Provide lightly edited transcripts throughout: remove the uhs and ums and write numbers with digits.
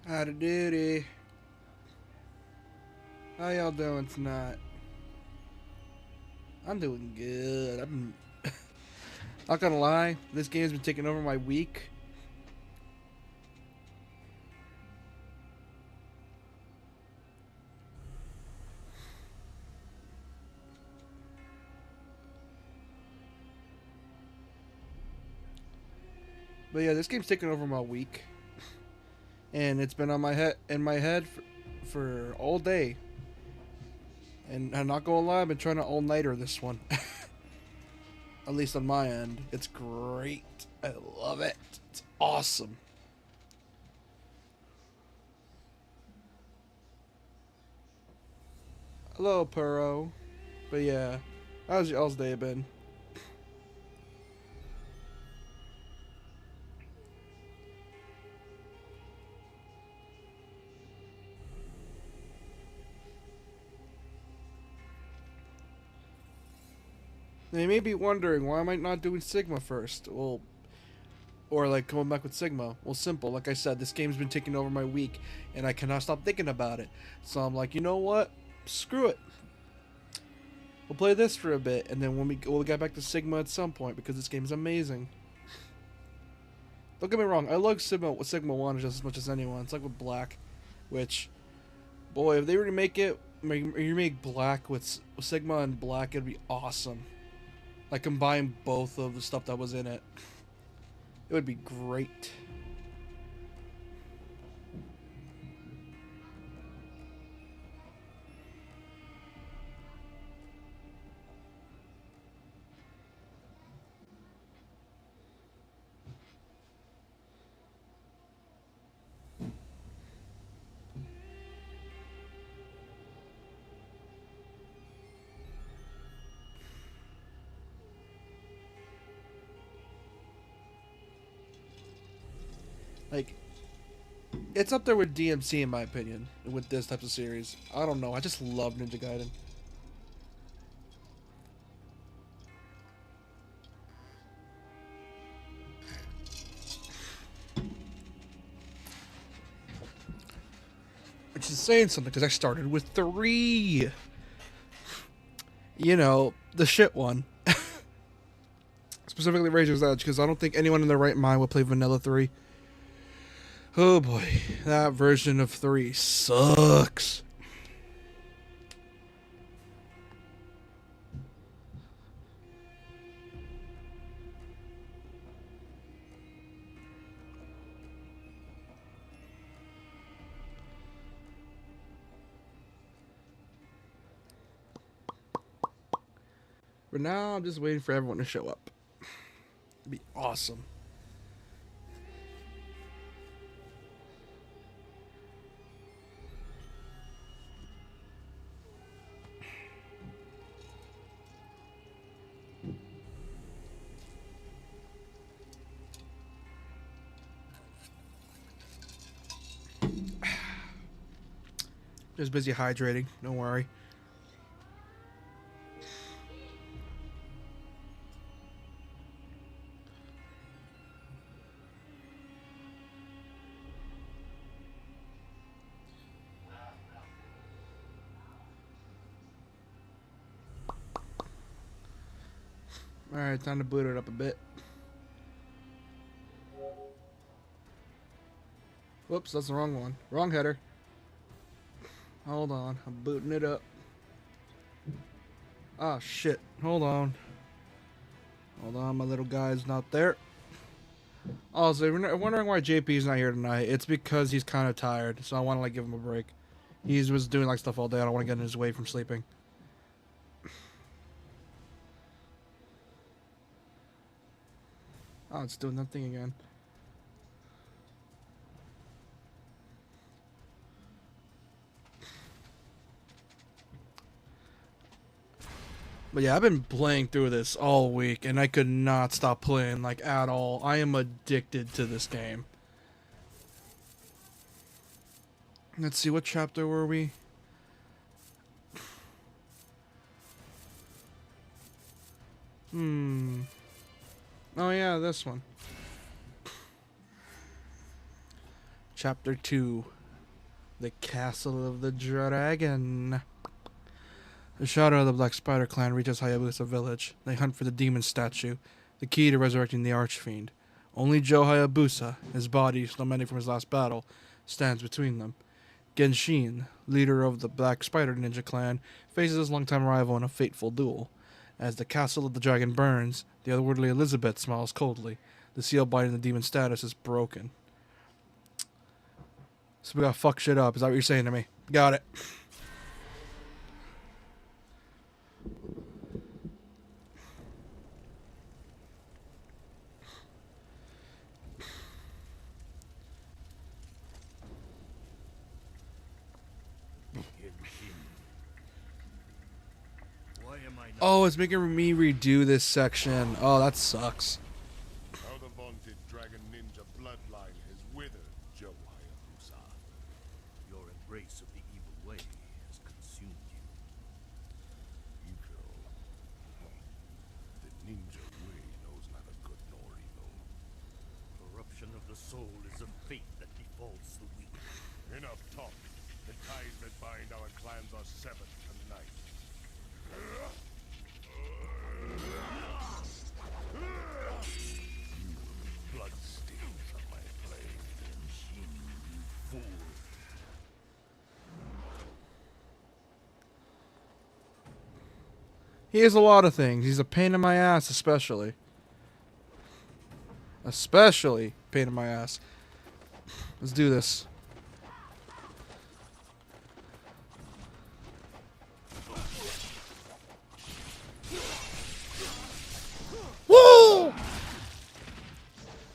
Howdy doody. How y'all doing tonight? I'm doing good. I'm not gonna lie, this game's been taking over my week. But yeah, this game's taking over my week, and it's been on my head for all day. And I'm not gonna lie, I've been trying to all-nighter this one. At least on my end. It's great. I love it. It's awesome. Hello, Puro. But yeah, how's y'all's day been? Now you may be wondering, why am I not doing Sigma first? Well, or like coming back with Sigma. Well, simple. Like I said, this game's been taking over my week, and I cannot stop thinking about it. So I'm like, you know what? Screw it. We'll play this for a bit, and then when we'll get back to Sigma at some point because this game's amazing. Don't get me wrong, I love Sigma 1 just as much as anyone. It's like with Black, which, boy, if they remake Black with Sigma and Black, it'd be awesome. Like combine both of the stuff that was in it. It would be great. Like, it's up there with DMC in my opinion, with this type of series. I don't know, I just love Ninja Gaiden. Which is saying something, because I started with 3. You know, the shit one. Specifically Razor's Edge, because I don't think anyone in their right mind would play Vanilla 3. Oh boy, that version of 3 sucks. But now I'm just waiting for everyone to show up. It'd be awesome. Just busy hydrating, don't worry. Alright, time to boot it up a bit. Whoops, that's the wrong one. Wrong header. Hold on, I'm booting it up. Ah, shit. Hold on. Hold on, my little guy's not there. Also, if you're wondering why JP's not here tonight, it's because he's kind of tired, so I want to like give him a break. He was doing like stuff all day. I don't want to get in his way from sleeping. Oh, it's doing that thing again. But yeah, I've been playing through this all week, and I could not stop playing, like, at all. I am addicted to this game. Let's see, what chapter were we? Oh yeah, this one. Chapter 2. The Castle of the Dragon. The shadow of the Black Spider clan reaches Hayabusa village. They hunt for the demon statue, the key to resurrecting the Archfiend. Only Joe Hayabusa, his body still mending from his last battle, stands between them. Genshin, leader of the Black Spider Ninja clan, faces his longtime rival in a fateful duel. As the Castle of the Dragon burns, the otherworldly Elizabeth smiles coldly. The seal binding the demon status is broken. So we gotta fuck shit up. Is that what you're saying to me? Got it. Oh, it's making me redo this section. Oh, that sucks. How the vaunted dragon ninja bloodline has withered, Joe Hayabusa. Your embrace of the evil way has consumed you. Evil. The ninja way knows neither good nor evil. Corruption of the soul is a fate that befalls the weak. Enough talk. The ties that bind our clans are severed tonight. Blood stains on my blade. Genshin, you fool. He is a lot of things. He's a pain in my ass, especially. Especially pain in my ass. Let's do this. Woo!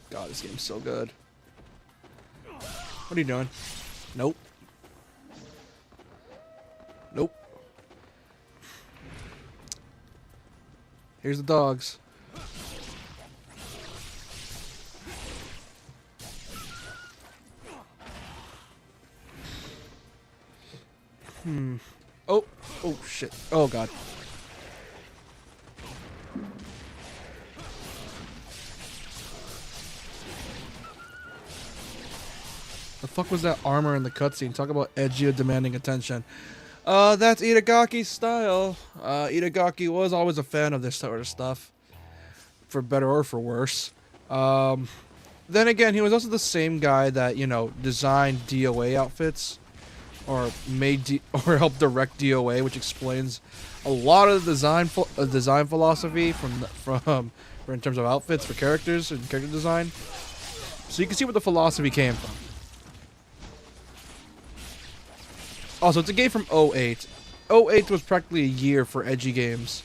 God, this game's so good. What are you doing? Nope. Nope. Here's the dogs. Oh. Oh, shit. Oh, God. The fuck was that armor in the cutscene? Talk about edgy or demanding attention. That's Itagaki's style. Itagaki was always a fan of this sort of stuff. For better or for worse. Then again, he was also the same guy that, you know, designed DOA outfits. Or made or helped direct DOA, which explains a lot of the design philosophy from in terms of outfits for characters and character design. So you can see where the philosophy came from. Also, it's a game from 08. 08 was practically a year for edgy games.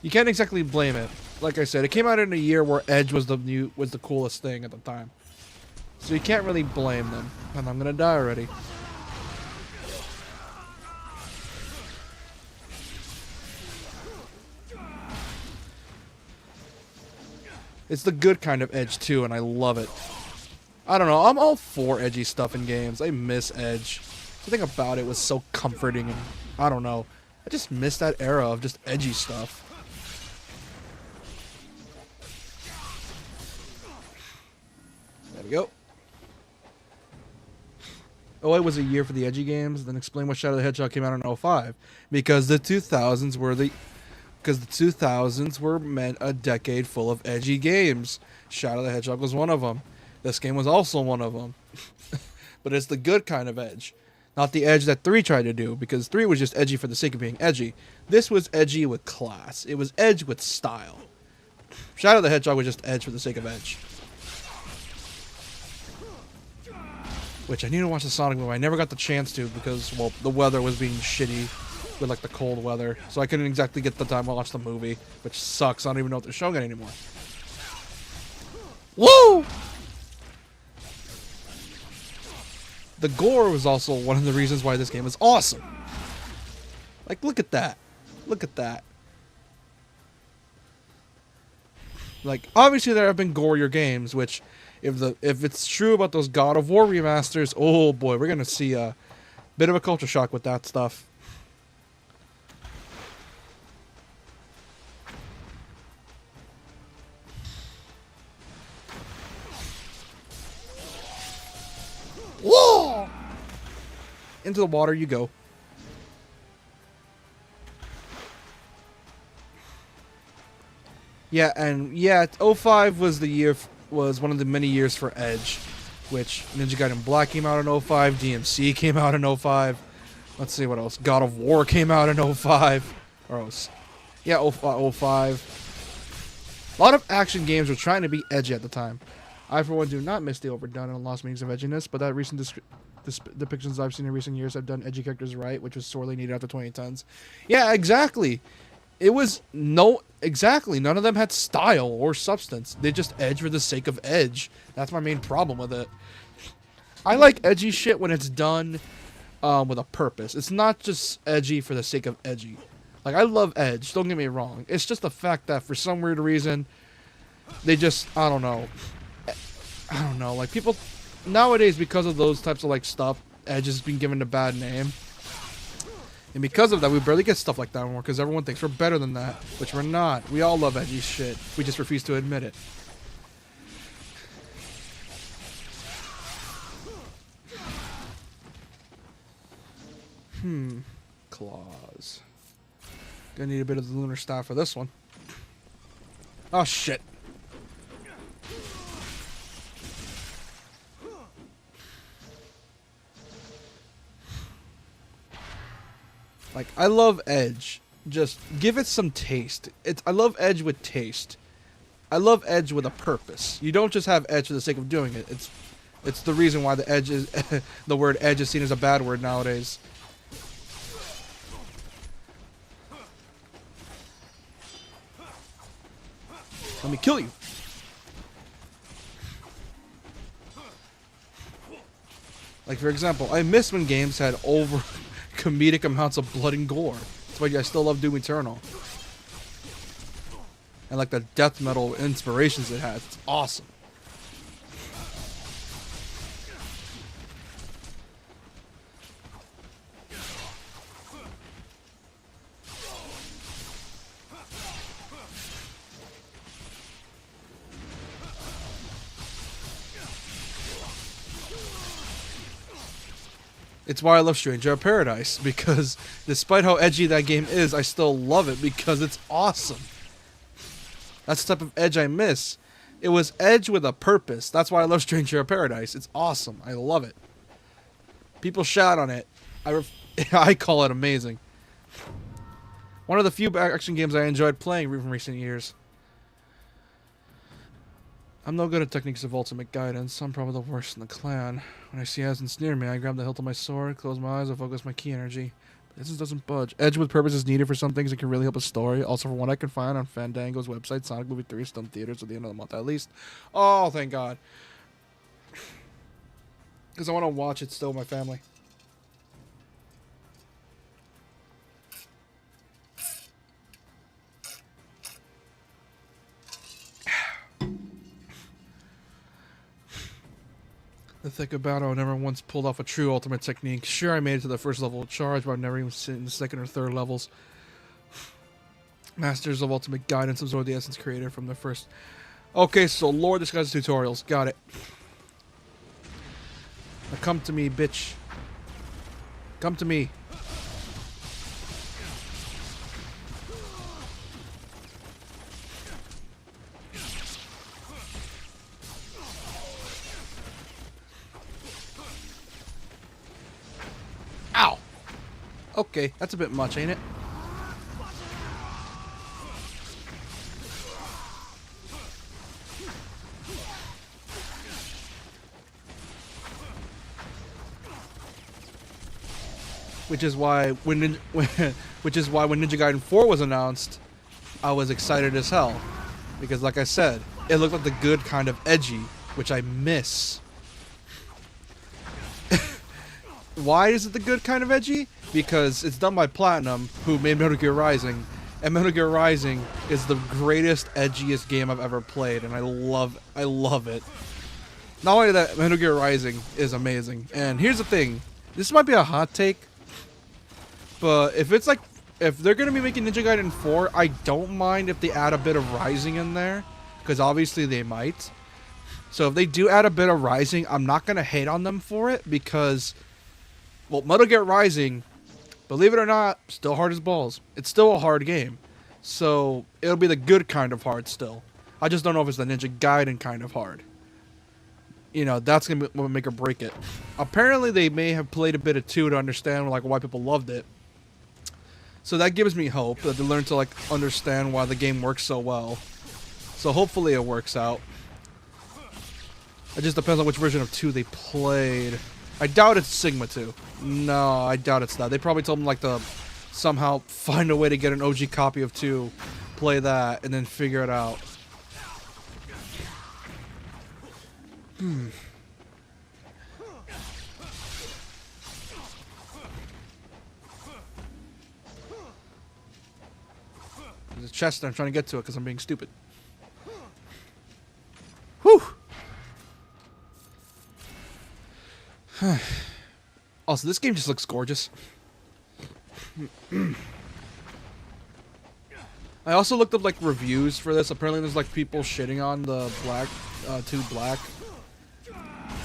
You can't exactly blame it. Like I said, it came out in a year where Edge was the coolest thing at the time. So you can't really blame them. And I'm gonna die already. It's the good kind of Edge too, and I love it. I don't know, I'm all for edgy stuff in games. I miss Edge. Something about it was so comforting, and I don't know. I just miss that era of just edgy stuff. There we go. Oh, it was a year for the edgy games. Then explain what Shadow the Hedgehog came out in 05. Because the 2000s were meant a decade full of edgy games. Shadow the Hedgehog was one of them. This game was also one of them. But it's the good kind of edge. Not the edge that 3 tried to do, because 3 was just edgy for the sake of being edgy. This was edgy with class. It was edge with style. Shadow the Hedgehog was just edge for the sake of edge. Which I need to watch the Sonic movie. I never got the chance to because, well, the weather was being shitty with, like, the cold weather. So I couldn't exactly get the time to watch the movie, which sucks. I don't even know if they're showing it anymore. Woo! The gore was also one of the reasons why this game is awesome. Like, look at that. Look at that. Like, obviously there have been gorier games, which... If it's true about those God of War remasters, oh boy, we're gonna see a bit of a culture shock with that stuff. into the water you go. Yeah, and yeah, '05 was the year, was one of the many years for Edge, which Ninja Gaiden Black came out in '05, DMC came out in '05. Let's see what else. God of War came out in '05. Or else. Yeah, '05. A lot of action games were trying to be edgy at the time. I, for one, do not miss the overdone and lost meanings of edginess, but that recent depictions I've seen in recent years have done edgy characters right, which was sorely needed after 2010s. Yeah, exactly. It was exactly. None of them had style or substance. They just edge for the sake of edge. That's my main problem with it. I like edgy shit when it's done with a purpose. It's not just edgy for the sake of edgy. Like, I love Edge, don't get me wrong. It's just the fact that for some weird reason, they just, I don't know, like, people, nowadays, because of those types of, like, stuff, Edge has been given a bad name. And because of that, we barely get stuff like that anymore, because everyone thinks we're better than that, which we're not. We all love edgy shit. We just refuse to admit it. Claws. Gonna need a bit of the lunar staff for this one. Oh, shit. Like, I love Edge. Just give it some taste. I love Edge with taste. I love Edge with a purpose. You don't just have Edge for the sake of doing it. It's the reason why the Edge is the word Edge is seen as a bad word nowadays. Let me kill you. Like, for example, I miss when games had over comedic amounts of blood and gore. That's why I still love Doom Eternal. And like the death metal inspirations it has. It's awesome. It's why I love Stranger of Paradise, because despite how edgy that game is, I still love it because it's awesome. That's the type of edge I miss. It was edge with a purpose. That's why I love Stranger of Paradise. It's awesome. I love it. People shout on it. I call it amazing. One of the few action games I enjoyed playing from recent years. I'm no good at techniques of ultimate guidance. I'm probably the worst in the clan. When I see Asens near me, I grab the hilt of my sword, close my eyes, and focus my key energy. But this doesn't budge. Edge with purpose is needed for some things that can really help a story. Also, from what I can find on Fandango's website, Sonic Movie 3 is still in theaters at the end of the month at least. Oh, thank God. Because I want to watch it still with my family. The thick of battle, I never once pulled off a true ultimate technique. Sure, I made it to the first level of charge, but I've never even seen the second or third levels. Masters of Ultimate Guidance absorb the essence created from the first. Okay, so lore disguises tutorials. Got it. Now come to me, bitch. Come to me. Ow! Okay, that's a bit much, ain't it? Which is why when Ninja Gaiden 4 was announced, I was excited as hell. Because like I said, it looked like the good kind of edgy, which I miss. Why is it the good kind of edgy? Because it's done by Platinum, who made Metal Gear Rising. And Metal Gear Rising is the greatest, edgiest game I've ever played, and I love it. Not only that, Metal Gear Rising is amazing. And here's the thing, this might be a hot take, but if they're gonna be making Ninja Gaiden 4, I don't mind if they add a bit of Rising in there, because obviously they might. So if they do add a bit of Rising, I'm not gonna hate on them for it, because Well, Metal Gear Rising, believe it or not, still hard as balls. It's still a hard game. So, it'll be the good kind of hard still. I just don't know if it's the Ninja Gaiden kind of hard. You know, that's going to make or break it. Apparently, they may have played a bit of 2 to understand like why people loved it. So that gives me hope that they learn to like understand why the game works so well. So hopefully it works out. It just depends on which version of 2 they played. I doubt it's Sigma 2. No, I doubt it's that. They probably told them like to somehow find a way to get an OG copy of 2, play that, and then figure it out. There's a chest there. I'm trying to get to it because I'm being stupid. Whew! Also, this game just looks gorgeous. I also looked up like reviews for this. Apparently, there's like people shitting on the Black 2 Black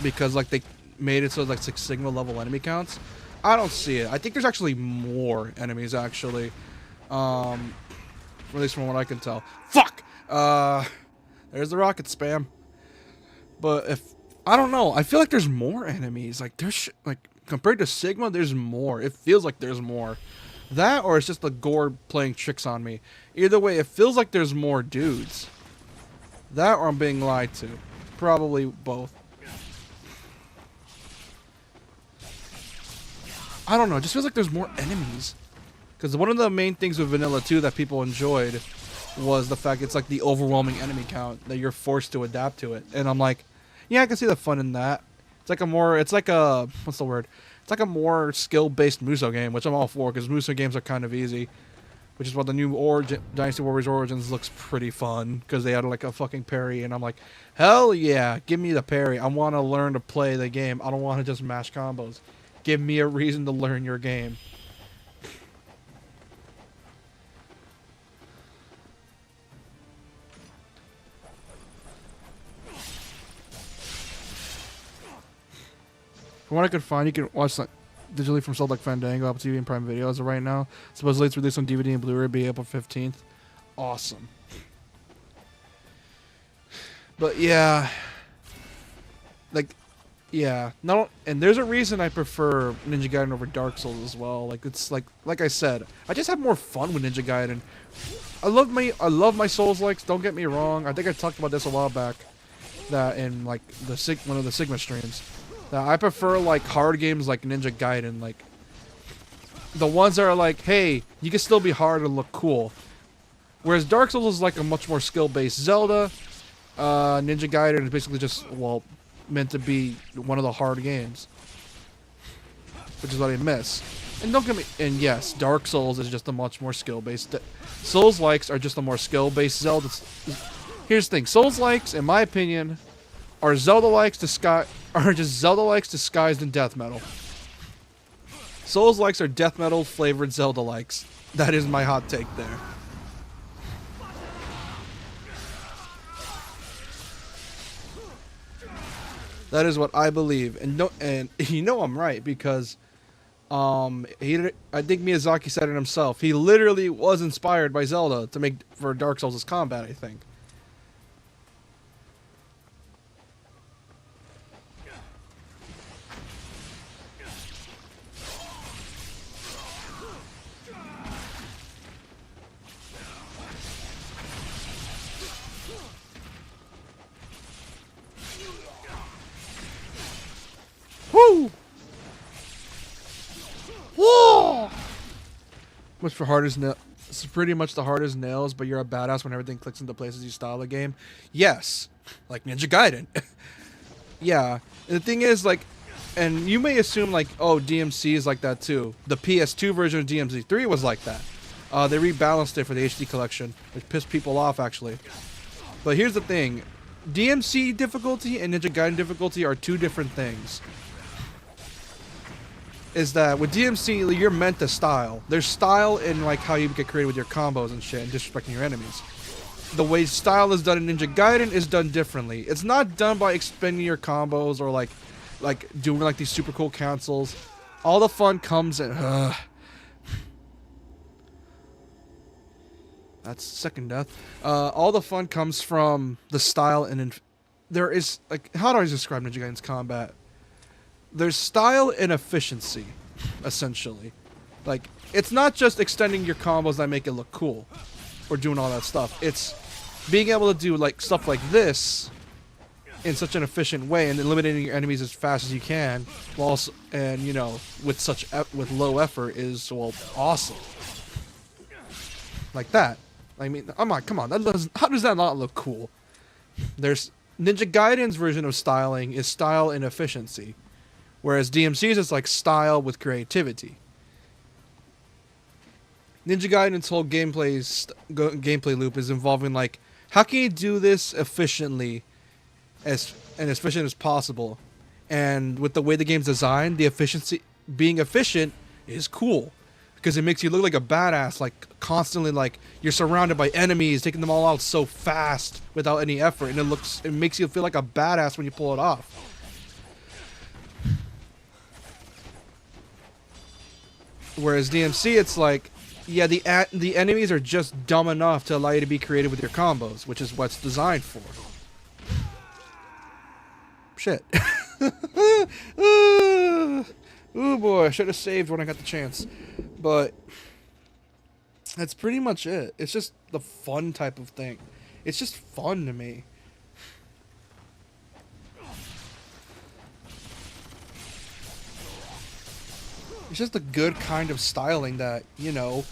because like they made it so like 6 Sigma level enemy counts. I don't see it. I think there's actually more enemies actually. At least from what I can tell. Fuck! There's the rocket spam. But if... I don't know. I feel like there's more enemies. Like, there's... like, compared to Sigma, there's more. It feels like there's more. That, or it's just the gore playing tricks on me. Either way, it feels like there's more dudes. That, or I'm being lied to. Probably both. I don't know. It just feels like there's more enemies. Because one of the main things with Vanilla 2 that people enjoyed was the fact it's like the overwhelming enemy count that you're forced to adapt to it. And I'm like, yeah, I can see the fun in that. It's like a more, it's like a, what's the word? It's like a more skill-based Muso game, which I'm all for because Muso games are kind of easy. Which is why the new Dynasty Warriors Origins looks pretty fun because they had like a fucking parry. And I'm like, hell yeah, give me the parry. I want to learn to play the game. I don't want to just mash combos. Give me a reason to learn your game. From what I could find, you can watch like digitally from Sold Like Fandango, Apple TV, and Prime Video as of right now. Supposedly it's released on DVD and Blu-ray, be April 15th. Awesome. But yeah, like, yeah, no, and there's a reason I prefer Ninja Gaiden over Dark Souls as well. Like it's like I said, I just have more fun with Ninja Gaiden. I love my Souls likes. Don't get me wrong. I think I talked about this a while back, that in like one of the Sigma streams. That I prefer like hard games like Ninja Gaiden, like the ones that are like, hey, you can still be hard and look cool. Whereas Dark Souls is like a much more skill-based Zelda. Ninja Gaiden is basically just, well, meant to be one of the hard games, which is what I miss. And don't get me, and yes, Dark Souls is just a much more skill-based. Souls-likes are just a more skill-based Zelda. Here's the thing, Souls-likes, in my opinion, are Zelda-likes disguised in death metal. Souls-likes are death metal flavored Zelda-likes. That is my hot take there. That is what I believe, and you know I'm right because, I think Miyazaki said it himself. He literally was inspired by Zelda to make for Dark Souls' combat, I think. Woo! Whoa! Much for hard as nails. It's pretty much the hard as nails, but you're a badass when everything clicks into place as you style the game. Yes, like Ninja Gaiden. Yeah, and the thing is, like, and you may assume like, oh, DMC is like that too. The PS2 version of DMC3 was like that. They rebalanced it for the HD collection, which pissed people off actually. But here's the thing: DMC difficulty and Ninja Gaiden difficulty are two different things. Is that with DMC you're meant to style. There's style in like how you get creative with your combos and shit and disrespecting your enemies. The way style is done in Ninja Gaiden is done differently. It's not done by expending your combos or like doing like these super cool cancels. All the fun comes in. That's second death. All the fun comes from the style and there is like, how do I describe Ninja Gaiden's combat? There's style and efficiency, essentially. Like, it's not just extending your combos that make it look cool or doing all that stuff. It's being able to do like stuff like this in such an efficient way and eliminating your enemies as fast as you can, while also, and you know, with low effort is, well, awesome. Like that. I mean, come on, how does that not look cool? There's Ninja Gaiden's version of styling is style and efficiency, whereas DMC's is like style with creativity. Ninja Gaiden's whole gameplay loop is involving like, how can you do this efficiently, as efficient as possible, and with the way the game's designed, the efficiency, being efficient is cool. Because it makes you look like a badass, like constantly, like you're surrounded by enemies, taking them all out so fast without any effort, and it makes you feel like a badass when you pull it off. Whereas DMC, it's like, yeah, the enemies are just dumb enough to allow you to be creative with your combos, which is what's designed for. Shit. Ooh boy, I should have saved when I got the chance. But that's pretty much it. It's just the fun type of thing. It's just fun to me. It's just a good kind of styling that, you know,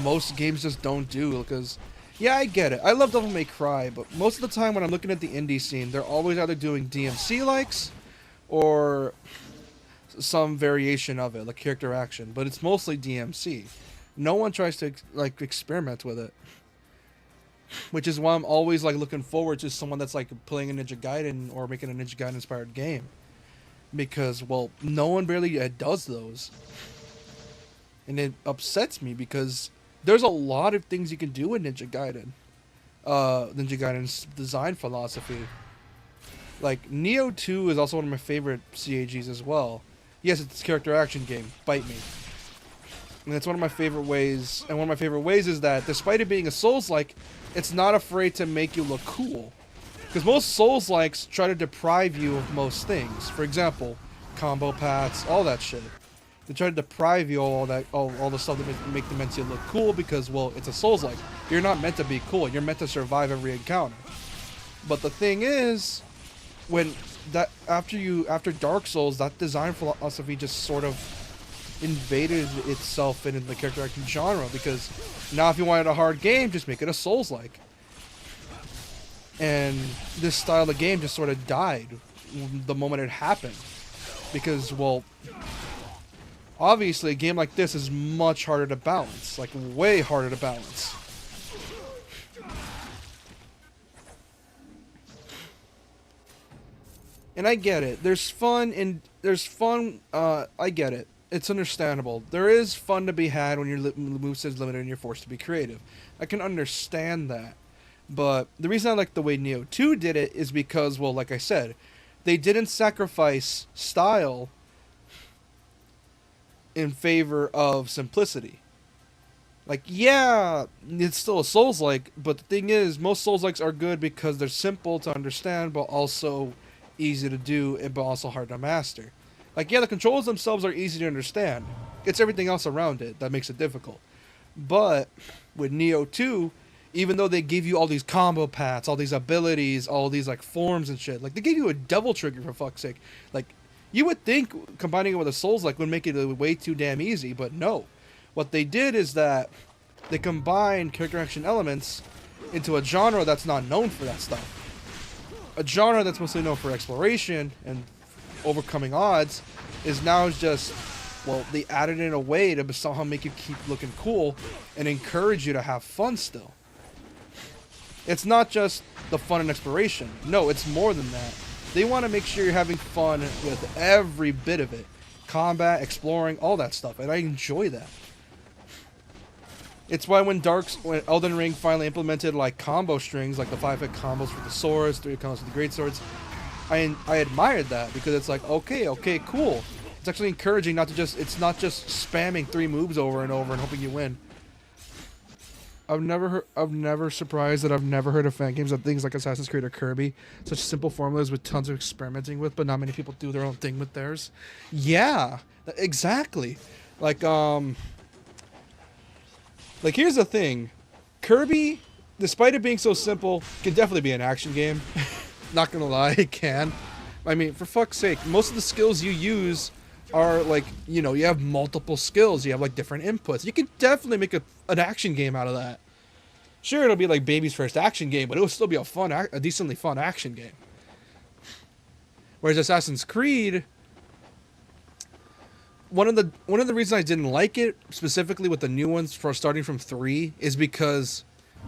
most games just don't do. Because, yeah, I get it. I love Devil May Cry, but most of the time when I'm looking at the indie scene, they're always either doing DMC likes or some variation of it, like character action, but it's mostly DMC. No one tries to like experiment with it, which is why I'm always like looking forward to someone that's like playing a Ninja Gaiden or making a Ninja Gaiden inspired game, because, well, no one barely does those, and it upsets me because there's a lot of things you can do in Ninja Gaiden. Ninja Gaiden's design philosophy, like Neo 2 is also one of my favorite CAGs as well. Yes, it's a character action game. Bite me. And it's one of my favorite ways. And one of my favorite ways is that, despite it being a Souls-like, it's not afraid to make you look cool. Because most Souls-likes try to deprive you of most things. For example, combo paths, all that shit. They try to deprive you of all the stuff that make them meant to look cool because, well, it's a Souls-like. You're not meant to be cool. You're meant to survive every encounter. But the thing is, after Dark Souls, that design philosophy just sort of invaded itself in the character action genre, because now if you wanted a hard game, just make it a Souls-like. And this style of game just sort of died the moment it happened. Because, well, obviously a game like this is much harder to balance, like way harder to balance. And I get it. There's fun, I get it. It's understandable. There is fun to be had when your moveset's limited and you're forced to be creative. I can understand that. But the reason I like the way Neo 2 did it is because, well, like I said, they didn't sacrifice style in favor of simplicity. Like, yeah, it's still a Souls-like, but the thing is, most Souls-likes are good because they're simple to understand, but also easy to do, but also hard to master. Like, yeah, the controls themselves are easy to understand. It's everything else around it that makes it difficult. But with Neo 2, even though they give you all these combo paths, all these abilities, all these like forms and shit, like they gave you a double trigger for fuck's sake. Like, you would think combining it with a Souls-like would make it way too damn easy, but no. What they did is that they combined character action elements into a genre that's not known for that stuff. A genre that's mostly known for exploration and overcoming odds is now just, well, they added in a way to somehow make you keep looking cool and encourage you to have fun still. It's not just the fun and exploration. No, it's more than that. They want to make sure you're having fun with every bit of it. Combat, exploring, all that stuff, and I enjoy that. It's why when Elden Ring finally implemented like combo strings, like the 5-hit combos for the swords, 3 combos for the great swords, I admired that, because it's like, okay, cool. It's actually encouraging not to just, it's not just spamming 3 moves over and over and hoping you win. I've never surprised that I've never heard of fan games of things like Assassin's Creed or Kirby, such simple formulas with tons of experimenting with, but not many people do their own thing with theirs. Yeah, exactly. Like here's the thing, Kirby, despite it being so simple, can definitely be an action game. Not gonna lie, it can. I mean, for fuck's sake, most of the skills you use are like, you know, you have multiple skills, you have like different inputs. You can definitely make an action game out of that. Sure, it'll be like baby's first action game, but it'll still be a decently fun action game. Whereas Assassin's Creed, one of the reasons I didn't like it, specifically with the new ones for starting from 3, is because,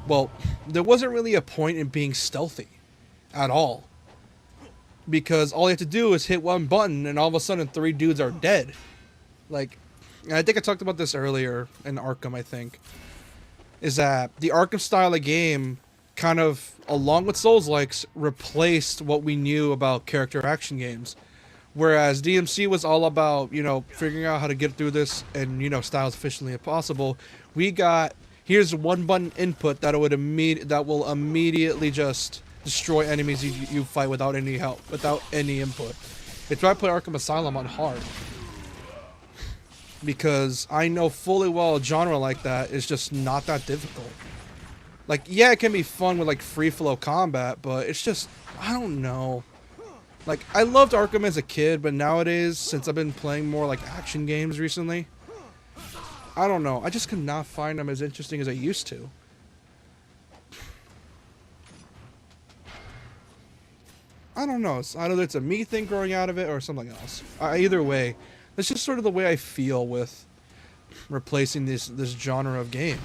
well, there wasn't really a point in being stealthy at all. Because all you have to do is hit one button and all of a sudden 3 dudes are dead. Like, and I think I talked about this earlier in Arkham, I think. Is that the Arkham style of game kind of, along with Souls-likes, replaced what we knew about character action games. Whereas DMC was all about, you know, figuring out how to get through this and, you know, style as efficiently as possible. We got, here's one button input that will immediately just destroy enemies you fight without any help, without any input. It's why I put Arkham Asylum on hard. Because I know fully well a genre like that is just not that difficult. Like, yeah, it can be fun with like free flow combat, but it's just, I don't know. Like, I loved Arkham as a kid, but nowadays, since I've been playing more like action games recently, I don't know. I just cannot find them as interesting as I used to. I don't know. Either it's a me thing growing out of it or something else. Either way, that's just sort of the way I feel with replacing this genre of game.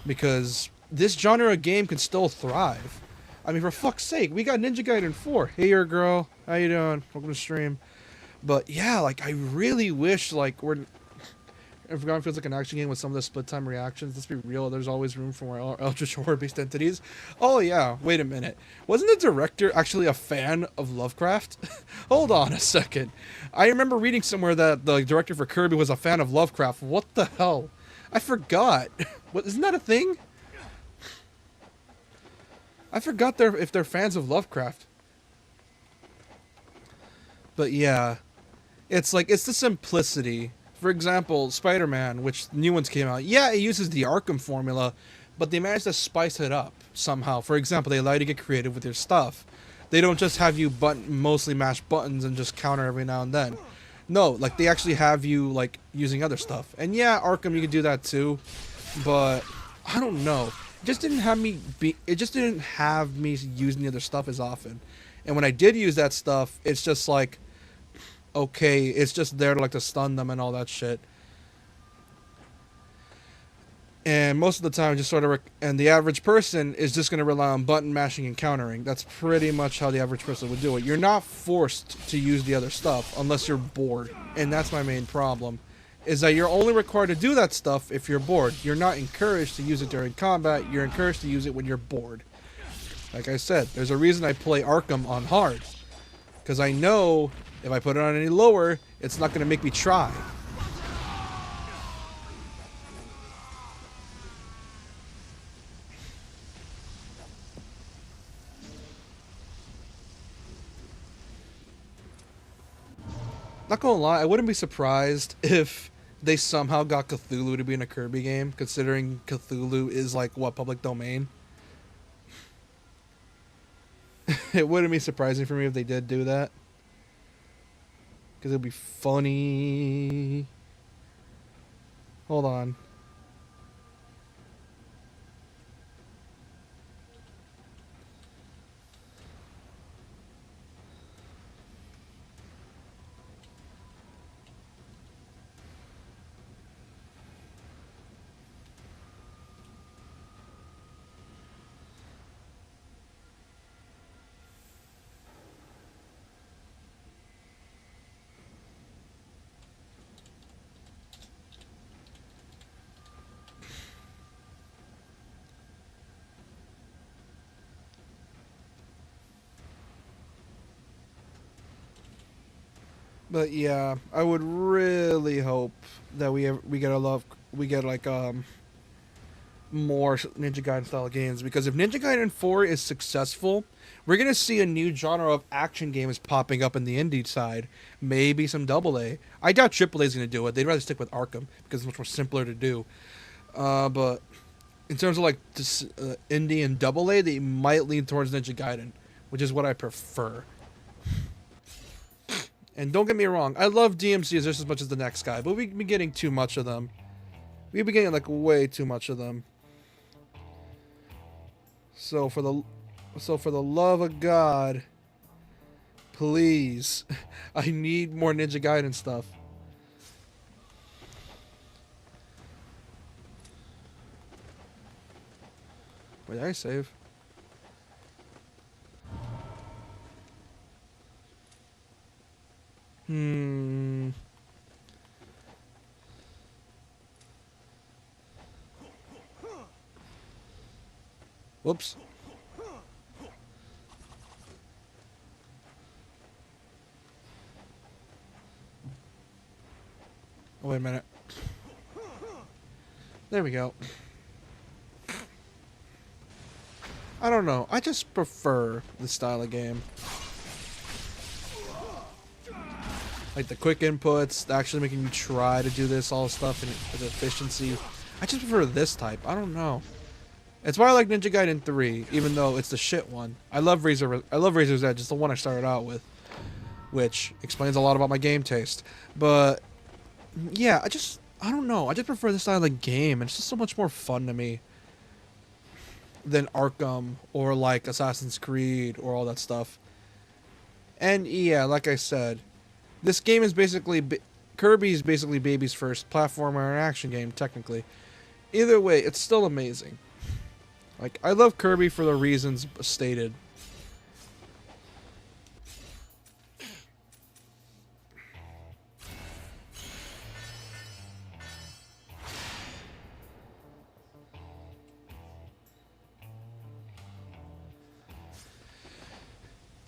Because this genre of game can still thrive. I mean, for fuck's sake, we got Ninja Gaiden 4. Hey, your girl. How you doing? Welcome to stream. But yeah, like, I really wish, like, if it feels like an action game with some of the split time reactions, let's be real, there's always room for more eldritch horror based entities. Oh yeah, wait a minute. Wasn't the director actually a fan of Lovecraft? Hold on a second. I remember reading somewhere that the director for Kirby was a fan of Lovecraft. What the hell? I forgot. What, isn't that a thing? I forgot if they're fans of Lovecraft. But yeah, it's like, it's the simplicity. For example, Spider-Man, which new ones came out. Yeah, it uses the Arkham formula, but they managed to spice it up somehow. For example, they allow you to get creative with your stuff. They don't just have you mostly mash buttons and just counter every now and then. No, like, they actually have you, like, using other stuff. And yeah, Arkham, you can do that too, but I don't know. It just didn't have me using the other stuff as often. And when I did use that stuff, it's just like, okay, it's just there to like to stun them and all that shit. And most of the time, just sort of, and the average person is just going to rely on button mashing and countering. That's pretty much how the average person would do it. You're not forced to use the other stuff unless you're bored. And that's my main problem, is that you're only required to do that stuff if you're bored. You're not encouraged to use it during combat. You're encouraged to use it when you're bored. Like I said, there's a reason I play Arkham on hard. Because I know if I put it on any lower, it's not going to make me try. Not gonna lie, I wouldn't be surprised if they somehow got Cthulhu to be in a Kirby game, considering Cthulhu is like, what, public domain? It wouldn't be surprising for me if they did do that. Because it would be funny. Hold on. But yeah, I would really hope that we get like more Ninja Gaiden style games, because if Ninja Gaiden 4 is successful, we're gonna see a new genre of action games popping up in the indie side. Maybe some double A. I doubt AAA is gonna do it. They'd rather stick with Arkham because it's much more simpler to do. But in terms of like this, indie and double A, they might lean towards Ninja Gaiden, which is what I prefer. And don't get me wrong, I love DMCs just as much as the next guy, but we've been getting too much of them. We've been getting like way too much of them. So for the love of God, please, I need more Ninja Gaiden stuff. Wait, did I save? Whoops. Oh, wait a minute. There we go. I don't know. I just prefer this style of game. Like the quick inputs, actually making you try to do this all stuff and the efficiency. I just prefer this type. I don't know. It's why I like Ninja Gaiden 3, even though it's the shit one. I love Razor's Edge. It's the one I started out with, which explains a lot about my game taste. But yeah, I don't know. I just prefer this style of game. It's just so much more fun to me than Arkham or like Assassin's Creed or all that stuff. And yeah, like I said, this game is basically Kirby's basically baby's first platformer and action game, technically. Either way, it's still amazing. Like, I love Kirby for the reasons stated.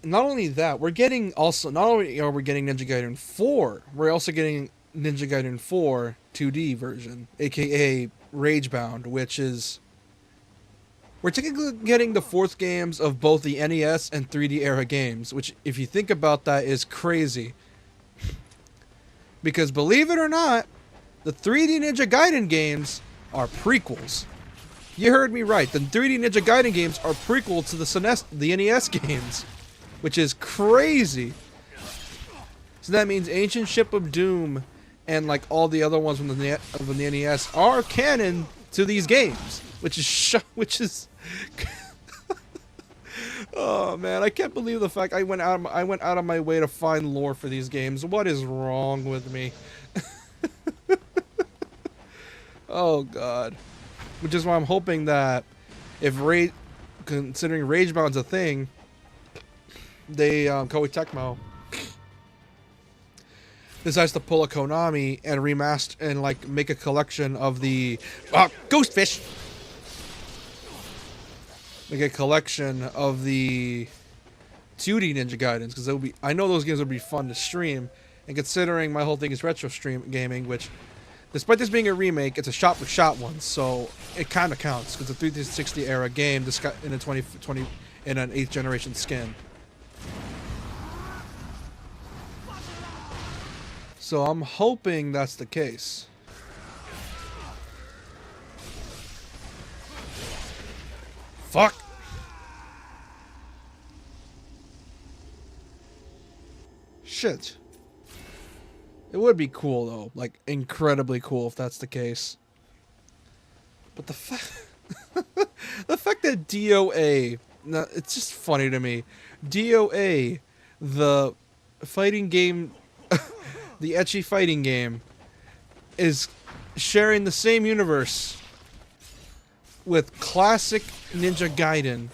Not only that, not only are we getting Ninja Gaiden 4, we're also getting Ninja Gaiden 4 2D version, aka Ragebound, which is... We're technically getting the fourth games of both the NES and 3D era games, which, if you think about that, is crazy. Because believe it or not, the 3D Ninja Gaiden games are prequels. You heard me right. The 3D Ninja Gaiden games are prequel to the NES games, which is crazy. So that means Ancient Ship of Doom and like all the other ones from the NES are canon to these games, which is oh man, I can't believe the fact I went out of my way to find lore for these games. What is wrong with me? Oh god. Which is why I'm hoping that if considering Ragebound's a thing, they Koei Tecmo decides to pull a Konami and remaster and like make a collection of the Ghostfish. Make a collection of the 2D Ninja Gaidens, because I know those games would be fun to stream, and considering my whole thing is retro stream gaming, which despite this being a remake, it's a shot-for-shot one, so it kind of counts because it's a 360 era game in a 2020 in an 8th generation skin. So I'm hoping that's the case. Fuck. Shit. It would be cool though, like incredibly cool if that's the case. But the fact that DOA, it's just funny to me. DOA, the fighting game, the ecchi fighting game, is sharing the same universe with classic Ninja Gaiden,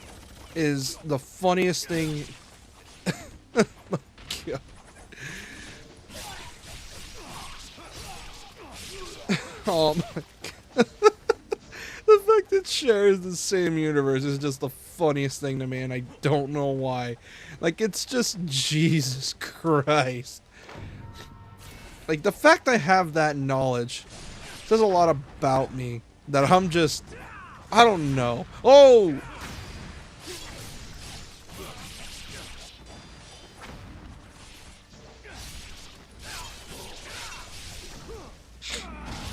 is the funniest thing. Oh my God. Oh my God. The fact that it shares the same universe is just the funniest thing to me, and I don't know why. Like, it's just Jesus Christ. like the fact I have that knowledge says a lot about me. That I'm just, I don't know. Oh!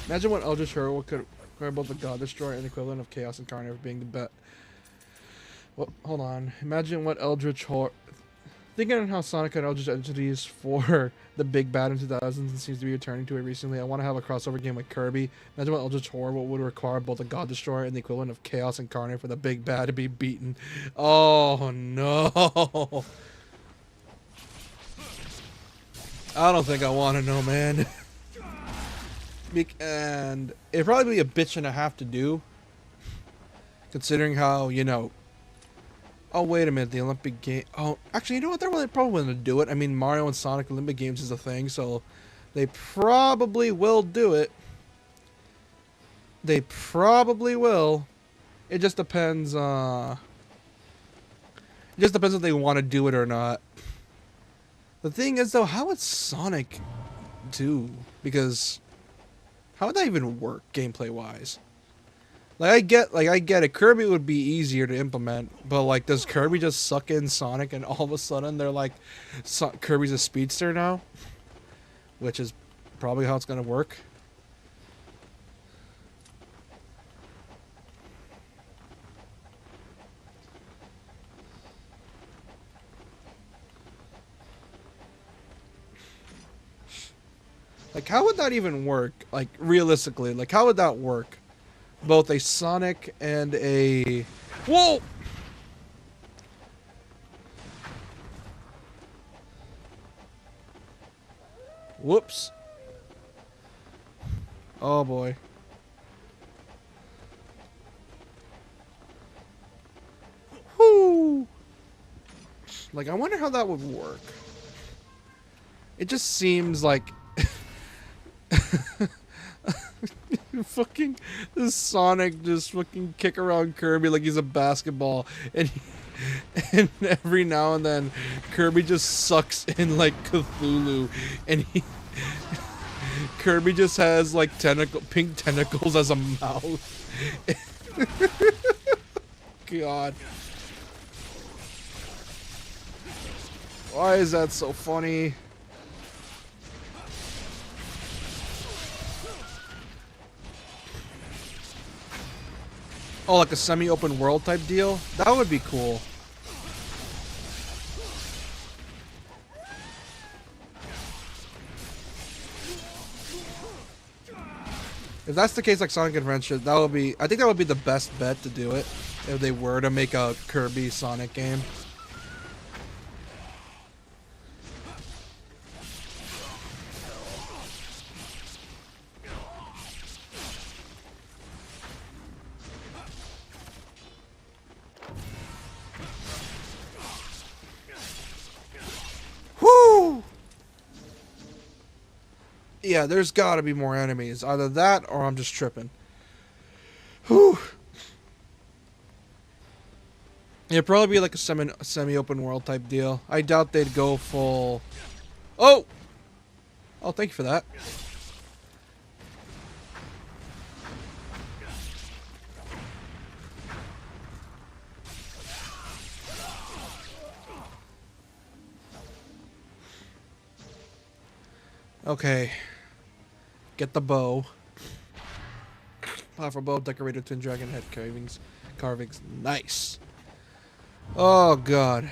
Imagine what Eldritch Hero could acquire both the God Destroyer and the equivalent of Chaos Incarnate for being the bet. Well, hold on. Imagine what Eldritch Hero. Thinking on how Sonic had Eldritch entities for the big bad in 2000s and seems to be returning to it recently, I want to have a crossover game with Kirby. Imagine what Eldritch Horror would require both the God Destroyer and the equivalent of Chaos Incarnate for the big bad to be beaten. Oh no! I don't think I want to know, man. And it'd probably be a bitch and a half to do, considering how, you know. Oh, wait a minute, the Olympic game. Oh, actually, you know what? They're probably going to do it. I mean, Mario and Sonic Olympic Games is a thing, so they probably will do it. They probably will. It just depends. It just depends if they want to do it or not. The thing is, though, how would Sonic do? Because how would that even work gameplay-wise? Like I get it. Kirby would be easier to implement, but like, does Kirby just suck in Sonic, and all of a sudden they're like, Kirby's a speedster now, which is probably how it's gonna work. Like, how would that even work? Like, realistically, like, how would that work? Both a Sonic and a... Whoa! Whoops. Oh boy. Whoo! Like, I wonder how that would work. It just seems like... fucking this Sonic just fucking kick around Kirby like he's a basketball, and every now and then Kirby just sucks in like Cthulhu, and Kirby just has like pink tentacles as a mouth. God, why is that so funny? Oh, like a semi-open world type deal? That would be cool. If that's the case, like Sonic Adventure, that would be... I think that would be the best bet to do it, if they were to make a Kirby Sonic game. Yeah, there's gotta be more enemies. Either that or I'm just tripping. Whew. It'd probably be like a semi-open world type deal. I doubt they'd go full... Oh! Oh, thank you for that. Okay. Get the bow. Powerful bow decorated twin dragon head carvings. Nice. Oh god.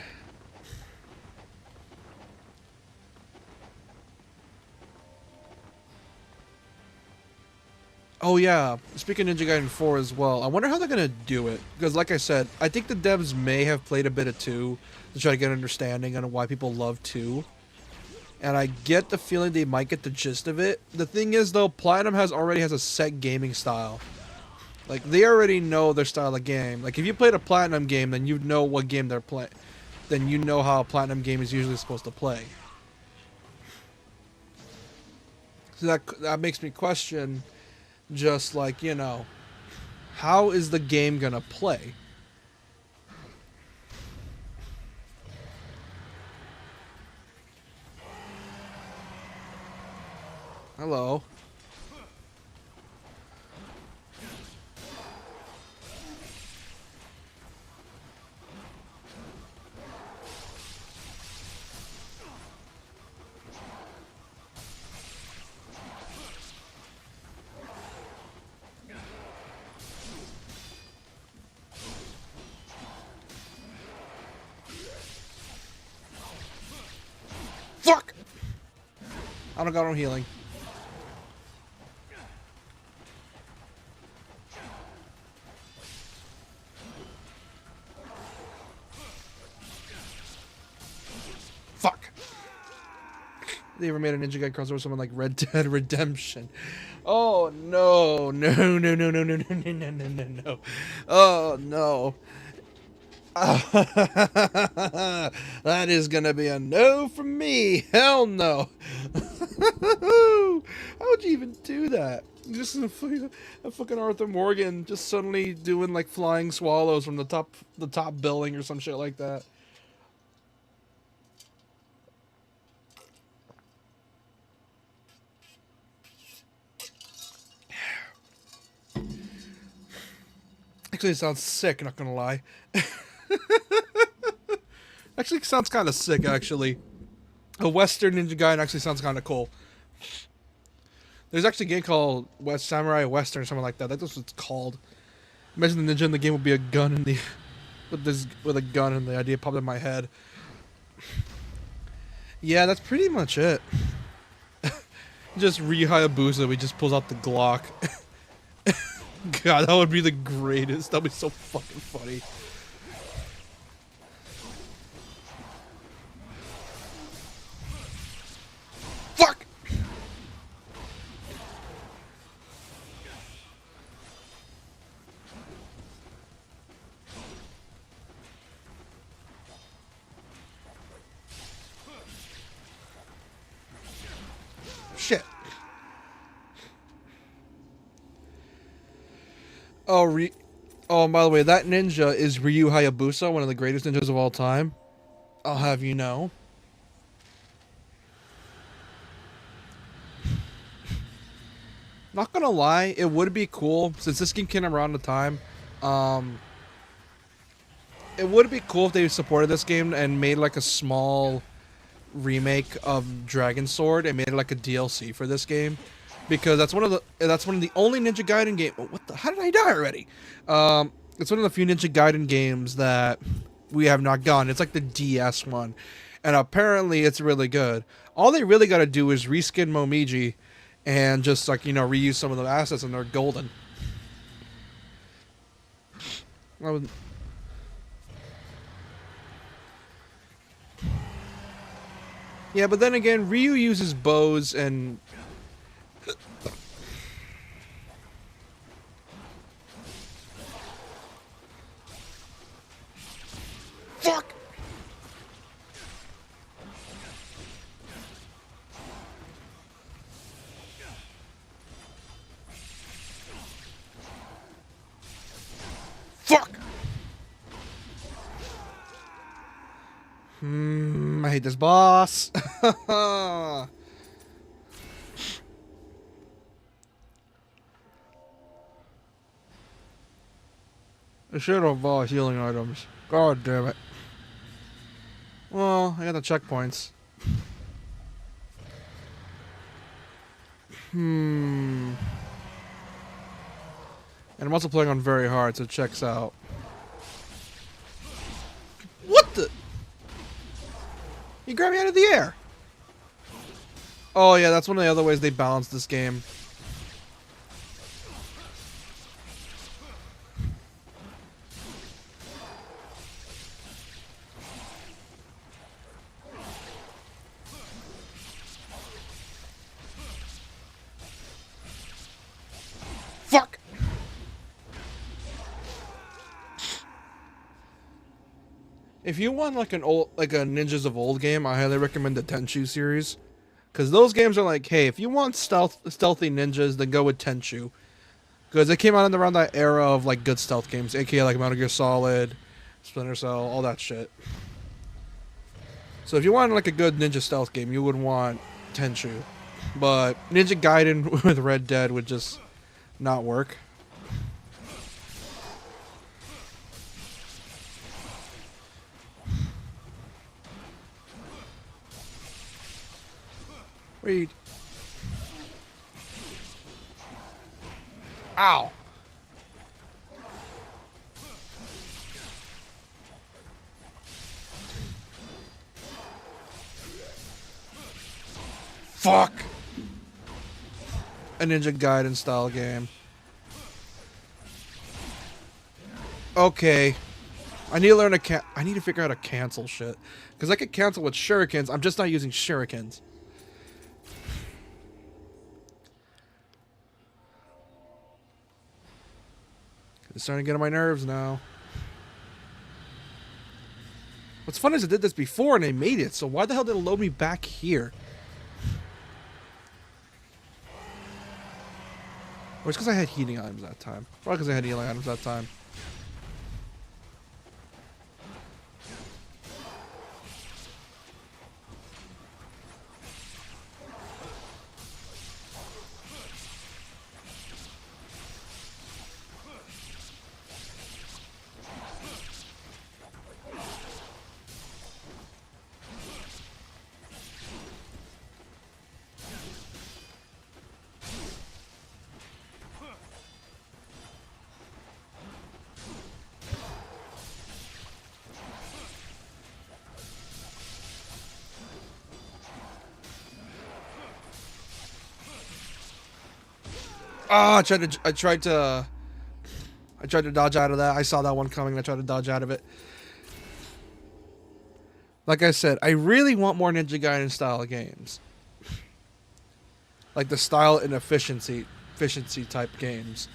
Oh yeah. Speaking of Ninja Gaiden 4 as well, I wonder how they're gonna do it. Because like I said, I think the devs may have played a bit of 2 to try to get an understanding on why people love 2. And I get the feeling they might get the gist of it. The thing is, though, Platinum already has a set gaming style. Like, they already know their style of game. Like, if you played a Platinum game, then you know what game they're playing. Then you know how a Platinum game is usually supposed to play. So that makes me question, just like, you know, how is the game gonna play? Hello. Fuck! I don't got no healing. Fuck! They ever made a Ninja Gaiden crossover with someone like Red Dead Redemption? Oh no! No! No! No! No! No! No! No! No! No! No! No! Oh no! That is gonna be a no from me. Hell no. How would you even do that? Just a fucking Arthur Morgan just suddenly doing like flying swallows from the top building or some shit like that. Actually, it sounds sick. Not gonna lie. Actually, it sounds kind of sick. Actually, a Western Ninja Gaiden actually sounds kind of cool. There's actually a game called West Samurai Western or something like that. That's what it's called. Imagine the ninja in the game would be a gun in the with a gun, and the idea popped in my head. Yeah, that's pretty much it. Just Ryu Hayabusa, he just pulls out the Glock. God, that would be the greatest. That'd be so fucking funny. Fuck! Shit. Oh, and by the way, that ninja is Ryu Hayabusa, one of the greatest ninjas of all time. I'll have you know. Not gonna lie, it would be cool since this game came around the time. It would be cool if they supported this game and made like a small remake of Dragon Sword and made like a DLC for this game, because that's one of the only Ninja Gaiden game. What the? How did I die already? It's one of the few Ninja Gaiden games that we have not gotten. It's like the DS one, and apparently it's really good. All they really got to do is reskin Momiji, and just like reuse some of the assets, and they're golden. Yeah, but then again, Ryu uses bows and... Fuck! Fuck! I hate this boss. I should have bought healing items. God damn it. Well, I got the checkpoints. And I'm also playing on very hard, so it checks out. What the? You grabbed me out of the air. Oh yeah, that's one of the other ways they balance this game. Fuck! If you want like a Ninjas of Old game, I highly recommend the Tenchu series, because those games are like, hey, if you want stealthy ninjas, then go with Tenchu, because it came out in around that era of like good stealth games, aka like Metal Gear Solid, Splinter Cell, all that shit. So if you want like a good ninja stealth game, you would want Tenchu. But Ninja Gaiden with Red Dead would just not work. Wait. Ow. Fuck. A Ninja Gaiden style game. Okay. I need to learn I need to figure out how to cancel shit. Because I could cancel with shurikens. I'm just not using shurikens. It's starting to get on my nerves now. What's fun is I did this before and I made it, so why the hell did it load me back here? Or it's because I had heating items that time. Probably because I had healing items that time. Oh, I tried to dodge out of that. I saw that one coming and I tried to dodge out of it. Like I said, I really want more Ninja Gaiden style games. Like the style and efficiency type games.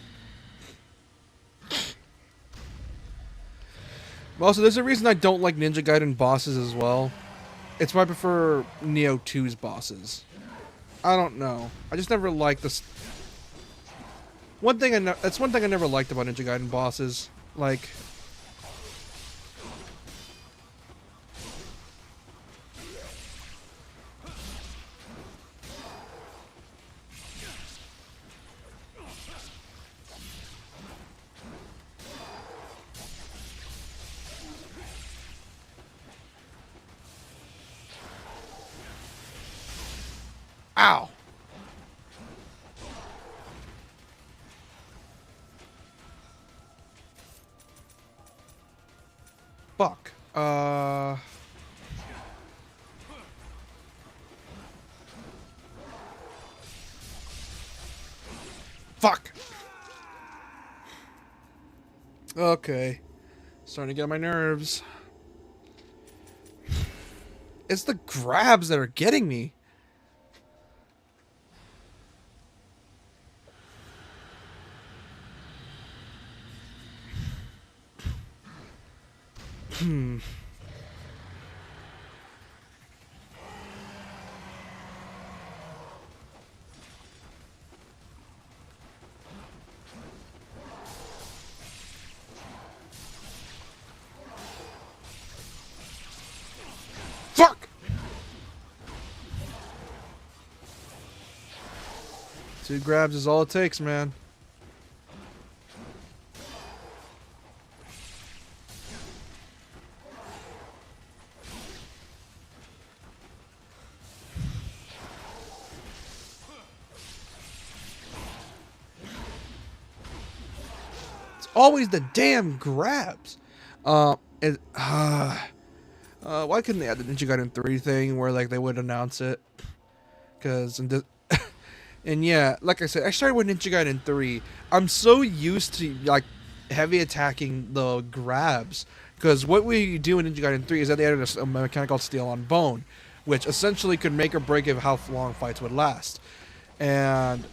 Also, there's a reason I don't like Ninja Gaiden bosses as well. It's why I prefer Neo 2's bosses. I don't know. I just never liked this. That's one thing I never liked about Ninja Gaiden bosses. Like, ow. Fuck. Fuck. Okay. Starting to get on my nerves. It's the grabs that are getting me. Fuck! 2 grabs is all it takes, man. It's always the damn grabs. Why couldn't they add the Ninja Gaiden 3 thing where like they would announce it? Because and yeah, like I said, I started with Ninja Gaiden 3. I'm so used to like heavy attacking the grabs because what we do in Ninja Gaiden 3 is that they added a mechanic called Steel on Bone, which essentially could make or break of how long fights would last. And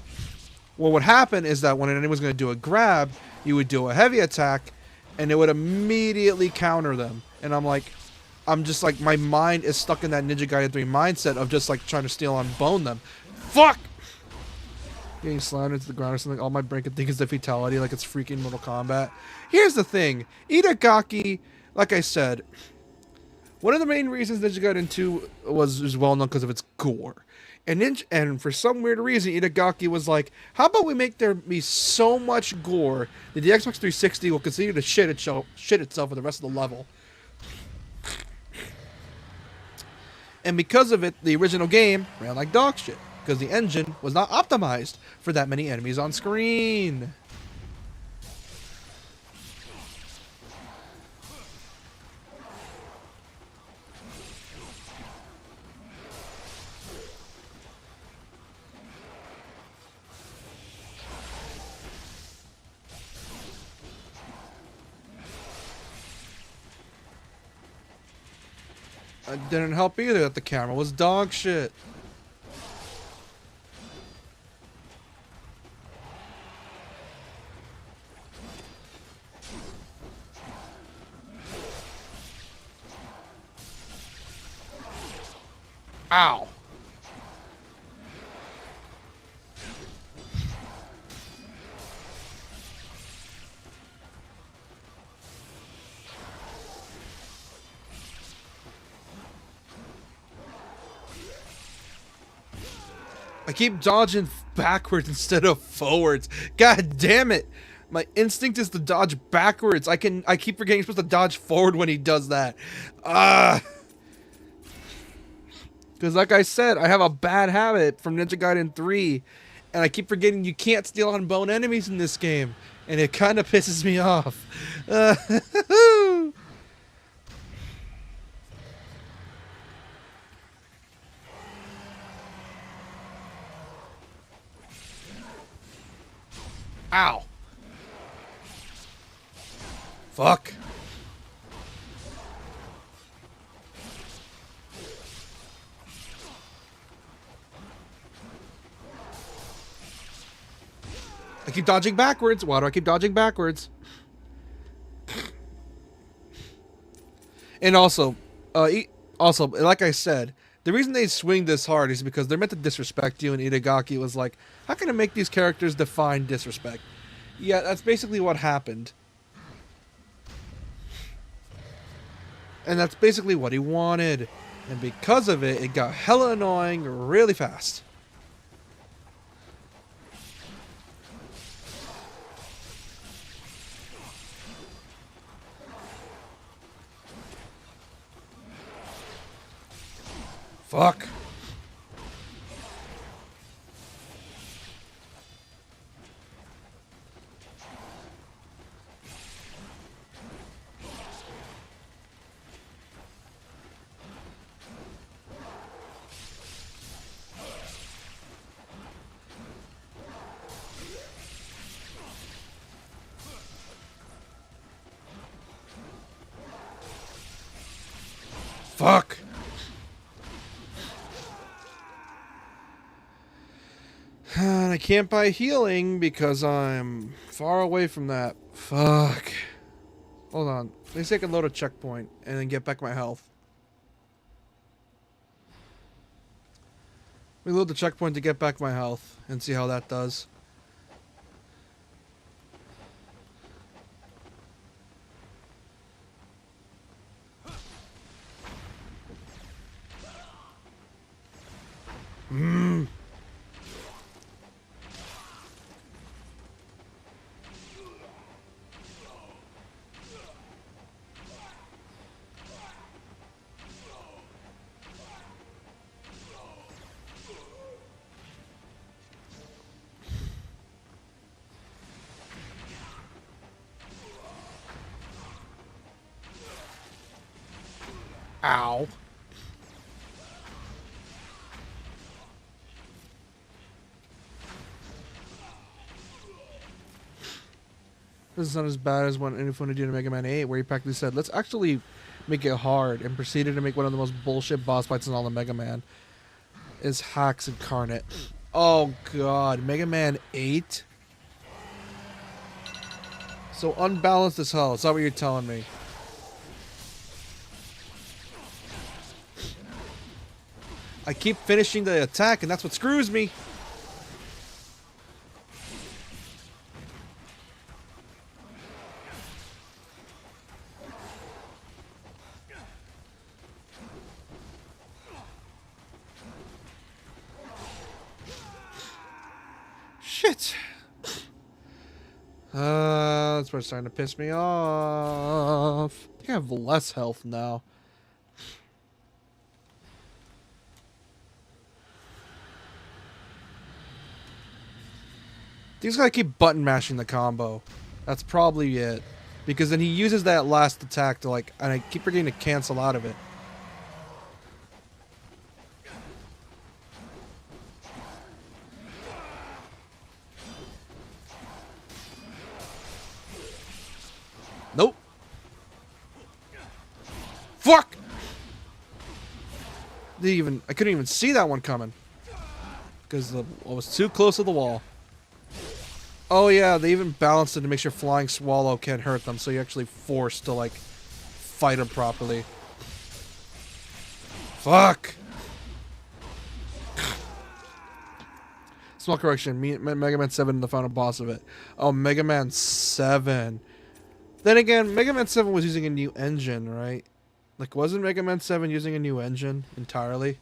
what would happen is that when anyone was going to do a grab, you would do a heavy attack, and it would immediately counter them. And I'm just like, my mind is stuck in that Ninja Gaiden 3 mindset of just like trying to Steel on Bone them. Fuck! Getting slammed into the ground or something. All my brain can think is the fatality, like it's freaking Mortal Kombat. Here's the thing. Itagaki, like I said, one of the main reasons Ninja Gaiden 2 was well known because of its gore. And for some weird reason, Itagaki was like, "How about we make there be so much gore that the Xbox 360 will continue to shit itself for the rest of the level." And because of it, the original game ran like dog shit because the engine was not optimized for that many enemies on screen. It didn't help either that the camera was dog shit. Ow. I keep dodging backwards instead of forwards. God damn it. My instinct is to dodge backwards. I keep forgetting you're supposed to dodge forward when he does that. Because like I said, I have a bad habit from Ninja Gaiden 3. And I keep forgetting you can't steal on bone enemies in this game. And it kind of pisses me off. Ow. Fuck. I keep dodging backwards. Why do I keep dodging backwards? And also, like I said, the reason they swing this hard is because they're meant to disrespect you, and Itagaki was like, how can I make these characters define disrespect? Yeah, that's basically what happened. And that's basically what he wanted. And because of it, it got hella annoying really fast. Fuck. Fuck. And I can't buy healing because I'm far away from that. Fuck. Hold on. Let me see if I can load a checkpoint and then get back my health. Let me load the checkpoint to get back my health and see how that does. Ow. This is not as bad as what Infinity did in Mega Man 8, where he practically said, let's actually make it hard, and proceeded to make one of the most bullshit boss fights in all of Mega Man. Is Hacks Incarnate. Oh god, Mega Man 8? So unbalanced as hell, is that what you're telling me? I keep finishing the attack, and that's what screws me. Shit. That's what's starting to piss me off. I think I have less health now. He's gotta keep button mashing the combo. That's probably it. Because then he uses that last attack to like, and I keep forgetting to cancel out of it. Nope. Fuck! I couldn't even see that one coming. Because I was too close to the wall. Oh yeah, they even balanced it to make sure Flying Swallow can't hurt them, so you're actually forced to, like, fight them properly. Fuck! Small correction, Mega Man 7 the final boss of it. Oh, Mega Man 7. Then again, Mega Man 7 was using a new engine, right? Like, wasn't Mega Man 7 using a new engine entirely?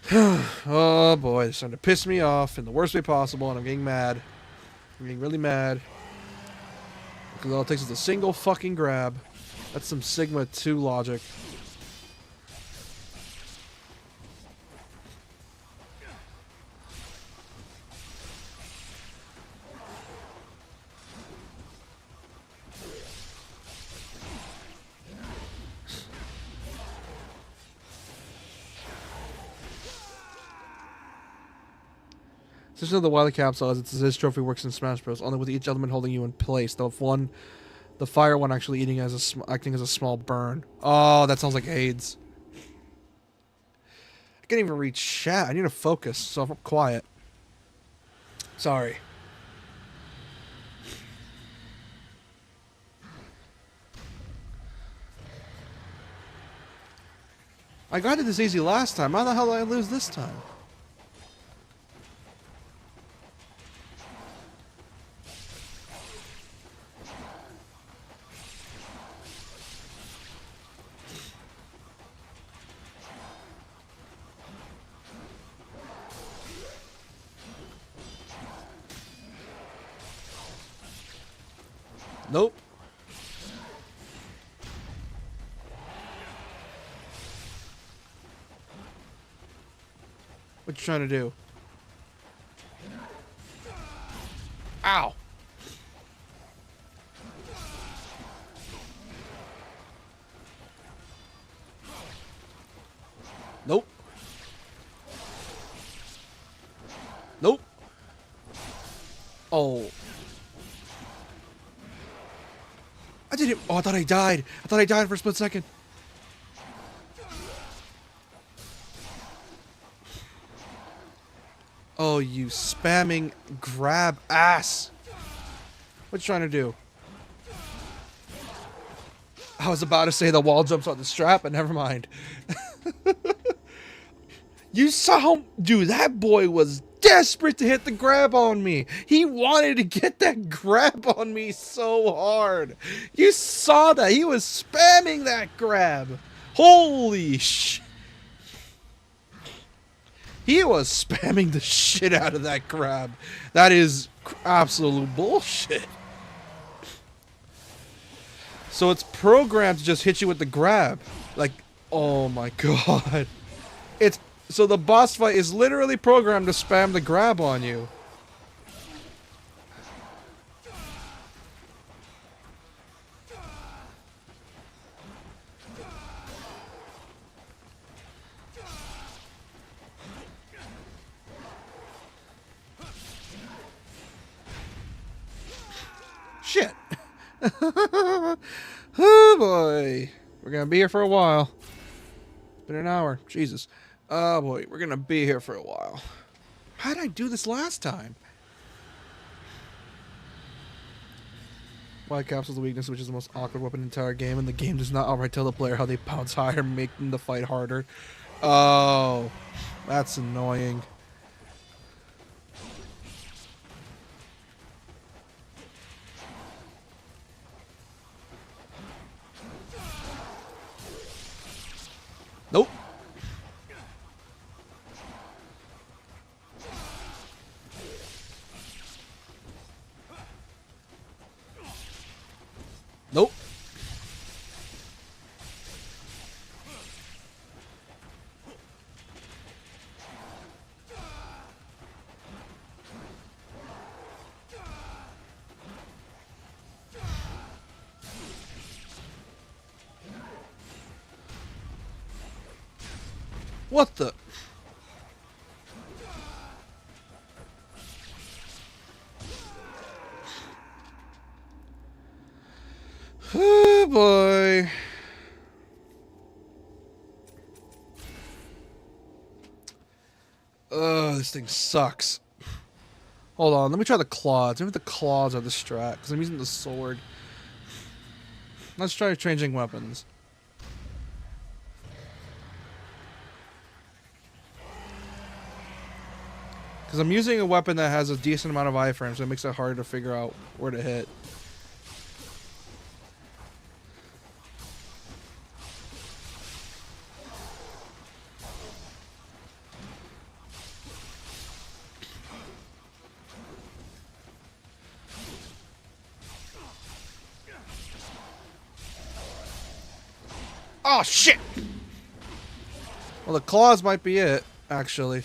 Oh boy, it's starting to piss me off in the worst way possible, and I'm getting mad. I'm getting really mad. Because all it takes is a single fucking grab. That's some Sigma 2 logic. Essentially, the Wily Capsule, as his trophy, works in Smash Bros. Only with each element holding you in place. Though if the fire one actually acting as a small burn. Oh, that sounds like AIDS. I can't even read chat. I need to focus, so I'm quiet. Sorry. I got it this easy last time. How the hell did I lose this time? Nope. What you trying to do? Ow. Nope. Nope. Oh. I didn't. Oh, I thought I died. I thought I died for a split second. Oh, you spamming grab ass. What you trying to do? I was about to say the wall jumps on the strap, but never mind. You saw him. Dude, that boy was desperate to hit the grab on me. He wanted to get that grab on me so hard. You saw that. He was spamming that grab. Holy sh... He was spamming the shit out of that grab. That is absolute bullshit. So it's programmed to just hit you with the grab. Like, oh my god. It's... So the boss fight is literally programmed to spam the grab on you. Shit. Oh boy. We're gonna be here for a while. It's been an hour. Jesus. Oh boy, we're gonna be here for a while. How did I do this last time? Why capsule's the weakness, which is the most awkward weapon in the entire game, and the game does not outright tell the player how they bounce higher, making the fight harder. Oh, that's annoying. Nope. What the? Oh boy. Ugh, this thing sucks. Hold on, let me try the claws. Maybe the claws are the strat, because I'm using the sword. Let's try changing weapons. Because I'm using a weapon that has a decent amount of iframes, so it makes it hard to figure out where to hit. Oh, shit! Well, the claws might be it, actually.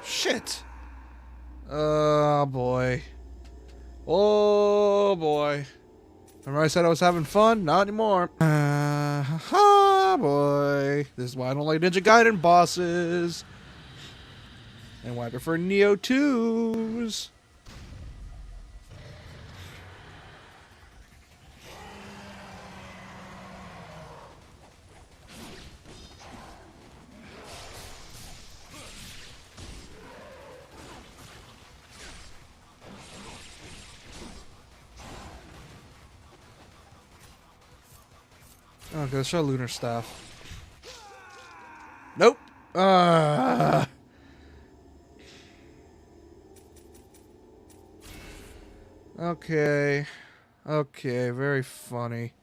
Shit! Oh, boy. Oh, boy. Remember I said I was having fun? Not anymore. Boy. This is why I don't like Ninja Gaiden bosses. And why I prefer Neo 2s. Okay, let's try Lunar Staff. Nope. Okay. Okay, very funny.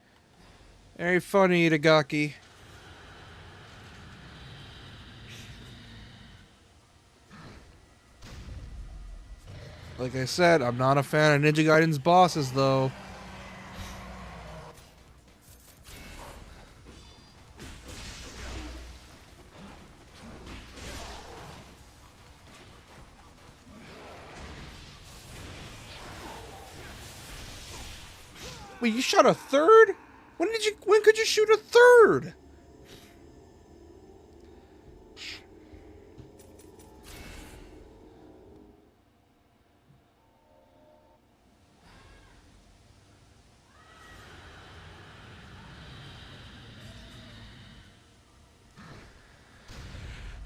Very funny, Itagaki. Like I said, I'm not a fan of Ninja Gaiden's bosses, though. Wait, you shot a third? When could you shoot a third?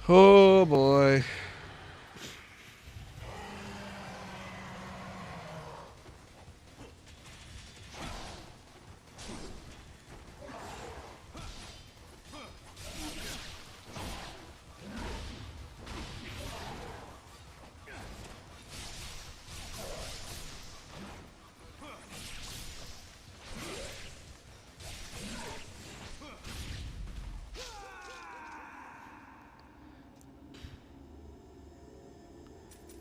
Oh boy.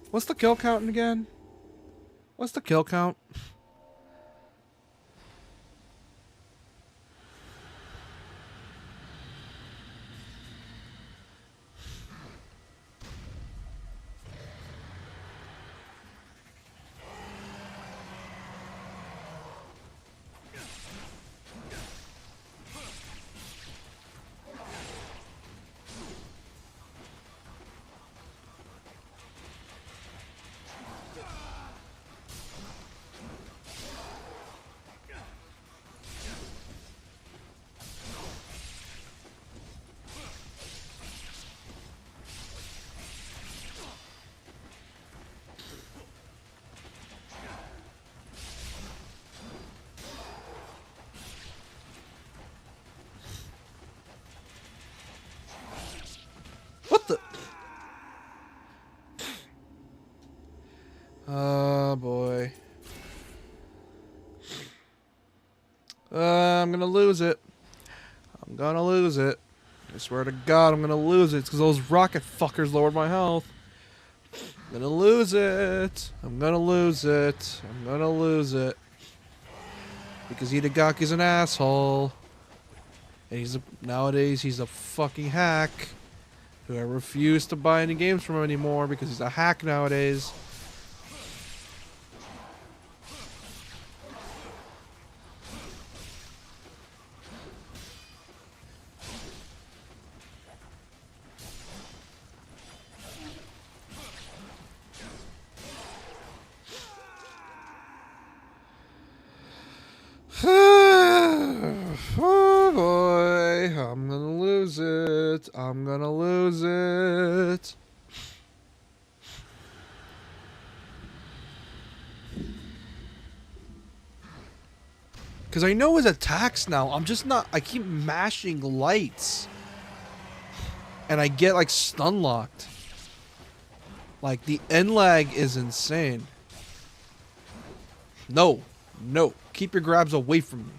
What's the kill count again? What's the kill count? What the? Oh boy. I'm gonna lose it. I'm gonna lose it. I swear to God, I'm gonna lose it. It's because those rocket fuckers lowered my health. I'm gonna lose it. I'm gonna lose it. I'm gonna lose it. Because Itagaki's an asshole. And nowadays he's a fucking hack. Who I refuse to buy any games from him anymore because he's a hack nowadays. Oh boy, I'm gonna lose it. I'm gonna lose it. Because I know his attacks now. I'm just not. I keep mashing lights. And I get like stun locked. Like the end lag is insane. No. No. Keep your grabs away from me.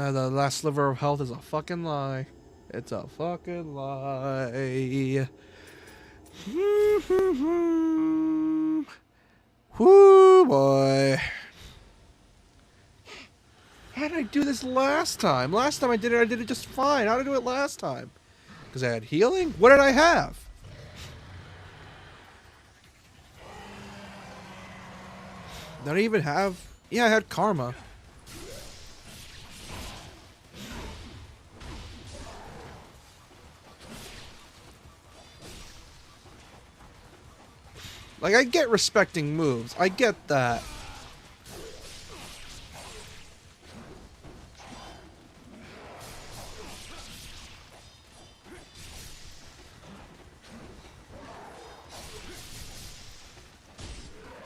The last sliver of health is a fucking lie. It's a fucking lie. Whoo boy. How did I do this last time? Last time I did it just fine. How did I do it last time? Because I had healing? What did I have? Did I even have... Yeah, I had karma. Like, I get respecting moves. I get that.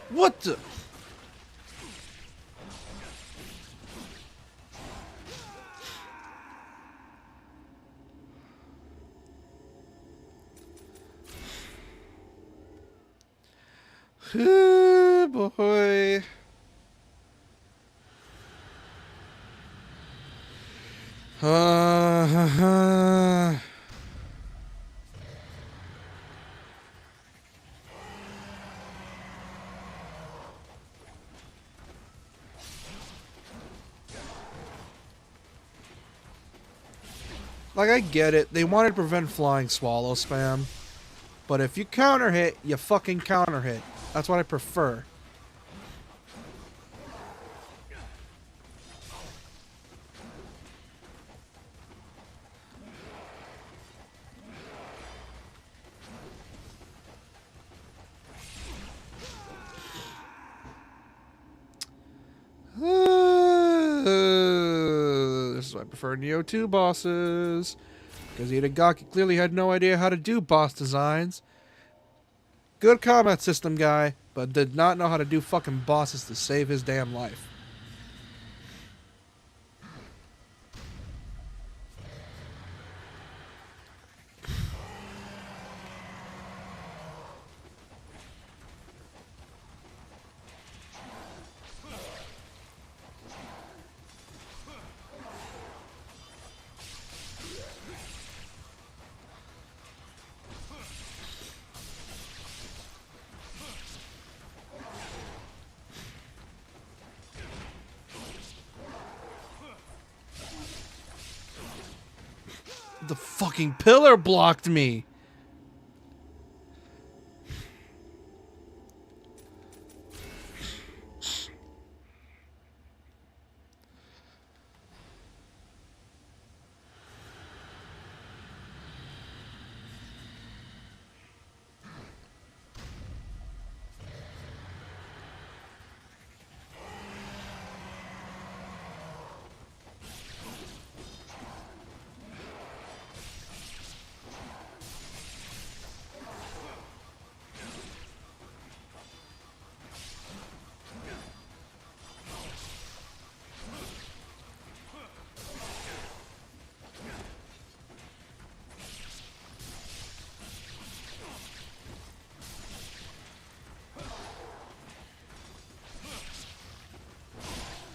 What the... Oh boy. Like, I get it. They wanted to prevent flying swallow spam. But if you counter hit, you fucking counter hit. That's what I prefer. This is why I prefer Neo 2 bosses. Because Itagaki clearly had no idea how to do boss designs. Good combat system guy, but did not know how to do fucking bosses to save his damn life. The fucking pillar blocked me.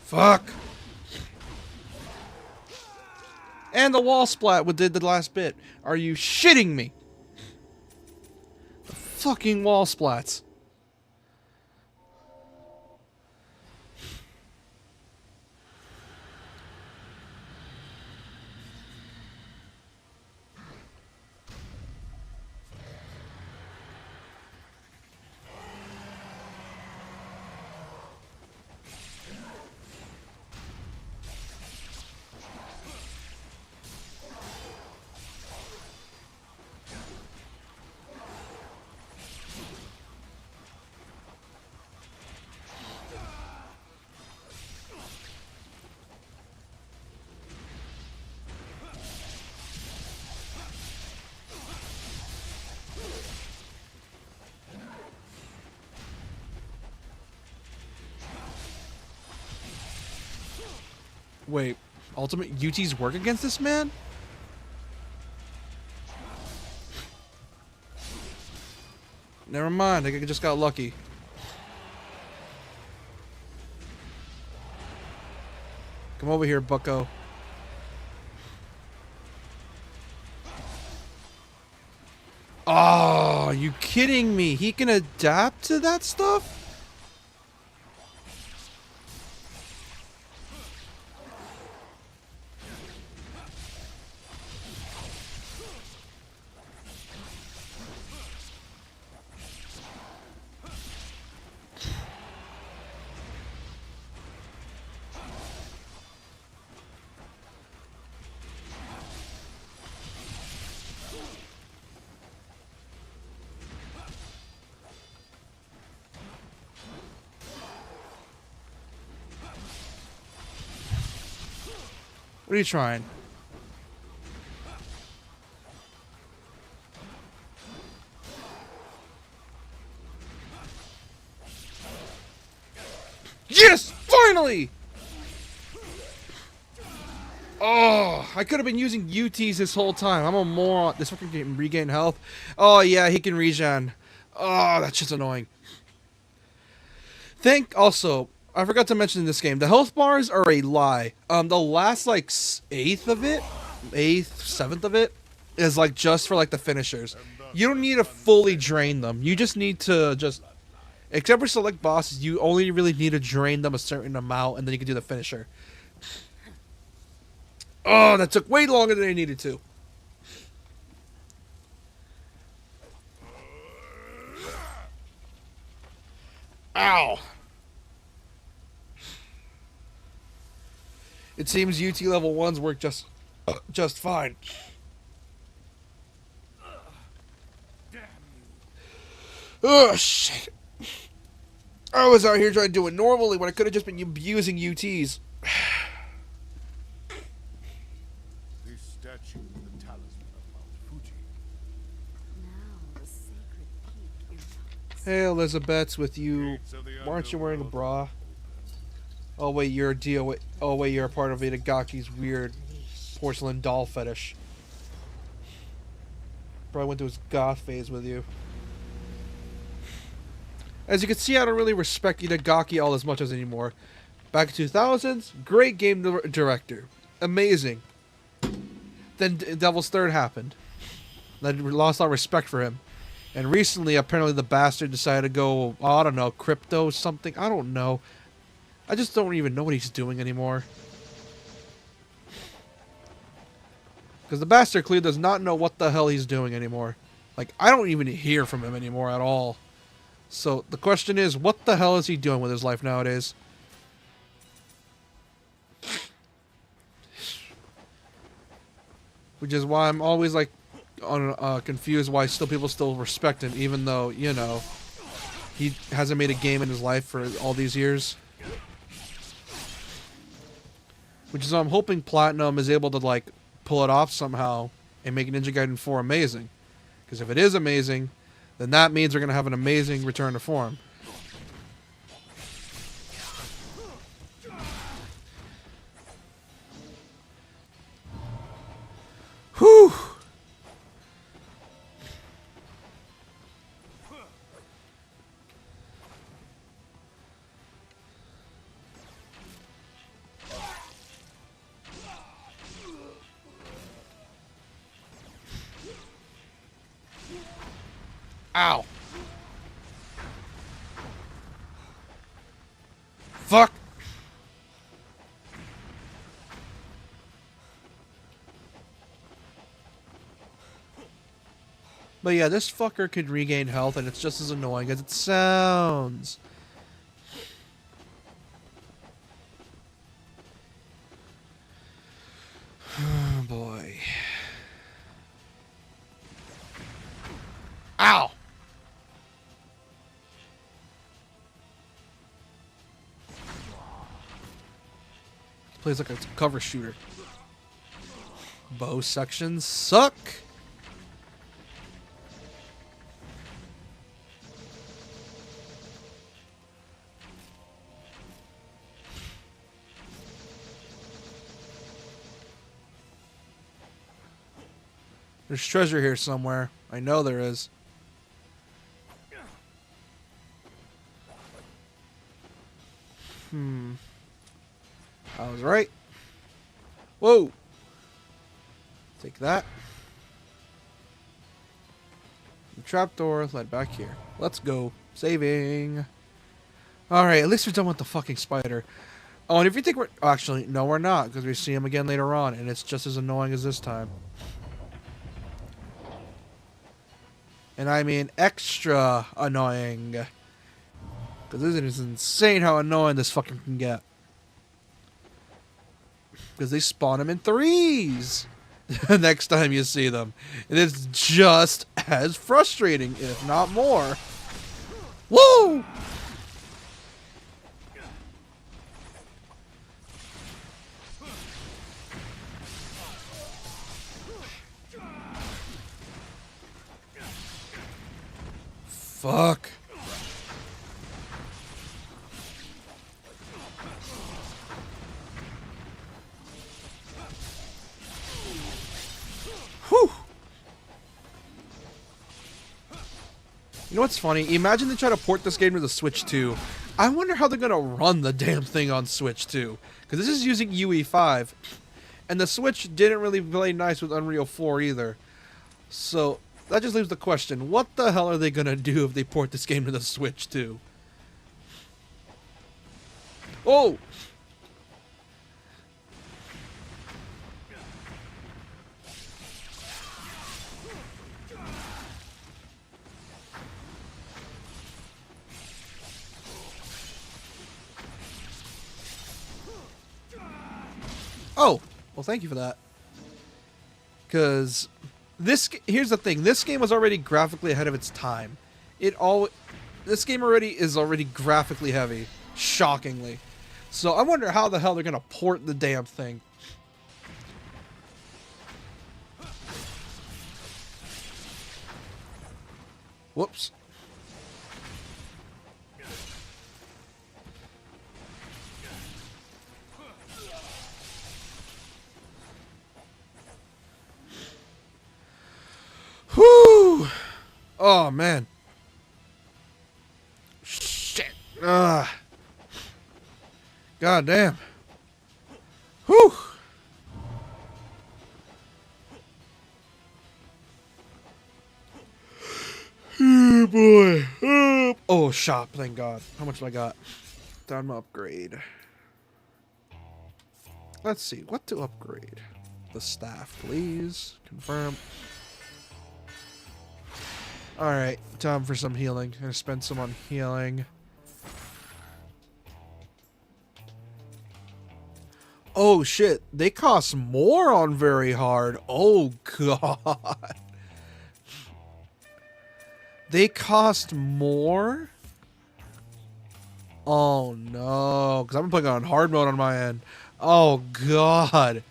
Fuck. And the wall splat did the last bit. Are you shitting me? The fucking wall splats. Wait, ultimate UTs work against this man? Never mind, I just got lucky. Come over here, bucko. Oh, are you kidding me? He can adapt to that stuff? What are you trying? Yes! Finally! Oh, I could have been using UTs this whole time. I'm a moron. This fucking can regain health. Oh, yeah, he can regen. Oh, that's just annoying. Also, I forgot to mention in this game, the health bars are a lie. The last, like, eighth, seventh of it is, like, just for, like, the finishers. You don't need to fully drain them. You just need to except for select bosses, you only really need to drain them a certain amount, and then you can do the finisher. Oh, that took way longer than I needed to. Ow. It seems UT level 1s work just fine. Oh, shit. I was out here trying to do it normally when I could have just been abusing UTs. This statue is the talisman of Mount Fuji. Now the sacred peak erupts. Hey, Elizabeth's with you. Gates of the Why aren't you wearing a underworld. bra? Oh wait, you're a deal with. Oh wait, you're a part of Itagaki's weird porcelain doll fetish. Probably went to his goth phase with you. As you can see, I don't really respect Itagaki all as much as anymore. Back in 2000s, great game director, amazing. Then Devil's Third happened. Then lost all respect for him. And recently, apparently, the bastard decided to go, I don't know, crypto something. I don't know. I just don't even know what he's doing anymore. Because the bastard clearly does not know what the hell he's doing anymore. Like, I don't even hear from him anymore at all. So, the question is, what the hell is he doing with his life nowadays? Which is why I'm always, like, confused why people still respect him, even though, you know, he hasn't made a game in his life for all these years. Which is why I'm hoping Platinum is able to, like, pull it off somehow and make Ninja Gaiden 4 amazing. Because if it is amazing, then that means we're going to have an amazing return to form. Whew! Ow. Fuck. But yeah, this fucker could regain health, and it's just as annoying as it sounds. Oh boy. Ow! Plays like a cover shooter. Bow sections suck. There's treasure here somewhere. I know there is. I was right. Whoa! Take that. The trapdoor led back here. Let's go. Saving. Alright, at least we're done with the fucking spider. Oh, and if you think we're... Actually, no, we're not, because we see him again later on, and it's just as annoying as this time. And I mean extra annoying. Because this is insane how annoying this fucking can get. Because they spawn them in threes next time you see them. And it's just as frustrating, if not more. Woo! Fuck. Whew. You know what's funny? Imagine they try to port this game to the Switch 2. I wonder how they're gonna run the damn thing on Switch 2. Because this is using UE5. And the Switch didn't really play nice with Unreal 4 either. So... that just leaves the question, what the hell are they going to do if they port this game to the Switch too? Oh! Oh! Well, thank you for that. Because... here's the thing. This game was already graphically ahead of its time. This game is already graphically heavy, shockingly. So I wonder how the hell they're gonna port the damn thing. Whoops. Whew! Oh, man. Shit. God damn. Whew! Oh, boy. Oh, shop, thank God. How much do I got? Time to upgrade. Let's see, what to upgrade? The staff, please. Confirm. Alright, time for some healing. I'm gonna spend some on healing. Oh shit, they cost more on very hard. Oh god. They cost more? Oh no, because I've been playing on hard mode on my end. Oh god.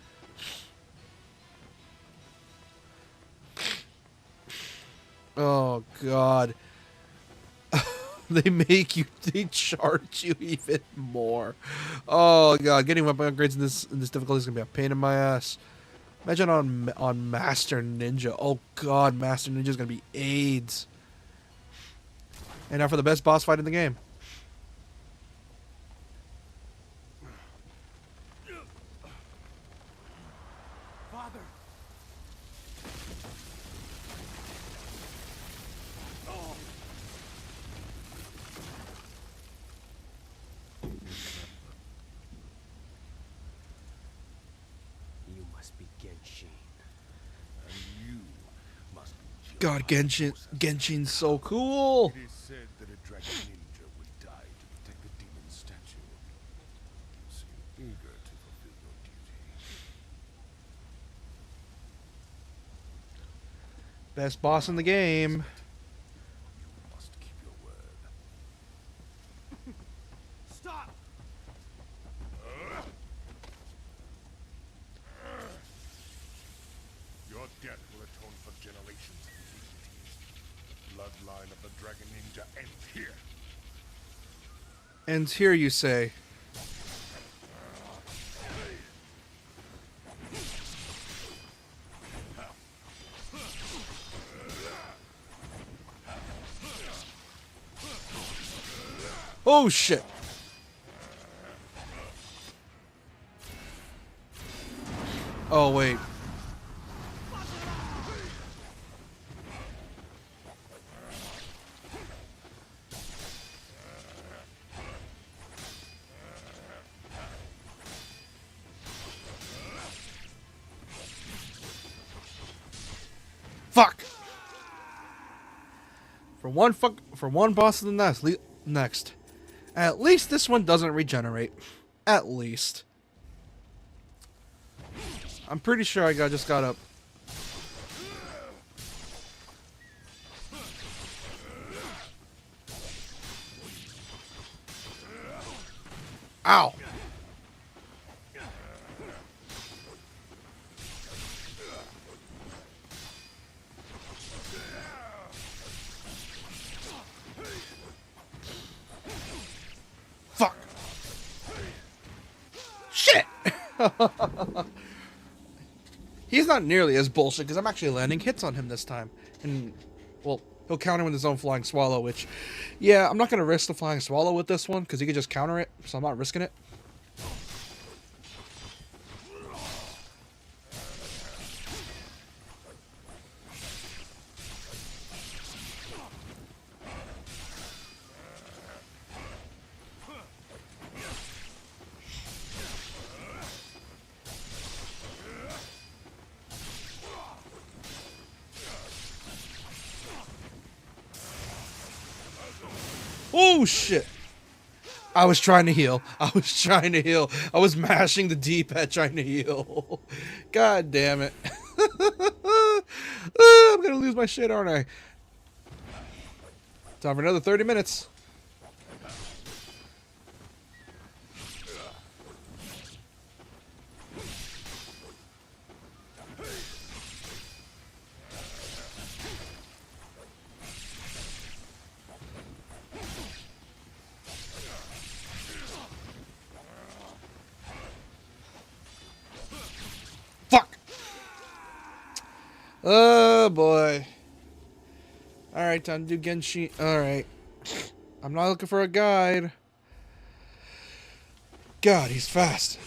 Oh god. They charge you even more. Oh god, getting weapon upgrades in this difficulty is gonna be a pain in my ass. Imagine on Master Ninja. Oh god, Master Ninja is gonna be AIDS. And now for the best boss fight in the game. Father! You must be Genshin. And you must be God, Genshin's so cool. It is said that a dragon ninja would die to protect the demon statue. You seem eager to fulfill your duty. Best boss in the game. You must keep your word. Stop! Your death will atone for generations of iniquities. The bloodline of the dragon ninja ends here. And here you say. Oh shit. Oh wait. Fuck. For one boss to the next. At least this one doesn't regenerate. At least. I'm pretty sure I just got up. Ow. Fuck. Shit. He's not nearly as bullshit because I'm actually landing hits on him this time. And, well, he'll counter with his own Flying Swallow, which, yeah, I'm not going to risk the Flying Swallow with this one because he could just counter it, so I'm not risking it. Oh, shit. I was trying to heal. I was mashing the D-pad trying to heal. God damn it. I'm going to lose my shit, aren't I? Time for another 30 minutes. Fuck! Oh, boy. Alright, time to do Genshin. Alright. I'm not looking for a guide. God, he's fast.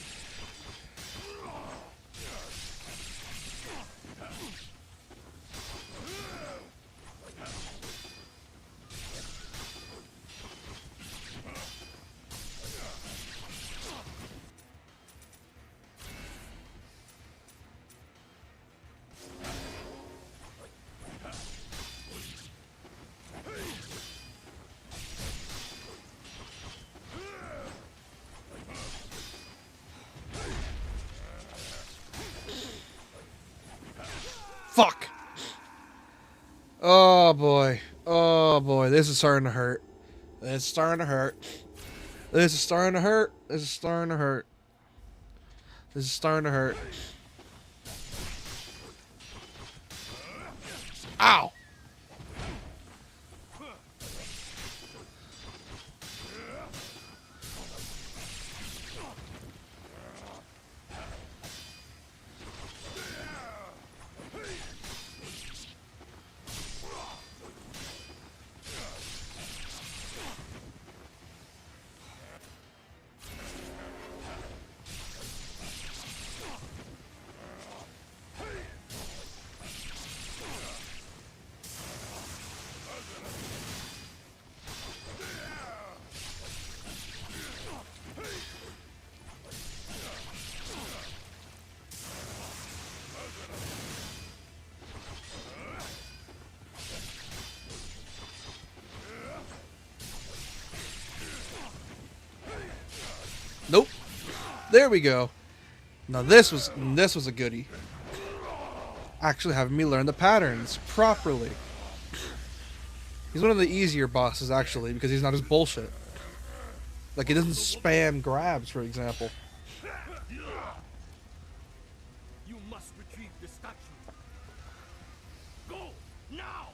Fuck! Oh boy. Oh boy. This is starting to hurt. It's starting to hurt. This is starting to hurt. This is starting to hurt. This is starting to hurt. Ow! Nope. There we go. Now this was a goodie. Actually having me learn the patterns properly. He's one of the easier bosses actually because he's not as bullshit. Like he doesn't spam grabs, for example. You must retrieve the statue. Go now.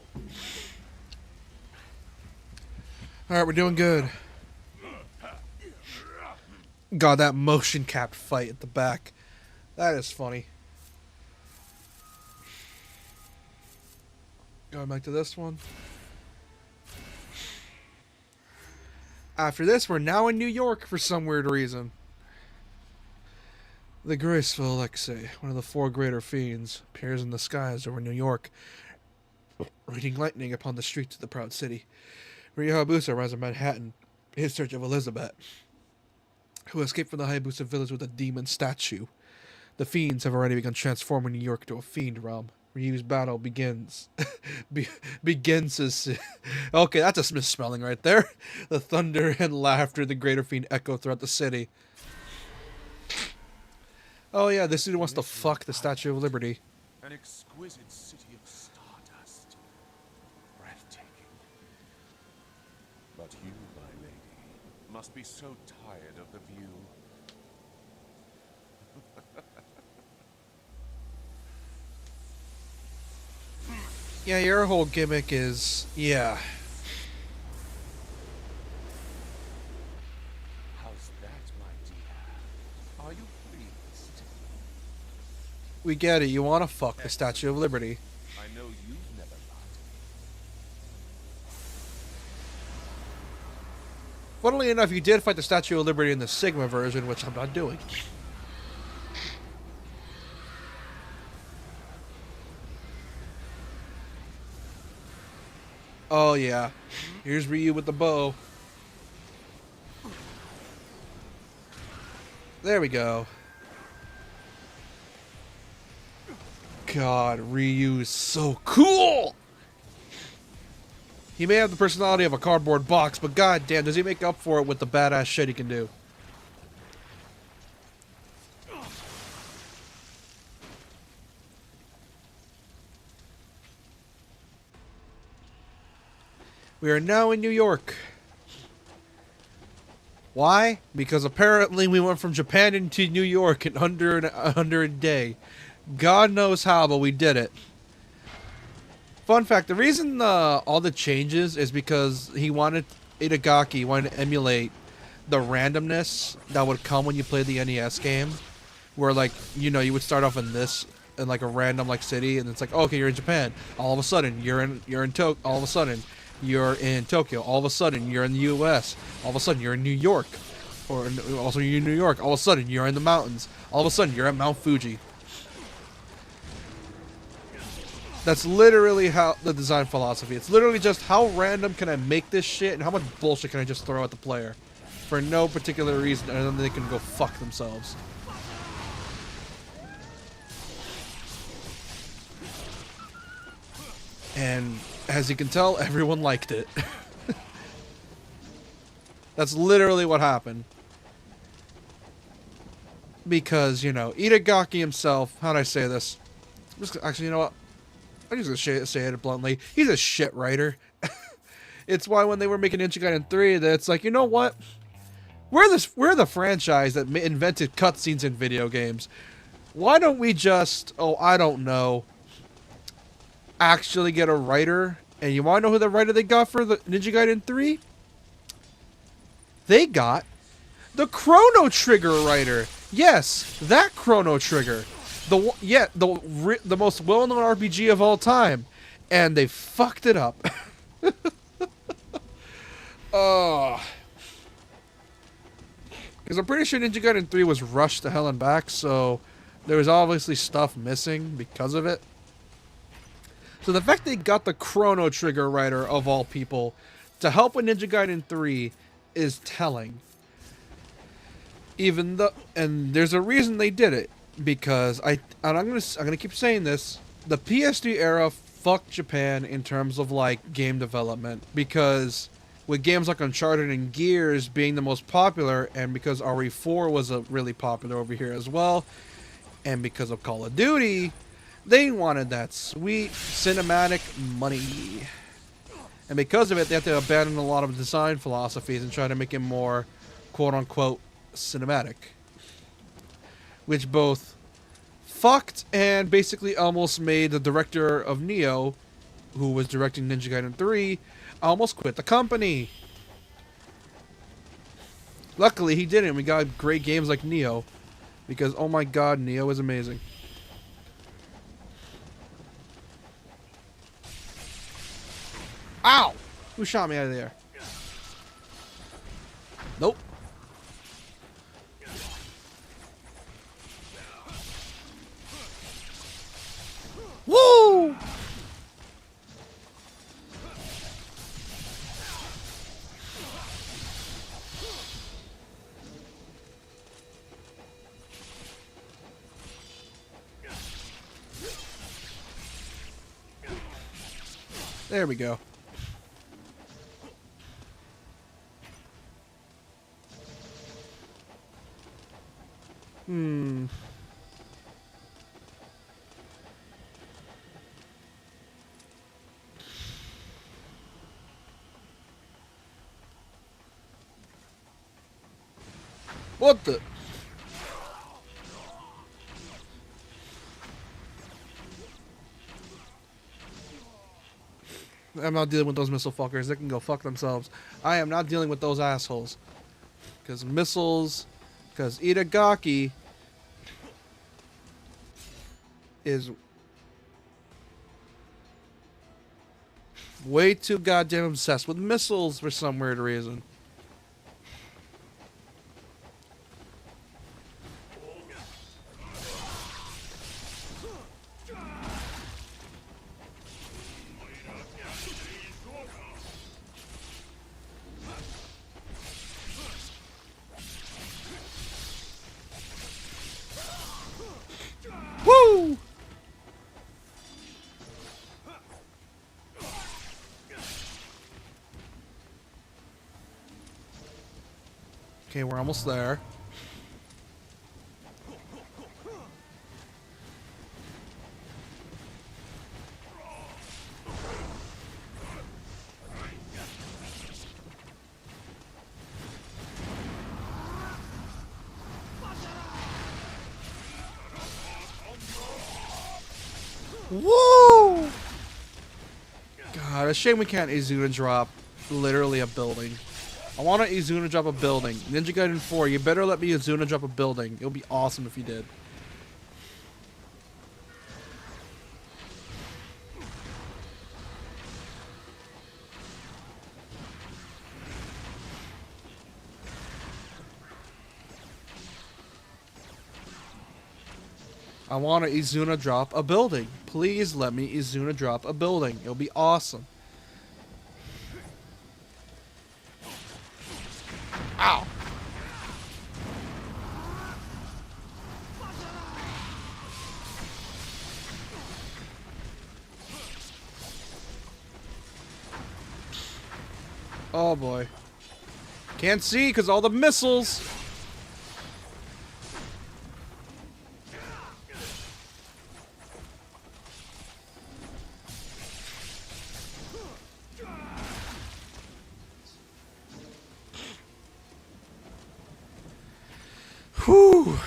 Alright, we're doing good. God, that motion capped fight at the back. That is funny. Going back to this one. After this, we're now in New York for some weird reason. The graceful Alexei, one of the four greater fiends, appears in the skies over New York, raining lightning upon the streets of the proud city. Ryu Hayabusa arrives in Manhattan in search of Elizabeth, who escaped from the Hayabusa village with a demon statue. The fiends have already begun transforming New York into a fiend realm. Ryu's battle begins. Begins as... Okay, that's a misspelling right there. The thunder and laughter of the greater fiend echo throughout the city. Oh yeah, this dude wants to fuck the Statue of Liberty. An exquisite city of stardust. Breathtaking. But you, my lady, must be so tired of the view. Yeah, your whole gimmick is... Yeah. How's that, my dear? Are you pleased? We get it, you want to fuck the Statue of Liberty. I know you've never lied. Funnily enough, you did fight the Statue of Liberty in the Sigma version, which I'm not doing. Oh yeah. Here's Ryu with the bow. There we go. God, Ryu is so cool! He may have the personality of a cardboard box, but goddamn, does he make up for it with the badass shit he can do. We are now in New York. Why? Because apparently we went from Japan into New York in under a day. God knows how, but we did it. Fun fact, the reason all the changes is because Itagaki wanted to emulate the randomness that would come when you play the NES game. Where, like, you know, you would start off in like a random like city, and it's like, oh, okay, you're in Japan. All of a sudden, you're in Tokyo. All of a sudden, you're in Tokyo. All of a sudden, you're in the U.S. All of a sudden, you're in New York. Or also you're in New York. All of a sudden, you're in the mountains. All of a sudden, you're at Mount Fuji. That's literally how the design philosophy. It's literally just how random can I make this shit and how much bullshit can I just throw at the player for no particular reason, and then they can go fuck themselves. And as you can tell, everyone liked it. That's literally what happened. Because, you know, Itagaki himself, how'd I say this? Actually, you know what? I'm just gonna say it bluntly. He's a shit writer. It's why when they were making Ninja Gaiden 3, that it's like, you know what? We're the franchise that invented cutscenes in video games. Why don't we just, oh, I don't know, actually get a writer? And you want to know who the writer they got for the Ninja Gaiden 3? They got the Chrono Trigger writer. Yes, that Chrono Trigger. The most well-known RPG of all time, and they fucked it up. Oh, because I'm pretty sure Ninja Gaiden 3 was rushed to hell and back, so there was obviously stuff missing because of it. So the fact they got the Chrono Trigger writer of all people to help with Ninja Gaiden 3 is telling. And there's a reason they did it. Because I'm gonna keep saying this, the PS3 era fucked Japan in terms of like game development, because with games like Uncharted and Gears being the most popular, and because RE4 was really popular over here as well, and because of Call of Duty, they wanted that sweet cinematic money, and because of it, they have to abandon a lot of design philosophies and try to make it more quote-unquote cinematic. Which both fucked and basically almost made the director of Neo, who was directing Ninja Gaiden 3, almost quit the company. Luckily, he didn't. We got great games like Neo, because, oh my god, Neo is amazing. Ow! Who shot me out of there? Nope. Woo! There we go. Hmm. What the? I'm not dealing with those missile fuckers. They can go fuck themselves. I am not dealing with those assholes. Because missiles, because Itagaki is way too goddamn obsessed with missiles for some weird reason. Woo! Okay, we're almost there. Woo! God, a shame we can't Izuna drop literally a building. I want to Izuna drop a building. Ninja Gaiden 4, you better let me Izuna drop a building. It would be awesome if you did. I want to Izuna drop a building. Please let me Izuna drop a building. It'll be awesome. Ow! Oh boy. Can't see because all the missiles. Whew.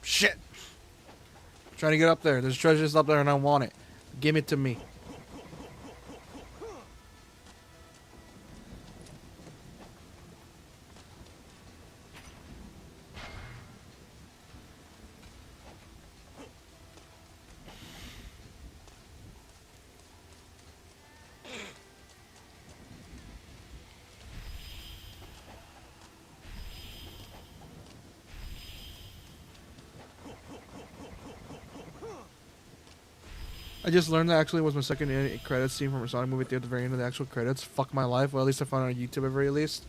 Shit. Trying to get up there. There's treasure just up there and I want it. Give it to me. I just learned that actually was my second credits scene from a Sonic movie at the very end of the actual credits. Fuck my life. Well, at least I found it on YouTube at very least.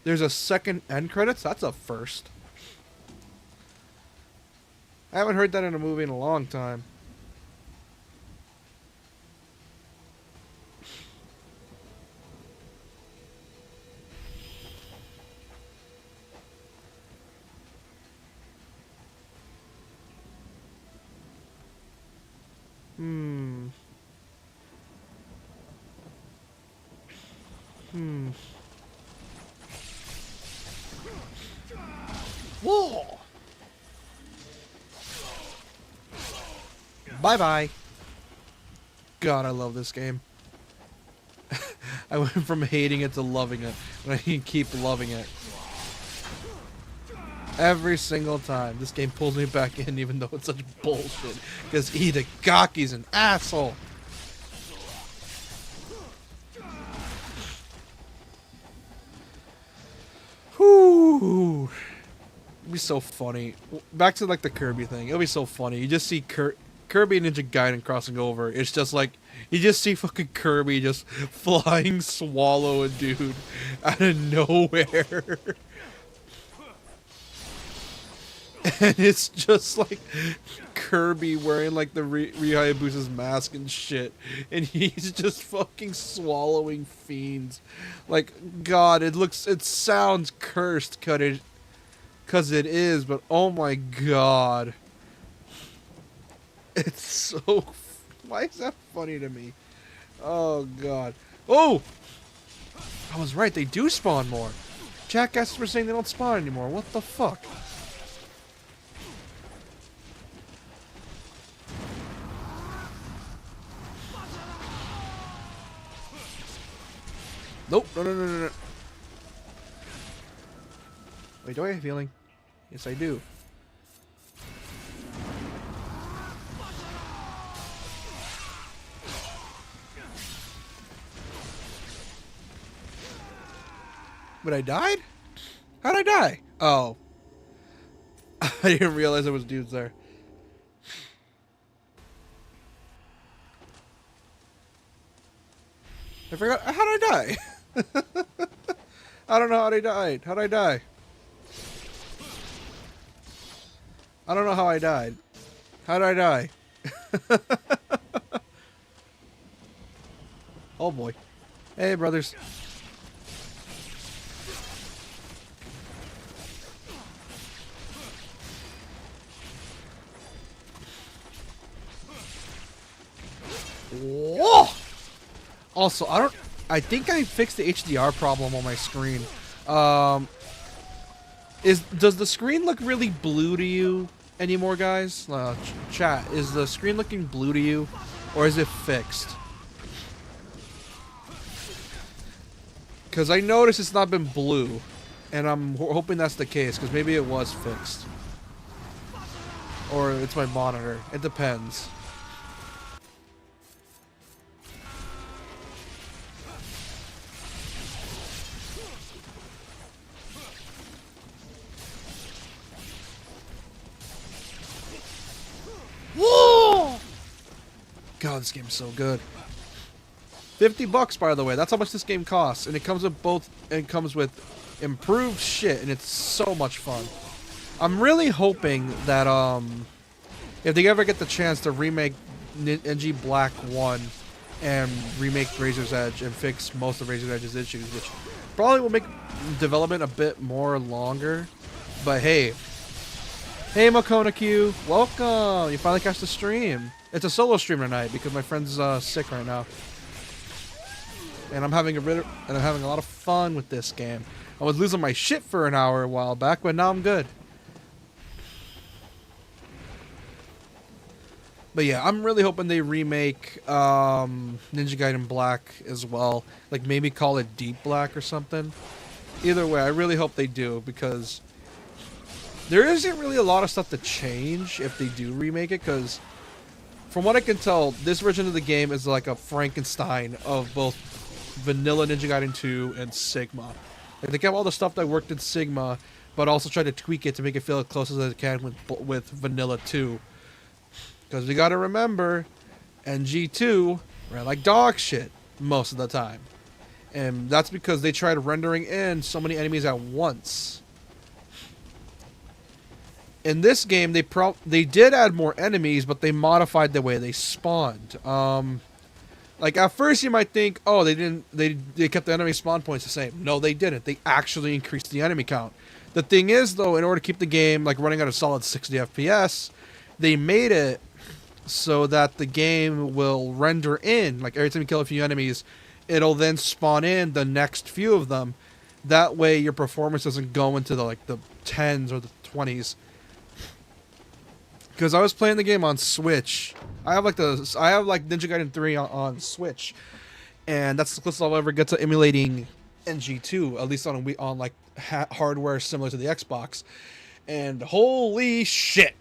There's a second end credits? That's a first. I haven't heard that in a movie in a long time. Whoa! Bye-bye. God, I love this game. I went from hating it to loving it, and I can keep loving it. Every single time, this game pulls me back in, even though it's such bullshit. Because Itagaki's an asshole. Whoo! It'd be so funny. Back to like the Kirby thing. It'll be so funny. You just see Kirby and Ninja Gaiden crossing over. It's just like you just see fucking Kirby just flying swallow a dude out of nowhere. And it's just like Kirby wearing like the Ryu Hayabusa's mask and shit. And he's just fucking swallowing fiends. Like, God, it sounds cursed cause it is, but oh my God. It's so, why is that funny to me? Oh God. Oh! I was right, they do spawn more. Jackasses were saying they don't spawn anymore. What the fuck? Nope. No. Wait, do I have healing? Yes, I do. But I died? How'd I die? Oh. I didn't realize there was dudes there. I forgot. How'd I die? I don't know how I died. How'd I die? I don't know how I died. How'd I die? Oh boy. Hey, brothers. Whoa! Also, I think I fixed the HDR problem on my screen. Does the screen look really blue to you anymore, guys? Chat, is the screen looking blue to you, or is it fixed? Because I noticed it's not been blue, and I'm hoping that's the case, because maybe it was fixed. Or it's my monitor. It depends. Whoa! God, this game is so good. $50, by the way. That's how much this game costs, and it comes with both. It comes with improved shit, and it's so much fun. I'm really hoping that if they ever get the chance to remake NG Black 1 and remake Razor's Edge and fix most of Razor's Edge's issues, which probably will make development a bit more longer. But hey, Makona Q, welcome! You finally catch the stream. It's a solo stream tonight because my friend's sick right now, and I'm having a lot of fun with this game. I was losing my shit for an hour a while back, but now I'm good. But yeah, I'm really hoping they remake Ninja Gaiden Black as well. Like maybe call it Deep Black or something. Either way, I really hope they do, because there isn't really a lot of stuff to change if they do remake it, because from what I can tell, this version of the game is like a Frankenstein of both vanilla Ninja Gaiden 2 and Sigma. Like they kept all the stuff that worked in Sigma, but also tried to tweak it to make it feel as close as it can with vanilla 2. Because we gotta remember, NG2 ran like dog shit most of the time. And that's because they tried rendering in so many enemies at once. In this game, they did add more enemies, but they modified the way they spawned. Like at first you might think, oh, they kept the enemy spawn points the same. No, they didn't. They actually increased the enemy count. The thing is, though, in order to keep the game like running at a solid 60 FPS, they made it so that the game will render in, like every time you kill a few enemies, it'll then spawn in the next few of them. That way your performance doesn't go into the 10s or the 20s. Because I was playing the game on Switch. I have like Ninja Gaiden 3 on Switch. and that's the closest I'll ever get to emulating NG2, at least on on like hardware similar to the Xbox. And holy shit,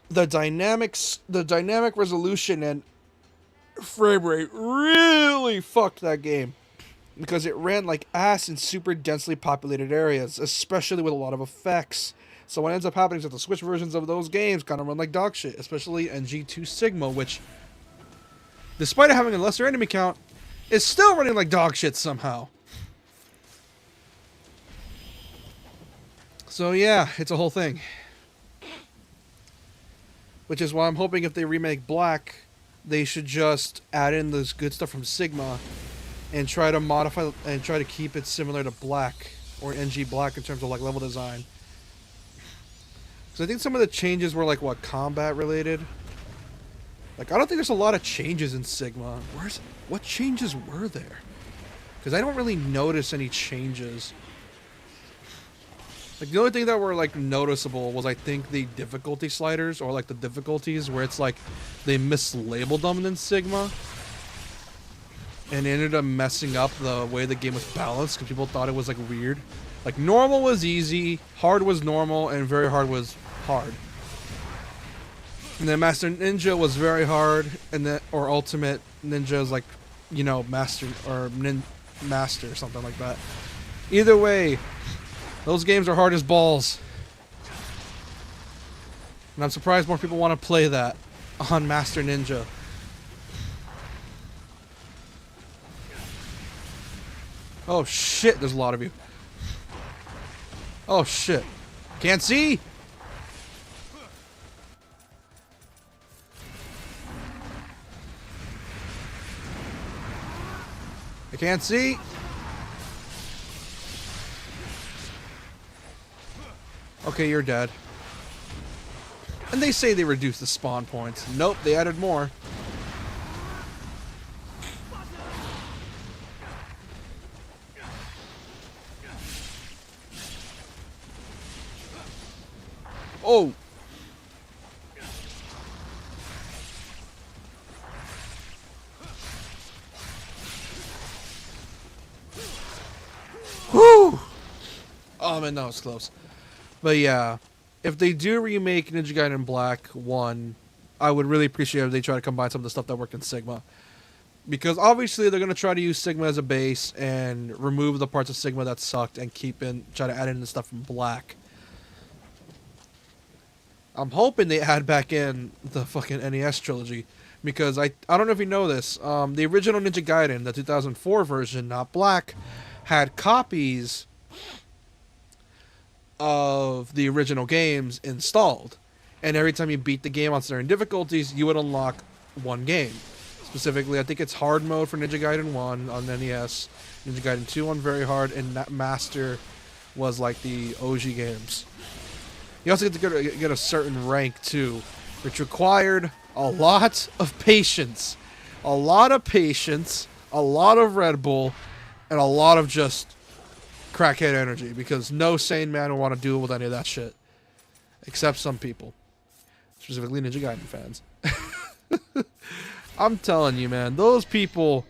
the dynamic resolution and frame rate really fucked that game, because it ran like ass in super densely populated areas, especially with a lot of effects. So what ends up happening is that the Switch versions of those games kind of run like dog shit, especially NG2 Sigma, which, despite it having a lesser enemy count, is still running like dog shit somehow. So yeah, it's a whole thing. Which is why I'm hoping if they remake Black, they should just add in this good stuff from Sigma and try to modify and try to keep it similar to Black or NG Black in terms of like level design. Because I think some of the changes were like what, combat related. Like I don't think there's a lot of changes in Sigma. What changes were there? Because I don't really notice any changes. Like the only thing that were like noticeable was I think the difficulty sliders, or like the difficulties where it's like they mislabeled them in Sigma and ended up messing up the way the game was balanced because people thought it was like weird. Like normal was easy, hard was normal, and very hard was hard. And then Master Ninja was very hard, and then or Ultimate Ninja is like, you know, Master or Master or something like that. Either way, those games are hard as balls. And I'm surprised more people want to play that on Master Ninja. Oh shit, there's a lot of you. Oh shit. Can't see? I can't see. Okay, you're dead. And they say they reduced the spawn points. Nope, they added more. Oh! Whew! Oh man, that was close. But yeah, if they do remake Ninja Gaiden Black 1, I would really appreciate it if they try to combine some of the stuff that worked in Sigma. Because obviously they're going to try to use Sigma as a base and remove the parts of Sigma that sucked and try to add in the stuff from Black. I'm hoping they add back in the fucking NES trilogy. Because I don't know if you know this, the original Ninja Gaiden, the 2004 version, not Black, had copies of the original games installed, and every time you beat the game on certain difficulties, you would unlock one game. Specifically, I think it's hard mode for Ninja Gaiden 1 on NES, Ninja Gaiden 2 on very hard, and that Master was like the OG games. You also get to get a certain rank too, which required a lot of patience, a lot of Red Bull, and a lot of just crackhead energy, because no sane man would want to deal with any of that shit. Except some people. Specifically Ninja Gaiden fans. I'm telling you, man, those people,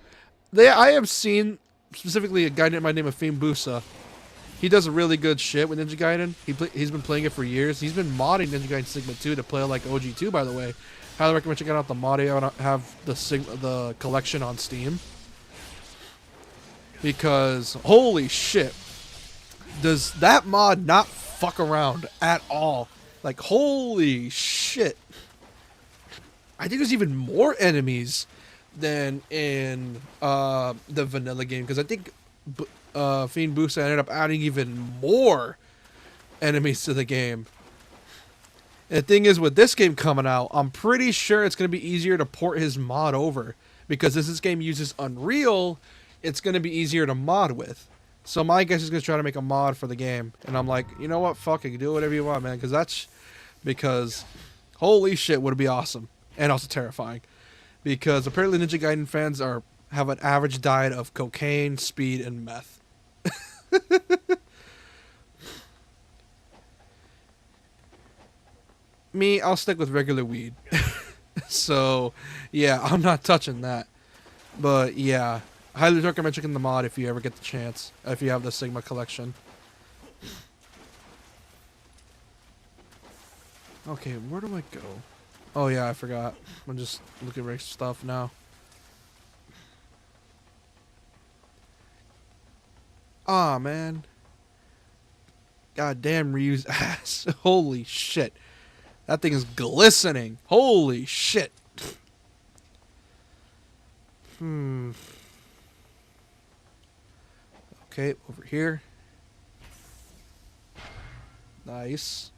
I have seen, specifically a guy by the name of Busa. He does really good shit with Ninja Gaiden. He's been playing it for years. He's been modding Ninja Gaiden Sigma 2 to play like OG2, by the way. Highly recommend checking out the mod. I have the collection on Steam. Because, holy shit, does that mod not fuck around at all? Like, holy shit. I think there's even more enemies than in the vanilla game, because I think Fiend Busa ended up adding even more enemies to the game. And the thing is, with this game coming out, I'm pretty sure it's going to be easier to port his mod over, because as this game uses Unreal, it's going to be easier to mod with. So my guess is going to try to make a mod for the game. And I'm like, you know what? Fuck it. You do whatever you want, man. Because holy shit, would it be awesome. And also terrifying. Because apparently Ninja Gaiden fans have an average diet of cocaine, speed, and meth. Me, I'll stick with regular weed. So, yeah, I'm not touching that. But yeah, I highly recommend checking the mod if you ever get the chance. If you have the Sigma collection. Okay, where do I go? Oh yeah, I forgot. I'm just looking at stuff now. Ah, man. God damn Ryu's ass. Holy shit. That thing is glistening. Holy shit. Okay, over here. Nice.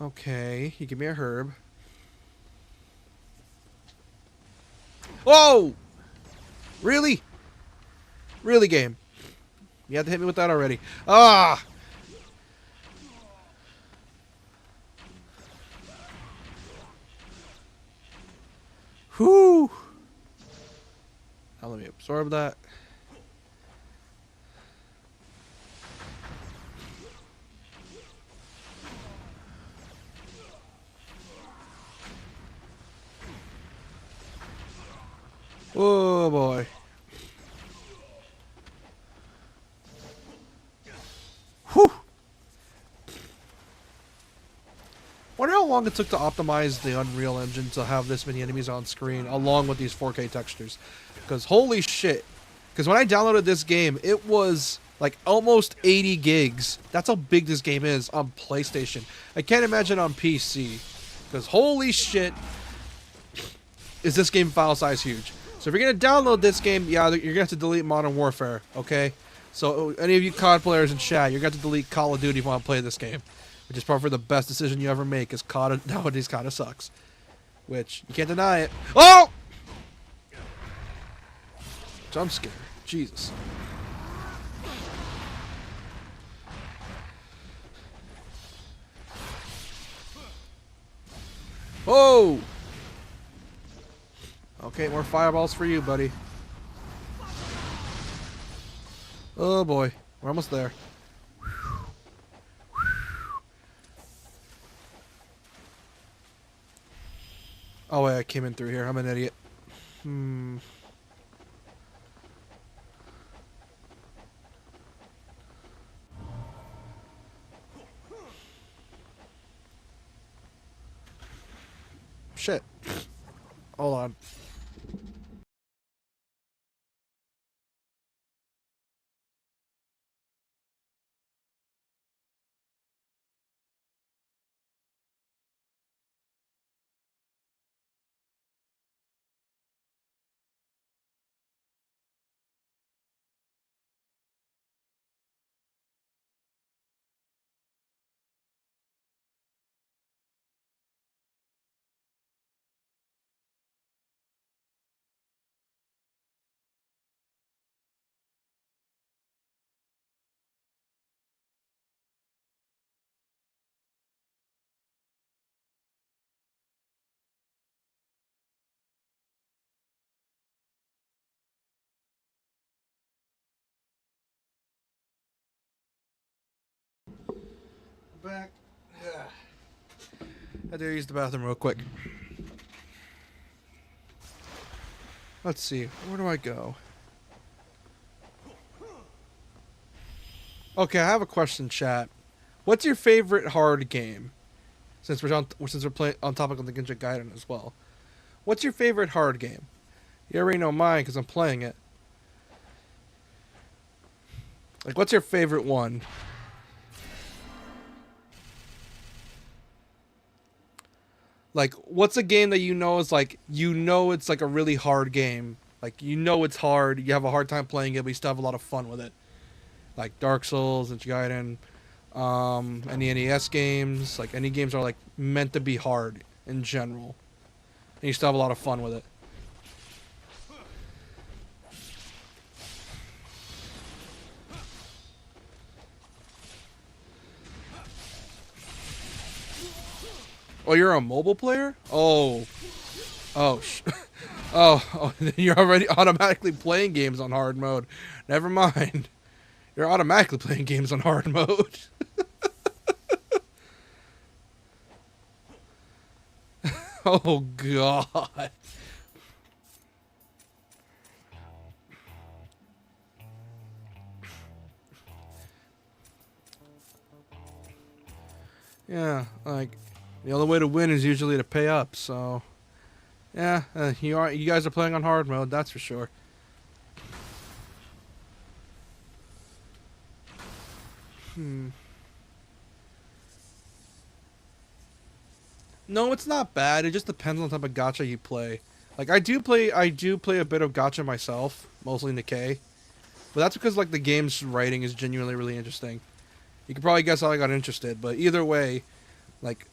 Okay, you give me a herb. Whoa! Really? Really, game? You had to hit me with that already. Ah! Whew! Now let me absorb that. Oh boy. Whew! Wonder how long it took to optimize the Unreal Engine to have this many enemies on screen along with these 4K textures. Because holy shit. Because when I downloaded this game, it was like almost 80 gigs. That's how big this game is on PlayStation. I can't imagine on PC. Because holy shit, is this game file size huge. So if you're going to download this game, yeah, you're going to have to delete Modern Warfare, okay? So any of you COD players in chat, you're going to have to delete Call of Duty if you want to play this game. Which is probably the best decision you ever make, because COD nowadays kind of sucks. Which, you can't deny it. Oh! Jump scare. Jesus. Whoa! Okay, more fireballs for you, buddy. Oh boy. We're almost there. Oh wait, I came in through here. I'm an idiot. Shit. Hold on. Back. I had to use the bathroom real quick. Let's see. Where do I go? Okay, I have a question, chat. What's your favorite hard game? Since we're playing on topic of the Gaiden as well. What's your favorite hard game? You already know mine because I'm playing it. Like, what's your favorite one? Like, what's a game that you know is like, you know it's like a really hard game. Like, you know it's hard, you have a hard time playing it, but you still have a lot of fun with it. Like Dark Souls and Gaiden, any NES games, like any games are like meant to be hard in general. And you still have a lot of fun with it. Oh, you're a mobile player? Oh. Oh, oh, you're already automatically playing games on hard mode. Never mind. You're automatically playing games on hard mode. Oh, God. Yeah, like the only way to win is usually to pay up. So, yeah, you guys are playing on hard mode, that's for sure. No, it's not bad. It just depends on the type of gacha you play. Like I do play a bit of gacha myself, mostly Nikkei. But that's because like the game's writing is genuinely really interesting. You can probably guess how I got interested, but either way, like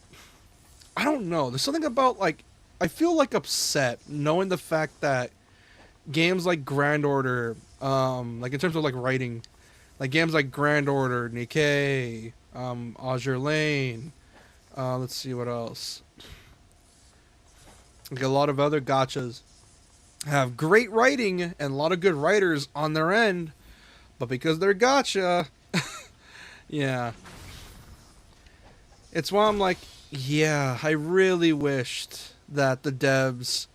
I don't know. There's something about like I feel like upset knowing the fact that games like Grand Order, like in terms of like writing, like games like Grand Order, Nikkei, Azure Lane, let's see what else. Like a lot of other gachas have great writing and a lot of good writers on their end, but because they're gacha, yeah. It's why I'm like, yeah, I really wished that the devs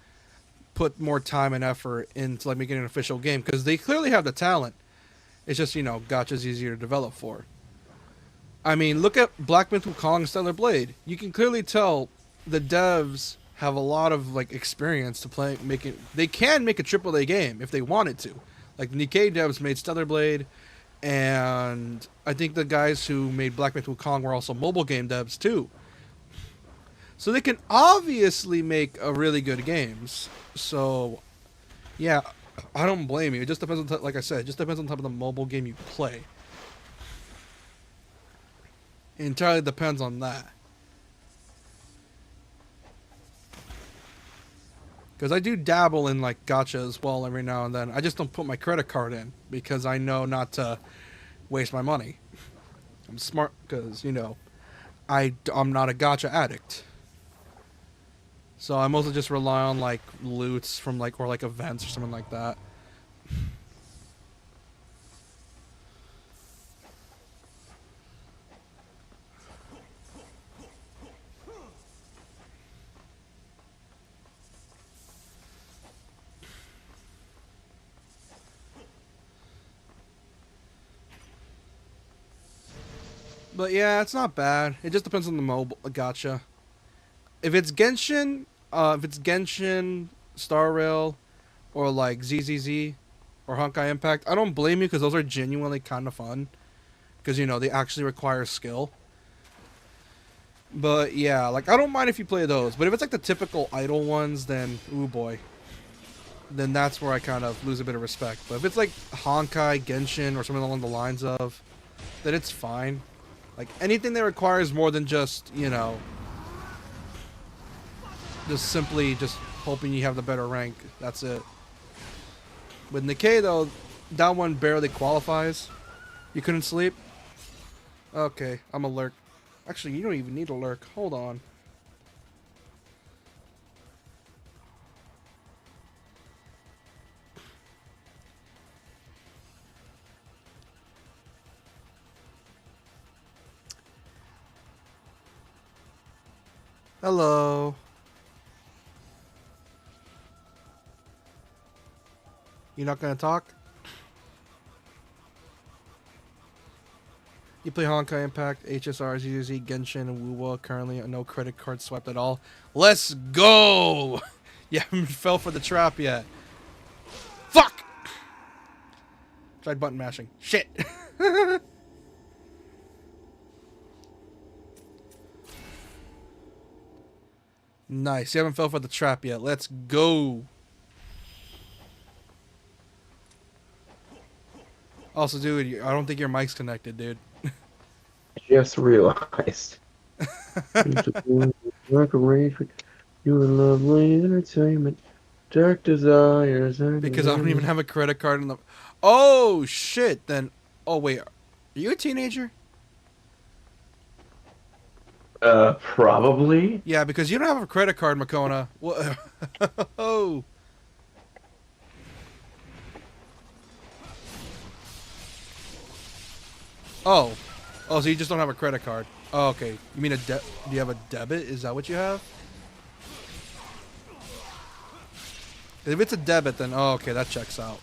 put more time and effort into like making an official game because they clearly have the talent. It's just, you know, gacha's easier to develop for. I mean, look at Black Myth Wukong and Stellar Blade. You can clearly tell the devs have a lot of like experience to play making. They can make a AAA game if they wanted to. Like the Nikkei devs made Stellar Blade, and I think the guys who made Black Myth Wukong were also mobile game devs too. So they can obviously make a really good games. So, yeah, I don't blame you. It just depends on, like I said, it just depends on the type of the mobile game you play. It entirely depends on that. Because I do dabble in like gacha as well every now and then. I just don't put my credit card in because I know not to waste my money. I'm smart because, you know, I'm not a gacha addict. So I mostly just rely on like loots from like or like events or something like that. But yeah, it's not bad. It just depends on the mobile gacha. If it's Genshin, Star Rail, or like ZZZ, or Honkai Impact, I don't blame you because those are genuinely kind of fun. Because, you know, they actually require skill. But yeah, like I don't mind if you play those. But if it's like the typical idle ones, then, ooh boy. Then that's where I kind of lose a bit of respect. But if it's like Honkai, Genshin, or something along the lines of, then it's fine. Like anything that requires more than just, you know, just simply just hoping you have the better rank. That's it. With Nikkei though, that one barely qualifies. You couldn't sleep? Okay, I'm a lurk. Actually, you don't even need a lurk. Hold on. Hello. You not gonna talk? You play Honkai Impact, HSR, ZZ, Genshin, and Wuwa. Currently, no credit card swiped at all. Let's go! You haven't fell for the trap yet. Fuck! Tried button mashing. Shit! Nice. You haven't fell for the trap yet. Let's go. Also, dude, I don't think your mic's connected, dude. Just realized. You lovely entertainment, dark desires. Because I don't even have a credit card in the. Oh shit! Then, oh wait, are you a teenager? Probably. Yeah, because you don't have a credit card, Makona. What? Oh. Oh. Oh, so you just don't have a credit card. Oh, okay. You mean do you have a debit? Is that what you have? If it's a debit, then oh, okay, that checks out.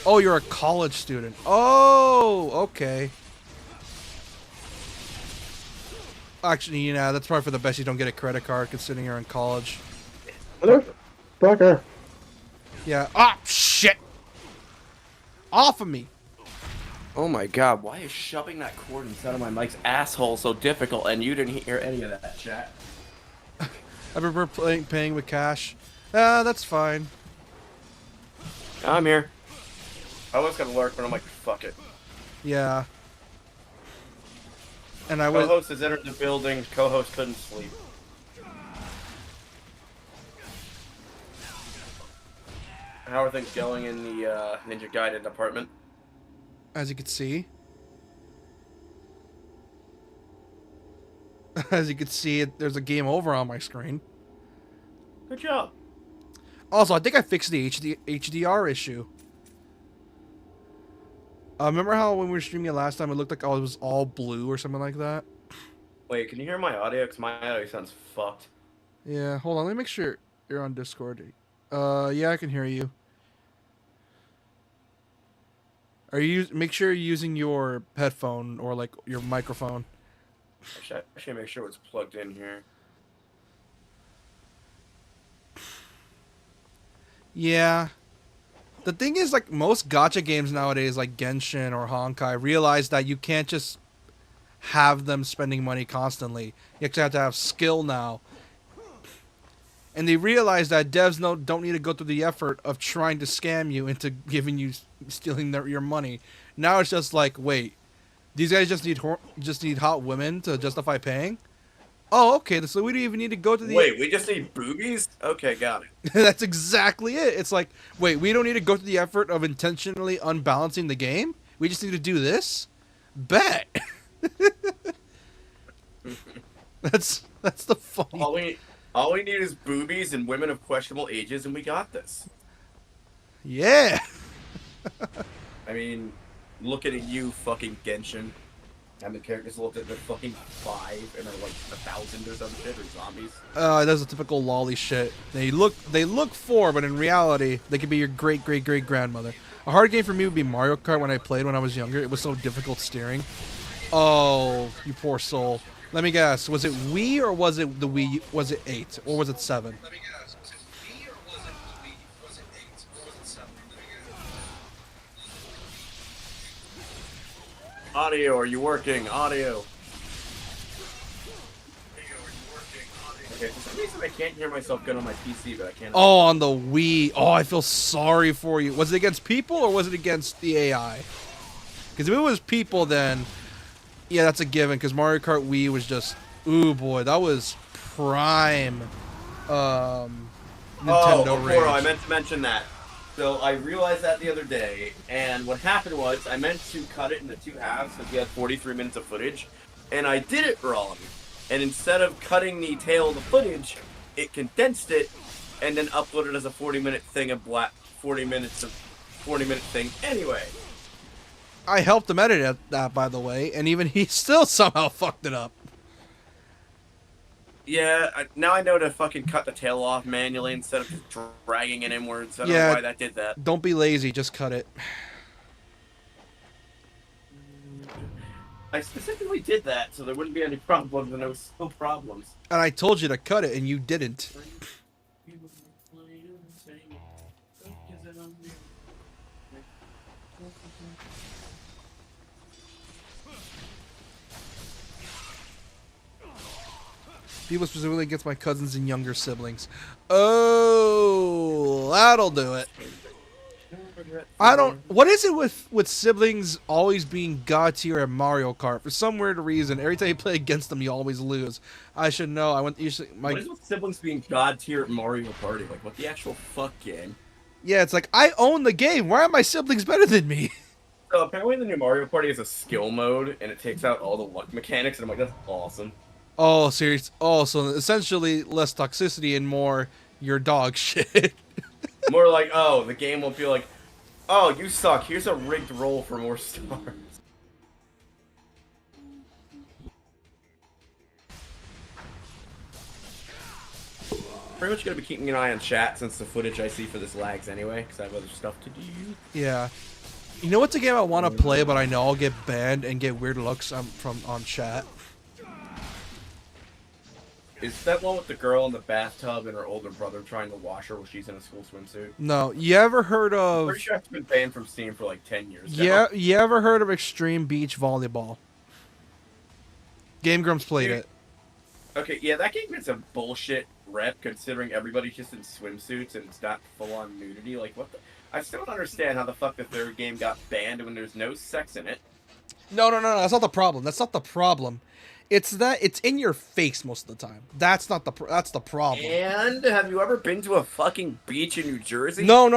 Oh, you're a college student. Oh, okay. Actually, you know, that's probably for the best you don't get a credit card considering you're in college. Motherfucker. Yeah. Ah, shit! Off of me! Oh my god, why is shoving that cord inside of my mic's asshole so difficult and you didn't hear any of that, chat? I prefer paying with cash. That's fine. I'm here. I was gonna lurk, but I'm like, fuck it. Yeah. And I was... Co-host has entered the building, co-host couldn't sleep. How are things going in the Ninja Gaiden department? As you can see. As you can see, there's a game over on my screen. Good job. Also, I think I fixed the HDR issue. Remember how when we were streaming it last time, it looked like it was all blue or something like that? Wait, can you hear my audio? Because my audio sounds fucked. Yeah, hold on. Let me make sure you're on Discord. Yeah, I can hear you. Are you make sure you're using your headphone or like your microphone? I should make sure it's plugged in here. Yeah. The thing is, like, most gacha games nowadays, like Genshin or Honkai, realize that you can't just have them spending money constantly. You actually have to have skill now. And they realize that devs don't need to go through the effort of trying to scam you into stealing your money. Now it's just like, wait, these guys just need hot women to justify paying? Oh, okay, so we don't even need to go to the... Wait, we just need boobies? Okay, got it. That's exactly it. It's like, wait, we don't need to go to the effort of intentionally unbalancing the game? We just need to do this? Bet. That's the funny... All we need is boobies and women of questionable ages, and we got this. Yeah. I mean, looking at you, fucking Genshin. And the characters looked at the fucking 5 and are like 1,000 or some shit, or zombies. That's a typical lolly shit. They look 4, but in reality, they could be your great grandmother. A hard game for me would be Mario Kart when I played when I was younger. It was so difficult steering. Oh, you poor soul. Let me guess. Was it Wii or was it the Wii? Was it 8 or was it 7? Let me guess. Was it Wii or was it the Wii? Was it 8 or was it 7? Audio, are you working? Audio. Okay, for some reason I can't hear myself good on my PC, but I can't. Oh, on the Wii. Oh, I feel sorry for you. Was it against people or was it against the AI? Because if it was people, then yeah, that's a given. Because Mario Kart Wii was just, ooh boy, that was prime Nintendo rage. I meant to mention that. So I realized that the other day, and what happened was I meant to cut it into 2 halves because we had 43 minutes of footage, and I did it wrong. And instead of cutting the tail of the footage, it condensed it and then uploaded as a 40-minute thing of 40-minute thing anyway. I helped him edit that, by the way, and even he still somehow fucked it up. Yeah, now I know to fucking cut the tail off manually instead of just dragging it inwards. I don't know why that did that. Don't be lazy, just cut it. I specifically did that so there wouldn't be any problems, and there was no problems. And I told you to cut it, and you didn't. People specifically against my cousins and younger siblings. Oh, that'll do it. I don't... What is it with siblings always being god tier at Mario Kart? For some weird reason, every time you play against them, you always lose. I should know. What is with siblings being god tier at Mario Party? Like, what the actual fuck game? Yeah, it's like, I own the game. Why are my siblings better than me? So apparently the new Mario Party is a skill mode, and it takes out all the luck mechanics, and I'm like, that's awesome. Oh, serious. Oh, so essentially less toxicity and more your dog shit. More like, oh, the game won't be like, oh, you suck. Here's a rigged roll for more stars. Pretty much gonna be keeping an eye on chat since the footage I see for this lags anyway, because I have other stuff to do. Yeah. You know what's a game I want to play, but I know I'll get banned and get weird looks on chat? Is that one with the girl in the bathtub and her older brother trying to wash her while she's in a school swimsuit? No, you ever heard of? Pretty sure it's been banned from Steam for like 10 years now. Yeah, you ever heard of extreme beach volleyball? Game Grumps played it. Okay, yeah, that game is a bullshit rep considering everybody's just in swimsuits and it's not full-on nudity. Like, what the... I still don't understand how the fuck the third game got banned when there's no sex in it. No, that's not the problem. That's not the problem. It's that it's in your face most of the time. That's not the that's the problem. And have you ever been to a fucking beach in New Jersey? No,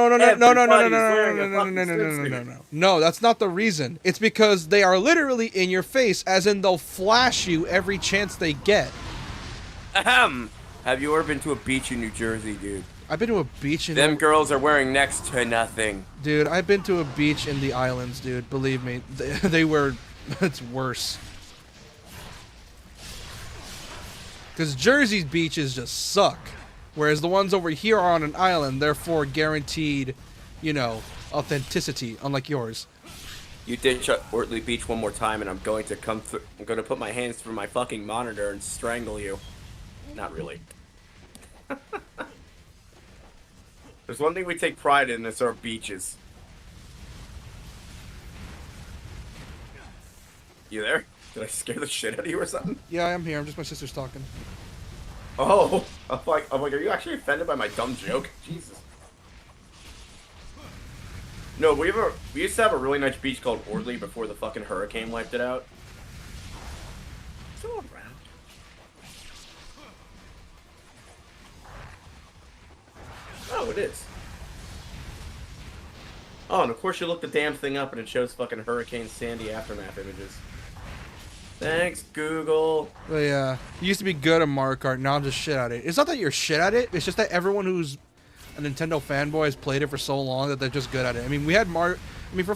that's not the reason. It's because they are literally in your face, as in they'll flash you every chance they get. Ahem. Have you ever been to a beach in New Jersey, dude? I've been to a beach in... Them girls are wearing next to nothing. Dude, I've been to a beach in the islands, dude. Believe me. They were... It's worse. Because Jersey's beaches just suck. Whereas the ones over here are on an island, therefore guaranteed, you know, authenticity, unlike yours. You ditch Ortley Beach one more time and I'm going to come through... I'm going to put my hands through my fucking monitor and strangle you. Not really. There's one thing we take pride in, it's our beaches. You there? Did I scare the shit out of you or something? Yeah, I'm here. I'm just my sister's talking. Oh, I'm like, are you actually offended by my dumb joke? Jesus. No, we used to have a really nice beach called Ortley before the fucking hurricane wiped it out. Still around. Oh, it is. Oh, and of course you look the damn thing up and it shows fucking Hurricane Sandy aftermath images. Thanks, Google. But yeah, you used to be good at Mario Kart, now I'm just shit at it. It's not that you're shit at it, it's just that everyone who's a Nintendo fanboy has played it for so long that they're just good at it. I mean, we had for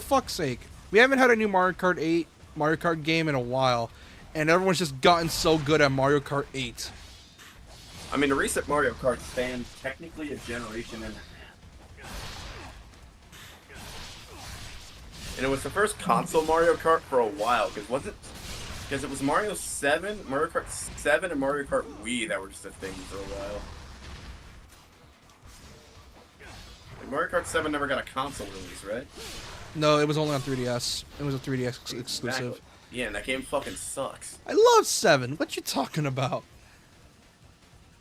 fuck's sake, we haven't had a new Mario Kart 8 Mario Kart game in a while, and everyone's just gotten so good at Mario Kart 8. I mean, the recent Mario Kart spanned technically a generation and it was the first console Mario Kart for a while, because it was Mario 7, Mario Kart 7, and Mario Kart Wii that were just a thing for a while. Like, Mario Kart 7 never got a console release, right? No, it was only on 3DS. It was a 3DS exclusive. Exactly. Yeah, and that game fucking sucks. I love 7. What you talking about?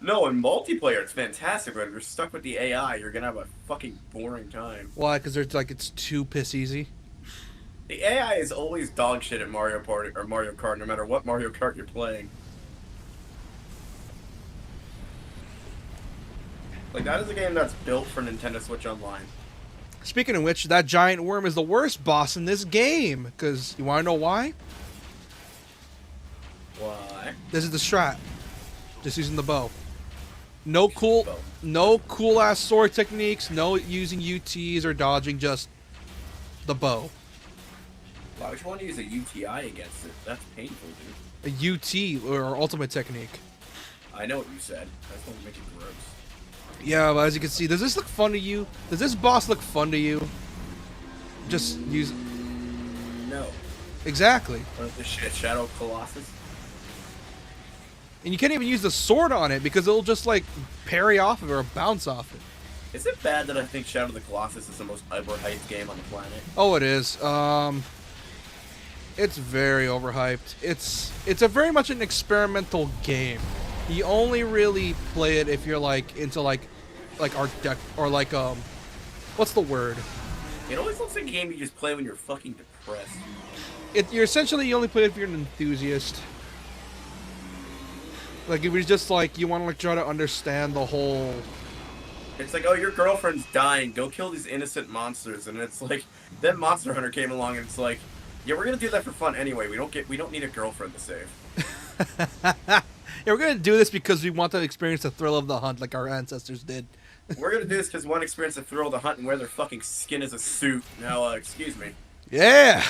No, in multiplayer it's fantastic, but if you're stuck with the AI, you're gonna have a fucking boring time. Why? Because it's too piss easy. The AI is always dog shit at Mario Party or Mario Kart, no matter what Mario Kart you're playing. Like, that is a game that's built for Nintendo Switch Online. Speaking of which, that giant worm is the worst boss in this game. Because, you want to know why? Why? This is the strat. Just using the bow. No cool ass sword techniques, no using UTs or dodging, just the bow. Why would you want to use a UTI against it? That's painful, dude. A UT or ultimate technique. I know what you said. That's going to make it gross. Yeah, but as you can see, does this look fun to you? Does this boss look fun to you? Just use... No. Exactly. What is this shit? Shadow Colossus? And you can't even use the sword on it because it'll just, like, parry off of it or bounce off it. Is it bad that I think Shadow of the Colossus is the most overhyped game on the planet? Oh, it is. It's very overhyped. It's a very much an experimental game. You only really play it if you're, like, into, like Art Deck, or, like, what's the word? It always looks like a game you just play when you're fucking depressed. You only play it if you're an enthusiast. Like, it was just like, you want to, like, try to understand the whole... It's like, oh, your girlfriend's dying, go kill these innocent monsters, and it's like, then Monster Hunter came along and it's like, yeah, we're gonna do that for fun anyway, we don't need a girlfriend to save. Yeah, we're gonna do this because we want to experience the thrill of the hunt like our ancestors did. We're gonna do this because one experience the thrill of the hunt and wear their fucking skin as a suit. Now, excuse me. Yeah!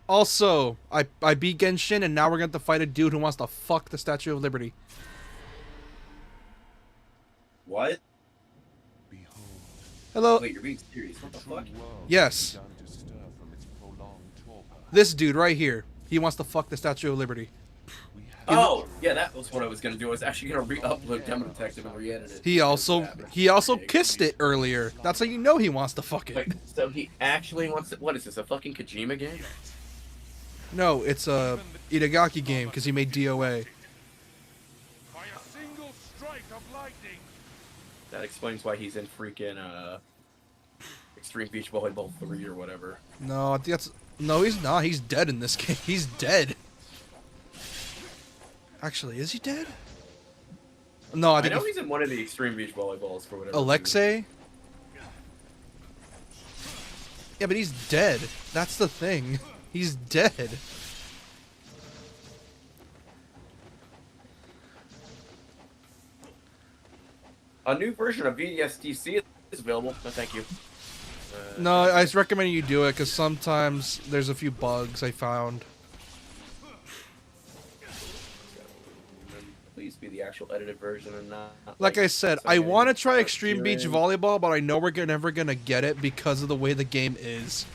Also, I beat Genshin, and now we're going to fight a dude who wants to fuck the Statue of Liberty. What? Behold, Hello? Wait, you're being serious? What the fuck? Yes. begun to stir from its prolonged torpor. This dude right here. He wants to fuck the Statue of Liberty. We have Oh, yeah, that was what I was gonna do. I was actually gonna re-upload Demo Detective and re-edit it. He also kissed it earlier. That's how you know he wants to fuck it. Wait, so he actually wants to, what is this, a fucking Kojima game? No, it's a Itagaki game because he made DOA. By a single strike of lightning. That explains why he's in freaking Extreme Beach Volleyball 3 or whatever. No, I think that's no. He's not. He's dead in this game. He's dead. Actually, is he dead? No, I I think know he's in one of the Extreme Beach Volleyballs for whatever. Alexei. Yeah, but he's dead. That's the thing. He's dead. A new version of VDSDC is available. No, thank you. No, I just recommend you do it because sometimes there's a few bugs I found. Please be the actual edited version and not. Like I said, I some want to try art Extreme Beach tiering. Volleyball, but I know we're never gonna get it because of the way the game is.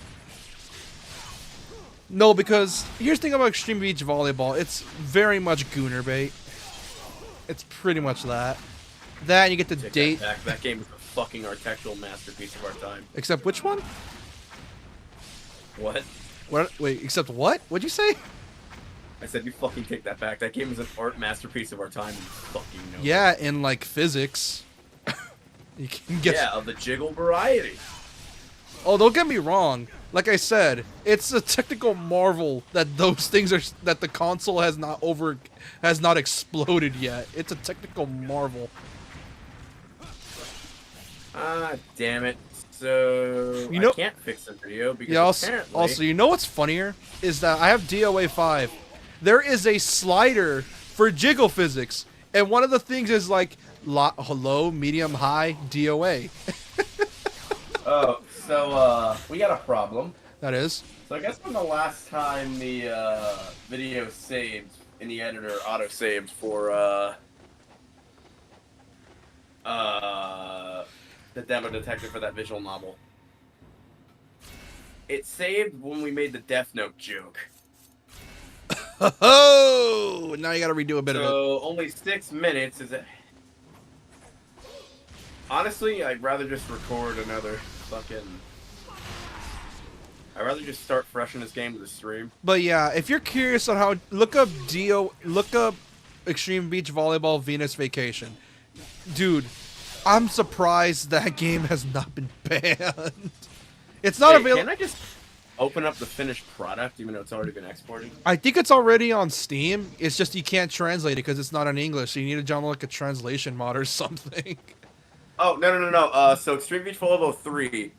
No, because here's the thing about Extreme Beach Volleyball. It's very much gooner bait. It's pretty much that. That and you get to Take date. That back. That game is a fucking architectural masterpiece of our time. Except which one? What? What? Wait, except what? What'd you say? I said you fucking take that back. That game is an art masterpiece of our time. You fucking know. Yeah, in like physics. You can get. Yeah, of the jiggle variety. Oh, don't get me wrong. Like I said, it's a technical marvel that those things are that the console has not exploded yet. It's a technical marvel. Ah, damn it. So You know- I can't fix the video because Yeah. apparently Also, you know what's funnier is that I have DOA 5. There is a slider for jiggle physics, and one of the things is like low, medium, high, DOA. Oh, so we got a problem. That is. So I guess when the last time the video saved in the editor auto saved for the Demo Detective for that visual novel. It saved when we made the Death Note joke. Oh, now you got to redo a bit of it. So only 6 minutes is it? Honestly, I'd rather just record another fucking. I'd rather just start fresh in this game with a stream. But yeah, if you're curious on how, look up Extreme Beach Volleyball Venus Vacation. Dude, I'm surprised that game has not been banned. It's not Hey, available. can I just open up the finished product even though it's already been exported? I think it's already on Steam. It's just you can't translate it because it's not in English. So you need to download like a translation mod or something. Oh, no. So Extreme Beach Volleyball 3,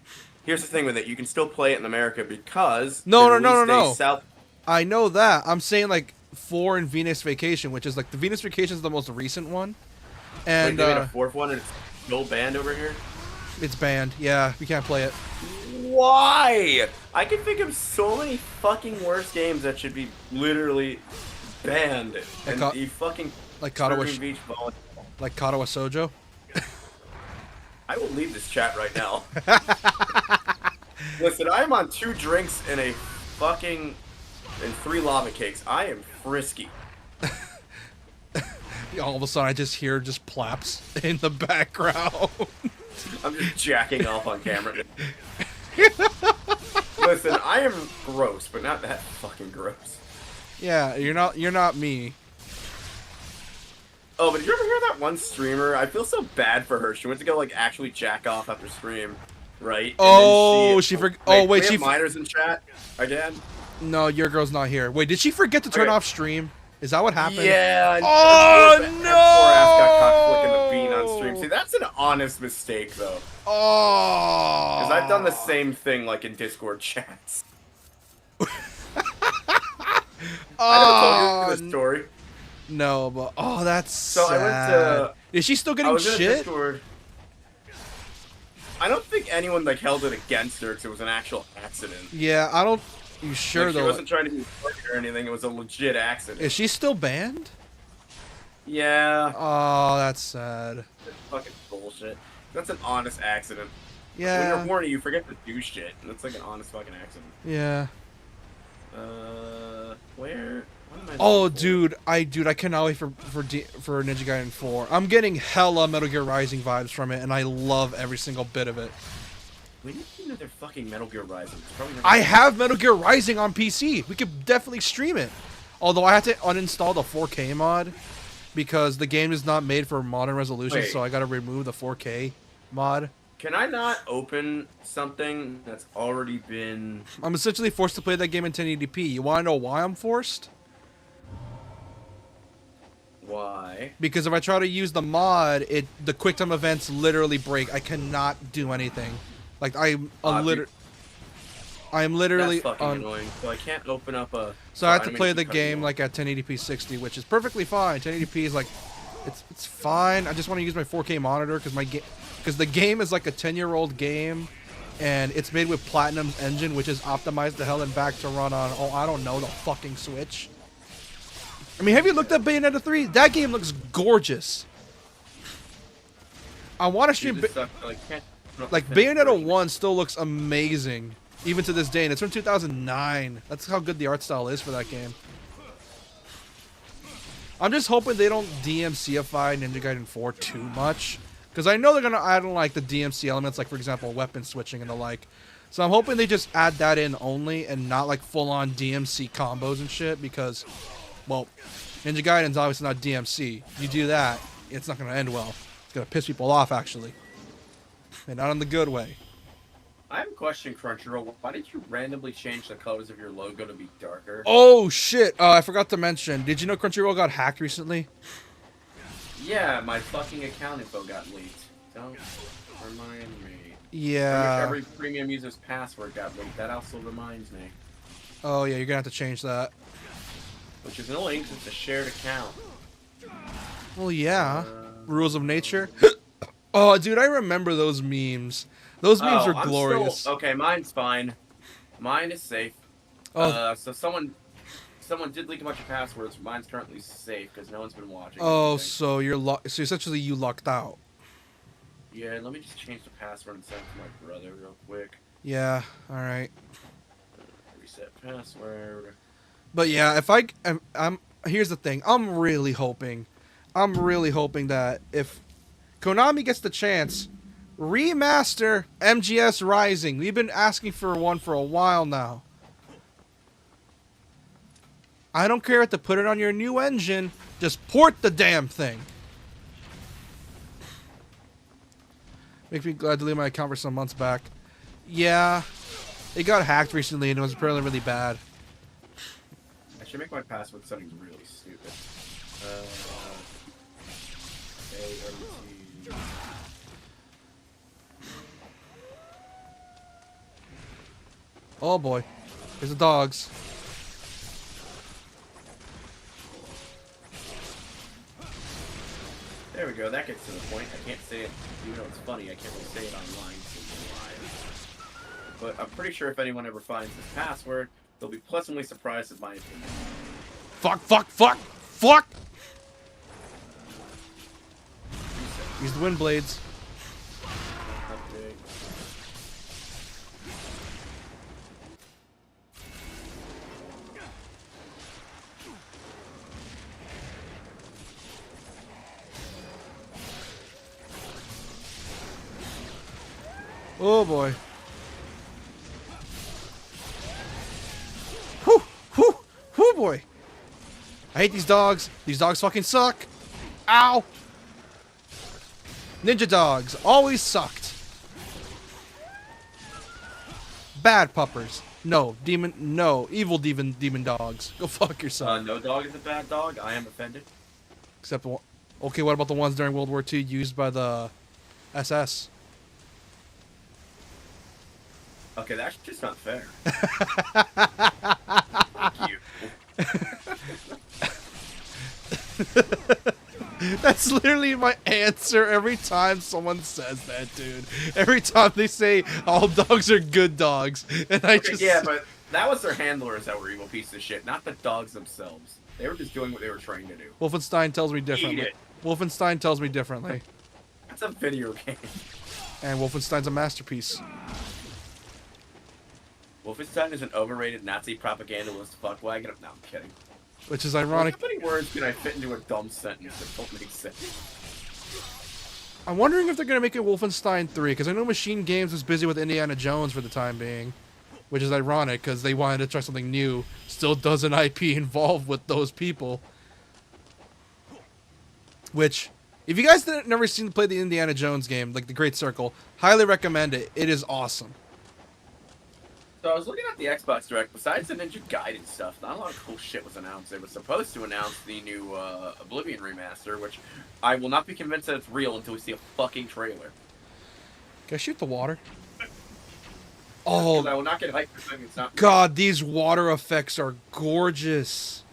here's the thing with it. You can still play it in America because... No. the release date South... I know that. I'm saying like 4 in Venus Vacation, which is like the Venus Vacation is the most recent one. And Wait, they made a 4th one and it's still banned over here? it's banned. Yeah, we can't play it. Why? I can think of so many fucking worse games that should be literally banned. And Like, you fucking... like Katawa, Extreme Beach Volleyball. like Katawa Sojo. I will leave this chat right now. Listen, I'm on 2 drinks and a fucking... and 3 lava cakes. I am frisky. All of a sudden, I just hear just plaps in the background. I'm just jacking off on camera. Listen, I am gross, but not that fucking gross. Yeah, you're not me. Oh, but did you ever hear that one streamer? I feel so bad for her. She went to go like actually jack off after stream, right? And Oh, then she forgot. Wait, Oh wait, we she. have minors in chat again. No, your girl's not here. Wait, did she forget to turn Okay. off stream? Is that what happened? Yeah. Oh, Poor ass got caught no! flicking the bean on stream. See, that's an honest mistake though, Oh. because I've done the same thing like in Discord chats. I never told you the story. No, but that's So sad. I went to. Is she still I getting was in a shit? Discord. I don't think anyone like held it against her because it was an actual accident. Yeah, I don't. You sure Like, she though? wasn't trying to be funny or anything. It was a legit accident. Is she still banned? Yeah. Oh, that's sad. It's fucking bullshit. That's an honest accident. When Yeah. you're horny, you forget to do shit. That's like an honest fucking accident. Yeah. Where? What am I Oh, looking for? dude, I cannot wait for Ninja Gaiden 4. I'm getting hella Metal Gear Rising vibes from it, and I love every single bit of it. We need another fucking Metal Gear Rising. It's probably I have Metal Gear Rising on PC. We could definitely stream it. Although I had to uninstall the 4K mod because the game is not made for modern resolution, Wait. so I gotta remove the 4K mod. Can I not open something that's already been... I'm essentially forced to play that game in 1080p. You wanna know why I'm forced? Why? Because if I try to use the mod, the QuickTime events literally break. I cannot do anything. Like I'm Dude, literally that's fucking on. annoying. So I can't open up a... So I have to don't mean play keep the cutting you game off. like at 1080p 60, which is perfectly fine. 1080p is like, it's fine. I just want to use my 4K monitor because the game is like a 10-year-old game, and it's made with Platinum's engine, which is optimized to hell and back to run on. Oh, I don't know, the fucking Switch. I mean, have you looked at Bayonetta 3? That game looks gorgeous. I want to stream. Dude, this sucks. I can't open up Like the finished Bayonetta version. 1 still looks amazing, even to this day, and it's from 2009. That's how good the art style is for that game. I'm just hoping they don't DMCify Ninja Gaiden 4 too much, because I know they're gonna add in like the DMC elements, like for example weapon switching and the like. So I'm hoping they just add that in only, and not like full-on DMC combos and shit, because, well, Ninja Gaiden's obviously not DMC. You do that, it's not gonna end well. It's gonna piss people off actually, and not in the good way. I have a question, Crunchyroll. Why did you randomly change the colors of your logo to be darker? Oh shit! I forgot to mention. Did you know Crunchyroll got hacked recently? Yeah, my fucking account info got leaked. Don't remind me. Yeah. Every premium user's password got leaked. That also reminds me. Oh yeah, you're gonna have to change that. Which is annoying because it's a shared account. Well, yeah. Rules of nature. Oh, dude, I remember those memes. Those memes were glorious. Okay, mine's fine. Mine is safe. Oh. So someone did leak a bunch of passwords. Mine's currently safe because no one's been watching. Oh, anything. so you're so essentially you lucked out. Yeah, let me just change the password and send it to my brother real quick. Yeah. All right. Reset password. But yeah, if I'm here's the thing. I'm really hoping that if Konami gets the chance, remaster MGS Rising. We've been asking for one for a while now. I don't care if to put it on your new engine. Just port the damn thing. Makes me glad to leave my account for some months back. Yeah, it got hacked recently and it was apparently really bad. I should make my password settings really stupid. AOT. Oh boy, here's the dogs. There we go. That gets to the point. I can't say it, even though it's funny. I can't really say it online. So it's live. But I'm pretty sure if anyone ever finds this password, they'll be pleasantly surprised at my opinion. Fuck, fuck, fuck, fuck! Use the wind blades. Update. Oh boy. Whew, whew, whew boy. I hate these dogs. These dogs fucking suck. Ow. Ninja dogs always sucked. Bad puppers. No, evil demon dogs. Go fuck yourself. No dog is a bad dog. I am offended. Except the one. Okay, what about the ones during World War II used by the SS? Okay, that's just not fair. Fuck you. That's literally my answer every time someone says that, dude. Every time they say all dogs are good dogs, and I Okay, just yeah, but that was their handlers that were evil pieces of shit, not the dogs themselves. They were just doing what they were trained to do. Wolfenstein tells me differently. Eat it. Wolfenstein tells me differently, That's a video game. and Wolfenstein's a masterpiece. Wolfenstein is an overrated Nazi propagandalist fuckwagon. No, I'm kidding. which is How ironic. many words can I fit into a dumb sentence that don't make sense? I'm wondering if they're gonna make a Wolfenstein 3, because I know Machine Games was busy with Indiana Jones for the time being, which is ironic because they wanted to try something new. Still does an IP involved with those people. Which, if you guys never seen play the Indiana Jones game, like the Great Circle, highly recommend it. It is awesome. So I was looking at the Xbox Direct. Besides the Ninja Gaiden stuff, not a lot of cool shit was announced. They were supposed to announce the new Oblivion remaster, which I will not be convinced that it's real until we see a fucking trailer. Can I shoot the water? Because I Oh, will not get hyped for something it's not real. God, these water effects are gorgeous.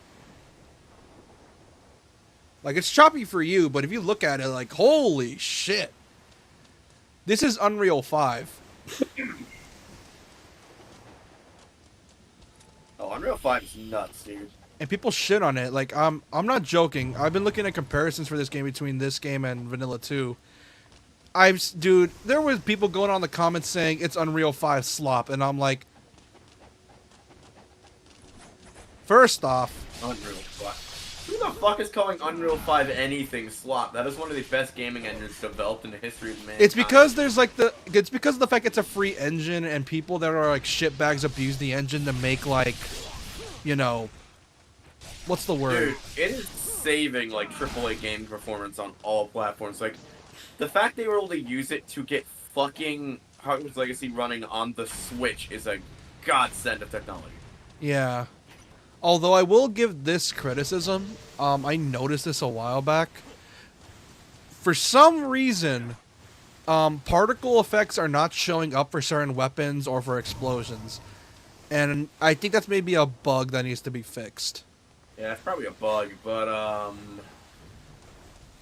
Like, it's choppy for you, but if you look at it, like, holy shit. This is Unreal 5. Oh, Unreal 5 is nuts, dude. And people shit on it. Like, I'm not joking. I've been looking at comparisons for this game between this game and Vanilla 2. Dude, there was people going on the comments saying it's Unreal 5 slop, and I'm like, first off, Unreal 5. Who the fuck is calling Unreal 5 anything slop? That is one of the best gaming engines developed in the history of mankind. it's because it's because of the fact it's a free engine, and people that are like shitbags abuse the engine to make, like, you know, what's the word? Dude, it is saving like AAA gaming performance on all platforms. Like, the fact they were able to use it to get fucking Hogwarts Legacy running on the Switch is a godsend of technology. Yeah. Although I will give this criticism, I noticed this a while back. For some reason, particle effects are not showing up for certain weapons or for explosions. And I think that's maybe a bug that needs to be fixed. Yeah, it's probably a bug, but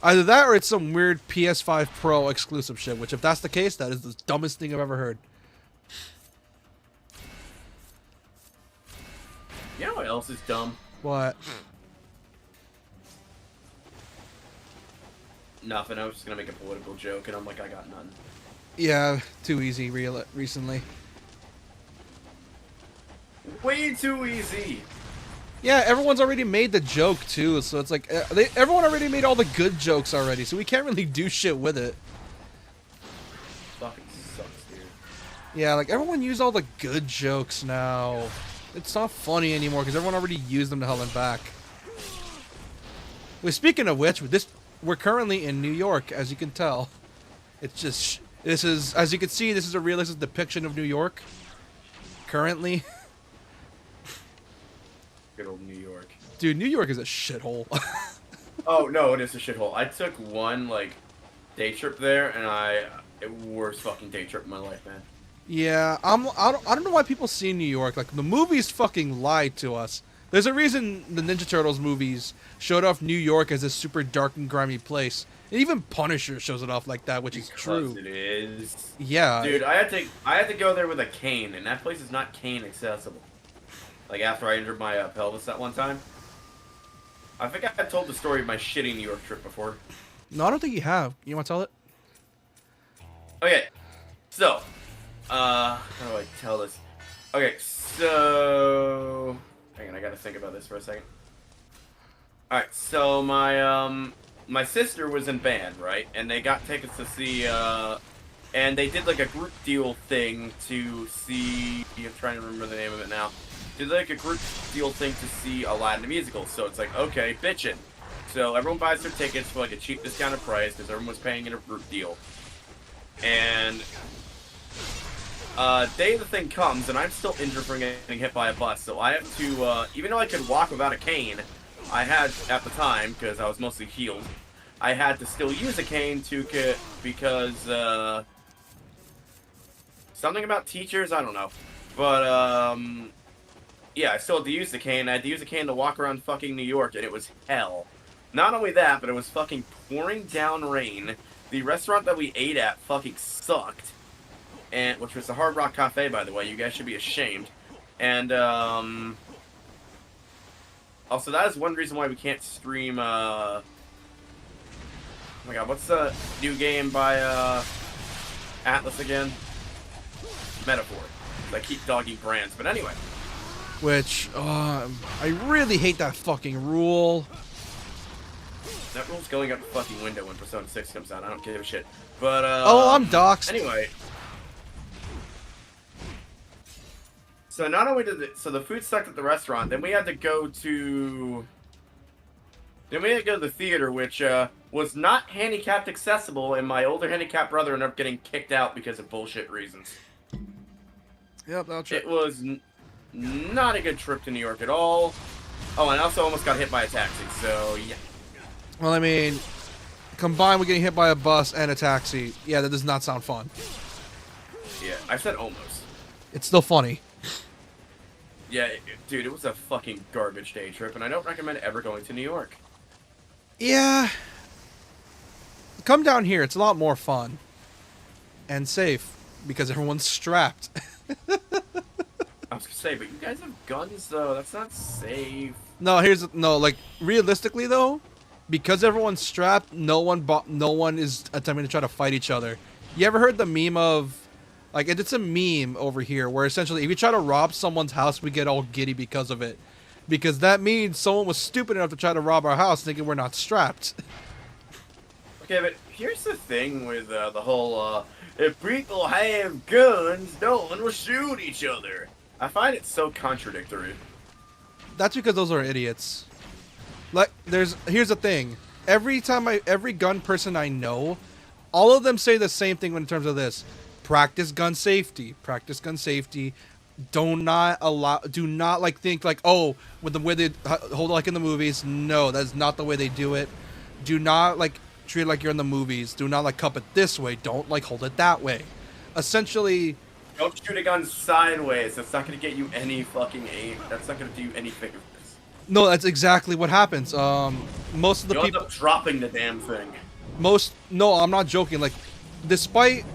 Either that or it's some weird PS5 Pro exclusive shit, which if that's the case, that is the dumbest thing I've ever heard. you know what else is dumb? What? Nothing. I was just gonna make a political joke, and I'm like, I got none. Yeah, too easy recently. Way too easy. Yeah, everyone's already made the joke too, so it's like everyone already made all the good jokes already, so we can't really do shit with it. Fucking sucks, dude. Yeah, like everyone used all the good jokes now. It's not funny anymore because everyone already used them to hell and back. Well, speaking of which, we're currently in New York, as you can tell. It's just this is, as you can see, this is a realistic depiction of New York. Currently, Good old New York. dude, New York is a shithole. Oh no, it is a shithole. I took one like day trip there, and worst fucking day trip of my life, man. Yeah, I don't know why people see New York. Like, the movies fucking lied to us. There's a reason the Ninja Turtles movies showed off New York as a super dark and grimy place. And even Punisher shows it off like that, which is true. It is. Yeah. Dude, I had to go there with a cane, and that place is not cane accessible. Like, after I injured my pelvis that one time. I think I told the story of my shitty New York trip before. No, I don't think you have. You want to tell it? Okay, so, how do I tell this? Okay, so, hang on, I gotta think about this for a second. Alright, so my sister was in band, right? And they got tickets to see, and they did like a group deal thing to see, I'm trying to remember the name of it now. Did like a group deal thing to see Aladdin the musical. So it's like, okay, bitchin'. So everyone buys their tickets for like a cheap discounted price because everyone was paying in a group deal. And day of the thing comes, and I'm still injured from getting hit by a bus. So I have to, even though I could walk without a cane, I had, at the time, because I was mostly healed, I had to still use a cane because, something about teachers, I don't know. But, yeah, I still had to use the cane. I had to use the cane to walk around fucking New York, and it was hell. Not only that, but it was fucking pouring down rain. The restaurant that we ate at fucking sucked. And, which was the Hard Rock Cafe, by the way. You guys should be ashamed. And, also, that is one reason why we can't stream, oh my god, what's the new game by, Atlas again? Metaphor. I keep dogging brands, but anyway. which I really hate that fucking rule. That rule's going out the fucking window when Persona 6 comes out. I don't give a shit. But, Oh, I'm doxxed. Anyway. So not only did the food sucked at the restaurant, then we had to go to... Then we had to go to the theater, which was not handicapped accessible, and my older handicapped brother ended up getting kicked out because of bullshit reasons. Yep, that'll trip. It was not a good trip to New York at all. Oh, and I also almost got hit by a taxi, so yeah. Well, I mean, combined with getting hit by a bus and a taxi, yeah, that does not sound fun. Yeah, I said almost. It's still funny. Yeah, dude, it was a fucking garbage day trip, and I don't recommend ever going to New York. Yeah. Come down here. It's a lot more fun. And safe. Because everyone's strapped. I was gonna say, but you guys have guns, though. That's not safe. No, like, realistically, though, because everyone's strapped, no one is attempting to try to fight each other. You ever heard the meme of... Like, it's a meme over here where essentially if you try to rob someone's house, we get all giddy because of it. Because that means someone was stupid enough to try to rob our house thinking we're not strapped. Okay, but here's the thing with the whole, if people have guns, no one will shoot each other. I find it so contradictory. That's because those are idiots. Like, here's the thing. Every gun person I know, all of them say the same thing in terms of this. Practice gun safety. Practice gun safety. Do not like think like, oh, with the way they hold it like in the movies. No, that's not the way they do it. Do not like treat it like you're in the movies. Do not like cup it this way. Don't like hold it that way. Essentially, don't shoot a gun sideways. That's not gonna get you any fucking aim. That's not gonna do you any favors. No, that's exactly what happens. Most of the You'll people end up dropping the damn thing. No, I'm not joking. Like, despite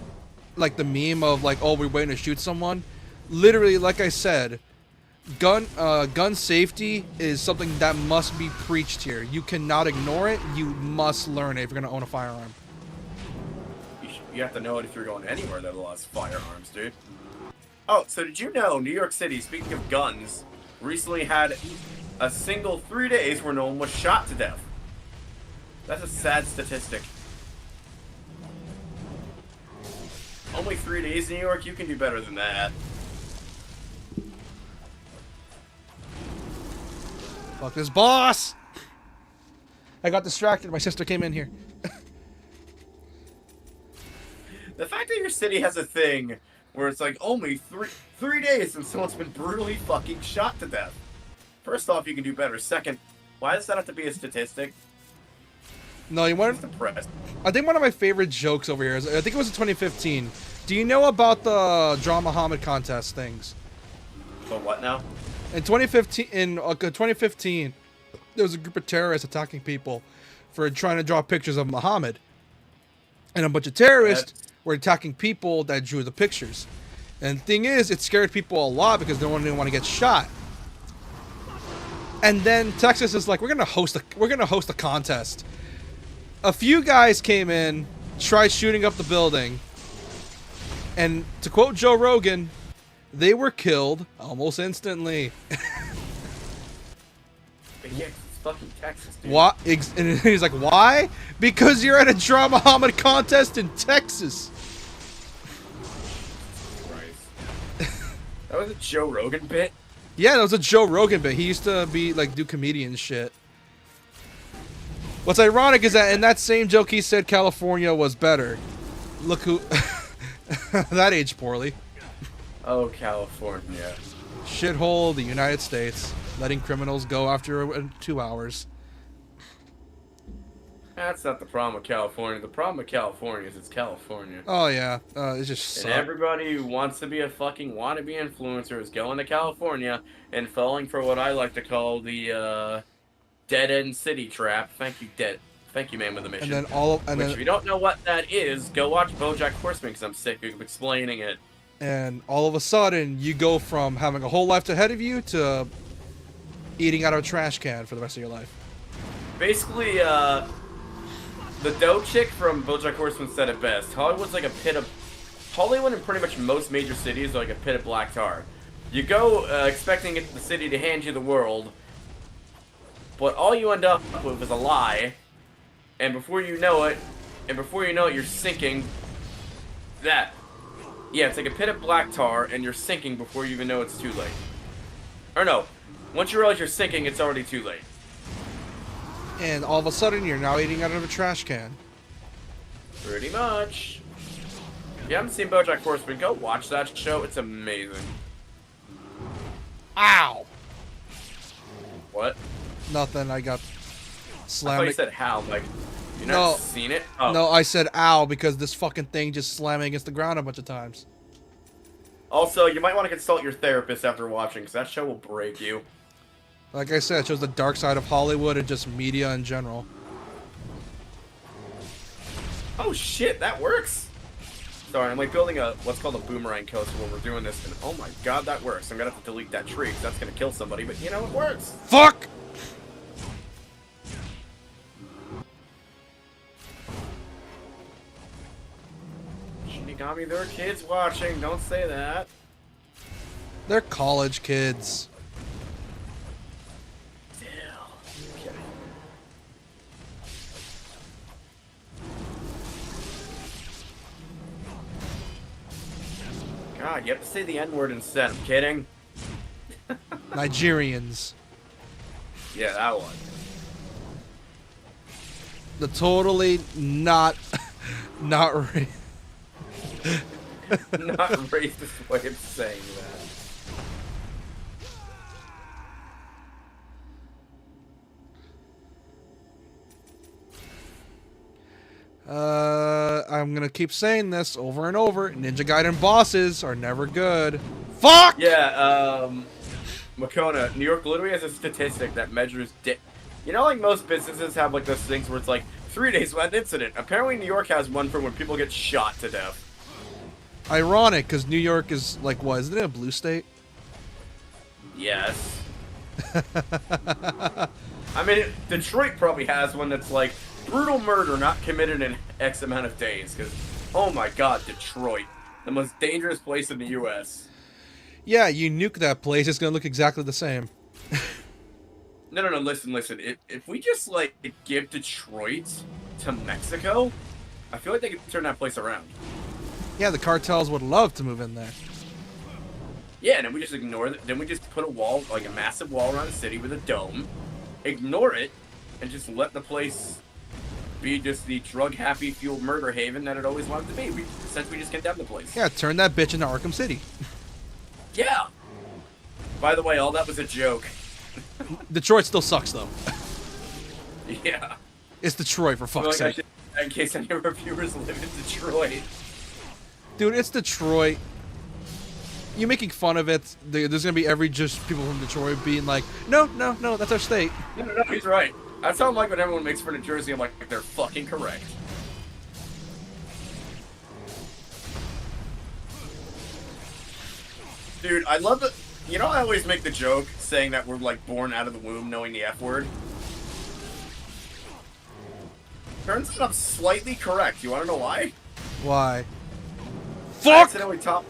like the meme of like, oh, we're waiting to shoot someone. Literally, like I said, gun safety is something that must be preached here. You cannot ignore it. You must learn it if you're gonna own a firearm. You have to know it if you're going anywhere that allows firearms, dude. Oh, so did you know New York City, speaking of guns, recently had a single 3 days where no one was shot to death? That's a sad statistic. Only 3 days in New York? You can do better than that. Fuck this boss! I got distracted. My sister came in here. The fact that your city has a thing where it's like only three days since someone's been brutally fucking shot to death. First off, you can do better. Second, why does that have to be a statistic? No, you want to... I think one of my favorite jokes over here is, I think it was in 2015. Do you know about the Draw Muhammad contest things? But what now? In 2015, there was a group of terrorists attacking people for trying to draw pictures of Muhammad. And a bunch of terrorists were attacking people that drew the pictures. And the thing is, it scared people a lot because no one didn't want to get shot. And then Texas is like, we're gonna host a contest. A few guys came in, tried shooting up the building, and to quote Joe Rogan, they were killed almost instantly. Yeah, it's fucking Texas, dude. What? And he's like, why? Because you're at a Draw Muhammad contest in Texas. Christ. That was a Joe Rogan bit? Yeah, that was a Joe Rogan bit. He used to be like do comedian shit. What's ironic is that in that same joke he said California was better. Look who that aged poorly. Oh, California. Shithole, the United States, letting criminals go after 2 hours. That's not the problem with California. The problem with California is it's California. Oh yeah, it's just. And everybody who wants to be a fucking wannabe influencer is going to California and falling for what I like to call the dead end city trap. Thank you, man with a mission. And then if you don't know what that is, go watch BoJack Horseman because I'm sick of explaining it. And all of a sudden, you go from having a whole life ahead of you to eating out of a trash can for the rest of your life. Basically, the dough chick from BoJack Horseman said it best. Hollywood and pretty much most major cities are like a pit of black tar. You go expecting the city to hand you the world, but all you end up with is a lie, and before you know it, you're sinking. Yeah, it's like a pit of black tar, and you're sinking before you even know it's too late. Or no, once you realize you're sinking, it's already too late. And all of a sudden, you're now eating out of a trash can. Pretty much. If you haven't seen BoJack Horseman, go watch that show. It's amazing. Ow! What? Nothing. I got I thought slammed. you said how. Like, you No. not seen it? Oh. No, I said ow because this fucking thing just slamming against the ground a bunch of times. Also, you might want to consult your therapist after watching, because that show will break you. Like I said, it shows the dark side of Hollywood and just media in general. Oh shit, that works! Sorry, I'm like building a, what's called a boomerang coaster when we're doing this, and oh my god, that works. I'm gonna have to delete that tree, because that's gonna kill somebody, but you know, it works! Fuck! Shinigami, there are kids watching, don't say that. They're college kids. Still. Okay. God, you have to say the N-word instead, I'm kidding. Nigerians. Yeah, that one. The totally not not Not racist way of saying that. I'm gonna keep saying this over and over. Ninja Gaiden bosses are never good. Fuck! Yeah, Makona, New York literally has a statistic that measures you know, like most businesses have like those things where it's like 3 days without an incident. Apparently New York has one for when people get shot to death. Ironic, because New York is like, what, isn't it a blue state? Yes. I mean, Detroit probably has one that's like brutal murder not committed in X amount of days. Because, oh my god, Detroit. The most dangerous place in the U.S. Yeah, you nuke that place, it's gonna look exactly the same. No, listen. If we just, like, give Detroit to Mexico, I feel like they could turn that place around. Yeah, the cartels would love to move in there. Yeah, and then we just ignore it. Then we just put a wall, like a massive wall around the city with a dome, ignore it, and just let the place be just the drug-happy, fueled murder haven that it always wanted to be. We just condemn the place. Yeah, turn that bitch into Arkham City. Yeah! By the way, all that was a joke. Detroit still sucks, though. Yeah. It's Detroit, for fuck's sake. In case any of our viewers live in Detroit. Dude, it's Detroit. You making fun of it. There's gonna be every just people from Detroit being like, no, that's our state. No, he's right. That's how I'm like when everyone makes fun of Jersey. I'm like, they're fucking correct. Dude, I love the. You know, I always make the joke saying that we're like born out of the womb knowing the F word. Turns out I'm slightly correct. You want to know why? Why? I Fuck! accidentally taught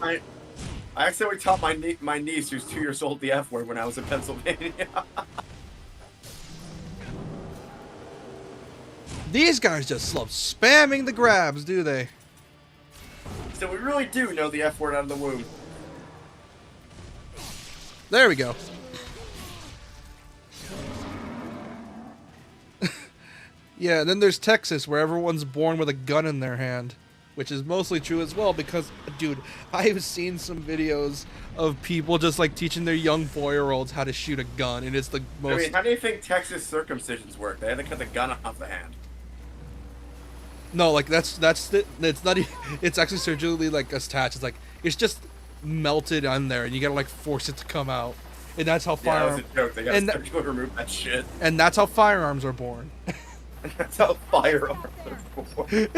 my niece, who's 2 years old, the F word when I was in Pennsylvania. These guys just love spamming the grabs, do they? So we really do know the F word out of the womb. There we go. Yeah, and then there's Texas, where everyone's born with a gun in their hand. Which is mostly true as well, because, dude, I've seen some videos of people just, like, teaching their young 4-year-olds how to shoot a gun, and it's the most... I mean, how do you think Texas circumcisions work? They had to cut the gun off the hand. No, like, it's not even... It's actually surgically, like, attached. It's like, it's just melted on there, and you gotta, like, force it to come out. And that's how firearms... Yeah, that was a joke. They gotta surgically remove that shit. And that's how firearms are born. That's how firearms are born.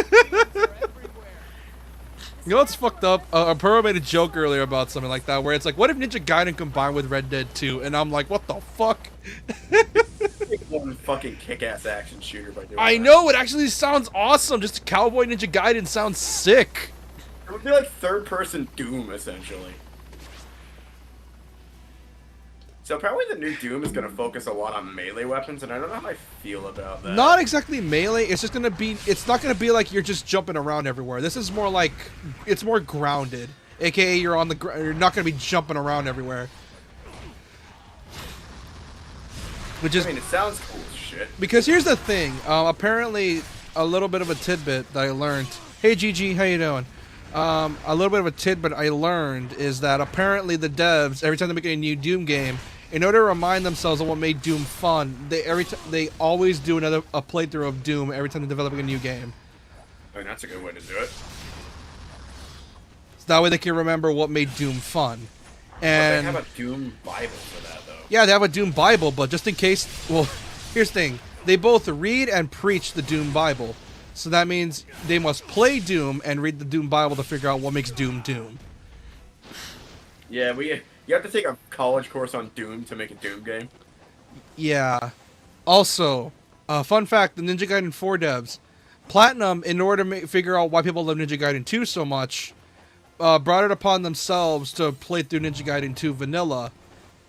You know what's fucked up? Puro made a joke earlier about something like that, where it's like, what if Ninja Gaiden combined with Red Dead 2? And I'm like, what the fuck? One fucking kick-ass action shooter by doing I that. know, it actually sounds awesome. Just Cowboy Ninja Gaiden sounds sick. It would be like third-person Doom, essentially. So apparently the new Doom is going to focus a lot on melee weapons, and I don't know how I feel about that. Not exactly melee. It's just gonna be. It's not gonna be like you're just jumping around everywhere. This is more like it's more grounded. AKA you're on the you're not gonna be jumping around everywhere. Which is I mean, it sounds cool as shit. because here's the thing. Apparently, a little bit of a tidbit that I learned. Hey Gigi, how you doing? A little bit of a tidbit I learned is that apparently the devs, every time they make a new Doom game, in order to remind themselves of what made Doom fun, they always do a playthrough of Doom every time they're developing a new game. I mean, that's a good way to do it. So that way they can remember what made Doom fun. But And they have a Doom Bible for that, though. yeah, they have a Doom Bible, but just in case, well, here's the thing. They both read and preach the Doom Bible. So that means they must play Doom and read the Doom Bible to figure out what makes Doom Doom. Yeah, you have to take a college course on Doom to make a Doom game. Yeah. Also, fun fact, the Ninja Gaiden 4 devs, Platinum, in order to figure out why people love Ninja Gaiden 2 so much, brought it upon themselves to play through Ninja Gaiden 2 Vanilla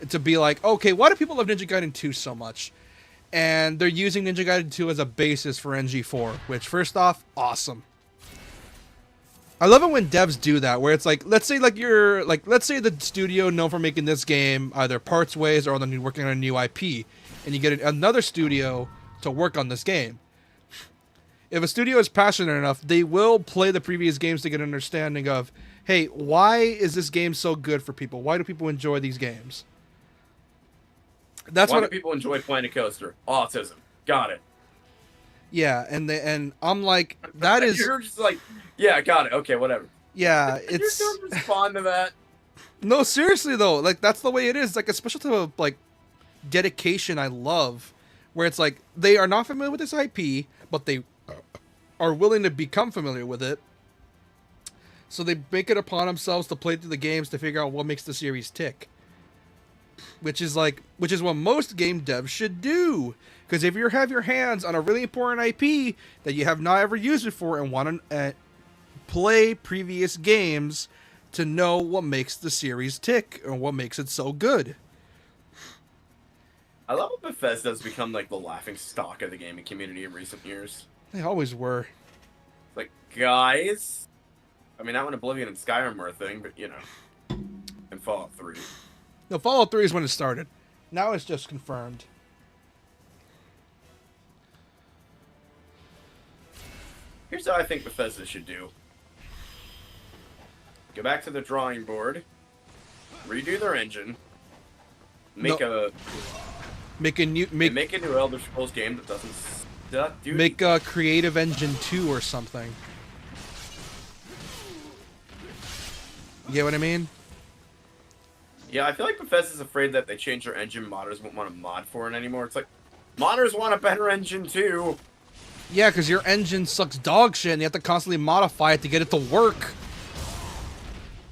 to be like, okay, why do people love Ninja Gaiden 2 so much? And they're using Ninja Gaiden 2 as a basis for NG4, which, first off, awesome. I love it when devs do that, where it's like, let's say the studio known for making this game either parts ways or they're working on a new IP, and you get another studio to work on this game. If a studio is passionate enough, they will play the previous games to get an understanding of, hey, why is this game so good for people? Why do people enjoy these games? That's Why what do people enjoy playing a coaster? Autism. Got it. Yeah, and I'm like, that is You're just like, yeah, got it. Okay, whatever. yeah, it's You don't respond to that. no, seriously though, like that's the way it is. Like a special type of like dedication I love, where it's like they are not familiar with this IP, but they are willing to become familiar with it. So they make it upon themselves to play through the games to figure out what makes the series tick. Which is what most game devs should do. Because if you have your hands on a really important IP that you have not ever used before and want to play previous games to know what makes the series tick or what makes it so good. I love how Bethesda's become like the laughing stock of the gaming community in recent years. They always were. Like, guys, I mean, not when Oblivion and Skyrim were a thing, but you know, and Fallout 3. No, Fallout 3 is when it started. Now it's just confirmed. Here's how I think Bethesda should do. Go back to the drawing board, redo their engine, make a new Elder Scrolls game that doesn't suck, dude. Make a Creative Engine 2 or something. You get what I mean? Yeah, I feel like Bethesda's afraid that they change their engine, modders won't want to mod for it anymore. It's like, modders want a better engine too. Yeah, because your engine sucks dog shit and you have to constantly modify it to get it to work.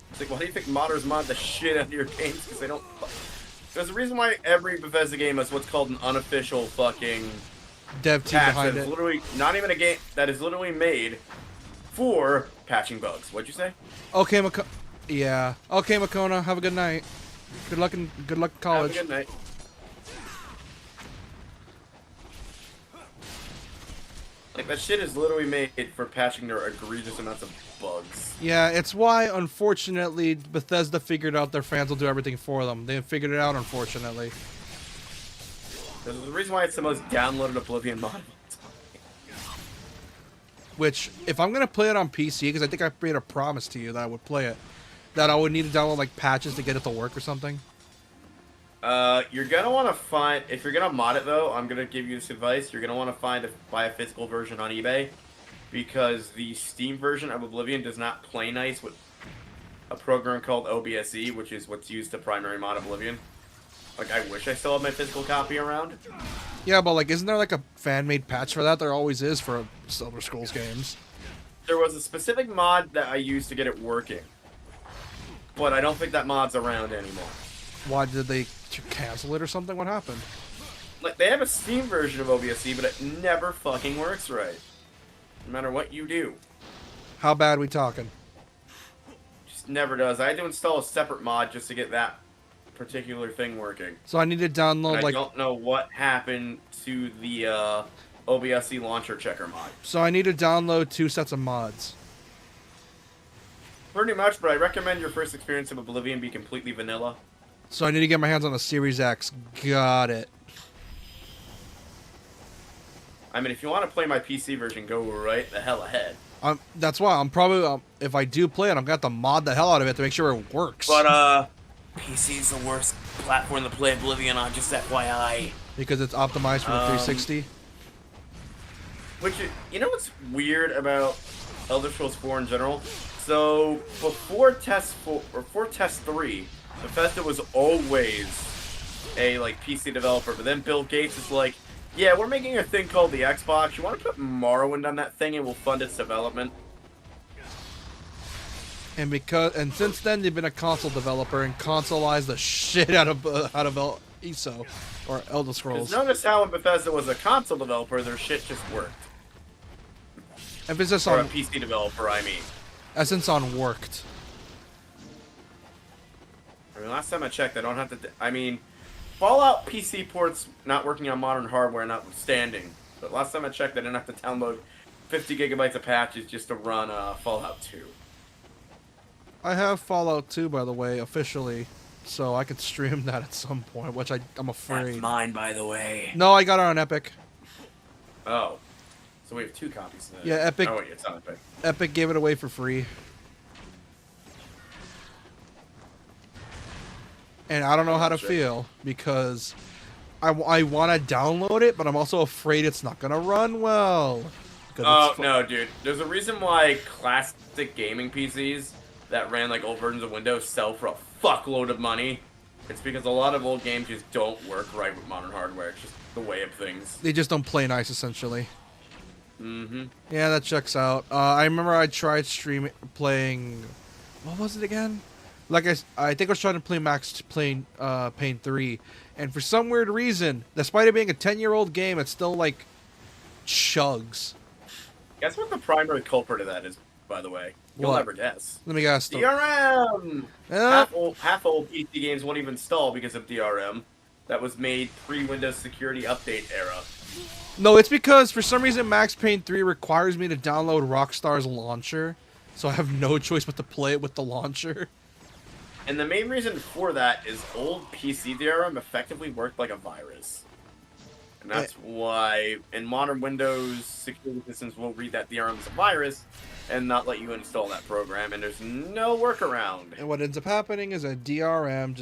It's like, why do you think modders mod the shit out of your games? Because they don't... There's a reason why every Bethesda game has what's called an unofficial fucking Dev team patch behind that is it. literally not even a game that is literally made for patching bugs. What'd you say? Okay, yeah. Okay, Makona, have a good night. Good luck in college. Have a good night. Like, that shit is literally made for patching their egregious amounts of bugs. Yeah, it's why, unfortunately, Bethesda figured out their fans will do everything for them. They figured it out, unfortunately. There's the reason why it's the most downloaded Oblivion mod. Which, if I'm gonna play it on PC, because I think I made a promise to you that I would play it, that I would need to download like patches to get it to work or something. You're gonna want to find, if you're gonna mod it though, I'm gonna give you this advice. You're gonna want to buy a physical version on eBay, because the Steam version of Oblivion does not play nice with a program called OBSE, which is what's used to primary mod Oblivion. Like, I wish I still had my physical copy around. Yeah, but like, isn't there like a fan-made patch for that? There always is for Elder Scrolls games. There was a specific mod that I used to get it working, but I don't think that mod's around anymore. Why did they cancel it or something? What happened? Like, they have a Steam version of OBSE, but it never fucking works right. No matter what you do. How bad we talking? Just never does. I had to install a separate mod just to get that particular thing working. So I need to download And I like. don't know what happened to the OBSC launcher checker mod. So I need to download 2 sets of mods. Pretty much, but I recommend your first experience of Oblivion be completely vanilla. So I need to get my hands on a Series X. Got it. I mean, if you want to play my PC version, go right the hell ahead. That's why I'm probably if I do play it, I'm gonna have to mod the hell out of it to make sure it works. But PC is the worst platform to play Oblivion on. Just FYI. Because it's optimized for the 360. Which you know what's weird about Elder Scrolls 4 in general? So before Test 4 or before Test 3, Bethesda was always a like PC developer, but then Bill Gates is like, yeah, we're making a thing called the Xbox. You want to put Morrowind on that thing and we'll fund its development? And since then they've been a console developer and consoleized the shit out of ESO or Elder Scrolls. Notice how when Bethesda was a console developer, their shit just worked. Emphasis Or a on PC developer, I mean. essence on worked. I mean, last time I checked, I don't have to. I mean, Fallout PC ports not working on modern hardware notwithstanding. But last time I checked, I didn't have to download 50 gigabytes of patches just to run Fallout 2. I have Fallout 2, by the way, officially, so I could stream that at some point, which I'm afraid. That's mine, by the way. No, I got it on Epic. Oh. So we have 2 copies of that. Yeah, Epic. Oh, wait, it's on Epic. Epic gave it away for free. And I don't know how to feel, because I want to download it, but I'm also afraid it's not going to run well. Oh, no, dude. There's a reason why classic gaming PCs that ran like old versions of Windows sell for a fuckload of money. It's because a lot of old games just don't work right with modern hardware. It's just the way of things. They just don't play nice, essentially. Mm-hmm. Yeah, that checks out. I remember I tried playing... What was it again? Like I think I was trying to play Pain 3, and for some weird reason, despite it being a 10-year-old game, it's still like chugs. Guess what the primary culprit of that is, by the way? You'll What? never guess. Let me guess. DRM! Yeah. Half old PC games won't even install because of DRM. That was made pre-Windows Security Update era. No, it's because for some reason Max Payne 3 requires me to download Rockstar's launcher, so I have no choice but to play it with the launcher. And the main reason for that is old PC DRM effectively worked like a virus. And that's why in modern Windows security systems will read that DRM as a virus and not let you install that program, and there's no workaround. And what ends up happening is a DRM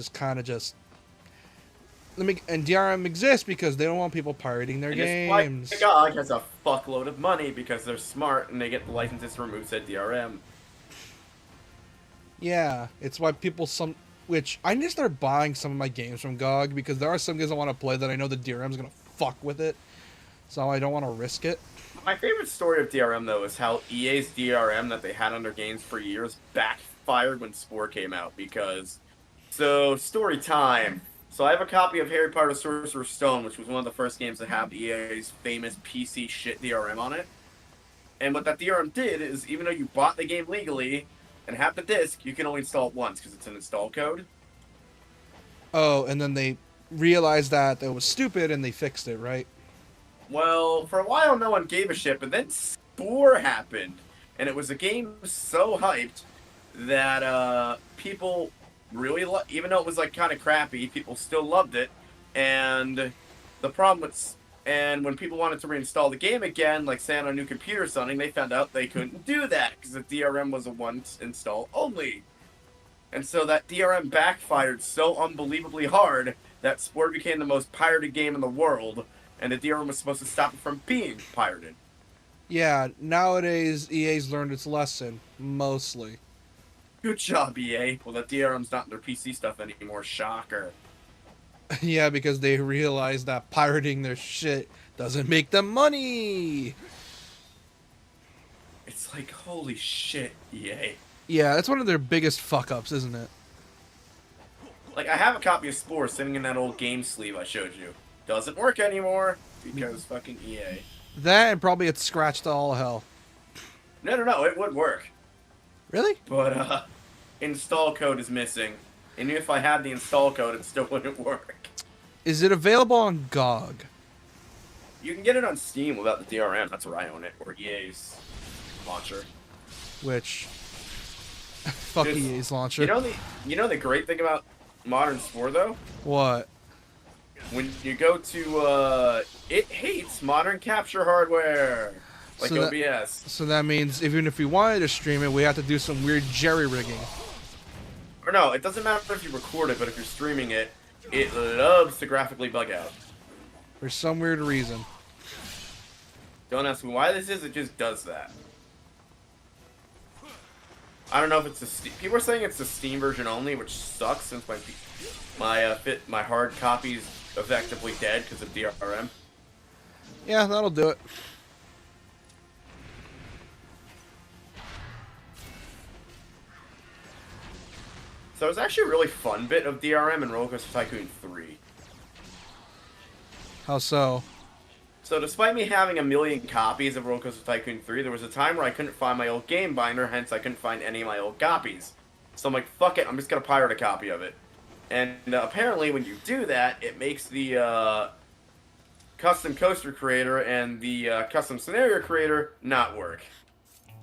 and DRM exists because they don't want people pirating their And games. it's why GOG has a fuckload of money because they're smart and they get the licenses to remove said DRM. Yeah, it's why which I need to start buying some of my games from GOG, because there are some games I want to play that I know the DRM's gonna fuck with it, so I don't want to risk it. My favorite story of DRM though is how EA's DRM that they had on their games for years backfired when Spore came out, because story time. So I have a copy of Harry Potter Sorcerer's Stone, which was one of the first games to have EA's famous PC shit DRM on it. And what that DRM did is, even though you bought the game legally and have the disc, you can only install it once because it's an install code. Oh, and then they realized that it was stupid and they fixed it, right? Well, for a while no one gave a shit, but then Spore happened, and it was a game so hyped that people really even though it was like kind of crappy, people still loved it. And the problem with when people wanted to reinstall the game again, like say on a new computer or something, they found out they couldn't do that because the DRM was a once install only. And so that DRM backfired so unbelievably hard that Spore became the most pirated game in the world, and the DRM was supposed to stop it from being pirated. Yeah, nowadays EA's learned its lesson, mostly. Good job, EA. Well, the DRM's not in their PC stuff anymore. Shocker. Yeah, because they realized that pirating their shit doesn't make them money. It's like, holy shit, EA. Yeah, that's one of their biggest fuck-ups, isn't it? Like, I have a copy of Spore sitting in that old game sleeve I showed you. Doesn't work anymore because fucking EA. That and probably it's scratched to all hell. No, it would work. Really? But, install code is missing. And if I had the install code, it still wouldn't work. Is it available on GOG? You can get it on Steam without the DRM. That's where I own it, or EA's launcher. Which, fuck Just- EA's launcher. You know the great thing about Modern Spore though? What? When you go to it hates modern capture hardware. Like So OBS. So that means even if we wanted to stream it, we have to do some weird jerry rigging. Or no, it doesn't matter if you record it, but if you're streaming it, it loves to graphically bug out. For some weird reason. Don't ask me why this is, it just does that. I don't know if it's a Steam. People are saying it's the Steam version only, which sucks since my hard copy's effectively dead because of DRM. Yeah, that'll do it. So it was actually a really fun bit of DRM in Roller Coaster Tycoon 3. How so? So despite me having a million copies of Roller Coaster Tycoon 3, there was a time where I couldn't find my old game binder, hence I couldn't find any of my old copies. So I'm like, fuck it, I'm just gonna pirate a copy of it. And apparently when you do that, it makes the custom coaster creator and the custom scenario creator not work.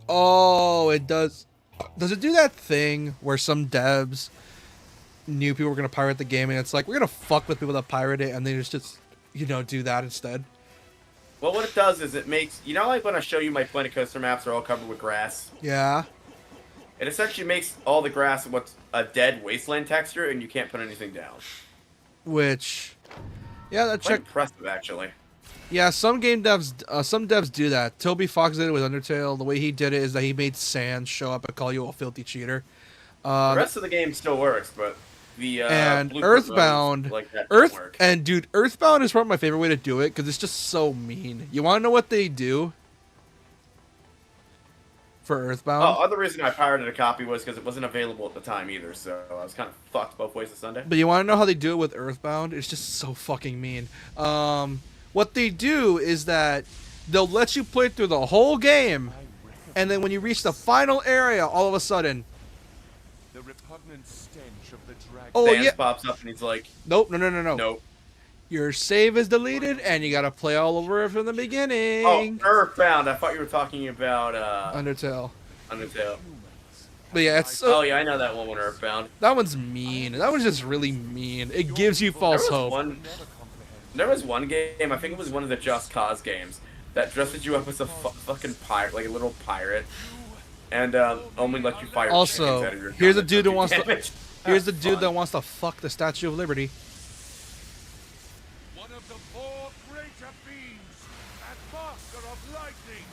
Oh, it does. Does it do that thing where some devs knew people were going to pirate the game and it's like, we're going to fuck with people that pirate it and they just, you know, do that instead? Well, what it does is it makes, you know, like when I show you my Planet Coaster maps are all covered with grass? Yeah. It essentially makes all the grass what's a dead wasteland texture and you can't put anything down. Which, yeah, that Quite check. impressive, actually. Yeah, some devs do that. Toby Fox did it with Undertale. The way he did it is that he made sand show up and call you a filthy cheater. The rest of the game still works, but the and Blue Earthbound, like that don't work. Dude, Earthbound is probably my favorite way to do it because it's just so mean. You want to know what they do for Earthbound? Oh, other reason I pirated a copy was because it wasn't available at the time either, so I was kind of fucked both ways of Sunday. But you want to know how they do it with Earthbound? It's just so fucking mean. What they do is that they'll let you play through the whole game, and then when you reach the final area, all of a sudden, The repugnant stench of the dragon. oh Vance yeah, pops up and he's like, nope, no, nope. your save is deleted, and you gotta play all over from the beginning. Oh, Earthbound. I thought you were talking about Undertale. Undertale. But yeah, it's Oh yeah, I know that one when Earthbound. that one's mean. That one's just really mean. It gives you false hope. There was one game, I think it was one of the Just Cause games, that dresses you up as a fucking pirate, like a little pirate, and only lets you fire chickens Also, out of your gun. here's a That dude does that wants to. damage. Here's the That's dude fun. that wants to fuck the Statue of Liberty. One of the four greater beams, and master of lightning.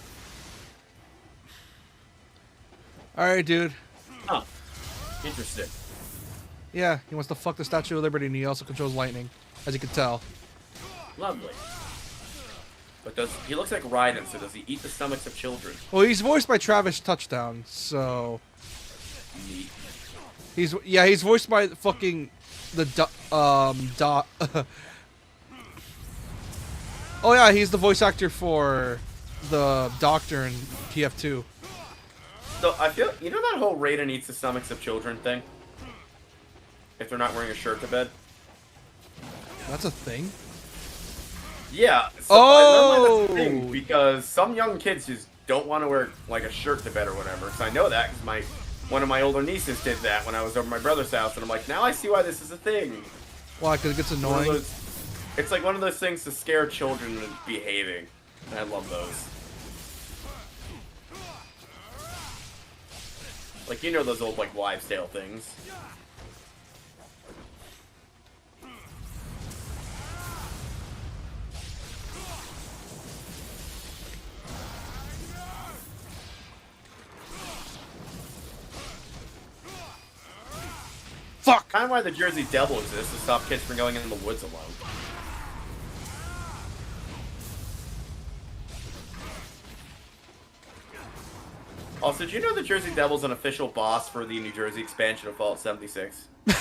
All right, dude. Huh. Interesting. Yeah, he wants to fuck the Statue of Liberty, and he also controls lightning, as you can tell. Lovely. But he looks like Raiden, so does he eat the stomachs of children? Well, he's voiced by Travis Touchdown, so Neat. he's voiced by fucking the Oh yeah, he's the voice actor for the Doctor in TF2. So I feel, you know that whole Raiden eats the stomachs of children thing? If they're not wearing a shirt to bed? That's a thing. Yeah. So I learned that's a thing because some young kids just don't want to wear like a shirt to bed or whatever. So I know that because one of my older nieces did that when I was over at my brother's house, and I'm like, now I see why this is a thing. Why? Because it gets One of annoying. those, it's like one of those things to scare children into behaving. And I love those. Like, you know those old like wives' tale things. Fuck. Kind of why the Jersey Devil exists, to stop kids from going in the woods alone. Also, did you know the Jersey Devil's an official boss for the New Jersey expansion of Fallout 76? It's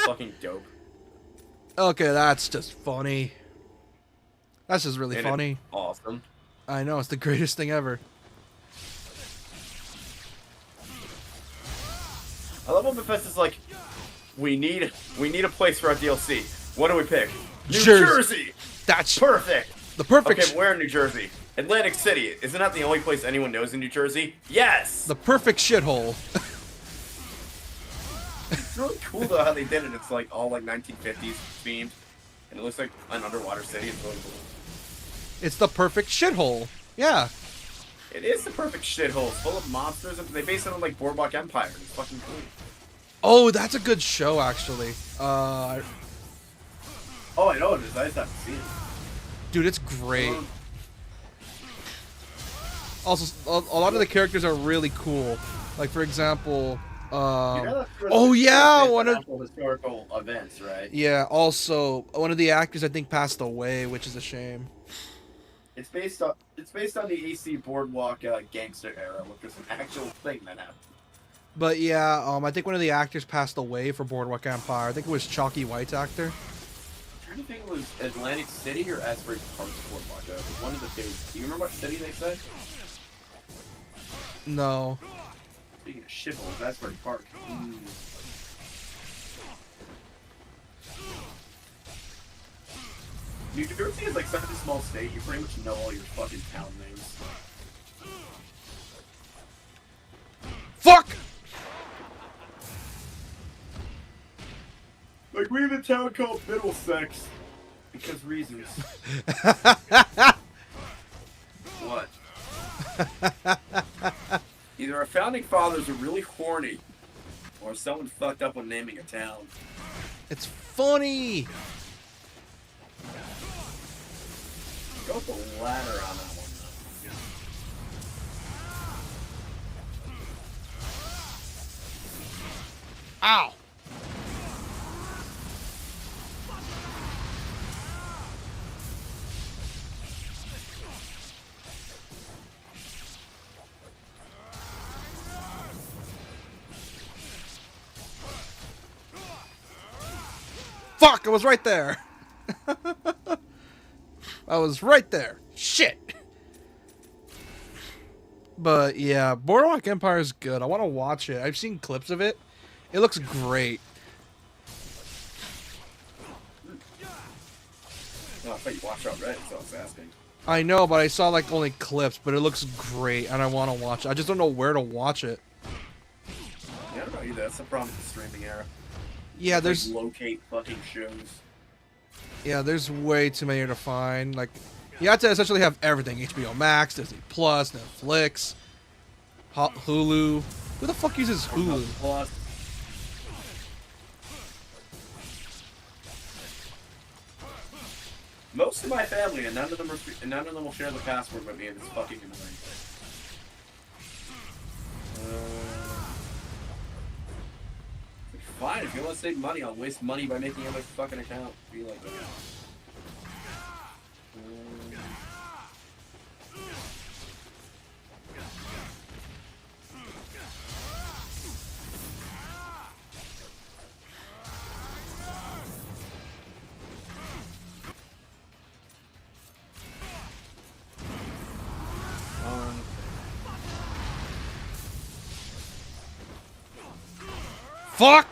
fucking dope. Okay, that's just funny. That's just really And funny. it's awesome. I know, it's the greatest thing ever. I love when Bethesda's like, we need a place for our DLC. What do we pick? New Jersey. That's Perfect. the perfect. Okay, where in New Jersey? Atlantic City. Isn't that the only place anyone knows in New Jersey? Yes. The perfect shithole. It's really cool though how they did it. It's like all like 1950s themed, and it looks like an underwater city. It's really cool. It's the perfect shithole. Yeah. It is the perfect shithole. It's full of monsters, and they base it on like Boardwalk Empire. It's fucking cool. Oh, that's a good show, actually. Oh, I know it is. I just haven't seen it. Dude, it's great. Also, a lot of the characters are really cool. Like, for example, oh yeah, one of historical events, right? yeah. Also, one of the actors I think passed away, which is a shame. It's based on the AC Boardwalk gangster era, which was an actual thing that happened. But yeah, I think one of the actors passed away for Boardwalk Empire. I think it was Chalky White's actor. I'm trying to think it was Atlantic City or Asbury Park Boardwalk. It was one of the two. Do you remember what city they said? No. Speaking of shitholes, Asbury Park. New Jersey is like such a small state, you pretty much know all your fucking town names. Fuck! Like, we have a town called Middlesex. Because reasons. What? Either our founding fathers are really horny, or someone fucked up when naming a town. It's funny. Go with the ladder on that one, though. Ow. Fuck, I was right there. I was right there. Shit. But yeah, Boardwalk Empire is good. I want to watch it. I've seen clips of it. It looks great. Oh, I thought you watched it already, so I was asking. I know, but I saw like only clips, but it looks great and I want to watch it. I just don't know where to watch it. Yeah, I don't know either. That's the problem with the streaming era. Yeah, there's like, locate fucking shows. Yeah, there's way too many to find. Like, you have to essentially have everything: HBO Max, Disney Plus, Netflix, Hulu. Who the fuck uses Hulu? Plus. Most of my family, and none of them will share the password with me, and it's fucking annoying. Fine, if you want to save money, I'll waste money by making another fucking account. Be like that. Fuck!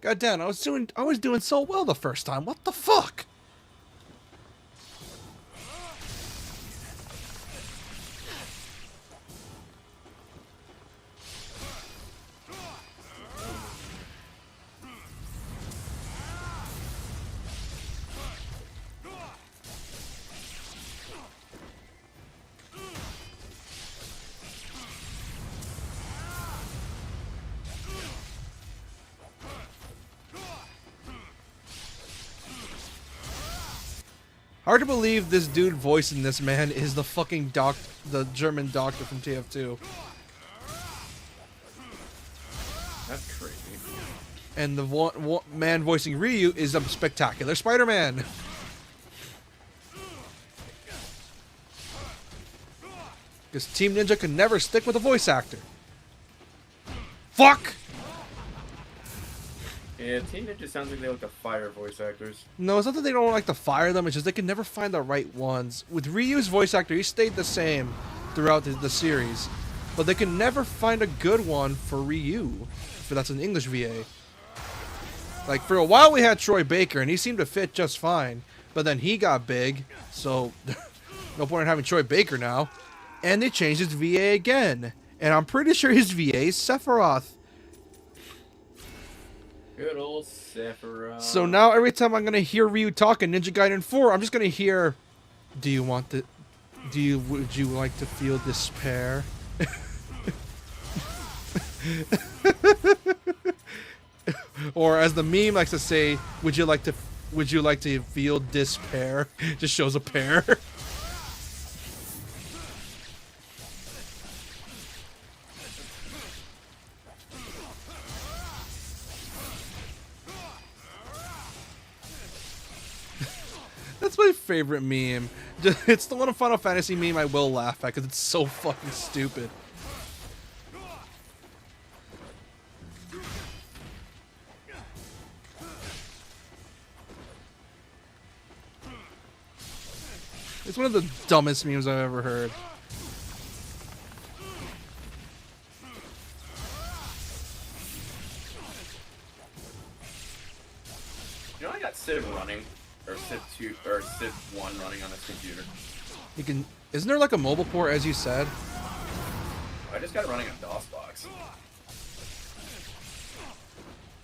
God damn, I was doing so well the first time. What the fuck? Hard to believe this dude voicing this man is the fucking the German doctor from TF2. That's crazy. And the man voicing Ryu is a spectacular Spider-Man. Because Team Ninja can never stick with a voice actor. Fuck! Yeah, Teen Ninja sounds like they like to fire voice actors. No, it's not that they don't like to fire them. It's just they can never find the right ones. With Ryu's voice actor, he stayed the same throughout the series, but they can never find a good one for Ryu. If that's an English VA. Like for a while we had Troy Baker, and he seemed to fit just fine. But then he got big, so no point in having Troy Baker now. And they changed his VA again, and I'm pretty sure his VA is Sephiroth. Good old Sephiroth. So now every time I'm gonna hear Ryu talk in Ninja Gaiden 4, I'm just gonna hear, would you like to feel despair? Or as the meme likes to say, would you like to feel despair? Just shows a pair. That's my favorite meme. It's the one of Final Fantasy meme I will laugh at because it's so fucking stupid. It's one of the dumbest memes I've ever heard. You know, I got Civ running, or Civ 2, or Civ 1 running on this computer. You can. Isn't there like a mobile port, as you said? I just got it running on DOSBox.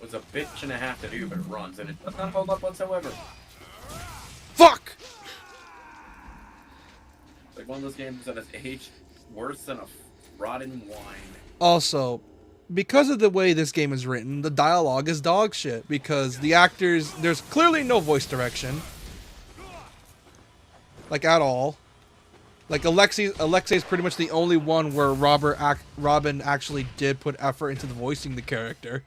It was a bitch and a half to do, but it runs, and it does not hold up whatsoever. Fuck! It's like one of those games that has aged worse than a rotten wine. Also, because of the way this game is written, the dialogue is dog shit. Because the actors, there's clearly no voice direction. Like, at all. Like, Alexei's pretty much the only one where Robin actually did put effort into the voicing the character.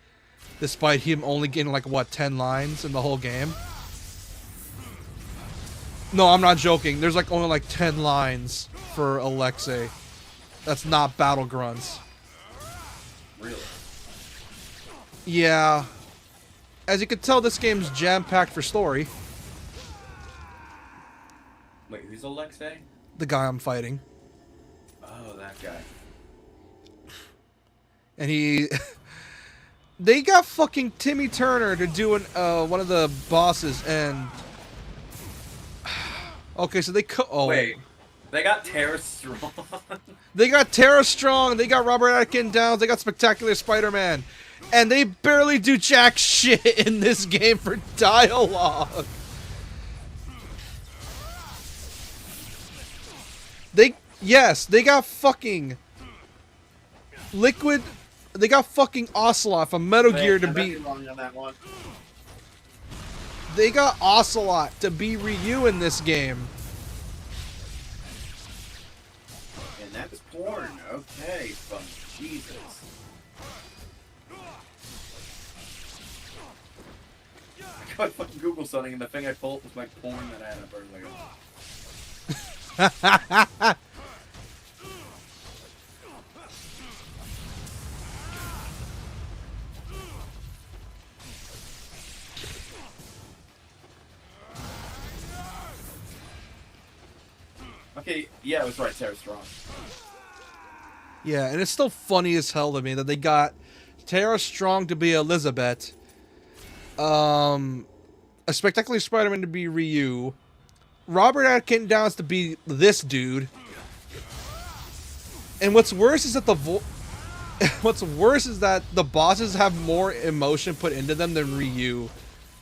Despite him only getting, like, what, 10 lines in the whole game? No, I'm not joking. There's, like, only, like, 10 lines for Alexei. That's not battle grunts. Really? Yeah. As you can tell, this game's jam-packed for story. Wait, who's Alexei? The guy I'm fighting. Oh, that guy. And he... They got fucking Timmy Turner to do one of the bosses, and... Okay, so they... Wait, they got Tara Strong. They got Tara Strong, they got Robert Atkin Downs, they got Spectacular Spider-Man. And they barely do jack shit in this game for dialogue. They got fucking Liquid. They got fucking Ocelot from Metal Gear to be. Wrong on that one. They got Ocelot to be Ryu in this game. And that was porn. Okay, from Jesus. I got fucking Google something, and the thing I pulled was my porn that I had up earlier. Okay, yeah, it was right, Tara Strong. Yeah, and it's still funny as hell to me that they got Tara Strong to be Elizabeth, a Spectacular Spider-Man to be Ryu, Robert Atkin Downs to be this dude, and what's worse is that the bosses have more emotion put into them than Ryu,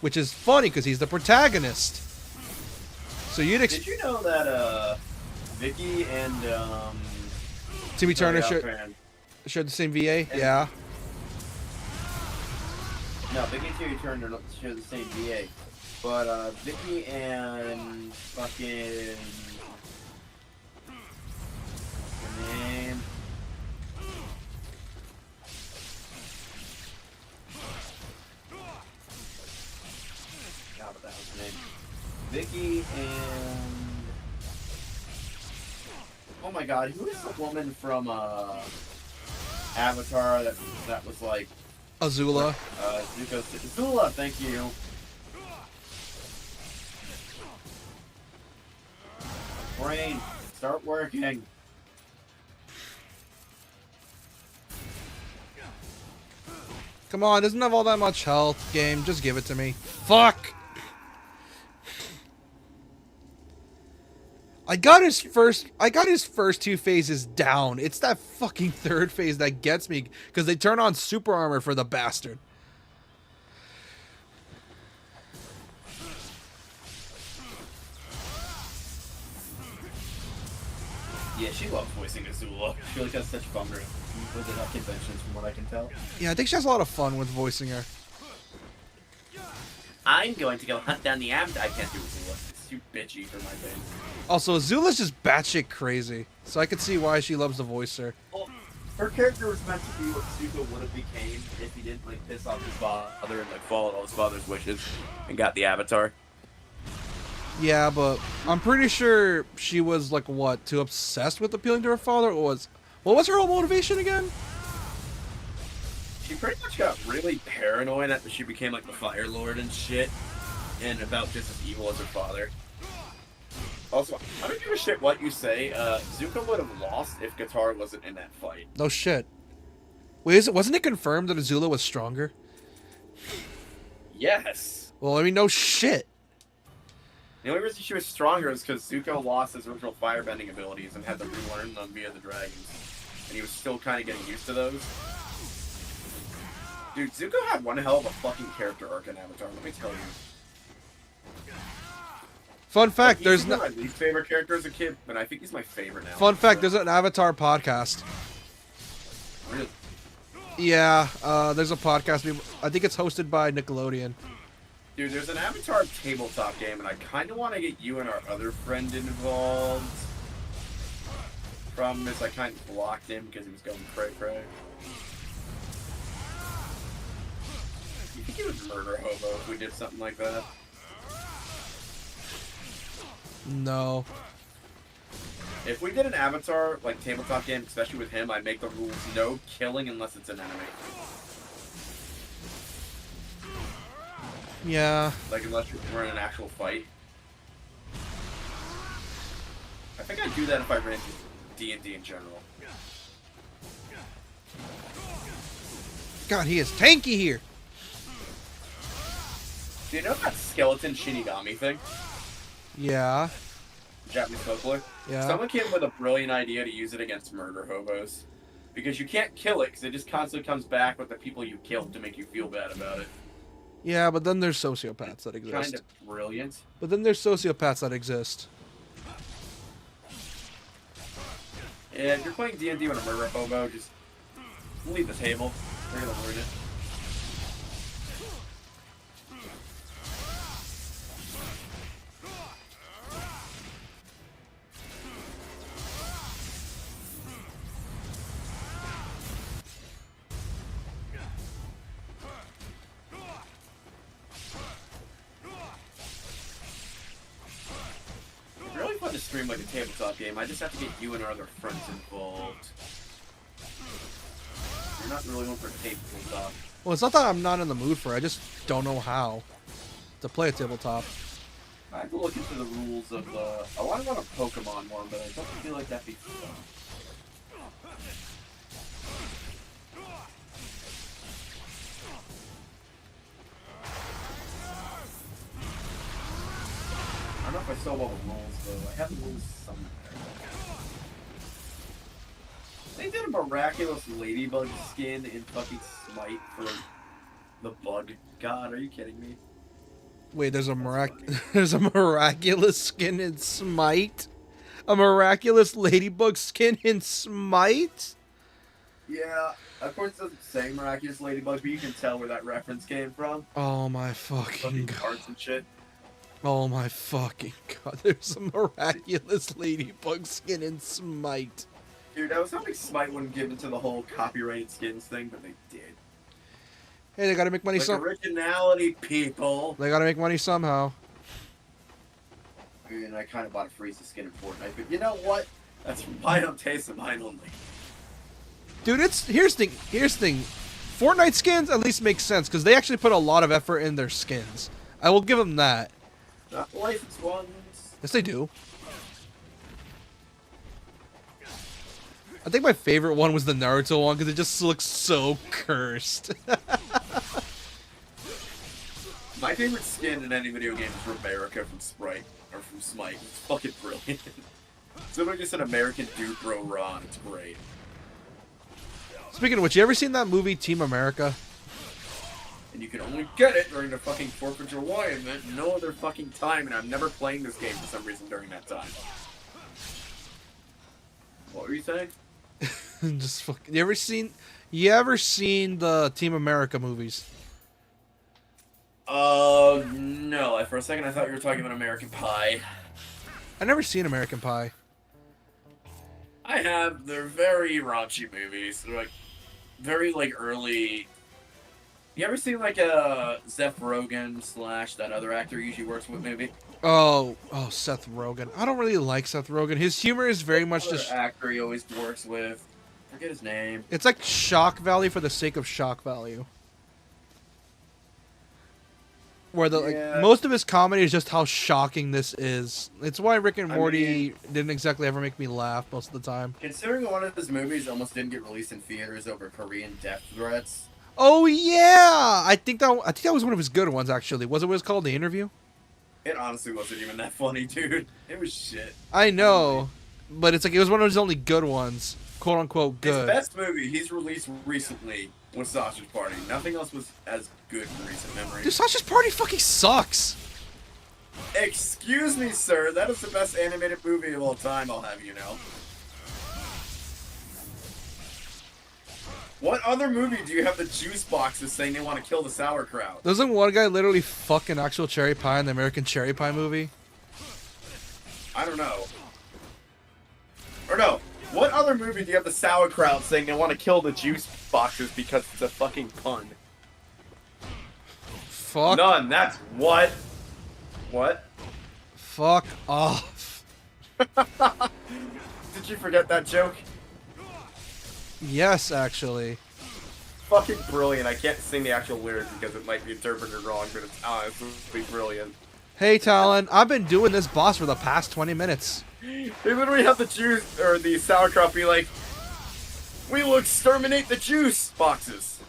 which is funny because he's the protagonist. So Did you know that Vicky and Timmy Turner Offhand. shared the same VA? Yeah. No, Vicky and Timmy Turner don't share the same VA. But Vicky and fucking her name. God, what the hell's her name? Vicky and oh my God, who is the woman from Avatar that was like Azula. Zuko's Azula, thank you. Brain, start working. Come on, doesn't have all that much health. Game, just give it to me. Fuck! I got his first two phases down. It's that fucking third phase that gets me, because they turn on super armor for the bastard. Yeah, she loves voicing Azula. She like has such fun with it at conventions, from what I can tell. Yeah, I think she has a lot of fun with voicing her. I'm going to go hunt down the Avatar. I can't do Azula. It's too bitchy for my face. Also, Azula's just batshit crazy, so I could see why she loves to voice her. Well, her character was meant to be what Zuko would have became if he didn't like piss off his father and like followed all his father's wishes and got the Avatar. Yeah, but I'm pretty sure she was like what, too obsessed with appealing to her father, or what was her whole motivation again? She pretty much got really paranoid after she became like the Fire Lord and shit, and about just as evil as her father. Also, I don't give a shit what you say. Zuko would have lost if Katara wasn't in that fight. No shit. Wait, wasn't it confirmed that Azula was stronger? Yes. Well, I mean, no shit. The only reason she was stronger is because Zuko lost his original firebending abilities and had to relearn them via the dragons. And he was still kind of getting used to those. Dude, Zuko had one hell of a fucking character arc in Avatar, let me tell you. Fun fact, Like, there's no. My least favorite character as a kid, but I think he's my favorite now. Fun fact, there's an Avatar podcast. Really? Yeah, there's a podcast. I think it's hosted by Nickelodeon. Dude, there's an Avatar tabletop game, and I kind of want to get you and our other friend involved. Problem is, I kind of blocked him because he was going cray-cray. You think he would murder Hobo if we did something like that? No. If we did an Avatar, like, tabletop game, especially with him, I'd make the rules no killing unless it's an enemy. Yeah. Like, unless we're in an actual fight. I think I'd do that if I ran into D&D in general. God, he is tanky here. Do you know that skeleton Shinigami thing? Yeah. Japanese folklore? Yeah. Someone came up with a brilliant idea to use it against murder hobos. Because you can't kill it, because it just constantly comes back with the people you killed to make you feel bad about it. Yeah, but then there's sociopaths that exist. Kind of brilliant. But then there's sociopaths that exist. Yeah, if you're playing D&D with a murder hobo, just leave the table. They're gonna learn it. It's really fun to stream like a tabletop game. I just have to get you and our other friends involved. You're not really one for tabletop. Well, it's not that I'm not in the mood for it. I just don't know how to play a tabletop. I have to look into the rules of I want to run a Pokemon one, but I don't feel like that'd be fun. I don't know if I still have all the rules, though. I have the rules somewhere. They did a miraculous ladybug skin in fucking Smite for the bug. God, are you kidding me? Wait, there's a miraculous skin in Smite? A miraculous ladybug skin in Smite? Yeah, of course it doesn't say miraculous ladybug, but you can tell where that reference came from. Oh my fucking Fucking god. cards and shit. Oh my fucking god. There's a miraculous ladybug skin in Smite. Dude, I was hoping Smite wouldn't give into the whole copyrighted skins thing, but they did. Hey, they gotta make money Like originality, people. They gotta make money somehow. I mean, I kind of bought a Frieza skin in Fortnite, but you know what? That's my own taste and mine only. Dude, here's the thing. Fortnite skins at least make sense because they actually put a lot of effort in their skins. I will give them that. Not licensed ones. Yes, they do. I think my favorite one was the Naruto one because it just looks so cursed. My favorite skin in any video game is America from Sprite, or from Smite. It's fucking brilliant. Somebody just said American Dude Bro Ron. It's great. Speaking of which, you ever seen that movie Team America? And you can only get it during the fucking 4th of July event, no other fucking time, and I'm never playing this game for some reason during that time. What were you saying? Just fucking. You ever seen the Team America movies? No. For a second, I thought you were talking about American Pie. I never seen American Pie. I have. They're very raunchy movies. They're like very like early. You ever seen like a Seth Rogen / that other actor he usually works with movie? Oh, Seth Rogen. I don't really like Seth Rogen. His humor is very much Other just. actor he always works with. Forget his name. It's like shock value for the sake of shock value. Where Yeah. most of his comedy is just how shocking this is. It's why Rick and Morty didn't exactly ever make me laugh most of the time. Considering one of his movies almost didn't get released in theaters over Korean death threats. Oh yeah, I think that was one of his good ones actually. Was it what it was called, The Interview? It honestly wasn't even that funny, dude. It was shit. I know, but it's like it was one of his only good ones, quote unquote good. His best movie he's released recently was Sausage Party. Nothing else was as good in recent memory. Dude, Sausage Party fucking sucks. Excuse me, sir. That is the best animated movie of all time, I'll have you know. What other movie do you have the juice boxes saying they want to kill the sauerkraut? Doesn't one guy literally fuck an actual cherry pie in the American Cherry Pie movie? I don't know. Or no. What other movie do you have the sauerkraut saying they want to kill the juice boxes because it's a fucking pun? Fuck. None. That's what? What? Fuck off. Did you forget that joke? Yes, actually. Fucking brilliant. I can't sing the actual lyrics because it might be interpreted wrong, but it's honestly brilliant. Hey, Talon, I've been doing this boss for the past 20 minutes. They literally have the juice, or the sauerkraut be like, we will exterminate the juice boxes.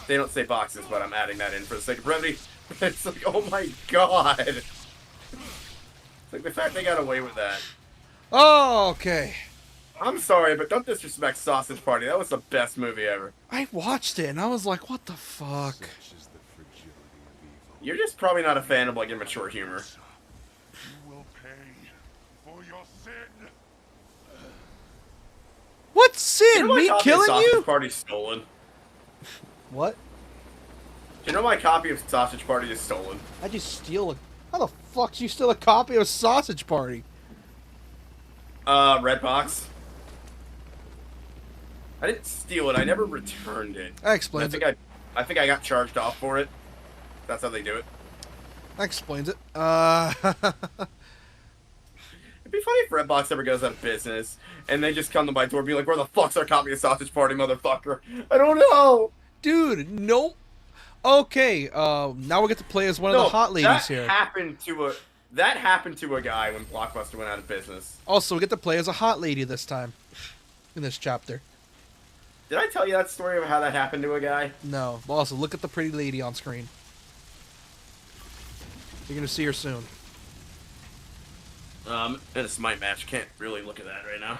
They don't say boxes, but I'm adding that in for the sake of brevity. It's like, oh my god. It's like the fact they got away with that. Oh, okay. I'm sorry, but don't disrespect Sausage Party. That was the best movie ever. I watched it and I was like, what the fuck? Such is the fragility of evil. You're just probably not a fan of like immature humor. You will pay for your sin. What sin? You know my Me copy of killing Sausage you? Party's stolen. What? You know my copy of Sausage Party is stolen. How'd you steal a... How the fuck did you steal a copy of Sausage Party? Redbox. I didn't steal it. I never returned it. That explains it. I think I got charged off for it. That's how they do it. That explains it. It'd be funny if Redbox ever goes out of business and they just come to my door and be like, "Where the fuck's our copy of Sausage Party, motherfucker?" I don't know. Dude, no. Okay, now we get to play as one of the hot ladies here. That happened to a guy when Blockbuster went out of business. Also, we get to play as a hot lady this time. In this chapter. Did I tell you that story of how that happened to a guy? No. But also, look at the pretty lady on screen. You're gonna see her soon. In a Smite match, can't really look at that right now.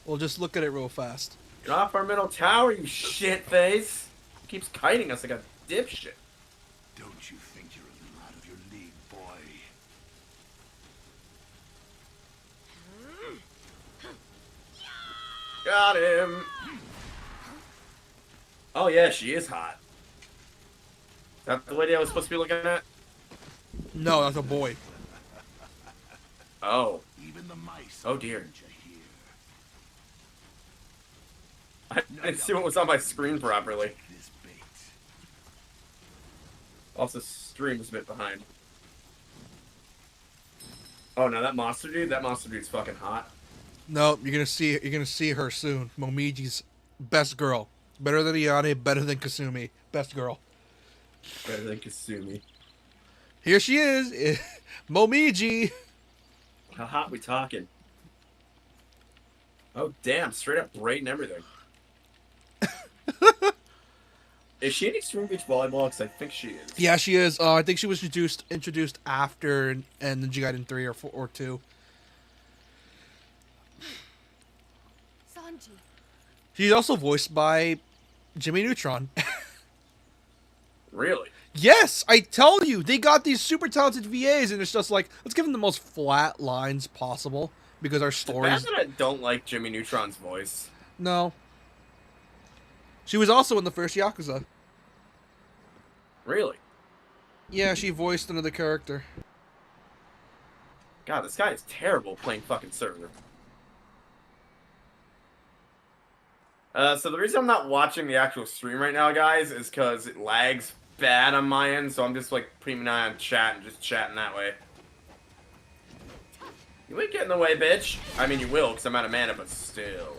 Well, just look at it real fast. Get off our middle tower, you shit face! Keeps kiting us like a dipshit. Don't you think you're a little out of your league, boy? Got him! Oh yeah, she is hot. Is that the lady I was supposed to be looking at? No, that's a boy. Oh. Even the mice. Oh, dear. aren't you here? I didn't see what was on my screen properly. This bait. Also, stream's a bit behind. Oh no, that monster dude's fucking hot. No, you're gonna see her soon. Momiji's best girl. Better than Ayane, better than Kasumi. Best girl. Better than Kasumi. Here she is, Momiji. How hot we talking? Oh damn! Straight up braid and everything. Is she in Extreme Beach Volleyball? Because I think she is. Yeah, she is. I think she was introduced after and the Gaiden 3 or 4 or 2. Sanji. She's also voiced by Jimmy Neutron. Really? Yes, I tell you, they got these super talented VAs, and it's just like, let's give them the most flat lines possible because our stories. Bad that I don't like Jimmy Neutron's voice. No. She was also in the first Yakuza. Really? Yeah, she voiced another character. God, this guy is terrible playing fucking server. So the reason I'm not watching the actual stream right now, guys, is because it lags bad on my end, so I'm just like putting an eye on chat and just chatting that way. You ain't get in the way, bitch. I mean, you will, because I'm out of mana, but still.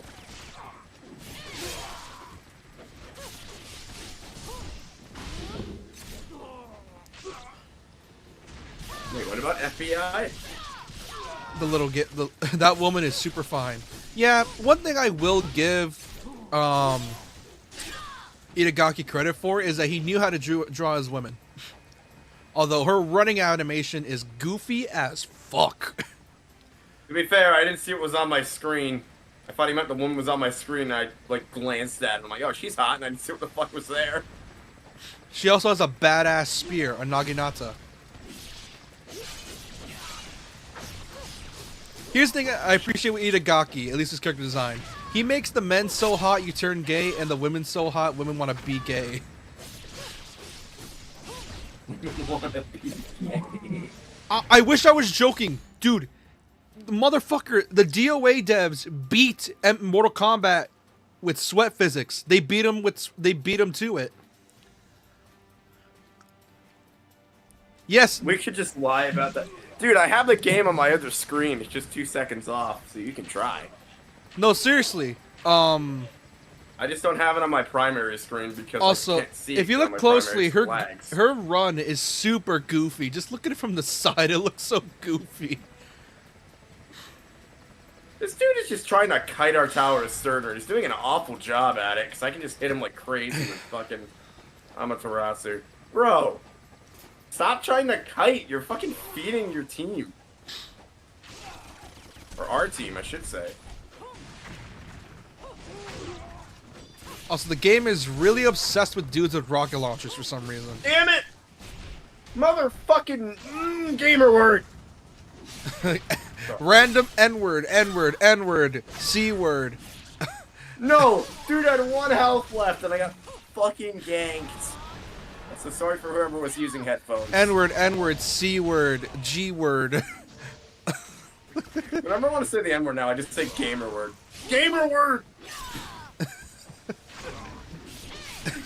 Wait, what about FBI? That woman is super fine. Yeah, one thing I will give Itagaki credit for is that he knew how to draw his women. Although her running animation is goofy as fuck. To be fair, I didn't see what was on my screen. I thought he meant the woman was on my screen, and I, like, glanced at it. I'm like, oh, she's hot, and I didn't see what the fuck was there. She also has a badass spear, a Naginata. Here's the thing I appreciate with Itagaki, at least his character design. He makes the men so hot you turn gay, and the women so hot women want to be gay. I wish I was joking. Dude, the motherfucker, the DOA devs beat Mortal Kombat with sweat physics. They beat him to it. Yes. We could just lie about that. Dude, I have the game on my other screen. It's just 2 seconds off, so you can try. No, seriously. I just don't have it on my primary screen because also, I can't see if you look closely, her run is super goofy. Just look at it from the side; it looks so goofy. This dude is just trying to kite our tower as Sterner. He's doing an awful job at it because I can just hit him like crazy with fucking Amaterasu. Bro, stop trying to kite. You're fucking feeding your team. Or our team, I should say. Also, the game is really obsessed with dudes with rocket launchers for some reason. Damn it! Motherfucking gamer word! Random N-word, N-word, N-word, C-word. No! Dude, I had 1 health left and I got fucking ganked. So sorry for whoever was using headphones. N-word, N-word, C-word, G-word. Whenever I want to say the N-word now, I just say gamer word. Gamer word!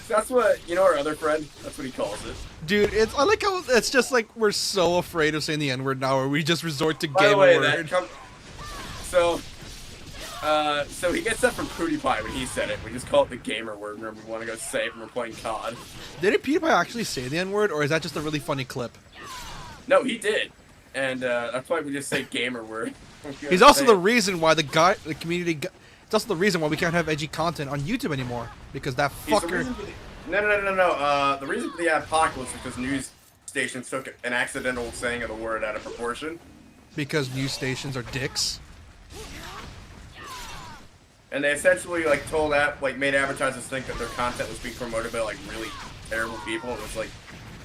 That's what, you know our other friend? That's what he calls it. Dude, I like how it's just like we're so afraid of saying the N-word now, or we just resort to By the gamer way, word. So he gets that from PewDiePie when he said it. We just call it the gamer word whenever we want to go say it when we're playing COD. Did PewDiePie actually say the N-word, or is that just a really funny clip? No, he did. And that's why we just say gamer word. He's also the reason why the community... It's also the reason why we can't have edgy content on YouTube anymore. Because that fucker... No. The reason for the apocalypse is because news stations took an accidental saying of the word out of proportion. Because news stations are dicks. And they essentially like made advertisers think that their content was being promoted by like really terrible people. It was like,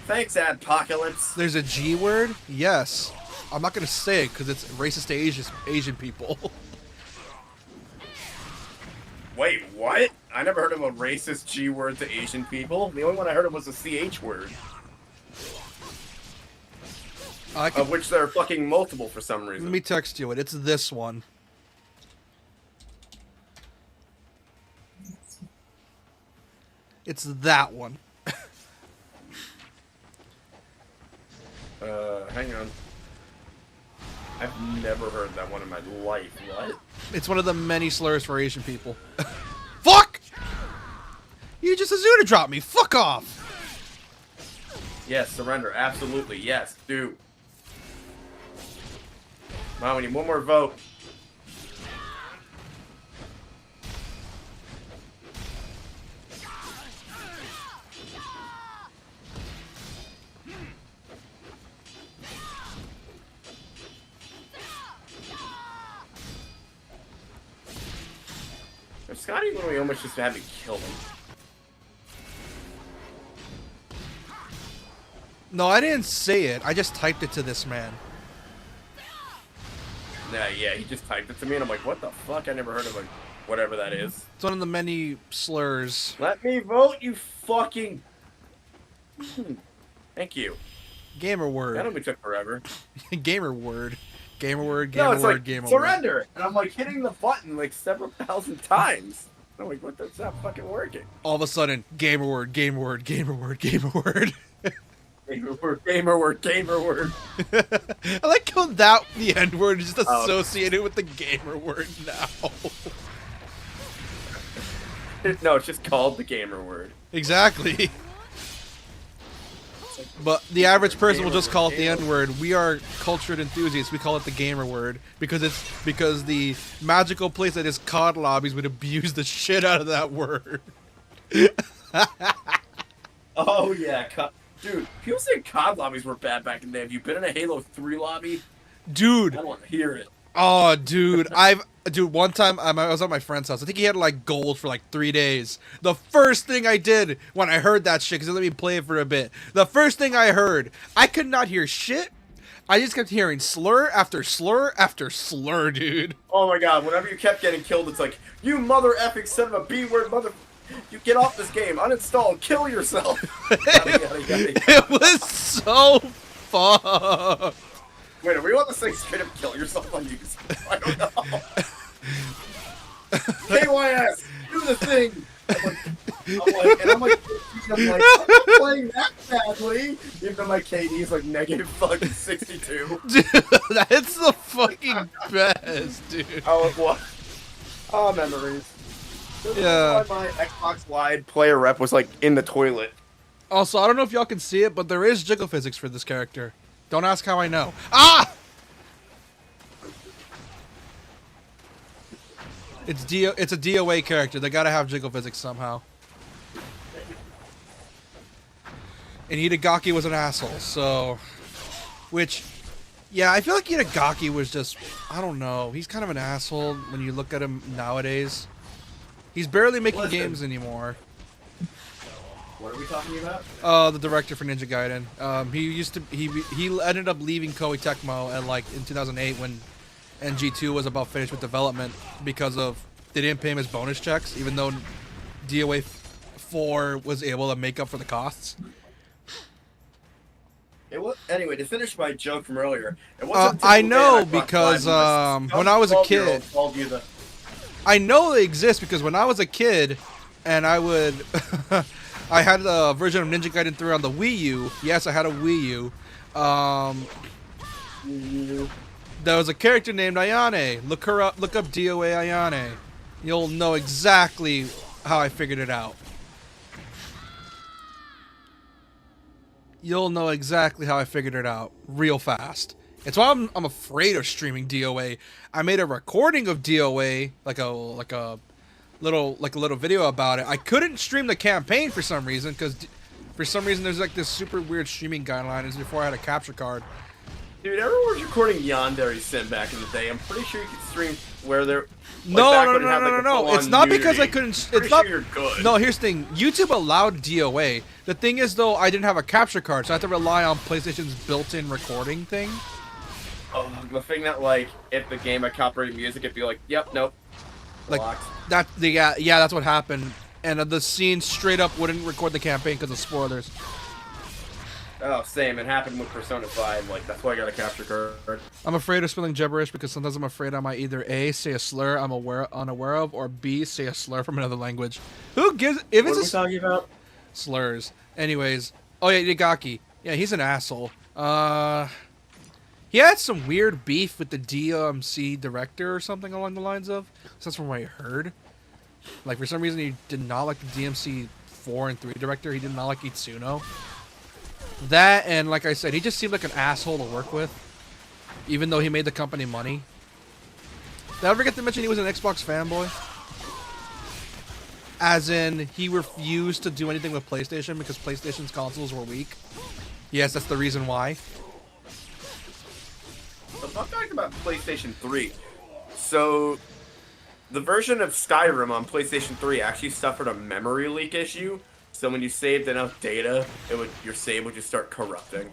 thanks, Adpocalypse. There's a G word? Yes. I'm not gonna say it because it's racist to Asian people. Wait, what? I never heard of a racist G word to Asian people. The only one I heard of was a CH word. Of which there are fucking multiple for some reason. Let me text you it. It's this one. It's that one. Hang on. I've never heard that one in my life. What? It's one of the many slurs for Asian people. Fuck! You just Azuna dropped me. Fuck off. Yes, surrender. Absolutely. Yes, do. Come on, we need one more vote. If Scotty literally almost just had me kill him. No, I didn't say it. I just typed it to this man. Yeah, he just typed it to me, and I'm like, what the fuck? I never heard of whatever that is. It's one of the many slurs. Let me vote, you fucking... Thank you. Gamer That word. only took forever. Gamer word. Gamer word, No, gamer it's word, like, gamer word. surrender! And I'm like hitting the button like several thousand times. I'm like, what? That's not fucking working. All of a sudden, gamer word, gamer word, gamer word, gamer word. Gamer word, gamer word, gamer word. I like how that, the N word, is just associated with the gamer word now. No, it's just called the gamer word. Exactly. But the average person will just call it the N word. We are cultured enthusiasts. We call it the gamer word because the magical place that is COD lobbies would abuse the shit out of that word. Oh yeah, dude. People say COD lobbies were bad back in the day. Have you been in a Halo 3 lobby? Dude. I don't want to hear it. Oh, dude. One time I was at my friend's house. I think he had like gold for like 3 days. The first thing I did when I heard that shit, because they let me play it for a bit. The first thing I heard, I could not hear shit. I just kept hearing slur after slur after slur, dude. Oh my god, whenever you kept getting killed, it's like, you mother effing son of a B-word mother... You get off this game, uninstall, kill yourself. It was so fun. Wait, are we on the same straight up kill yourself on you? I don't know. KYS, do the thing. I'm like, I'm not playing that badly. Even though my KD is like negative fucking 62. Dude, that's the fucking best, dude. Oh, it was. Oh, memories. Yeah. That's why my Xbox Wide player rep was like in the toilet. Also, I don't know if y'all can see it, but there is jiggle physics for this character. Don't ask how I know. Ah! It's a DOA character. They gotta have jiggle physics somehow. And Itagaki was an asshole, so... Which... Yeah, I feel like Itagaki was just... I don't know. He's kind of an asshole when you look at him nowadays. He's barely making games anymore. What are we talking about? The director for Ninja Gaiden. He ended up leaving Koei Tecmo in 2008 when NG2 was about finished with development because of they didn't pay him his bonus checks, even though DOA 4 was able to make up for the costs. Anyway, to finish my joke from earlier, it wasn't I know because when I was a kid, I know they exist because when I was a kid, and I would. I had a version of Ninja Gaiden 3 on the Wii U. Yes, I had a Wii U. There was a character named Ayane. Look her up. Look up DOA Ayane. You'll know exactly how I figured it out. You'll know exactly how I figured it out real fast. It's why I'm afraid of streaming DOA. I made a recording of DOA, like a little video about it. I couldn't stream the campaign for some reason because there's like this super weird streaming guideline. Is before I had a capture card. Dude, everyone was recording Yandere Sim back in the day. I'm pretty sure you could stream where they're. No. It's not because I couldn't. It's not. Sure you're good. No, here's the thing. YouTube allowed DOA. The thing is, though, I didn't have a capture card, so I had to rely on PlayStation's built-in recording thing. Oh, the thing that if the game had copyrighted music, it'd be like, yep, nope. Blocked. That's what happened, and the scene straight up wouldn't record the campaign because of spoilers. Oh, same. It happened with Persona 5. That's why I got a capture card. I'm afraid of spelling gibberish because sometimes I'm afraid I might either A, say a slur I'm unaware of, or B, say a slur from another language. Who gives... If what it's are we talking about? Slurs. Anyways. Oh, yeah, Itagaki. Yeah, he's an asshole. He had some weird beef with the DMC director or something along the lines of. So that's from what I heard. For some reason, he did not like the DMC 4 and 3 director. He did not like Itsuno. That, and like I said, he just seemed like an asshole to work with, even though he made the company money. Did I ever get to mention he was an Xbox fanboy? As in, he refused to do anything with PlayStation because PlayStation's consoles were weak. Yes, that's the reason why. So I'm talking about PlayStation 3. So, the version of Skyrim on PlayStation 3 actually suffered a memory leak issue. So when you saved enough data, your save would just start corrupting.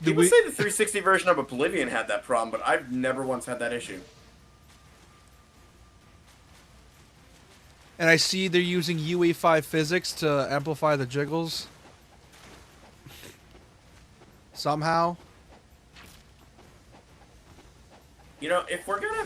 People say the 360 version of Oblivion had that problem, but I've never once had that issue. And I see they're using UE5 physics to amplify the jiggles. Somehow. You know, if we're gonna...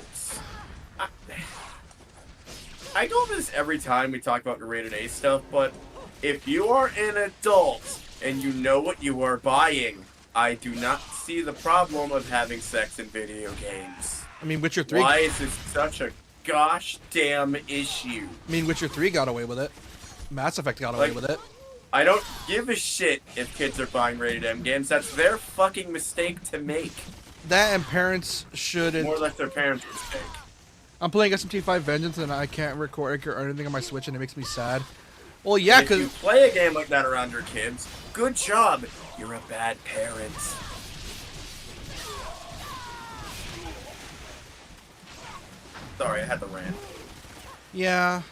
I do this every time we talk about the rated A stuff, but if you are an adult and you know what you are buying, I do not see the problem of having sex in video games. I mean, Witcher 3... Why is this such a gosh damn issue? I mean, Witcher 3 got away with it. Mass Effect got away with it. I don't give a shit if kids are buying rated M games. That's their fucking mistake to make. That and parents shouldn't... More or less their parents' mistake. I'm playing SMT5 Vengeance and I can't record or anything on my Switch and it makes me sad. Well, yeah, because... If you play a game like that around your kids, good job. You're a bad parent. Sorry, I had to rant. Yeah,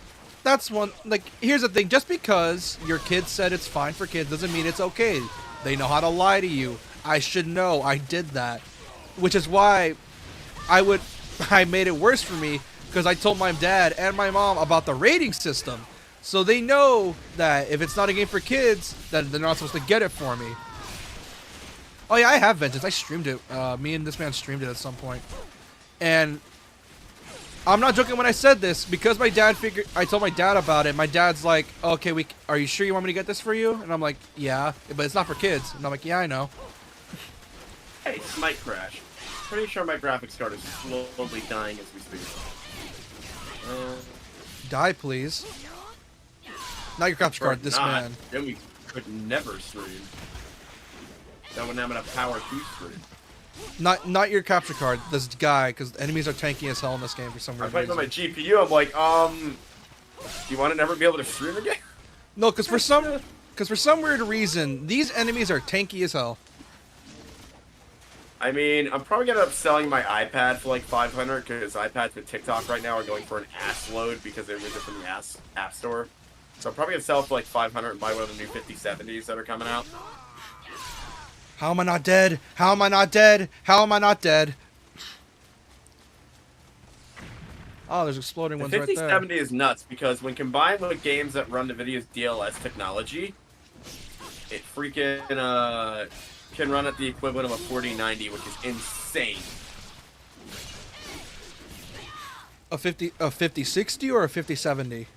that's one... Like, here's the thing. Just because your kid said it's fine for kids doesn't mean it's okay. They know how to lie to you. I should know. I did that. Which is why I made it worse for me because I told my dad and my mom about the rating system. So they know that if it's not a game for kids, then they're not supposed to get it for me. Oh yeah, I have Vengeance. I streamed it. Me and this man streamed it at some point. And I'm not joking when I said this because my dad I told my dad about it. My dad's like, okay, are you sure you want me to get this for you? And I'm like, yeah, but it's not for kids. And I'm like, yeah, I know. Hey, it might crash. Pretty sure my graphics card is slowly dying as we speak. Die, please. Not your graphics card, this man. Then we could never stream. That wouldn't have enough power to stream. Not your capture card, this guy, because enemies are tanky as hell in this game for some I'm weird fighting reason. on my GPU, I'm like, do you want to never be able to stream again? No, because for some weird reason, these enemies are tanky as hell. I mean, I'm probably going to end up selling my iPad for like $500 because iPads with TikTok right now are going for an ass load because they're removed from the App Store. So I'm probably going to sell it for like $500 and buy one of the new 5070s that are coming out. How am I not dead? How am I not dead? How am I not dead? Oh, there's exploding ones The right there. 5070 is nuts because when combined with games that run NVIDIA's DLS technology, it freaking can run at the equivalent of a 4090, which is insane. A 5060 or a 5070?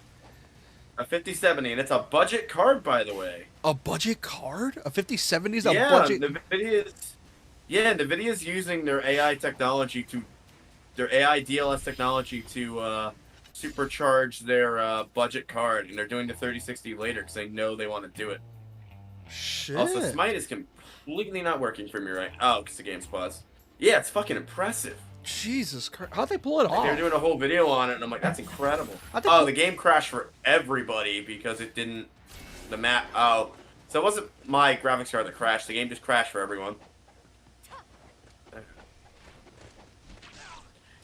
A 5070, and it's a budget card, by the way. A budget card? A 5070 is a Yeah, budget? NVIDIA's using their AI technology their AI DLS technology to supercharge their budget card, and they're doing the 3060 later because they know they want to do it. Shit. Also, Smite is completely not working for me right. Oh, because the game's paused. Yeah, it's fucking impressive. Jesus Christ. How'd they pull it off? They were doing a whole video on it, and I'm like, that's incredible. Oh, the game crashed for everybody because it didn't... The map... Oh. So it wasn't my graphics card that crashed. The game just crashed for everyone.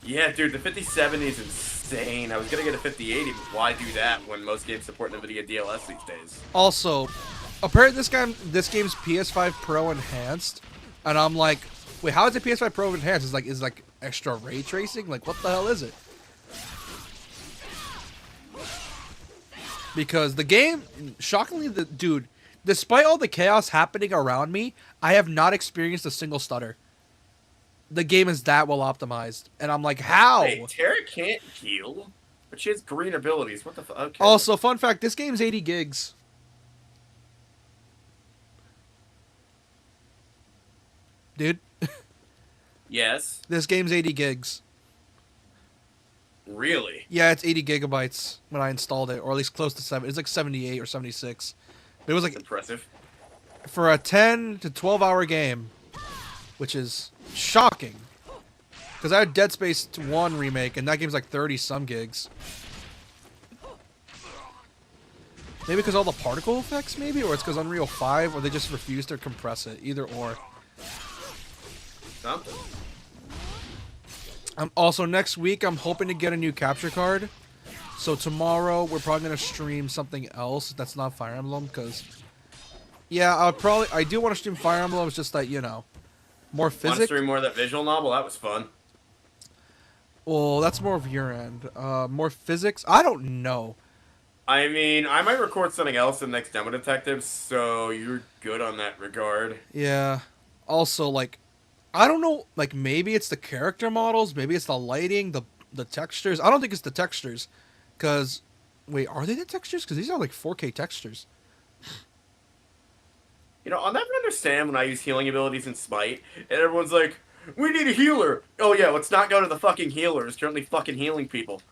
Yeah, dude, the 5070 is insane. I was gonna get a 5080, but why do that when most games support NVIDIA DLS these days? Also, apparently this game's PS5 Pro enhanced, and I'm like, wait, how is it PS5 Pro enhanced? Is like extra ray tracing? Like, what the hell is it? Because the game, shockingly, dude, despite all the chaos happening around me, I have not experienced a single stutter. The game is that well optimized, and I'm like, how? Hey, Tara can't heal, but she has green abilities. What the fuck? Okay. Also, fun fact, this game's 80 gigs. Dude. Yes. This game's 80 gigs. Really? Yeah, it's 80 gigabytes when I installed it, or at least close to 7. It's like 78 or 76. But it was like Impressive. for a 10 to 12 hour game, which is shocking. Because I had Dead Space 1 remake, and that game's like 30 some gigs. Maybe because all the particle effects, maybe? Or it's because Unreal 5, or they just refuse to compress it. Either or. Something. Also, next week, I'm hoping to get a new capture card. So tomorrow, we're probably going to stream something else that's not Fire Emblem, because... Yeah, I do want to stream Fire Emblem, it's just that, you know, more Want to physics. stream more of that visual novel? That was fun. Well, that's more of your end. More physics? I don't know. I mean, I might record something else in the next Demo Detective, so you're good on that regard. Yeah. Also, like, I don't know, like, maybe it's the character models, maybe it's the lighting, the textures. I don't think it's the textures, because... Wait, are they the textures? Because these are, like, 4K textures. You know, I'll never understand when I use healing abilities in Smite, and everyone's like, we need a healer! Oh yeah, let's not go to the fucking healer, who's currently fucking healing people.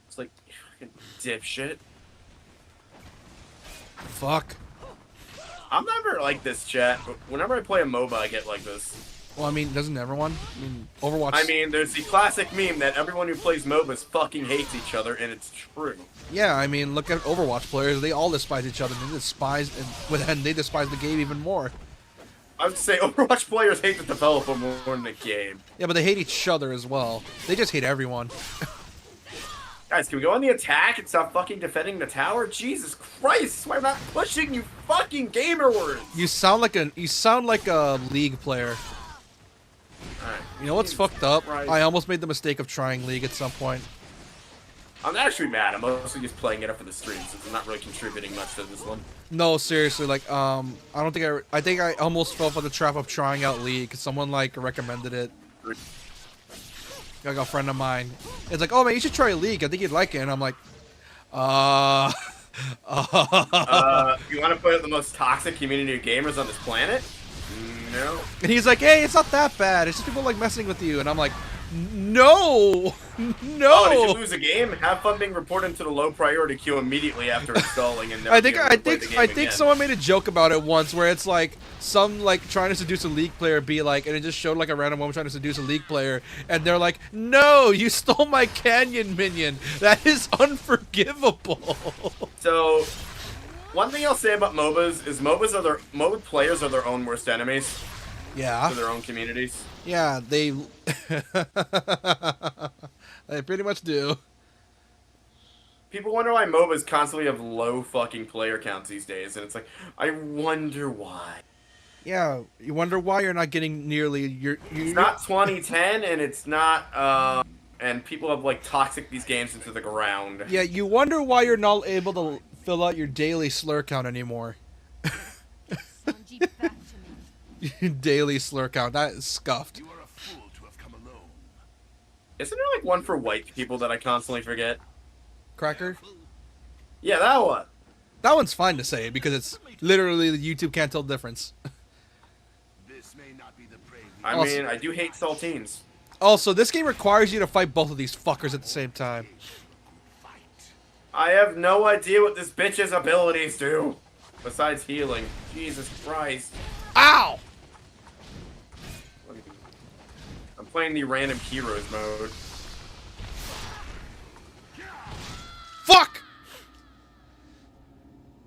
It's like, you fucking dipshit. Fuck. I'm never like this, chat, but whenever I play a MOBA, I get like this. Well, I mean, doesn't everyone? I mean, Overwatch... I mean, there's the classic meme that everyone who plays MOBAs fucking hates each other, and it's true. Yeah, I mean, look at Overwatch players. They all despise each other. And they despise the game even more. I would say Overwatch players hate the developer more than the game. Yeah, but they hate each other as well. They just hate everyone. Guys, can we go on the attack and stop fucking defending the tower? Jesus Christ, why am I not pushing, you fucking gamer words? You sound like a League player. Alright. You know what's fucked up? Christ. I almost made the mistake of trying League at some point. I'm actually mad. I'm mostly just playing it up for the stream since I'm not really contributing much to this one. No, seriously, like, I don't think I think I almost fell for the trap of trying out League. Someone, like, recommended it. Like a friend of mine. It's like, oh man, you should try League. I think you'd like it. And I'm like, You want to put it the most toxic community of gamers on this planet? No. And he's like, hey, it's not that bad. It's just people like messing with you. And I'm like, no, no. Oh, did you lose a game? Have fun being reported to the low priority queue immediately after installing and never I being able to play the game think again. someone made a joke about it once, where it's like some like trying to seduce a League player be like, and it just showed like a random woman trying to seduce a League player, and they're like, no, you stole my Canyon minion. That is unforgivable. So, one thing I'll say about MOBAs is MOBA players are their own worst enemies Yeah. for their own communities. Yeah, they they pretty much do. People wonder why MOBAs constantly have low fucking player counts these days, and it's like, I wonder why. Yeah, you wonder why you're not getting nearly your. It's not 2010, and it's not, and people have like toxic these games into the ground. Yeah, you wonder why you're not able to fill out your daily slur count anymore. Sanji, back to me. Daily slur count, that is scuffed. You are a fool to have come alone. Isn't there like one for white people that I constantly forget? Cracker? Yeah, that one. That one's fine to say because it's literally the YouTube can't tell the difference. This may not be the prey we I Also- mean, I do hate saltines. Also, this game requires you to fight both of these fuckers at the same time. fight. I have no idea what this bitch's abilities do. Besides healing. Jesus Christ. Ow! I'm playing the random heroes mode. Fuck!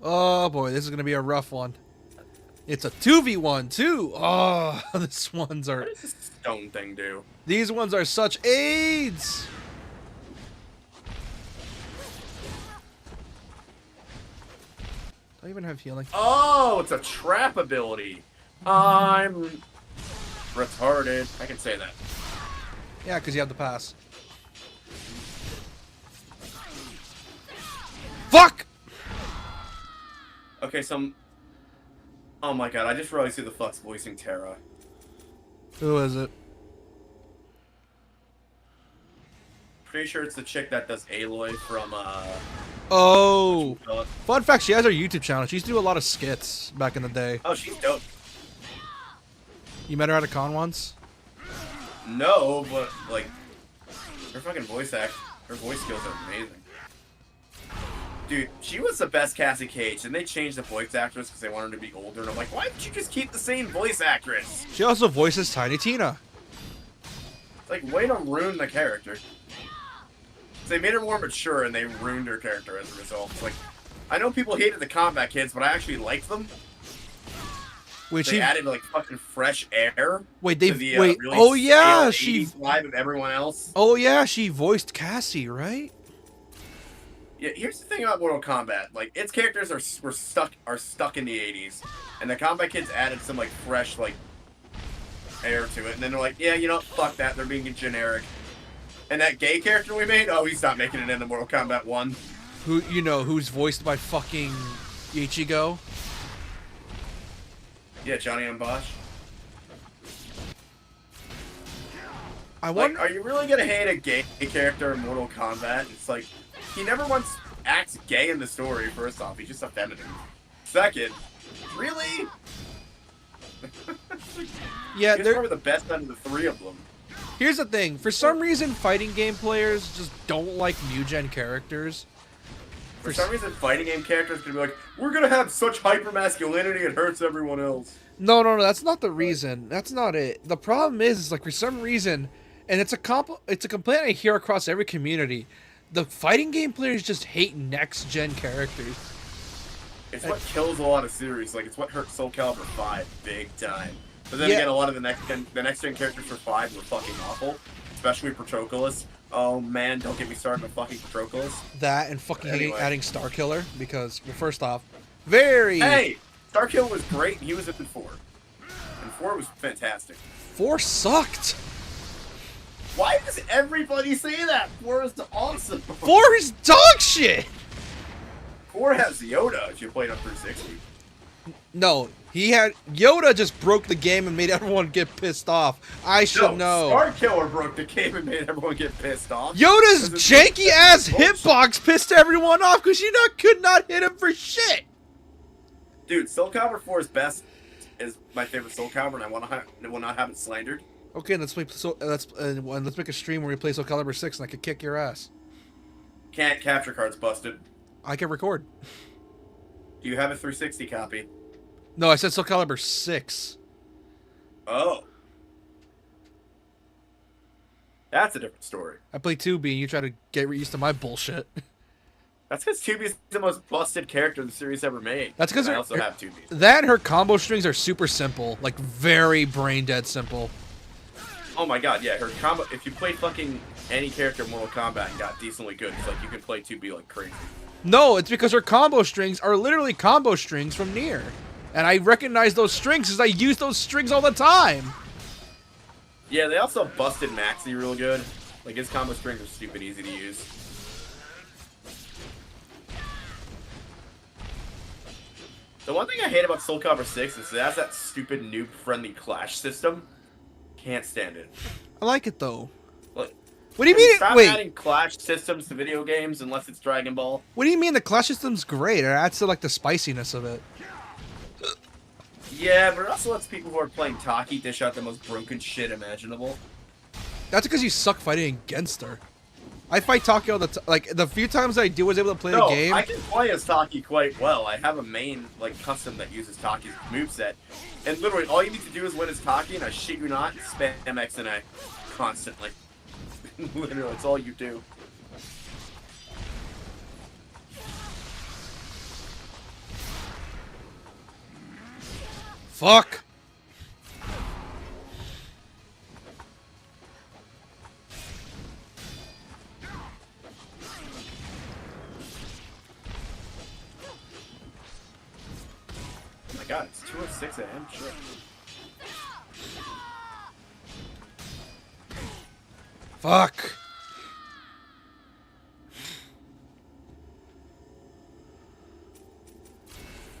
Oh boy, this is gonna be a rough one. It's a 2v1 too. Oh, these ones are. What does this stone thing do? These ones are such aids. Do I even have healing? Oh, it's a trap ability. I'm retarded. I can say that. Yeah, because you have the pass. Fuck! Okay, so oh my god, I just realized who the fuck's voicing Terra. Who is it? Pretty sure it's the chick that does Aloy from Oh! oh, Fun fact, she has her YouTube channel. She used to do a lot of skits back in the day. she's dope. You met her at a con once? No, but like her fucking voice act Her voice skills are amazing. Dude, she was the best Cassie Cage, and they changed the voice actress because they wanted her to be older, and I'm like, why didn't you just keep the same voice actress? She also voices Tiny Tina. It's like, way to ruin the character. They made her more mature, and they ruined her character as a result. It's like, I know people hated the Combat Kids, but I actually liked them. Wait, They added like fucking fresh air. Wait, they to the, wait. really Oh yeah, stale she. 80s vibe of everyone else. Oh yeah, she voiced Cassie, right? Yeah, here's the thing about Mortal Kombat. Like, its characters are stuck in the 80s, and the Combat Kids added some like fresh like air to it, and then they're like, yeah, you know, fuck that, they're being generic. And that gay character we made, oh, he's not making it into Mortal Kombat 1. Who's voiced by fucking Ichigo? Yeah, Johnny M. Bosch. I wonder. Like, are you really gonna hate a gay character in Mortal Kombat? It's like, he never once acts gay in the story, first off. He's just effeminate. Second, really? Yeah, He's they're. probably the best out of the three of them. Here's the thing. For some reason, fighting game players just don't like new gen characters. For some reason, fighting game characters can be like, we're gonna have such hyper masculinity it hurts everyone else. No, that's not the reason. That's not it. The problem is like for some reason, and it's a complaint I hear across every community. The fighting game players just hate next gen characters. It's what kills a lot of series. Like, it's what hurt Soul Calibur 5 big time. But then Yeah. again, a lot of the next gen characters for 5 were fucking awful, especially Patroclus. Oh man, don't get me started on fucking Patroclus. That and fucking Anyway. adding Star Killer because, well, first off, very. Hey, Starkill was great. He was in 4, and 4 was fantastic. 4 sucked. Why does everybody say that? 4 is awesome. 4 is dog shit. 4 has Yoda if you played on 360. No, Yoda just broke the game and made everyone get pissed off. I should know. Starkiller broke the game and made everyone get pissed off. Yoda's 'Cause it's janky ass bullshit. hitbox pissed everyone off because could not hit him for shit. Dude, Soul Calibur 4's best is my favorite Soul Calibur, and I will not have it slandered. Okay, let's make a stream where we play Soul Calibur 6 and I could kick your ass. Can't capture cards busted. I can record. Do you have a 360 copy? No, I said Soul Calibur 6. Oh. That's a different story. I play 2B and you try to get used to my bullshit. That's because 2B's the most busted character the series ever made. That's because I also have 2B. That and her combo strings are super simple. Like, very brain dead simple. Oh my god, yeah, her combo. If you played fucking any character in Mortal Kombat and got decently good, it's like you can play 2B like crazy. No, it's because her combo strings are literally combo strings from Nier. And I recognize those strings because I use those strings all the time. Yeah, they also busted Maxi real good. Like, his combo strings are stupid easy to use. The one thing I hate about Soul Calibur 6 is it has that stupid noob-friendly clash system. Can't stand it. I like it, though. Like, What do you can mean? stop Wait, adding clash systems to video games unless it's Dragon Ball. what do you mean the clash system's great? It adds to, like, the spiciness of it. Yeah, but it also lets people who are playing Taki dish out the most broken shit imaginable. That's because you suck fighting against her. I fight Taki all the time. Like, the few times I was able to play No, the game... I can play as Taki quite well. I have a main, like, custom that uses Taki's moveset. And literally, all you need to do is win as Taki, and I shit you not, spam X and A. Constantly. Literally, it's all you do. Fuck! Oh my god, it's 2:06 a.m. Shit. Fuck!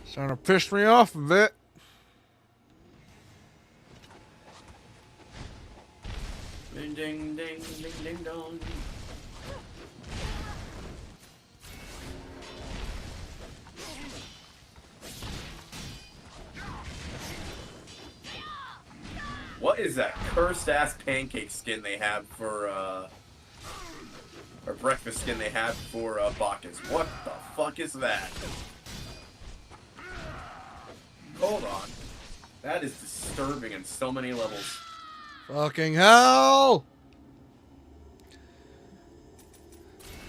Starting to piss me off a bit. Ding ding ding ding ding dong. What is that cursed ass pancake skin they have for breakfast skin they have for Bacchus. What the fuck is that? Hold on. That is disturbing in so many levels. Fucking hell!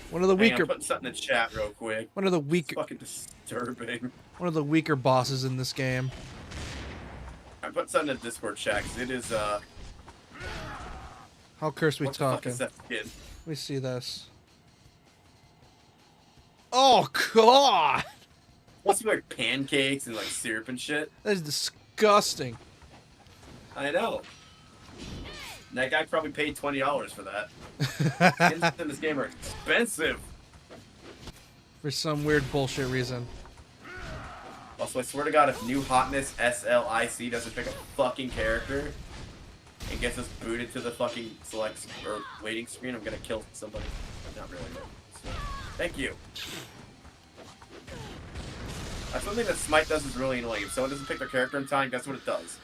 One of the Hang on, weaker, put something in the chat real quick. one of the It's weaker, fucking disturbing. one of the weaker bosses in this game. I put something in the Discord chat 'cause it is How cursed we what the fuck talking? is that skin? Let me see this. Oh god! Must be like pancakes and like syrup and shit. That is disgusting. I know. That guy probably paid $20 for that. Skins in this game are expensive. For some weird bullshit reason. Also, I swear to God, if New Hotness SLIC doesn't pick a fucking character and gets us booted to the fucking select or waiting screen, I'm gonna kill somebody. Not really. So, thank you. That's one thing that Smite does is really annoying. If someone doesn't pick their character in time, guess what it does?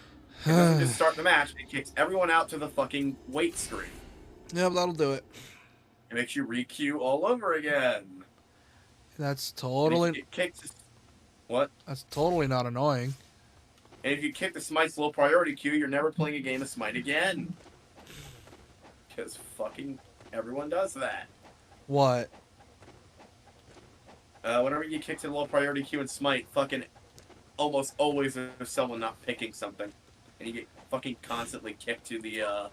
It doesn't just start the match, it kicks everyone out to the fucking wait screen. Yep, that'll do it. It makes you re-queue all over again. That's And if totally. you get kicked, what? That's totally not annoying. And if you kick the Smite's low priority queue, you're never playing a game of Smite again. Because fucking everyone does that. What? Whenever you kick to the low priority queue in Smite, fucking almost always there's someone not picking something. And you get fucking constantly kicked to the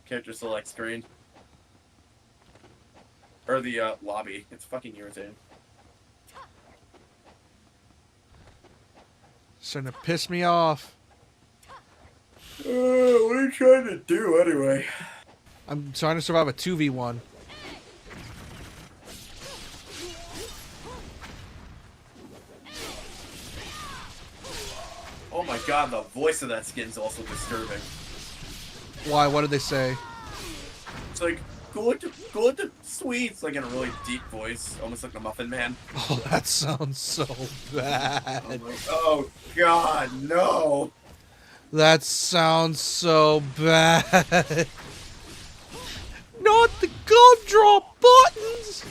character select screen. Or the lobby. It's fucking irritating. Starting to piss me off. What are you trying to do anyway? I'm trying to survive a 2v1. Oh my god, the voice of that skin's also disturbing. Why? What did they say? It's like, good sweets, like in a really deep voice, almost like the Muffin Man. Oh, that sounds so bad. I'm like, oh god, no! That sounds so bad. Not the gumdrop buttons!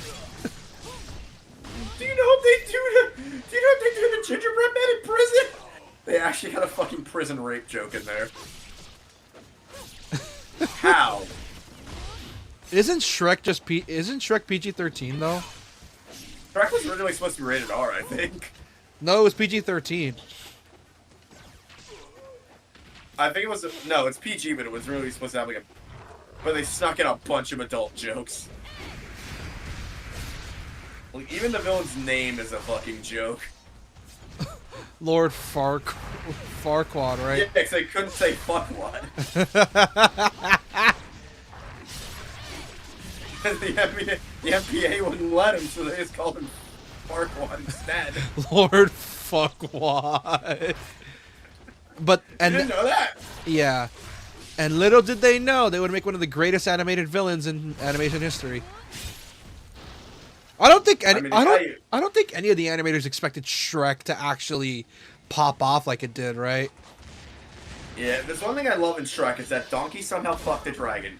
Do you know what they do to the gingerbread man in prison? They actually had a fucking prison rape joke in there. How? Isn't Shrek isn't Shrek PG-13 though? Shrek was originally supposed to be rated R, I think. No, it was PG-13. I think it was no, it's PG, but it was really supposed to have like a. But they snuck in a bunch of adult jokes. Like, even the villain's name is a fucking joke. Lord Farquaad, right? Yeah, because they couldn't say fuck what. the MPA wouldn't let him, so they just called him Farquaad instead. Lord Farquaad. But You and didn't know that? yeah, and little did they know they would make one of the greatest animated villains in animation history. I don't think any. I mean, I don't think any of the animators expected Shrek to actually pop off like it did, right? Yeah, there's one thing I love in Shrek is that Donkey somehow fucked a dragon.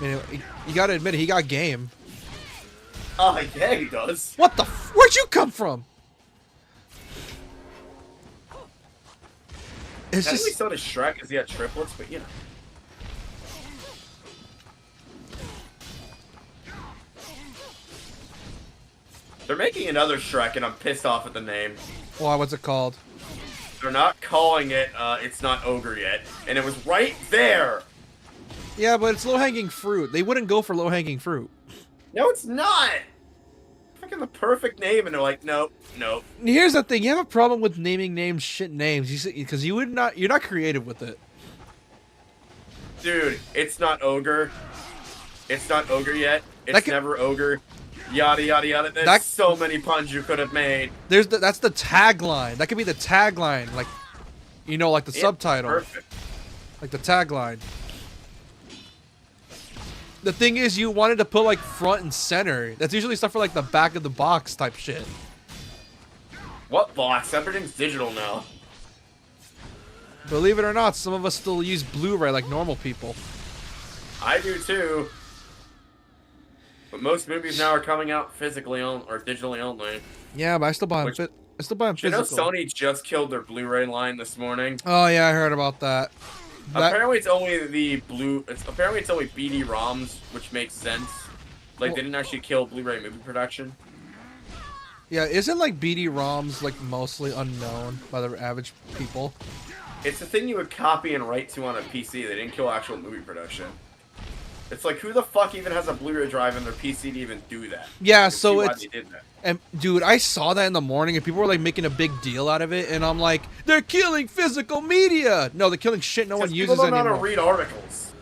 I mean, you gotta admit it, he got game. Oh, yeah, he does. What the? Where'd you come from? It's Technically, just so does Shrek, because he had triplets, but you know. They're making another Shrek, and I'm pissed off at the name. why? What's it called? They're not calling it, It's Not Ogre yet. And it was right there! Yeah, but it's low-hanging fruit. They wouldn't go for low-hanging fruit. No, it's not! Fucking the perfect name, and they're like, nope, nope. Here's the thing: you have a problem with naming names shit names, because you're not creative with it. Dude, it's not Ogre. It's not Ogre yet. It's That could- never Ogre. Yada, yada, yada. There's That- so many puns you could have made. That's the tagline. That could be the tagline, like, like the It's subtitle, Perfect. like the tagline. The thing is, you wanted to put like front and center. That's usually stuff for like the back of the box type shit. What box? Everything's digital now. Believe it or not, some of us still use Blu-ray like normal people. I do too. But most movies now are coming out physically on or digitally only. Yeah, but I still buy them. Which- I still buy them You know, physical. Sony just killed their Blu-ray line this morning. Oh yeah, I heard about that. Apparently, it's only apparently it's only BD-ROMs, which makes sense. Like Well- they didn't actually kill Blu-ray movie production. Yeah, isn't like BD-ROMs like mostly unknown by the average people? It's the thing you would copy and write to on a PC. They didn't kill actual movie production. It's like, who the fuck even has a Blu-ray drive in their PC to even do that? Yeah, I can so see why it's they did that. and dude, I saw that in the morning and people were like making a big deal out of it, and I'm like, they're killing physical media. No, they're killing shit no one Because uses people don't know how anymore. to read articles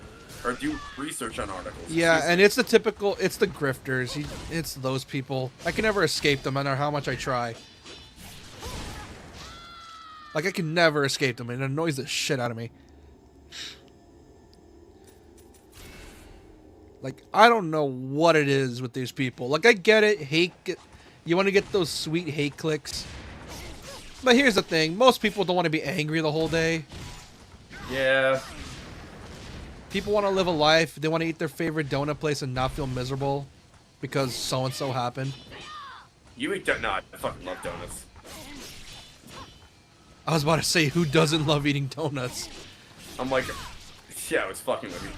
or do research on articles. Yeah, Jesus. and it's the typical, it's the grifters. It's those people. I can never escape them, no matter how much I try. Like, I can never escape them. It annoys the shit out of me. Like, I don't know what it is with these people. Like, I get it. You want to get those sweet hate clicks. But here's the thing. Most people don't want to be angry the whole day. Yeah. People want to live a life. They want to eat their favorite donut place and not feel miserable because so-and-so happened. You eat donuts. No, I fucking love donuts. I was about to say, who doesn't love eating donuts? I'm like, yeah, I was fucking with you.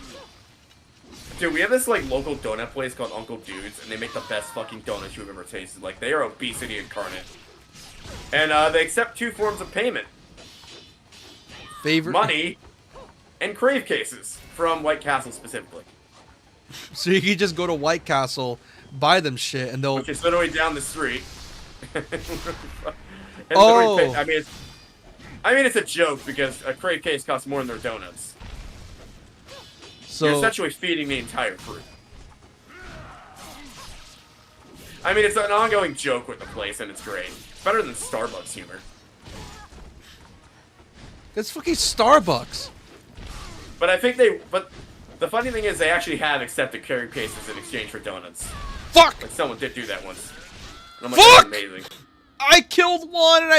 Dude, we have this like local donut place called Uncle Dude's, and they make the best fucking donuts you've ever tasted. Like, they are obesity incarnate. And they accept 2 forms of payment. Favorite Money and crave cases from White Castle specifically. So you can just go to White Castle, buy them shit, and they'll. Which is literally down the street. And Oh. literally I mean, it's a joke because a crave case costs more than their donuts. You're So essentially feeding the entire crew. I mean, it's an ongoing joke with the place, and it's great. It's better than Starbucks humor. it's fucking Starbucks. But but the funny thing is they actually have accepted crave cases in exchange for donuts. Fuck! Like, someone did do that once. And I'm like, Fuck! that's amazing. I killed one, and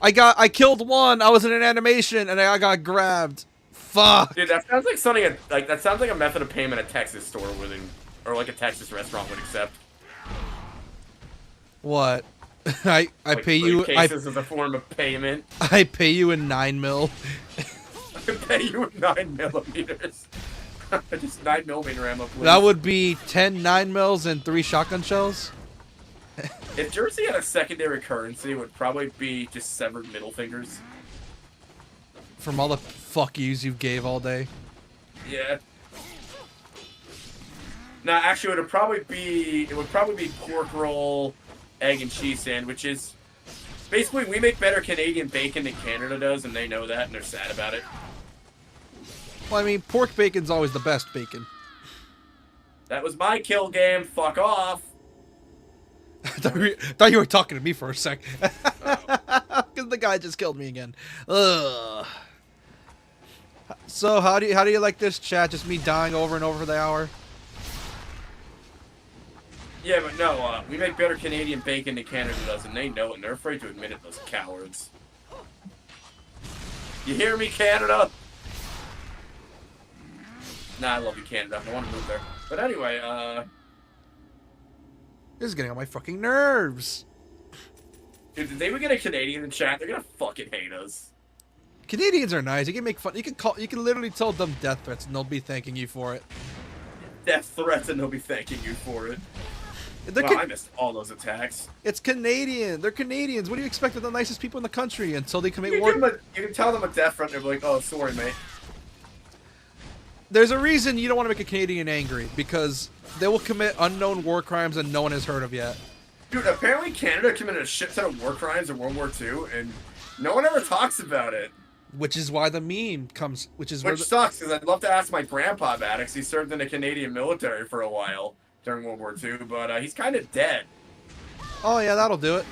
I killed one. I was in an animation, and I got grabbed. Fuck. Dude, that sounds like something that sounds like a method of payment a Texas store would, or like a Texas restaurant would accept. What? I Like, pay you. cases as a form of payment. I pay you in 9 mil. I pay you 9 millimeters. Just 9 millimeter ammo, please. That would be 10 9 mils and 3 shotgun shells. If Jersey had a secondary currency, it would probably be just severed middle fingers. From all the fuck yous you gave all day. Yeah. Nah, actually, it would probably be pork roll, egg and cheese sandwiches. Basically, we make better Canadian bacon than Canada does, and they know that, and they're sad about it. Well, I mean, pork bacon's always the best bacon. That was my kill game. Fuck off. I thought you were talking to me for a sec. Because the guy just killed me again. Ugh. So how do you like this chat? Just me dying over and over for the hour? Yeah, but no, we make better Canadian bacon than Canada does, and they know it, and they're afraid to admit it, those cowards. You hear me, Canada? Nah, I love you, Canada. I want to move there. But anyway, This is getting on my fucking nerves. dude, if they would get a Canadian in chat, they're gonna fucking hate us. Canadians are nice. You can make fun. You can literally tell them death threats, and they'll be thanking you for it. Death threats, and they'll be thanking you for it. They're Wow, I missed all those attacks. It's Canadian. They're Canadians. What do you expect of the nicest people in the country until they commit You war? can tell them a death threat, and they'll be like, oh, sorry, mate. There's a reason you don't want to make a Canadian angry, because they will commit unknown war crimes that no one has heard of yet. Dude, apparently Canada committed a shit ton of war crimes in World War II, and no one ever talks about it. Which is why the meme comes. Which Sucks, because I'd love to ask my grandpa about it, 'cause he served in the Canadian military for a while during World War II, but he's kind of dead. Oh yeah, that'll do it.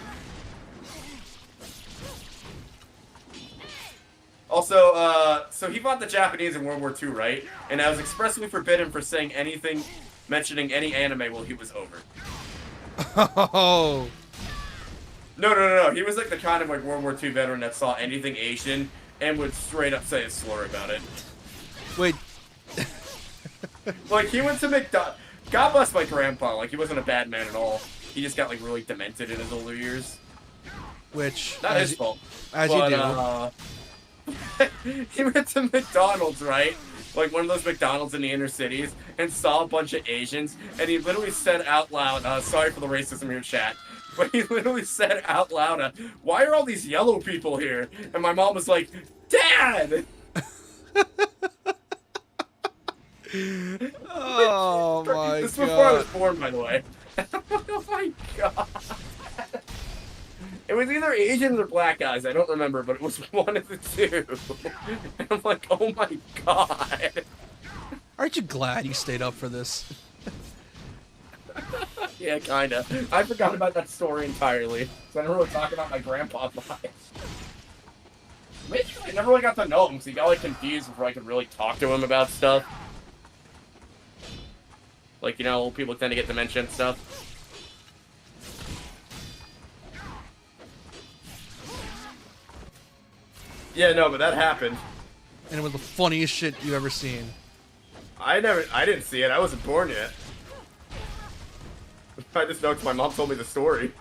Also, so he fought the Japanese in World War II, right? And I was expressly forbidden for saying anything, mentioning any anime while he was over. Oh. No. He was like the kind of like World War II veteran that saw anything Asian and would straight up say a slur about it. Wait. Like, he went to McDonald's. God bless my grandpa. Like, he wasn't a bad man at all. He just got, like, really demented in his older years. Which, Not his fault. As But, you do. he went to McDonald's, right? Like one of those McDonald's in the inner cities, and saw a bunch of Asians, and he literally said out loud, sorry for the racism here, chat, but he literally said out loud, why are all these yellow people here? And my mom was like, Dad! Oh my This was before I was god. born, by the way. Oh my god. It was either Asians or black guys, I don't remember, but it was one of the two. And I'm like, oh my god. Aren't you glad you stayed up for this? Yeah, kinda. I forgot about that story entirely. So I never really talk about my grandpa's life. Maybe I never really got to know him, because he got like confused before I could really talk to him about stuff. Like, you know, old people tend to get dementia and stuff. Yeah, no, but that happened. And it was the funniest shit you've ever seen. I didn't see it. I wasn't born yet. I just know 'cause my mom told me the story.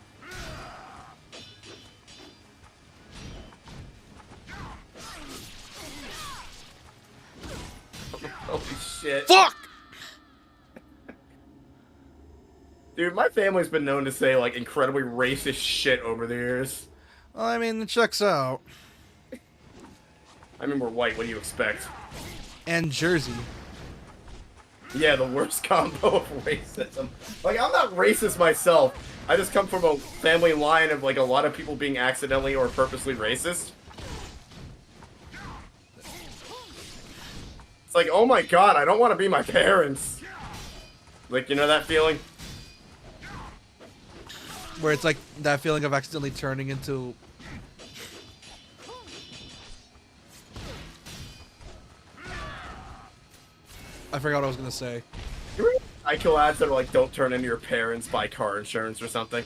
Holy shit. Fuck! Dude, my family's been known to say, like, incredibly racist shit over the years. Well, I mean, it checks out. I mean, we're white. What do you expect? And Jersey. Yeah, the worst combo of racism. Like, I'm not racist myself. I just come from a family line of, like, a lot of people being accidentally or purposely racist. It's like, oh my god, I don't want to be my parents. Like, you know that feeling? Where it's like that feeling of accidentally turning into... I forgot what I was gonna say. I kill ads that are like, don't turn into your parents, buy car insurance or something.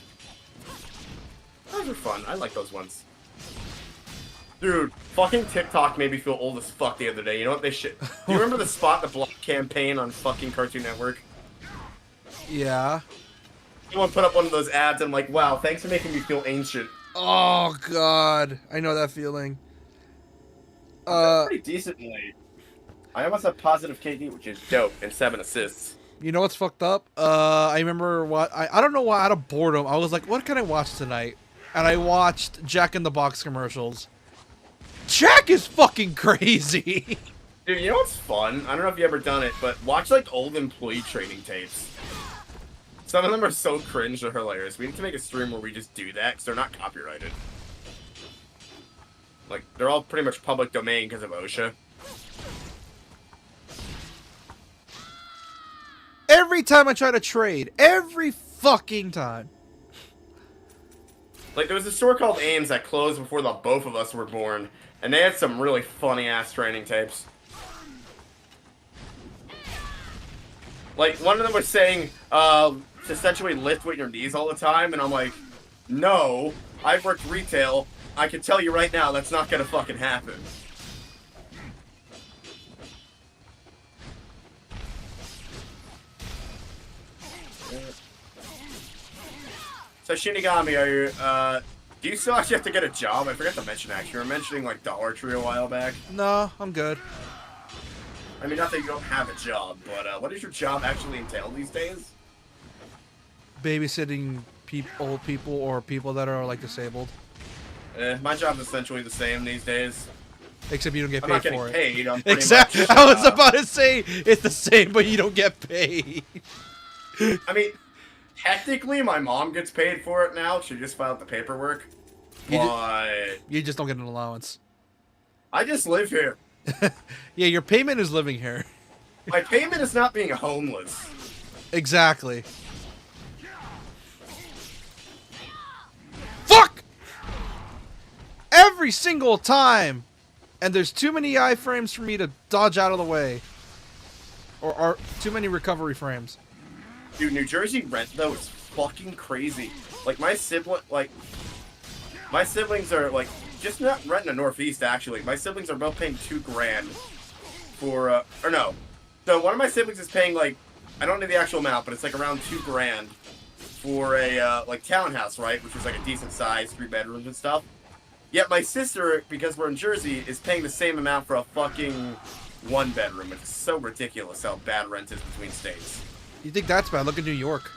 Those are fun. I like those ones. Dude, fucking TikTok made me feel old as fuck the other day. You know what they should... Do you remember the Spot the Block campaign on fucking Cartoon Network? Yeah. Someone put up one of those ads and I'm like, wow, thanks for making me feel ancient. Oh god. I know that feeling. Pretty decently. I almost have positive KD, which is dope, and 7 assists. You know what's fucked up? I remember what... I don't know why, out of boredom, I was like, what can I watch tonight? And I watched Jack in the Box commercials. Jack is fucking crazy! Dude, you know what's fun? I don't know if you ever done it, but watch, like, old employee training tapes. Some of them are so cringe, they're hilarious. We need to make a stream where we just do that, because they're not copyrighted. Like, they're all pretty much public domain because of OSHA. Every time I try to trade. Every fucking time. Like, there was a store called Ames that closed before the both of us were born, and they had some really funny-ass training tapes. Like, one of them was saying, to essentially lift with your knees all the time, and I'm like, no, I've worked retail, I can tell you right now, that's not gonna fucking happen. So Shinigami, are you, do you still actually have to get a job? I forgot to mention, actually. You were mentioning, like, Dollar Tree a while back. No, I'm good. I mean, not that you don't have a job, but, what does your job actually entail these days? Babysitting old people or people that are, like, disabled. My job's essentially the same these days. Except you don't get I'm paid not getting for it. paid, I'm pretty Exactly. much, I was about to say, it's the same, but you don't get paid. I mean, technically, my mom gets paid for it now. She just filed the paperwork. But You just don't get an allowance. I just live here. Yeah, your payment is living here. My payment is not being homeless. Exactly. Fuck! Every single time! And there's too many iframes for me to dodge out of the way. Or too many recovery frames. Dude, New Jersey rent, though, is fucking crazy. Like, my siblings are, like, just not renting a Northeast, actually. My siblings are both paying $2,000 for, or no. So one of my siblings is paying like, I don't know the actual amount, but it's like around $2,000 for a like townhouse, right? Which is like a decent size, 3 bedrooms and stuff. Yet my sister, because we're in Jersey, is paying the same amount for a fucking 1 bedroom. It's so ridiculous how bad rent is between states. You think that's bad? Look at New York.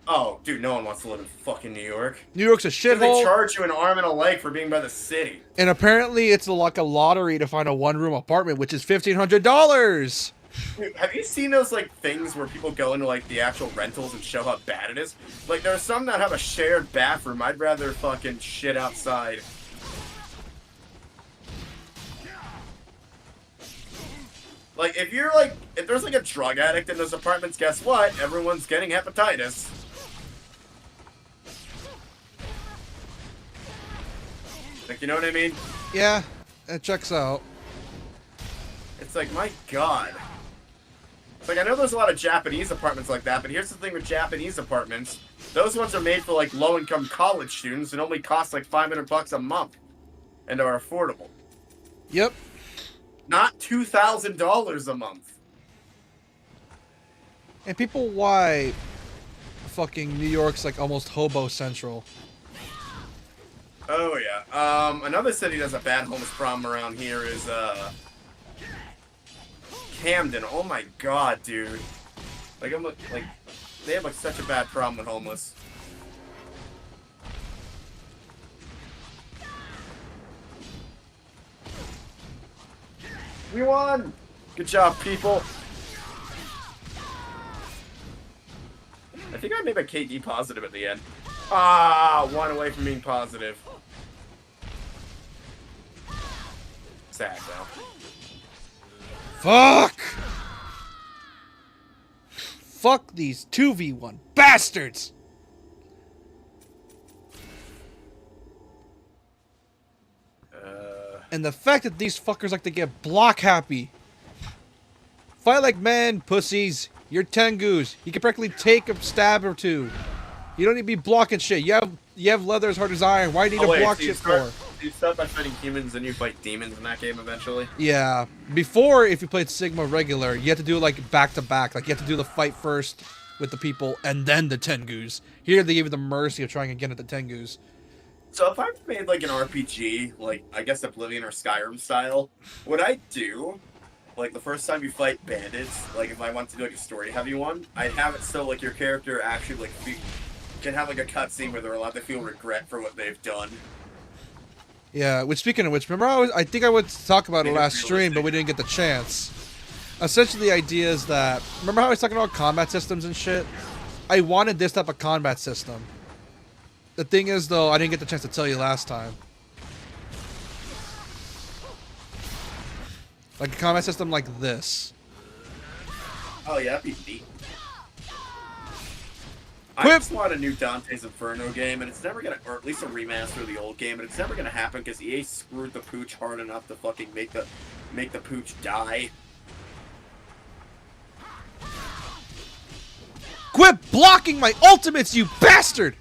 Oh, dude, no one wants to live in fucking New York. New York's a They shithole. charge you an arm and a leg for being by the city. And apparently it's like a lottery to find a 1-room apartment, which is $1,500. Dude, have you seen those like things where people go into like the actual rentals and show how bad it is? Like there are some that have a shared bathroom. I'd rather fucking shit outside. Like if there's like a drug addict in those apartments, guess what? Everyone's getting hepatitis. Like, you know what I mean? Yeah, it checks out. It's like, my god. It's like, I know there's a lot of Japanese apartments like that, but here's the thing with Japanese apartments. Those ones are made for, like, low-income college students and only cost, like, $500 a month. And are affordable. Yep. Not $2,000 a month. And people, why fucking New York's like almost hobo central. Oh, yeah. Another city that's a bad homeless problem around here is, Camden. Oh my god, dude. Like, they have, like, such a bad problem with homeless. We won! Good job, people. I think I made my KD positive at the end. Ah, 1 away from being positive. Sad, though. Fuck! Fuck these 2v1 bastards! And the fact that these fuckers like to get block happy. Fight like men, pussies. You're Tengus. You can practically take a stab or two. You don't need to be blocking shit. You have leather as hard as iron. Why do you need to block so shit for? You start by fighting humans and you fight demons in that game eventually? Yeah. Before, if you played Sigma regular, you had to do it like back to back. Like you have to do the fight first with the people and then the Tengus. Here they give you the mercy of trying again at the Tengus. So if I made like an RPG, like I guess Oblivion or Skyrim style, what I do, like the first time you fight bandits, like if I want to do like a story heavy one, I'd have it so like your character actually like can have like a cutscene where they're allowed to feel regret for what they've done. Yeah, which speaking of which, remember I think I went to talk about it last stream, but we didn't get the chance. Essentially the idea is that, remember how I was talking about combat systems and shit? I wanted this type of combat system. The thing is though, I didn't get the chance to tell you last time. Like a combat system like this. Oh yeah, that'd be neat. I Quip! just want a new Dante's Inferno game, and it's never gonna, or at least a remaster of the old game, and it's never gonna happen because EA screwed the pooch hard enough to fucking make the pooch die. Quit blocking my ultimates, you bastard!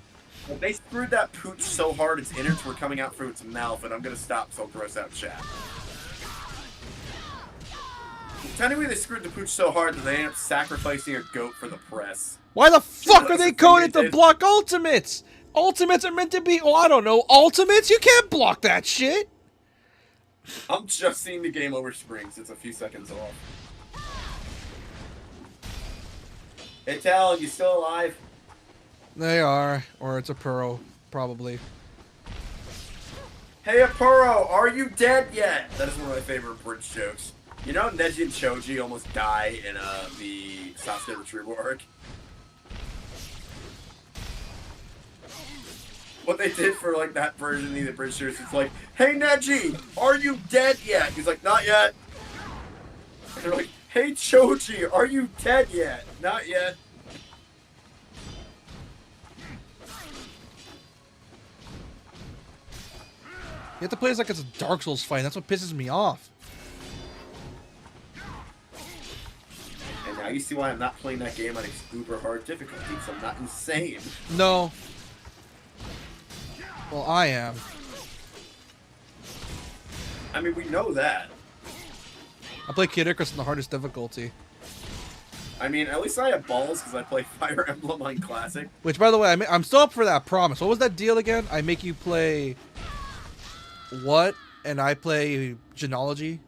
They screwed that pooch so hard its innards were coming out through its mouth, and I'm gonna stop so gross out chat. Technically, they screwed the pooch so hard that they ended up sacrificing a goat for the press. Why the fuck That's are they the thing coded they to did. block ultimates? Ultimates are meant to be, oh, I don't know, ultimates? You can't block that shit! I'm just seeing the game over springs. It's a few seconds off. Hey, Tal, you still alive? They are, or it's a Puro, probably. Hey, Apuro, are you dead yet? That is one of my favorite bridge jokes. You know Neji and Choji almost die in the Sasuke Retrieval arc? What they did for like that version of the bridge jokes, it's like, hey Neji, are you dead yet? He's like, not yet. And they're like, hey Choji, are you dead yet? Not yet. You have to play this like it's a Dark Souls fight, that's what pisses me off. And now you see why I'm not playing that game on uber hard difficulty, so I'm not insane. No. Well, I am. I mean, we know that. I play Kid Icarus on the hardest difficulty. I mean, at least I have balls because I play Fire Emblem on Classic. Which, by the way, I'm still up for that promise. What was that deal again? I make you play what, and I play Genealogy?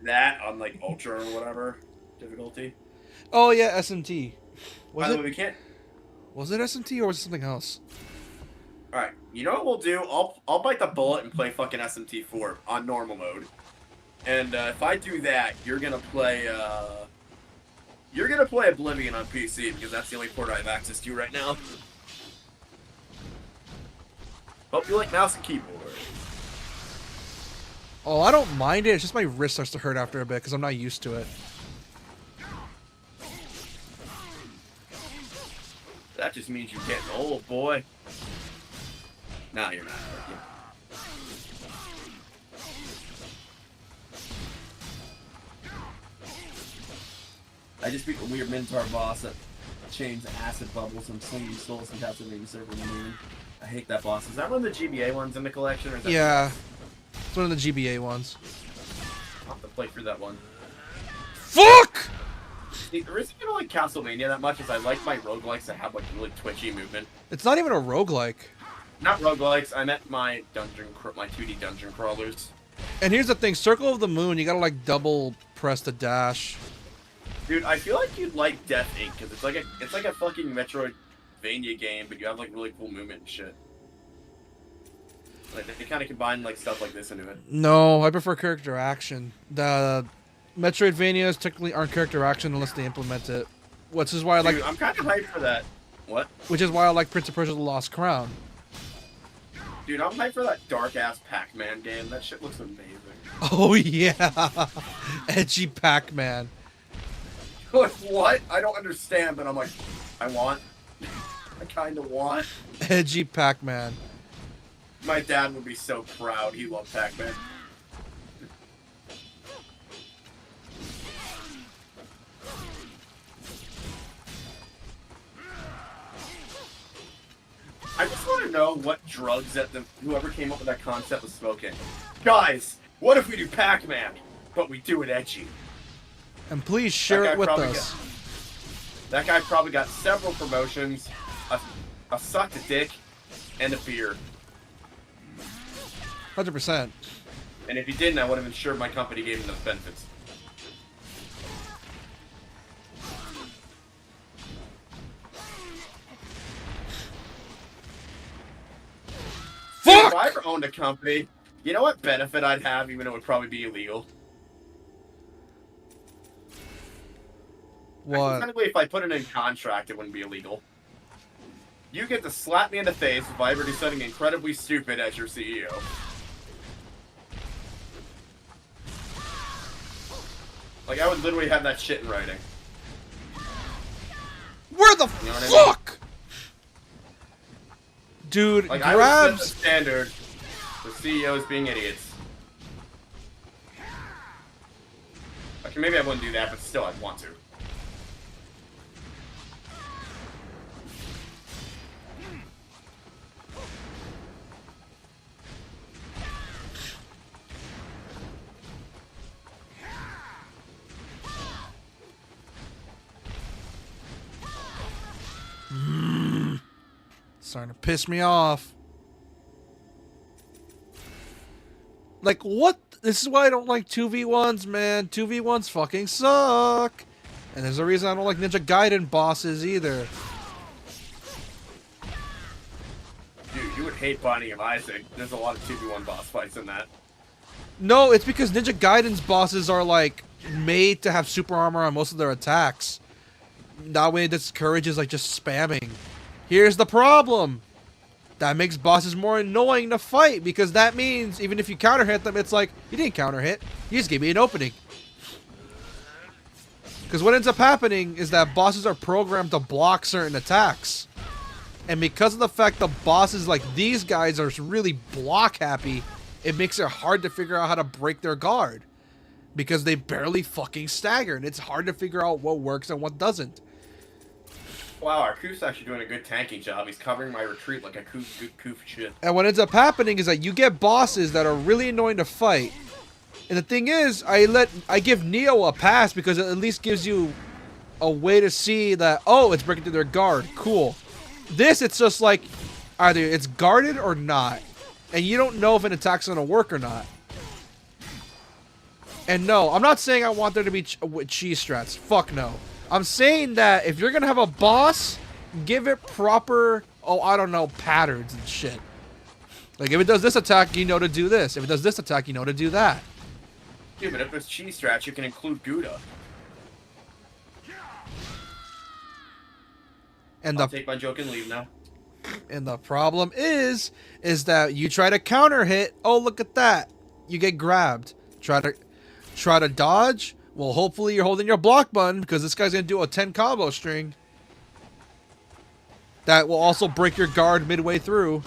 That on like Ultra or whatever difficulty. Oh yeah, SMT. By the way, we can't. Was it SMT or was it something else? All right, you know what we'll do? I'll bite the bullet and play fucking SMT4 on normal mode. And if I do that, you're gonna play Oblivion on PC because that's the only port I have access to right now. Hope you like mouse and keyboard. Oh, I don't mind it. It's just my wrist starts to hurt after a bit because I'm not used to it. That just means you're getting old, boy. No, you're not. I just beat the weird Minotaur boss that changed acid bubbles and swinging souls and Castlevania server in the moon. I hate that boss. Is that one of the GBA ones in the collection? Or is that Yeah. It's one of the GBA ones. I'll have to play through that one. Fuck! See, the reason I don't like Castlevania that much is I like my roguelikes that have like really twitchy movement. It's not even a roguelike. Not roguelikes, I meant my my 2D dungeon crawlers. And here's the thing, Circle of the Moon, you gotta like double press the dash. Dude, I feel like you'd like Death Inc. because it's like a fucking Metroidvania game, but you have like really cool movement and shit. Like they kind of combine like stuff like this into it. No, I prefer character action. The Metroidvanias technically aren't character action unless they implement it. Which is why I like. Dude, I'm kind of hyped for that. What? Which is why I like Prince of Persia: The Lost Crown. Dude, I'm hyped for that dark ass Pac-Man game. That shit looks amazing. Oh yeah, edgy Pac-Man. What? I don't understand, but I'm like, I want. I kind of want. Edgy Pac-Man. My dad would be so proud. He loved Pac-Man. I just want to know what drugs that whoever came up with that concept was smoking. Guys, what if we do Pac-Man, but we do it edgy? And please share it with us. That guy probably got several promotions, a sucked a dick, and a beer. 100%. And if he didn't, I would have ensured my company gave him those benefits. Fuck! If I ever owned a company, you know what benefit I'd have, even though it would probably be illegal? What? Technically, if I put it in contract, it wouldn't be illegal. You get to slap me in the face if I ever do something incredibly stupid as your CEO. Like, I would literally have that shit in writing. Where the You know what I mean? fuck? Dude, Like, I would set the grabs. standard for CEOs being idiots. Okay, maybe I wouldn't do that, but still, I'd want to. Starting to piss me off. Like, what? This is why I don't like 2v1s, man. 2v1s fucking suck. And there's a reason I don't like Ninja Gaiden bosses either. Dude, you would hate Binding of Isaac. There's a lot of 2v1 boss fights in that. No, it's because Ninja Gaiden's bosses are, like, made to have super armor on most of their attacks. That way it discourages, like, just spamming. Here's the problem. That makes bosses more annoying to fight, because that means even if you counter hit them, it's like, you didn't counter hit. You just gave me an opening. Because what ends up happening is that bosses are programmed to block certain attacks. And because of the fact the bosses like these guys are really block happy, it makes it hard to figure out how to break their guard. Because they barely fucking stagger, and it's hard to figure out what works and what doesn't. Wow, our Koof's actually doing a good tanking job. He's covering my retreat like a Koof shit. And what ends up happening is that you get bosses that are really annoying to fight, And the thing is, I give Neo a pass because it at least gives you a way to see that, oh, it's breaking through their guard. Cool. This, it's just like either it's guarded or not. And you don't know if an attack's going to work or not. And no, I'm not saying I want there to be cheese strats. Fuck no. I'm saying that if you're going to have a boss, give it proper, oh, I don't know, patterns and shit. Like, if it does this attack, you know to do this. If it does this attack, you know to do that. Dude, but if there's cheese strats, you can include Gouda. And I'll take my joke and leave now. And the problem is that you try to counter hit. Oh, look at that! You get grabbed. Try to dodge. Well, hopefully you're holding your block button because this guy's gonna do a 10 combo string. That will also break your guard midway through.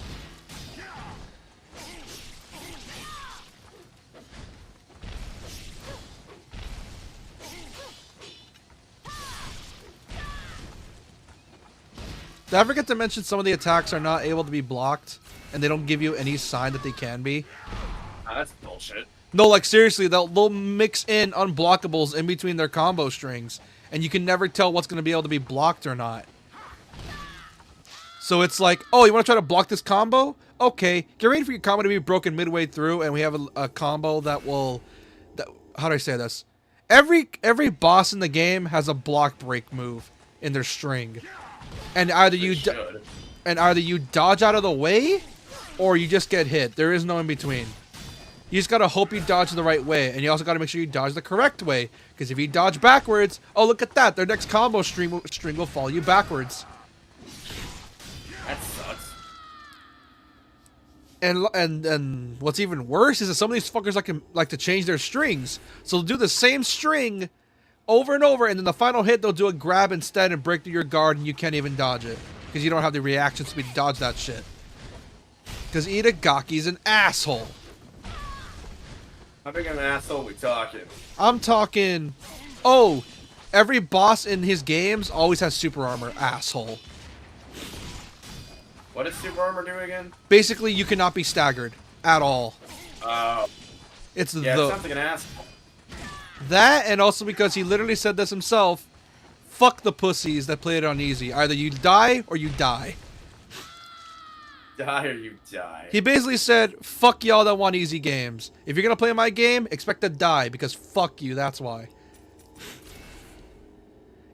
Did I forget to mention some of the attacks are not able to be blocked, and they don't give you any sign that they can be? That's bullshit. No, like seriously, they'll mix in unblockables in between their combo strings, and you can never tell what's going to be able to be blocked or not. So it's like, oh, you want to try to block this combo? Okay, get ready for your combo to be broken midway through, and we have a combo that will... how do I say this? Every boss in the game has a block break move in their string. And either you dodge out of the way, or you just get hit. There is no in between. You just gotta hope you dodge the right way, and you also gotta make sure you dodge the correct way. Because if you dodge backwards, oh look at that, their next combo string will follow you backwards. That sucks. And what's even worse is that some of these fuckers like to change their strings. So they'll do the same string over and over, and then the final hit they'll do a grab instead and break through your guard, and you can't even dodge it because you don't have the reaction speed to dodge that shit. Because Itagaki's an asshole. How big of an asshole we talking? I'm talking, oh, every boss in his games always has super armor, asshole. What does super armor do again? Basically, you cannot be staggered at all. It's yeah, it sounds like an asshole. That, and also because he literally said this himself, fuck the pussies that play it on easy. Either you die or you die. Die or you die. He basically said, fuck y'all that want easy games. If you're gonna play my game, expect to die, because fuck you, that's why.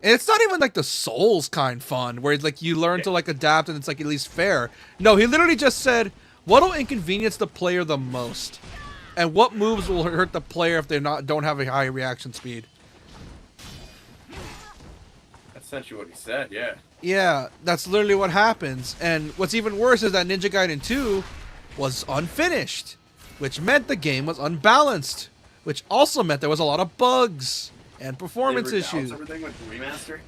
And it's not even like the Souls kind fun, where it's like you learn to like adapt and it's like at least fair. No, he literally just said, what'll inconvenience the player the most? And what moves will hurt the player if they don't have a high reaction speed? That's essentially what he said, yeah. Yeah, that's literally what happens. And what's even worse is that Ninja Gaiden 2 was unfinished, which meant the game was unbalanced, which also meant there was a lot of bugs and performance issues. Everything with remaster?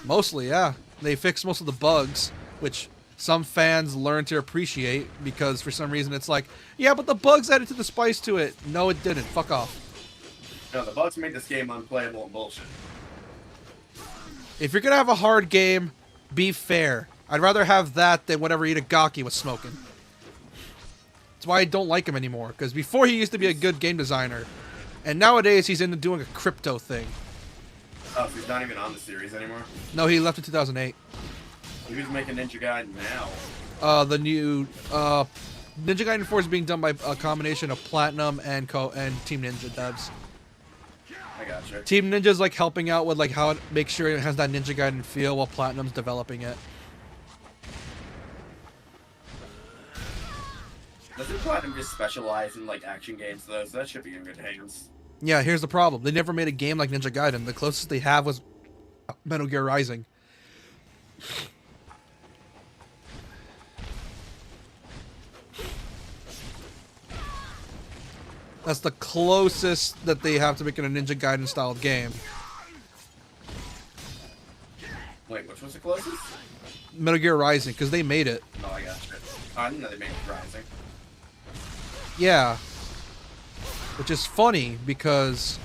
Mostly, yeah. They fixed most of the bugs, which some fans learned to appreciate because for some reason it's like, yeah, but the bugs added to the spice to it. No, it didn't. Fuck off. No, the bugs made this game unplayable and bullshit. If you're gonna have a hard game, be fair. I'd rather have that than whatever Itagaki was smoking. That's why I don't like him anymore, because before he used to be a good game designer, and nowadays he's into doing a crypto thing. Oh, so he's not even on the series anymore? No, he left in 2008. Who's making Ninja Gaiden now? The new Ninja Gaiden 4 is being done by a combination of Platinum and Team Ninja devs. I gotcha. Team Ninja's like helping out with like how it makes sure it has that Ninja Gaiden feel while Platinum's developing it. Doesn't Platinum just specialize in like action games though? So that should be in good hands. Yeah, here's the problem. They never made a game like Ninja Gaiden. The closest they have was Metal Gear Rising. That's the closest that they have to making a Ninja Gaiden style game. Wait, which was the closest? Metal Gear Rising, because they made it. Oh, I gotcha. Oh, I didn't know they made Rising. Yeah. Which is funny, because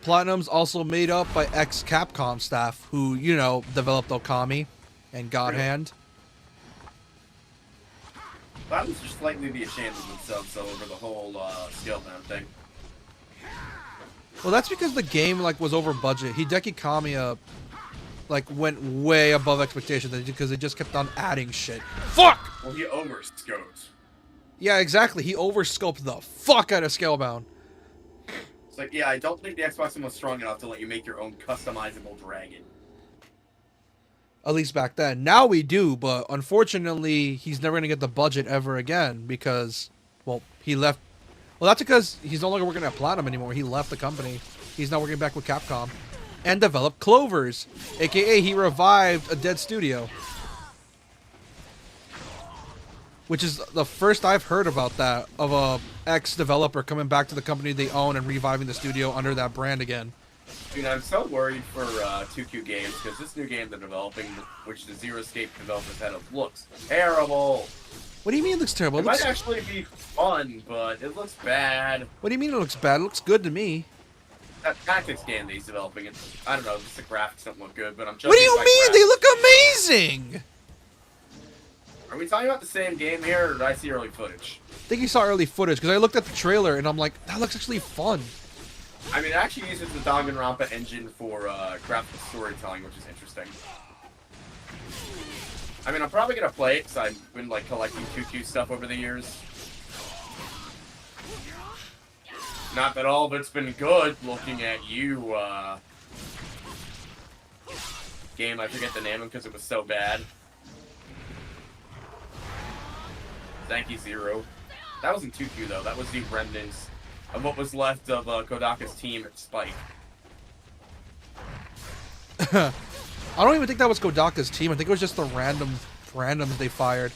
Platinum's also made up by ex-Capcom staff who, you know, developed Okami and God Hand. That was just slightly be ashamed of themselves though over the whole Scalebound thing. Well, that's because the game like was over budget. Hideki Kamiya like went way above expectations because they just kept on adding shit. Fuck! Well, he overscoped. Yeah, exactly. He overscoped the fuck out of Scalebound. It's like, yeah, I don't think the Xbox One was strong enough to let you make your own customizable dragon. At least back then. Now we do, but unfortunately, he's never going to get the budget ever again because, well, he left. Well, that's because he's no longer working at Platinum anymore. He left the company. He's now working back with Capcom and developed Clovers, aka he revived a dead studio. Which is the first I've heard about that, of a ex-developer coming back to the company they own and reviving the studio under that brand again. Dude, I'm so worried for 2Q Games, because this new game they're developing, which the Zero Escape developers head of, looks terrible. What do you mean it looks terrible? It might actually be fun, but it looks bad. What do you mean it looks bad? It looks good to me. That tactics game that he's developing, I don't know, just the graphics don't look good, but I'm judging. What do you by mean? graphics. They look amazing! Are we talking about the same game here, or did I see early footage? I think you saw early footage, because I looked at the trailer and I'm like, that looks actually fun. I mean, it actually uses the Danganronpa engine for graphic storytelling, which is interesting. I mean, I'm probably gonna play it because I've been like collecting 2Q stuff over the years. Not that all of it's been good. Looking at you, game. I forget the name of because it was so bad. Thank you, Zero. That wasn't 2Q though. That was the remnants of what was left of Kodaka's team at Spike. I don't even think that was Kodaka's team. I think it was just the randoms they fired.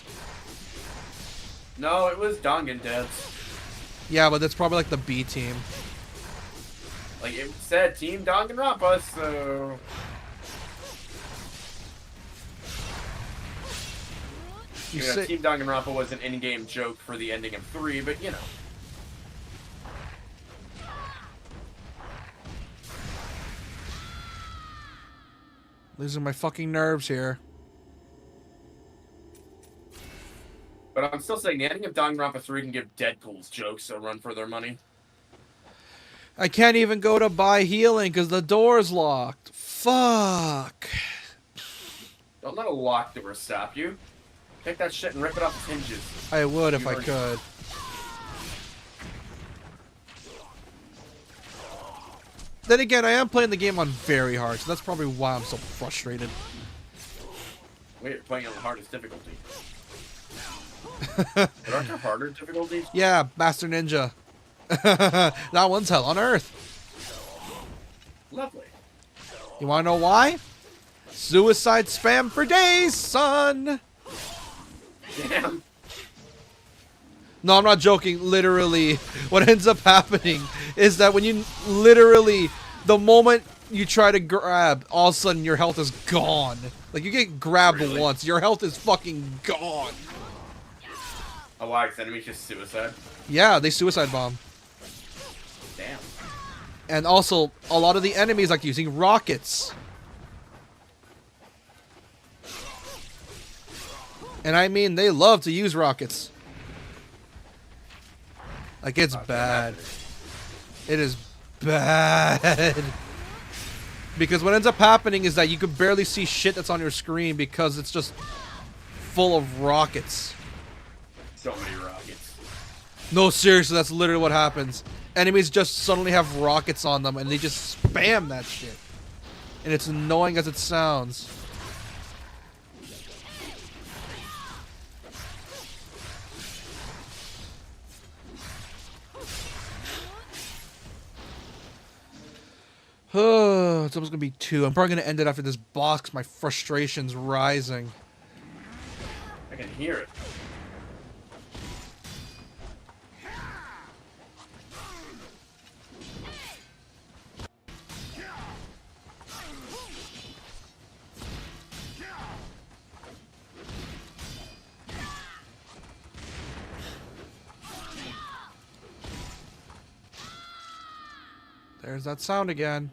No, it was Dangan devs. Yeah, but that's probably like the B team. Like, it said Team Danganronpa, so... You know, say- Team Danganronpa was an in-game joke for the ending of 3, but you know. Losing my fucking nerves here. But I'm still saying the ending of Danganronpa 3 can give Deadpool's jokes a run for their money. I can't even go to buy healing because the door's locked. Fuck. Don't let a locked door stop you. Take that shit and rip it off its hinges. I would if You I already- could. Then again, I am playing the game on very hard, so that's probably why I'm so frustrated. Wait, you're playing on the hardest difficulty. But aren't there harder difficulties? Yeah, Master Ninja. That one's hell on earth. Lovely. You wanna know why? Suicide spam for days, son! Damn. No, I'm not joking. Literally, what ends up happening is that when you literally, the moment you try to grab, all of a sudden your health is gone. Like, you get grabbed Really? once, your health is fucking gone. Oh, why? Because enemies just suicide? Yeah, they suicide bomb. Damn. And also, a lot of the enemies like using rockets. And I mean, they love to use rockets. Like, it's bad. It is bad. Because what ends up happening is that you can barely see shit that's on your screen because it's just full of rockets. So many rockets. No, seriously, that's literally what happens. Enemies just suddenly have rockets on them and they just spam that shit. And it's annoying as it sounds. It's almost gonna be 2. I'm probably gonna end it after this boss 'cause my frustration's rising. I can hear it. There's that sound again.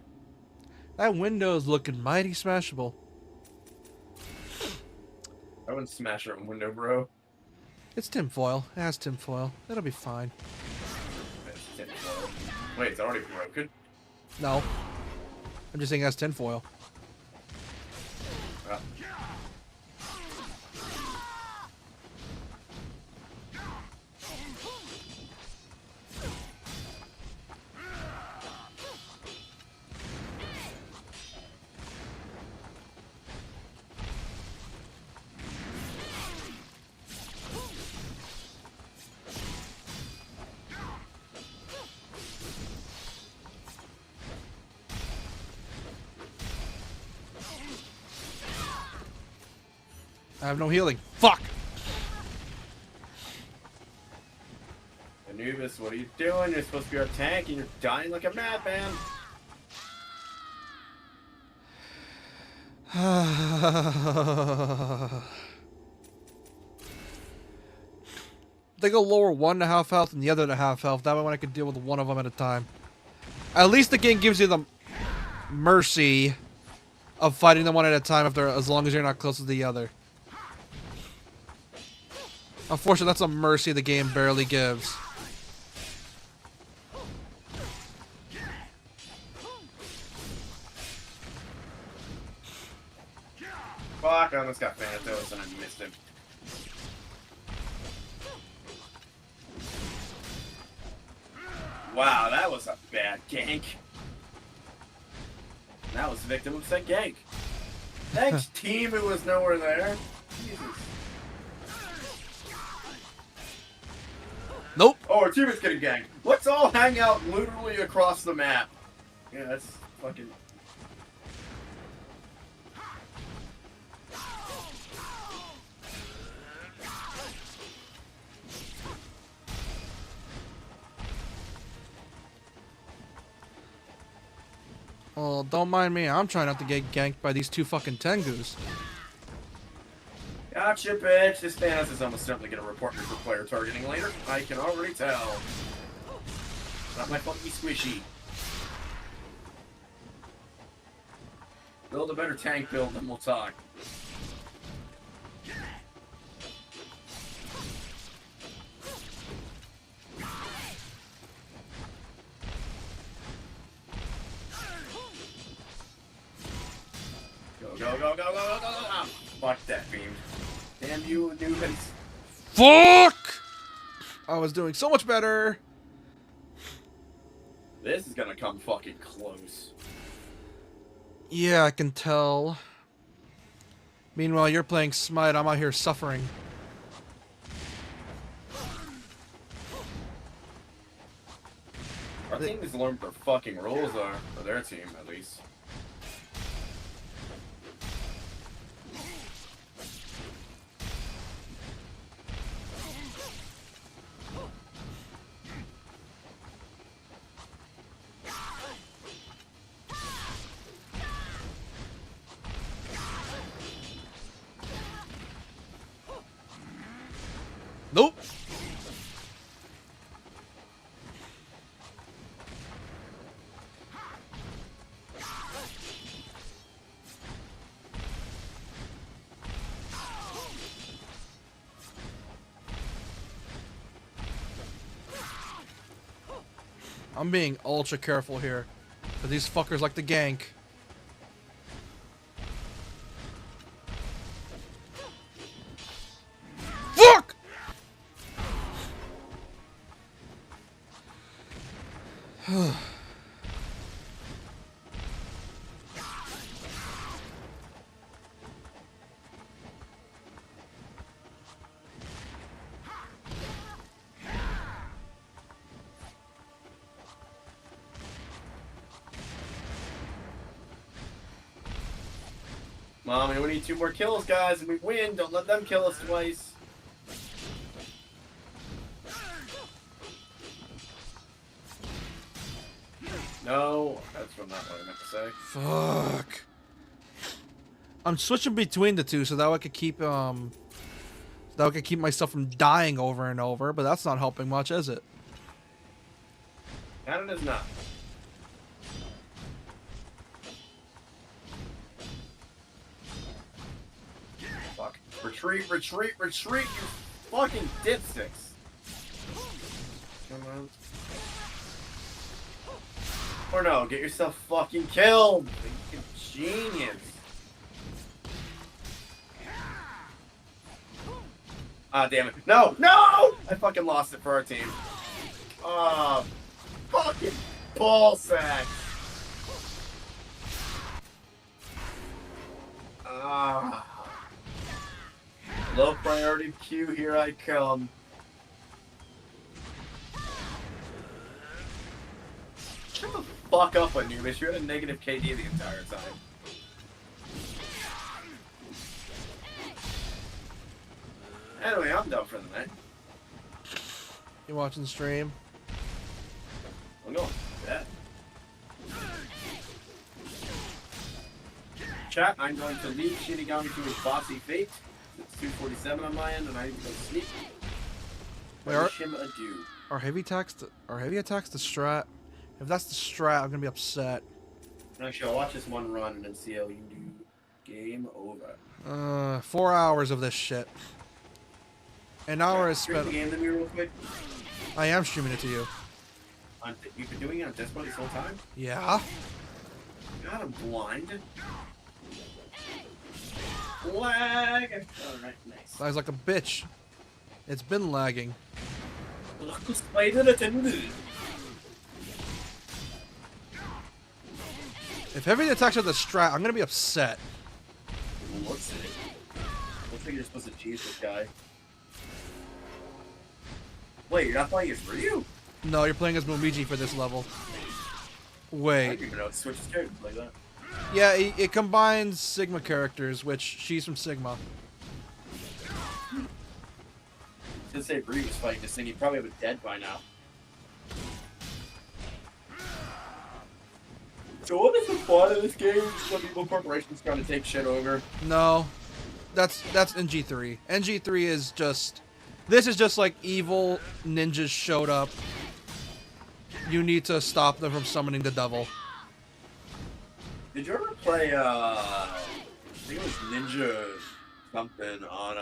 That window's looking mighty smashable. I wouldn't smash our window, bro. It's tinfoil. It has tinfoil. It'll be fine. Wait, it's already broken? No. I'm just saying it has tinfoil. Ah. I have no healing. Fuck! Anubis, what are you doing? You're supposed to be our tank and you're dying like a madman. They go lower 1.5 health and the other 1.5 health. That way when I can deal with one of them at a time. At least the game gives you the mercy of fighting them one at a time if they're, as long as you're not close to the other. Unfortunately, that's a mercy the game barely gives. Fuck, I almost got Thanatos and I missed him. Wow, that was a bad gank. That was the victim of said gank. Thanks, team who was nowhere there. Jesus. Nope. Oh, our team is getting ganked. Let's all hang out literally across the map. Yeah, that's fucking... Well, don't mind me. I'm trying not to get ganked by these two fucking Tengus. Gotcha, bitch. This Thanos is almost certainly gonna report me for player targeting later. I can already tell. Not my funky squishy. Build a better tank build and we'll talk. Go, go, go, go, go, go, go, go. Fuck that beam. Damn you, Anubis. Fuck! I was doing so much better. This is gonna come fucking close. Yeah, I can tell. Meanwhile, you're playing Smite. I'm out here suffering. Our team has learned what their fucking rules are. For their team, at least. Nope. I'm being ultra careful here. But these fuckers like to gank. Fuck! Mommy, we need 2 more kills, guys, and we win. Don't let them kill us twice. No, that's not what I meant to say. Fuck. I'm switching between the two so that I could keep myself from dying over and over, but that's not helping much, is it? Canada's not. Fuck. Retreat, retreat, retreat, you fucking dipsticks. Come on. Or no, get yourself fucking killed. You genius. Ah, damn it. No! No! I fucking lost it for our team. Oh, fucking ballsack. Ah. Low priority queue, here I come. Shut the fuck up, Anubis. You're at a negative KD the entire time. Anyway, I'm done for the night. You watching the stream? I'm going to bed. Chat, I'm going to leave Shinigami to his bossy fate. It's 2:47 on my end, and I need to go to sleep. Wait, Wish him adieu. Are heavy attacks the strat? If that's the strat, I'm gonna be upset. Actually, I'll watch this one run and then see how you do. Game over. 4 hours of this shit. An hour is Stream spent. the game to me real quick. I am streaming it to you. You've been doing it on Discord this whole time? Yeah. God, I'm blind. Lag! Alright, nice. Sounds like a bitch. It's been lagging. Spider attended. If heavy attacks are the strat, I'm gonna be upset. Looks it. Looks like you're supposed to cheese this guy. Wait, you're not playing as Ryu? No, you're playing as Momiji for this level. I Wait. didn't even know it switches characters like that. Yeah, it combines Sigma characters, which she's from Sigma. Just say Ryu was fighting this thing, he'd probably have it dead by now. So what is the plot of this game? Some evil corporation's trying to take shit over. No, that's NG3. NG3 is just. This is just like evil ninjas showed up. You need to stop them from summoning the devil. Did you ever play, I think it was Ninja something on,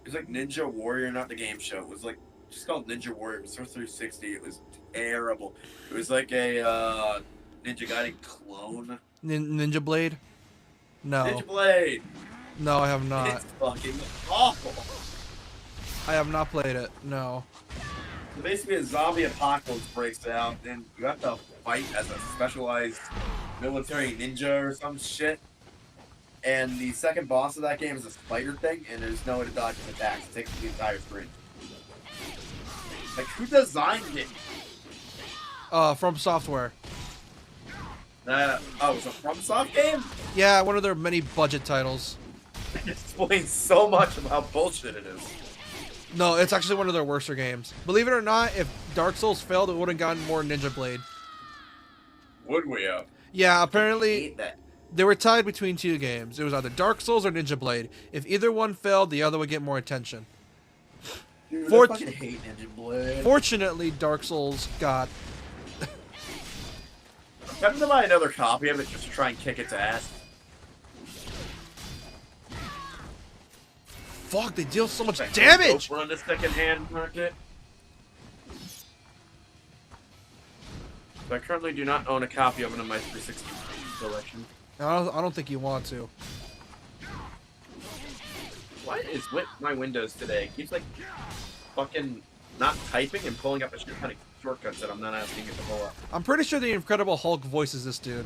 it was like Ninja Warrior, not the game show. It was like, just called Ninja Warrior. It was for 360. It was terrible. It was like a, Ninja Gaiden clone. Ninja Blade? No. Ninja Blade! No, I have not. It's fucking awful. I have not played it. No. So basically, a zombie apocalypse breaks out, and you have to fight as a specialized military ninja or some shit. And the second boss of that game is a spider thing, and there's no way to dodge his attacks. It takes the entire screen. Like, who designed it? From Software. Oh, it's a FromSoft game? Yeah, one of their many budget titles. It explains so much of how bullshit it is. No, it's actually one of their worser games. Believe it or not, if Dark Souls failed, it would have gotten more Ninja Blade. Would we have? Yeah, I apparently hate that. they were tied between two games. It was either Dark Souls or Ninja Blade. If either one failed, the other would get more attention. Dude, For- I fucking hate Ninja Blade. Fortunately, Dark Souls got... I'm tempted to buy another copy of it just to try and kick its ass. Fuck, they deal so much Like, damage! We're on the second-hand market. So I currently do not own a copy of it in my 360 collection. I don't think you want to. What is with my Windows today? It keeps like fucking not typing and pulling up a shit ton of shortcuts that I'm not asking it to pull up. I'm pretty sure the Incredible Hulk voices this dude.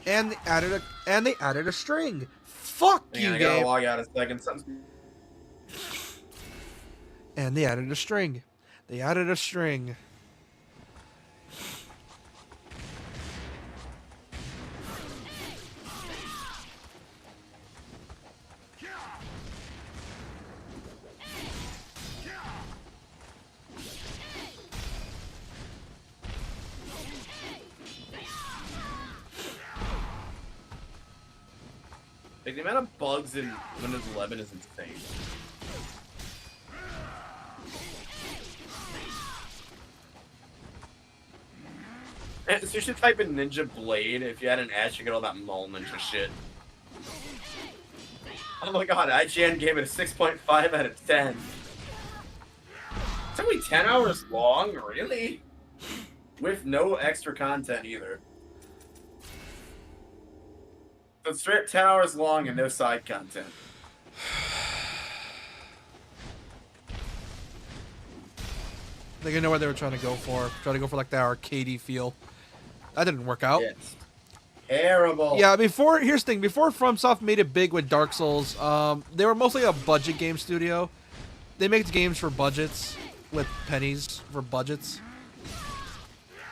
And they added a string. Fuck Hang you, on, I gotta game. log out a second. And they added a string. They added a string. Like, the amount of bugs in Windows 11 is insane. And so you should type in Ninja Blade. If you had an S, you get all that mall ninja shit. Oh my god, IGN gave it a 6.5 out of 10. It's only 10 hours long, really? With no extra content either. So it's straight 10 hours long and no side content. I think I know what they were trying to go for. Trying to go for like the arcadey feel. That didn't work out. It's terrible. Yeah, here's the thing. Before FromSoft made it big with Dark Souls, they were mostly a budget game studio. They make games for budgets, with pennies for budgets.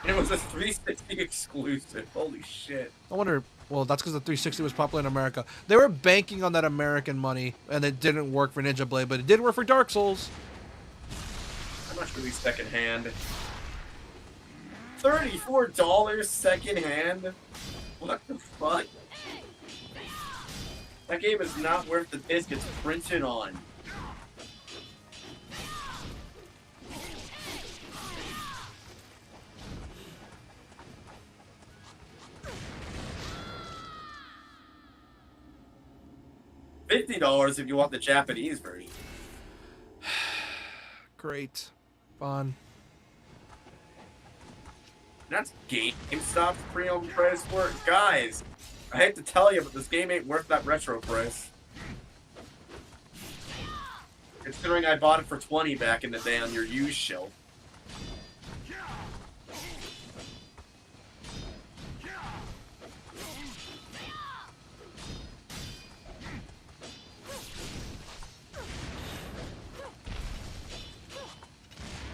And it was a 360 exclusive. Holy shit. I wonder. Well, that's because the 360 was popular in America. They were banking on that American money, and it didn't work for Ninja Blade, but it did work for Dark Souls. How much really secondhand? $34 secondhand? What the fuck? That game is not worth the disc it's printed on. $50 if you want the Japanese version. Great. Fun. That's GameStop's pre-owned price for it. Guys, I hate to tell you, but this game ain't worth that retro price. Considering I bought it for 20 back in the day on your used shelf.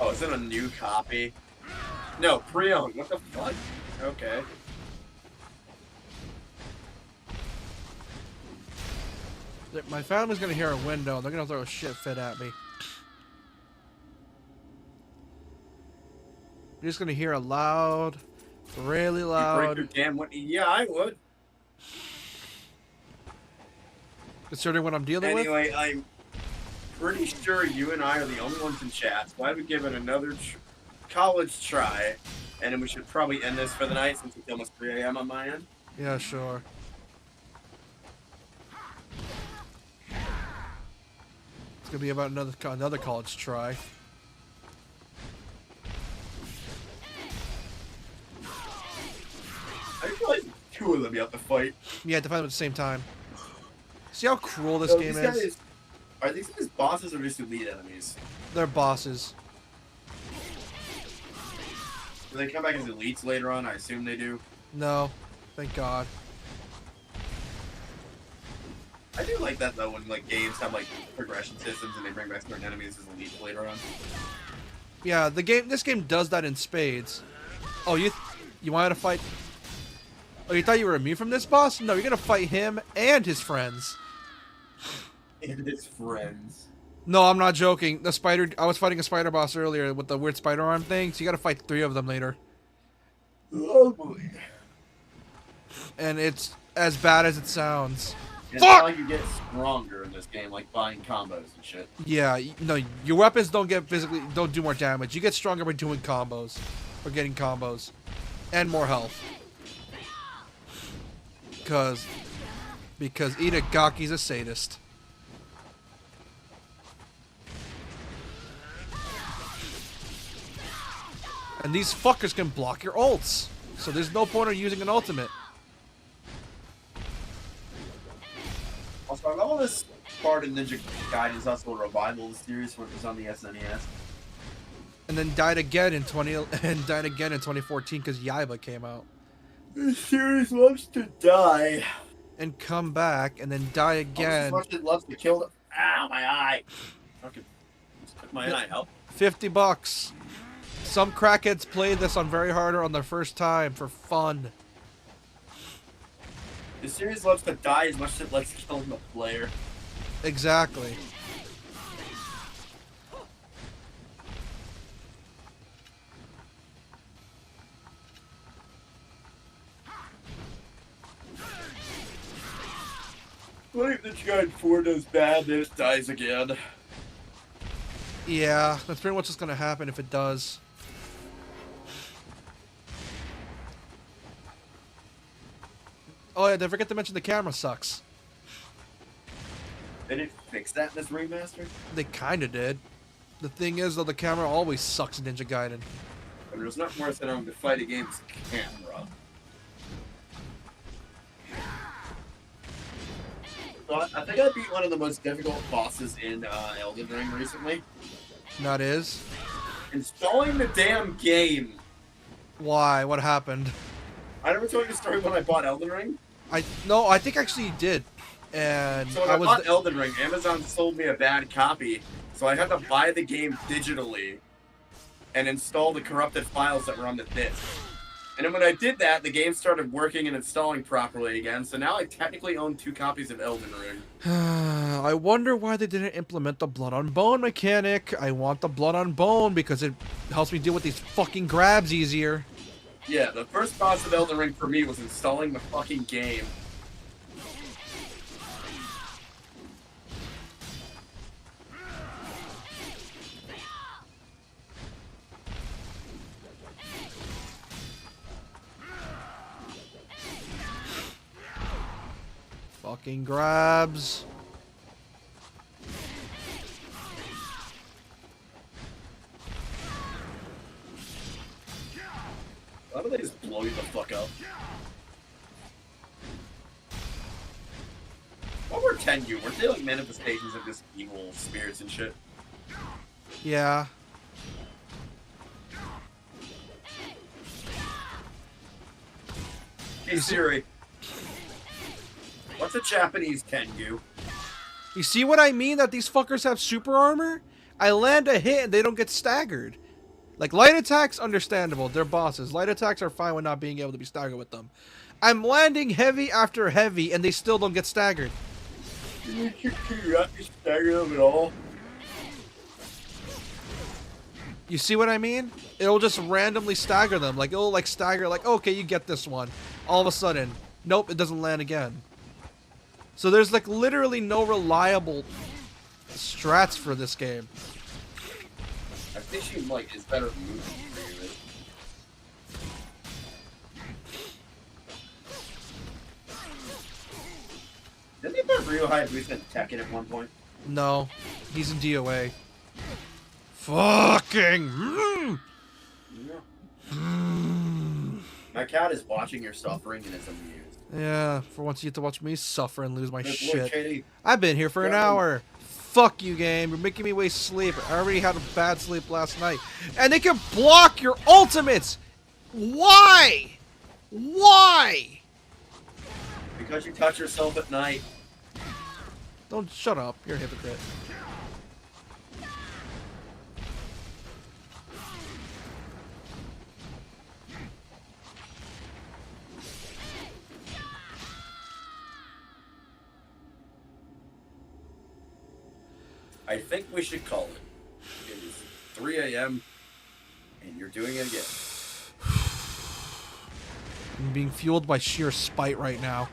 Oh, is it a new copy? No, pre-owned. What the fuck? Okay. My family's gonna hear a window, and they're gonna throw a shit fit at me. You're just gonna hear a loud, really You loud. break your damn window. Yeah, I would. Considering what I'm dealing with. Anyway, I'm pretty sure you and I are the only ones in chat, so I would give it another college try, and then we should probably end this for the night since it's almost 3 a.m. on my end. Yeah, sure. It's gonna be about another college try. I feel like two of them you have to fight. Yeah, to fight them at the same time. See how cruel this So game these is? guys, are these guys bosses or just elite enemies? They're bosses. Do they come back as elites later on? I assume they do. No, thank God. I do like that though when like games have like progression systems and they bring back certain enemies as elites later on. Yeah, this game does that in spades. Oh, you wanted to fight? Oh, you thought you were immune from this boss? No, you're gonna fight him and his friends. And his friends. No, I'm not joking. I was fighting a spider boss earlier with the weird spider arm thing, so you gotta fight 3 of them later. Oh boy. And it's as bad as it sounds. And Fuck! how you get stronger in this game, like buying combos and shit. Yeah, no, your weapons don't do more damage. You get stronger by doing combos. Or getting combos. And more health. Because Itagaki's a sadist. And these fuckers can block your ults. So there's no point in using an ultimate. Also, I love this part in Ninja Gaiden is also a revival of the series when it was on the SNES. And then died again in 2014 because Yaiba came out. This series loves to die. And come back and then die again. As much as it loves to kill the. Ow, my eye. Okay. Just took my eye out. $50. Some crackheads played this on very harder on their first time for fun. The series loves to die as much as it lets kill the player. Exactly. What if the Gaiden 4 does bad, then it dies again? Yeah, that's pretty much what's gonna happen if it does. Oh yeah, don't forget to mention the camera sucks. They didn't fix that in this remaster? They kind of did. The thing is, though, the camera always sucks in Ninja Gaiden. I mean, there's nothing worse than having to fight a game's camera. So I think I beat one of the most difficult bosses in Elden Ring recently. That is? Installing the damn game. Why? What happened? I never told you the story when I bought Elden Ring. No, I think actually you did. And So when I bought Elden Ring, Amazon sold me a bad copy, so I had to buy the game digitally and install the corrupted files that were on the disc. And then when I did that, the game started working and installing properly again, so now I technically own 2 copies of Elden Ring. I wonder why they didn't implement the blood on bone mechanic. I want the blood on bone because it helps me deal with these fucking grabs easier. Yeah, the first boss of Elden Ring for me was installing the fucking game. Fucking grabs. Why don't they just blow you the fuck up? What were Tengu? Weren't they like manifestations of just evil spirits and shit? Yeah. Hey Siri. What's a Japanese Tengu? You see what I mean? That these fuckers have super armor? I land a hit and they don't get staggered. Like, light attacks, understandable. They're bosses. Light attacks are fine with not being able to be staggered with them. I'm landing heavy after heavy and they still don't get staggered. Can you not stagger them at all? You see what I mean? It'll just randomly stagger them. Like, it'll like stagger, like, okay, you get this one. All of a sudden, nope, it doesn't land again. So there's like literally no reliable strats for this game. I think she like is better at moving for you. Didn't they put Ryu Hayabusa in Tekken at one point? No, he's in DOA. Fucking. My cat is watching your suffering and is amused. Yeah, for once you get to watch me suffer and lose my Look, shit. Katie. I've been here for an hour. Fuck you, game. You're making me waste sleep. I already had a bad sleep last night. And they can block your ultimates! Why? Why? Because you touch yourself at night. Don't shut up. You're a hypocrite. I think we should call it. It is 3 a.m. and you're doing it again. I'm being fueled by sheer spite right now.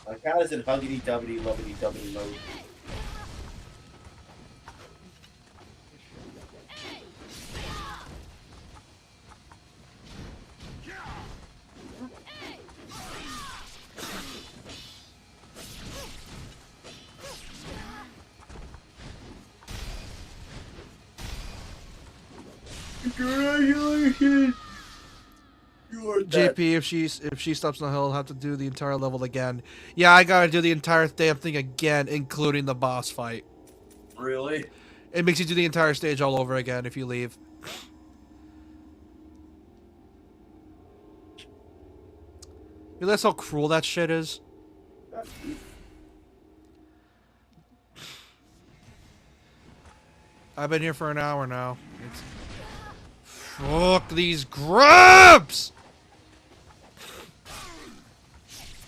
My cat is in huggity-dubbity, lovity-dubbity mode. Congratulations! You are dead. JP, if she stops on the hill, I'll have to do the entire level again. Yeah, I gotta do the entire damn thing again, including the boss fight. Really? It makes you do the entire stage all over again if you leave. You realize how cruel that shit is? I've been here for an hour now. Fuck these grabs!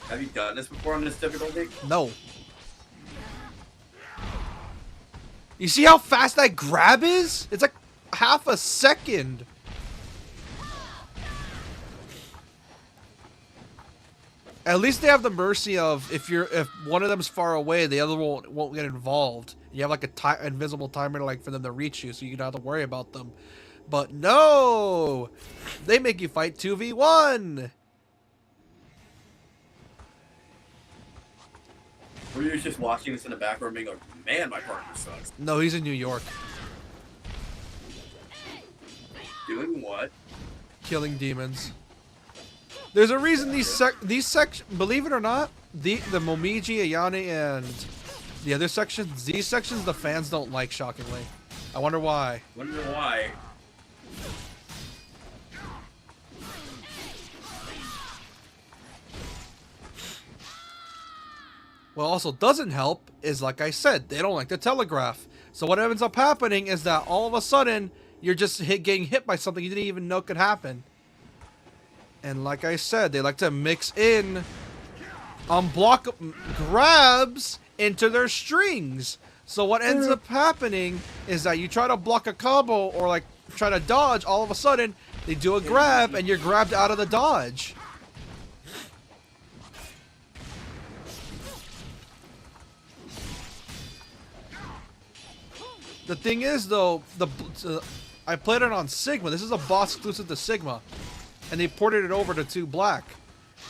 Have you done this before on this difficulty? No. You see how fast that grab is? It's like half a second. At least they have the mercy of if one of them's far away, the other won't get involved. You have like a invisible timer like for them to reach you, so you don't have to worry about them. But no, they make you fight 2v1. Were you just watching this in the background being like, man, my partner sucks? No, he's in New York, Doing what? killing demons. There's a reason these sections, believe it or not, the Momiji, Ayane, and the other sections, these sections the fans don't like, shockingly. I wonder why. Wonder why. What also doesn't help is, like I said, they don't like the telegraph. So what ends up happening is that all of a sudden, you're just getting hit by something you didn't even know could happen. And like I said, they like to mix in unblock grabs into their strings. So what ends up happening is that you try to block a combo or like try to dodge, all of a sudden, they do a grab and you're grabbed out of the dodge. The thing is, though, I played it on Sigma. This is a boss exclusive to Sigma, and they ported it over to 2 Black.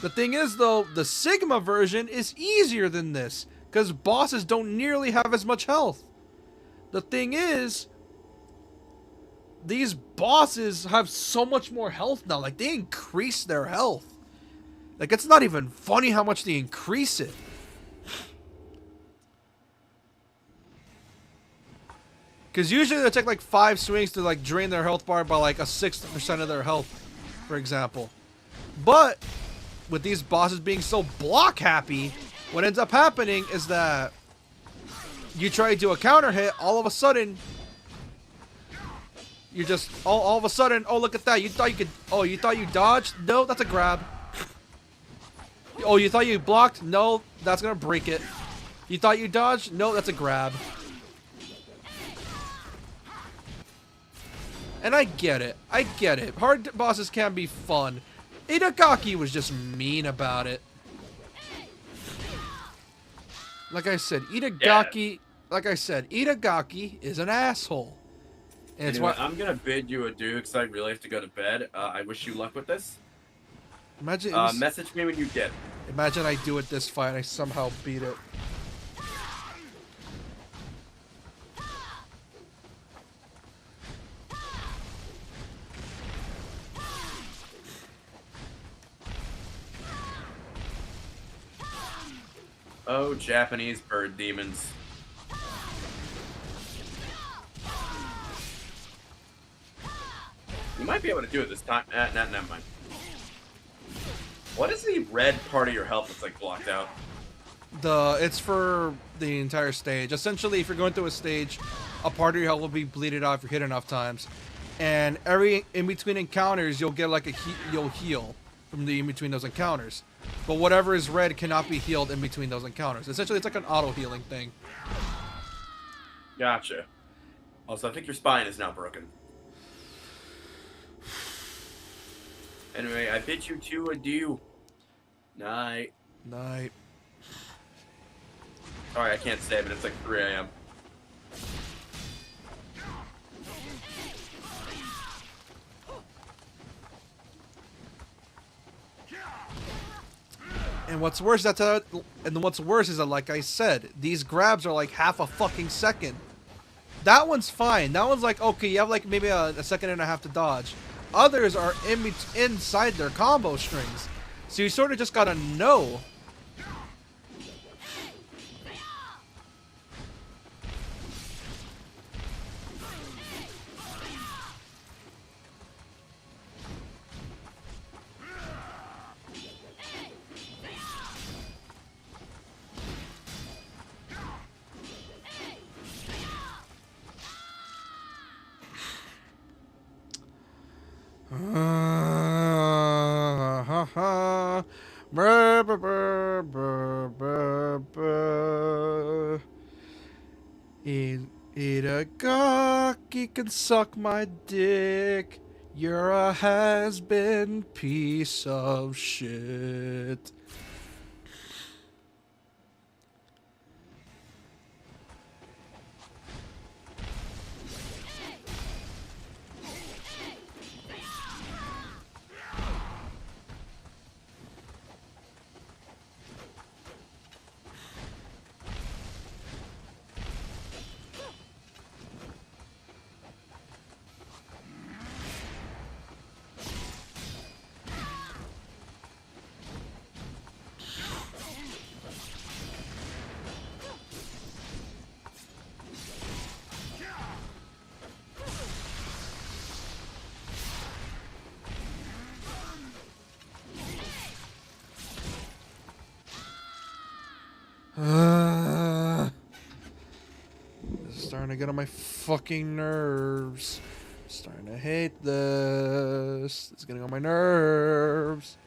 The thing is, though, the Sigma version is easier than this, because bosses don't nearly have as much health. The thing is, these bosses have so much more health now. Like, they increase their health. Like, it's not even funny how much they increase it. Because usually they take like 5 swings to like drain their health bar by like a 6% of their health, for example. But with these bosses being so block happy, what ends up happening is that you try to do a counter hit, all of a sudden you just all of a sudden, oh look at that, you thought you could, oh you thought you dodged? No, that's a grab. Oh, you thought you blocked? No, that's gonna break it. You thought you dodged? No, that's a grab. And I get it. I get it. Hard bosses can be fun. Itagaki was just mean about it. Like I said, Itagaki is an asshole. And it's Anyway, why I'm gonna bid you adieu because I really have to go to bed. I wish you luck with this. imagine Message me when you get it. imagine I do it this fight and I somehow beat it. Oh, Japanese bird demons. You might be able to do it this time. Never mind. What is the red part of your health that's like blocked out? It's for the entire stage. Essentially, if you're going through a stage, a part of your health will be bleeded out if you hit enough times. And in between encounters, you'll get like you'll heal from the in between those encounters. But whatever is red cannot be healed in between those encounters. Essentially, it's like an auto healing thing. Gotcha. Also, I think your spine is now broken. Anyway, I bid you to adieu. Night. Night. Sorry, I can't say, but it's like 3 a.m. And what's worse is that, like I said, these grabs are like half a fucking second. That one's fine. That one's like, okay, you have like maybe a second and a half to dodge. Others are inside their combo strings. So you sort of just gotta know. Itagaki can suck my dick. You're a has-been piece of shit. starting to get on my fucking nerves. Starting to hate this. It's getting on my nerves.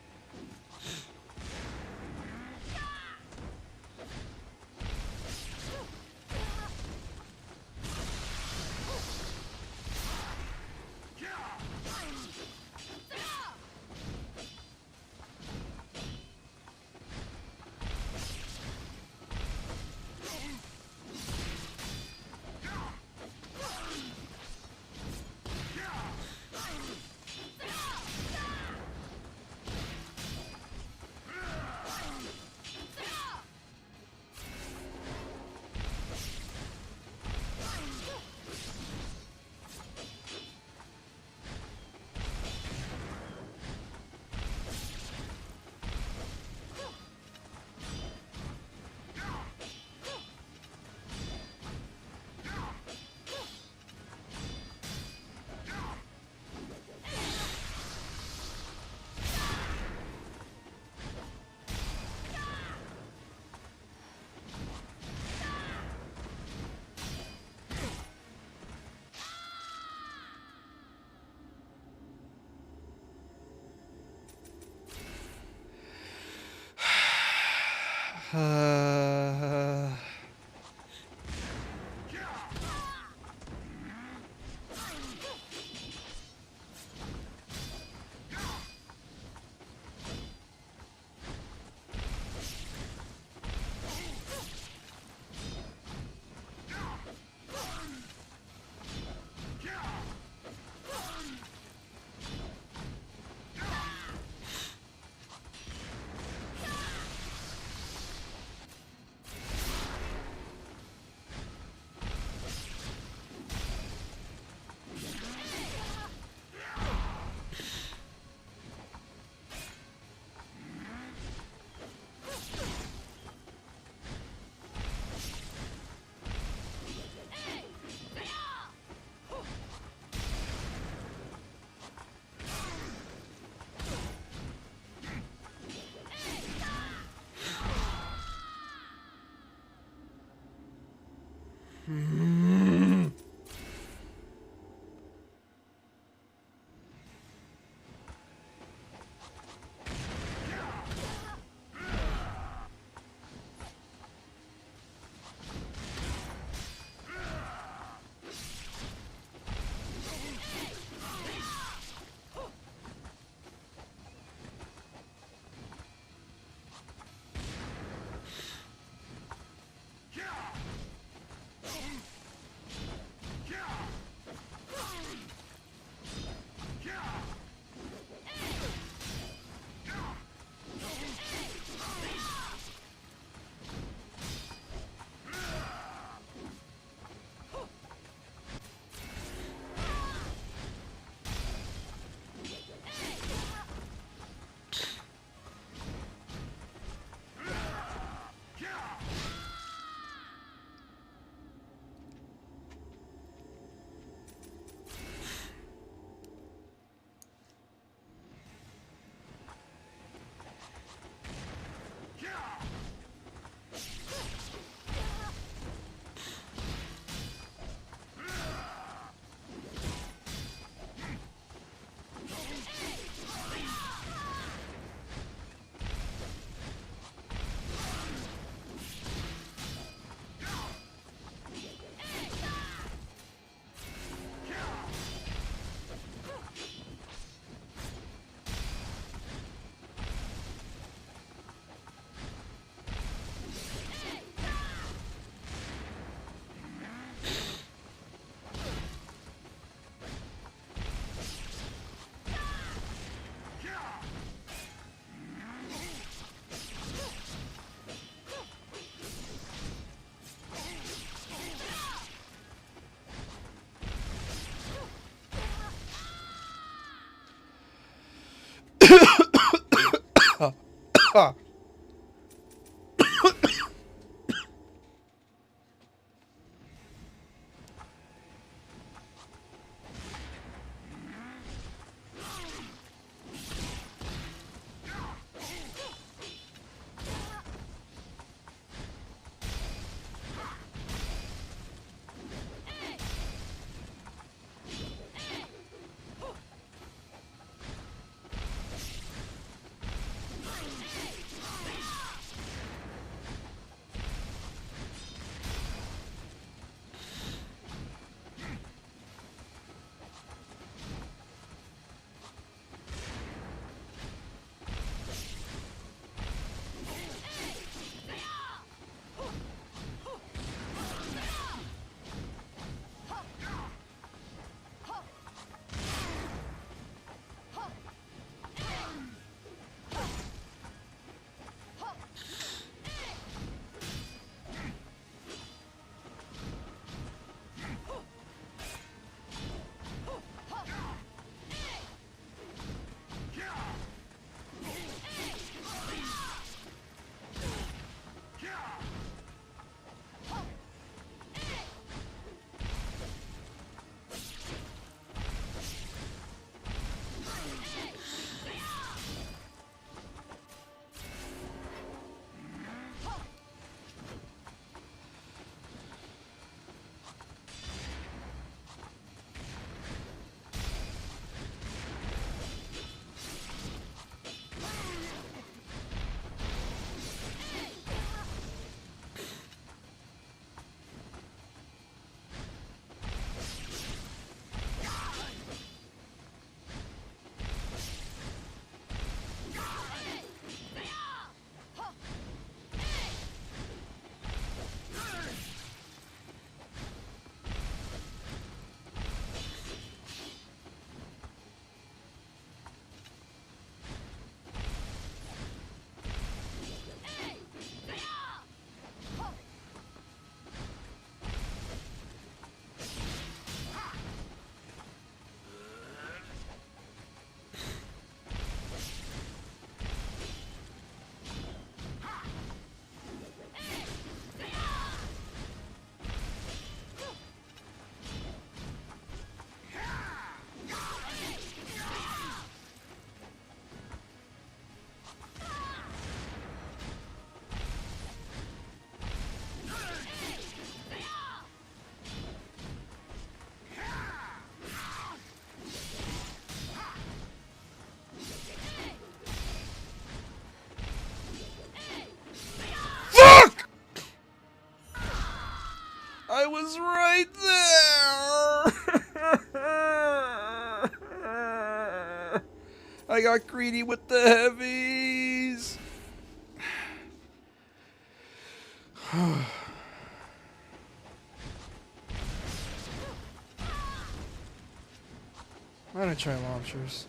I was right there. I got greedy with the heavies. I'm gonna try launchers.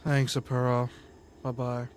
Thanks, Apura. Bye-bye.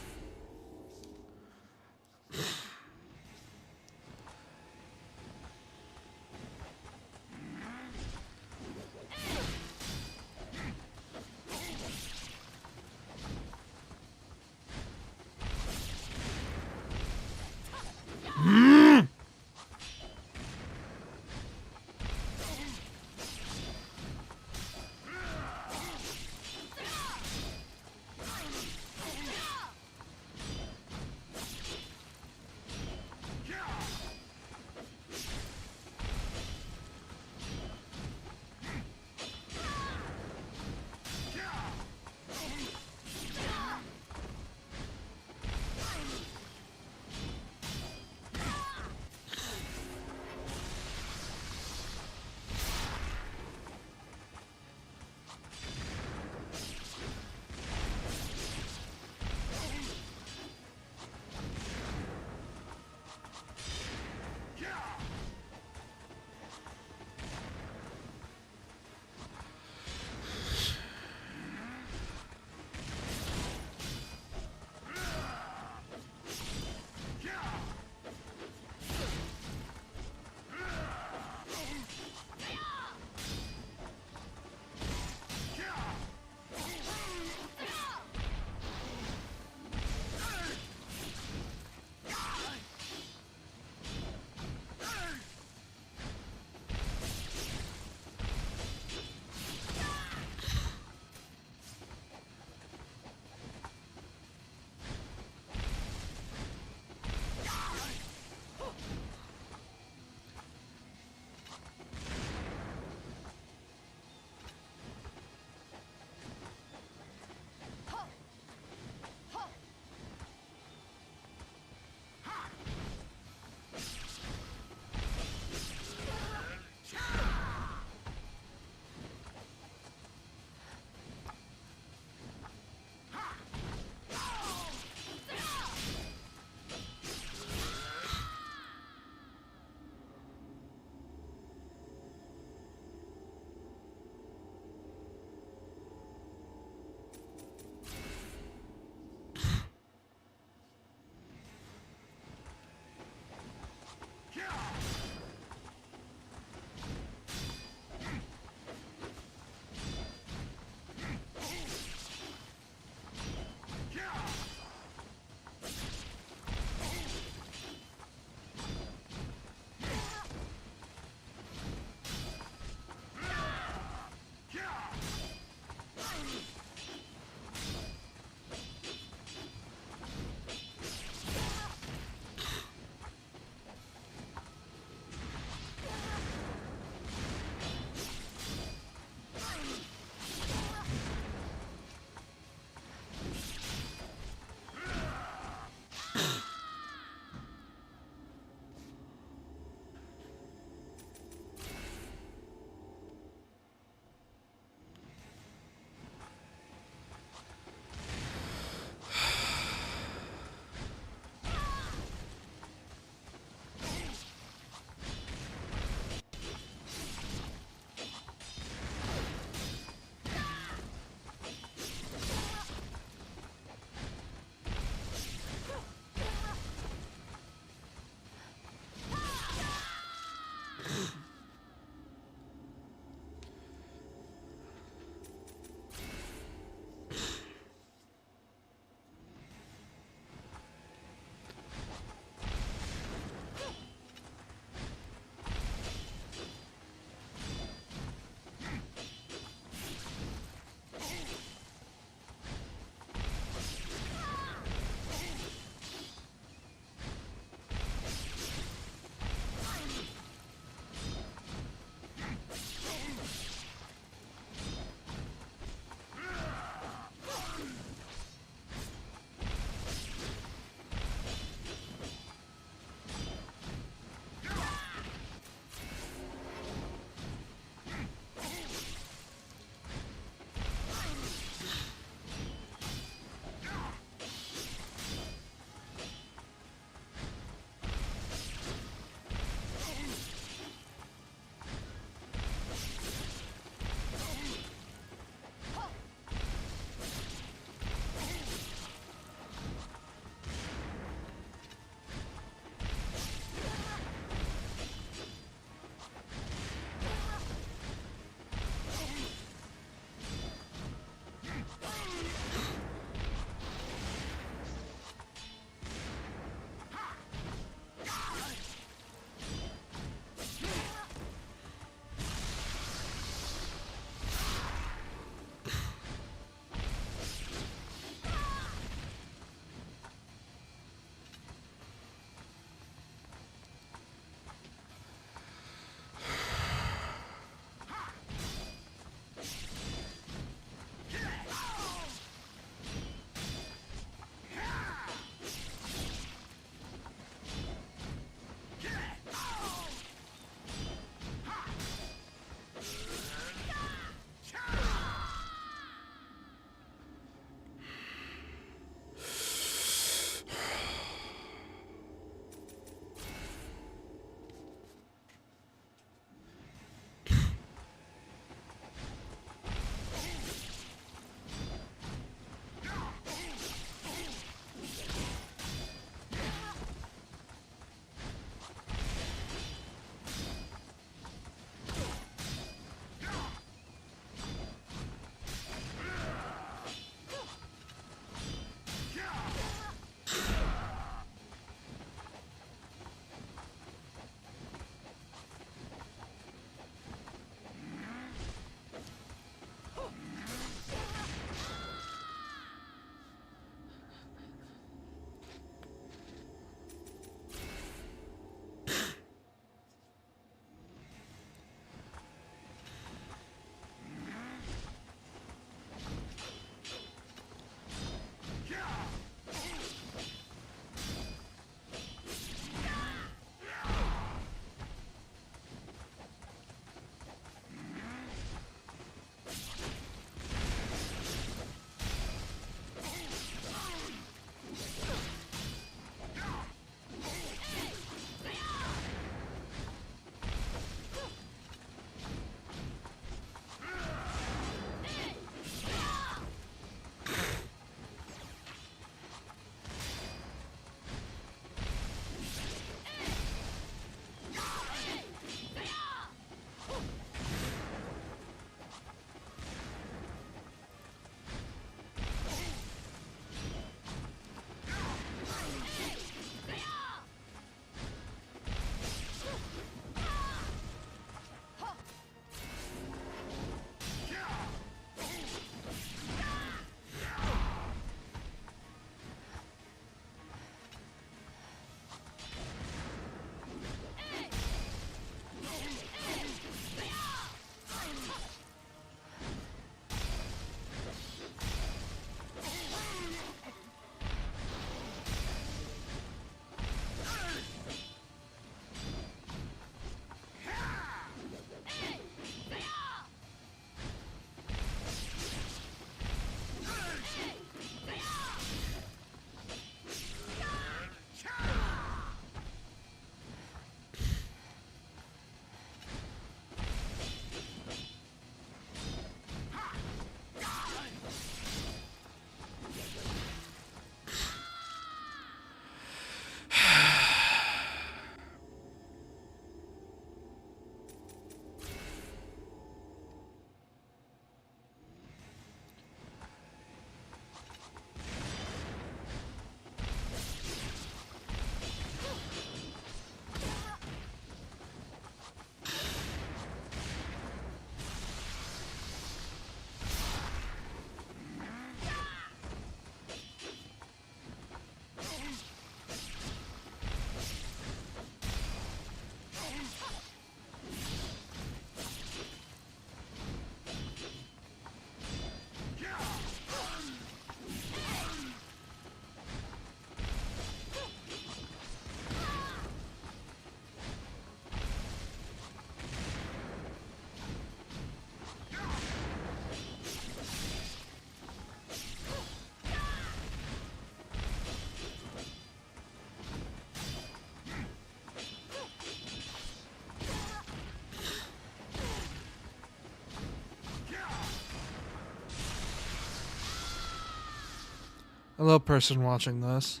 Hello, person watching this.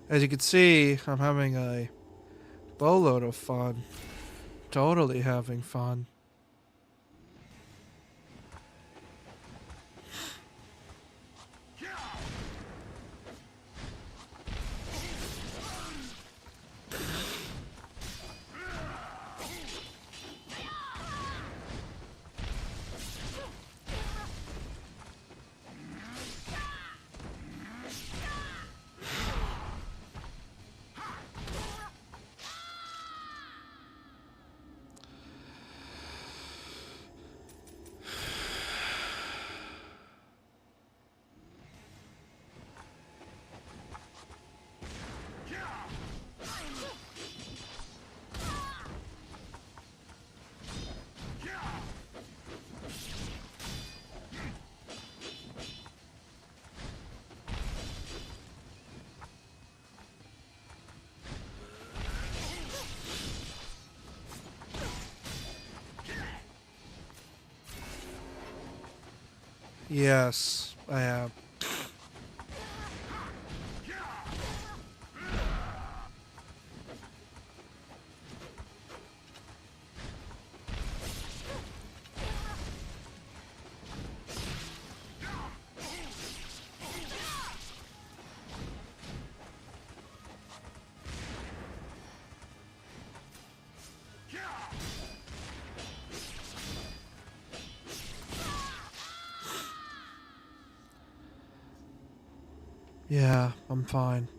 As you can see, I'm having a boatload of fun. Totally having fun. Yes, I am. Yeah, I'm fine.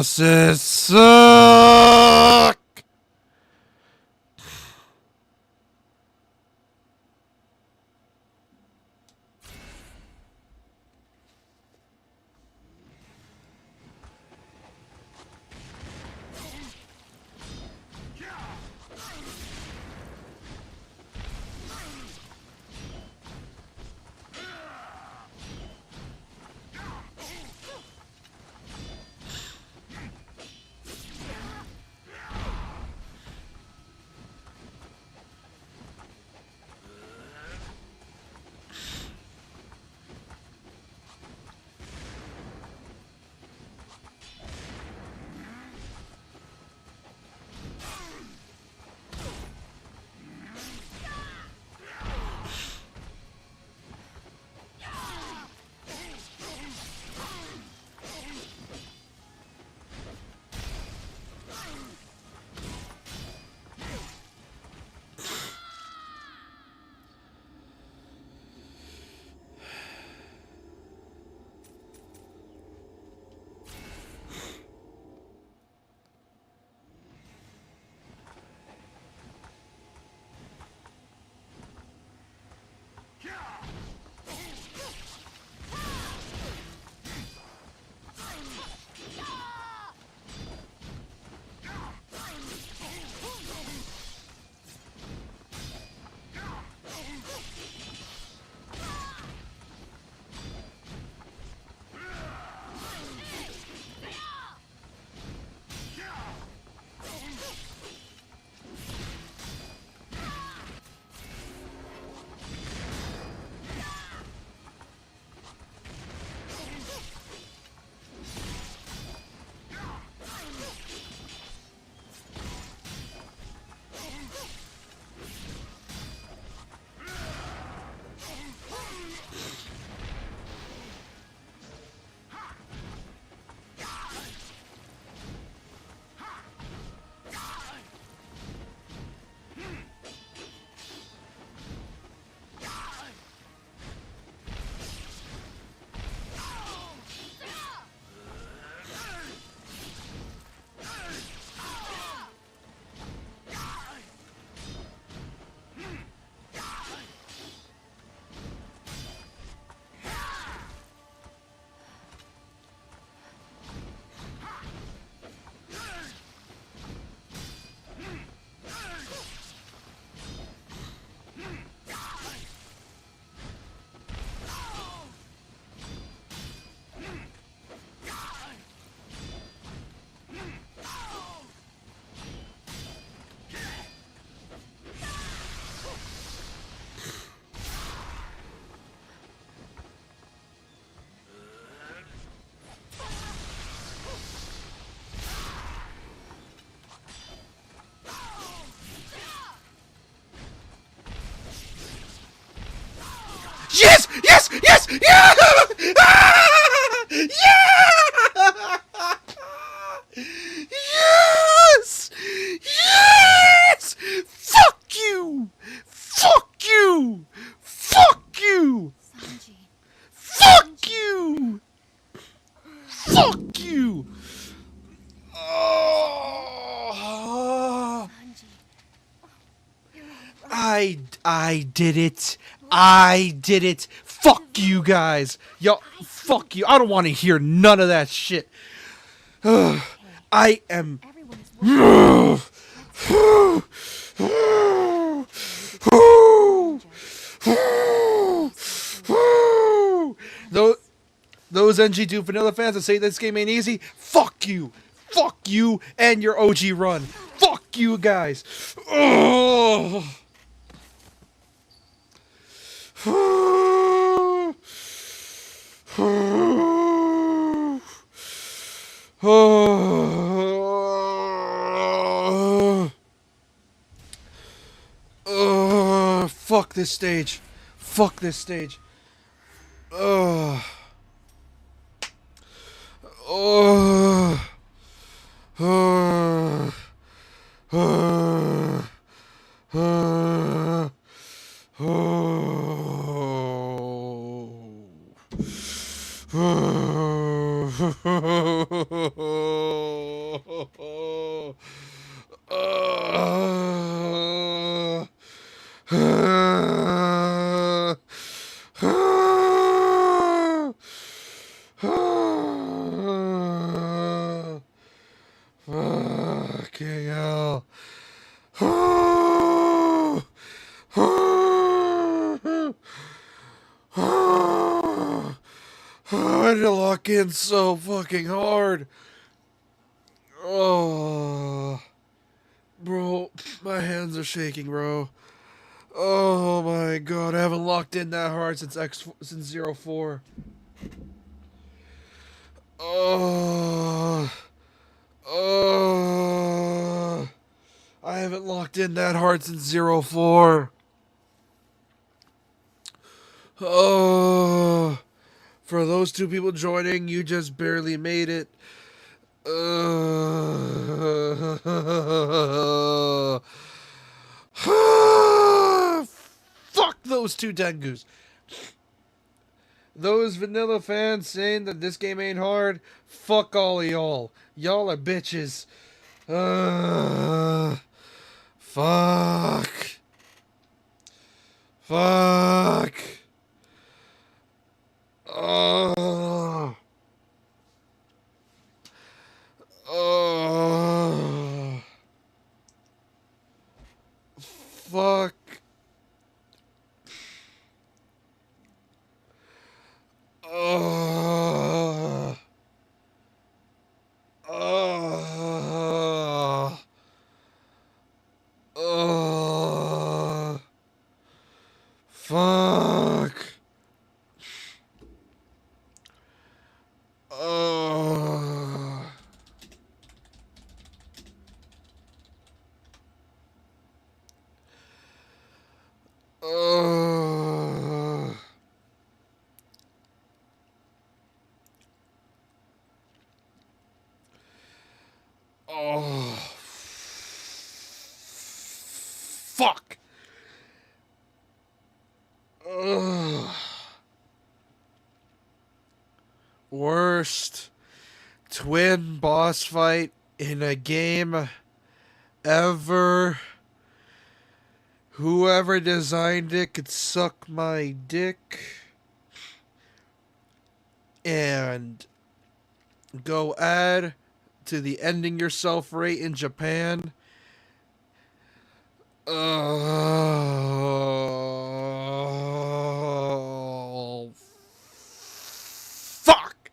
bosses suck! Yes! Yes! Yes! Yeah! Ah! Yeah! Yes! Yes! Fuck you! Fuck you! Fuck you! Sanji. Fuck you! Fuck you! Oh. Sanji. You're all right. I did it. I did it. Fuck you guys. Yo, fuck you. I don't want to hear none of that shit. I am. Everyone is Those NG2 vanilla fans that say this game ain't easy, fuck you. Fuck you and your OG run. Fuck you guys. Ugh. Fuck this stage. Fuck this stage. Ugh. Ugh. Ugh. Ugh. Ugh. Oh. Fucking hell. I had to lock in so fucking hard. Oh, bro, my hands are shaking, bro. Oh my god, I haven't locked in that hard since 04. Oh, oh, I haven't locked in that hard since 04. Oh, for those two people joining, you just barely made it. Fuck those two Tengus. Those vanilla fans saying that this game ain't hard, fuck all of y'all. Y'all are bitches. Fuck. Fuck. Oh. Oh. Fuck. Oh. Oh. Oh. Fuck. Oh. Oh. Oh. Fuck. Ugh. Worst twin boss fight in a game ever. Whoever designed it could suck my dick. And go add to the ending yourself rate in Japan. Oh, fuck.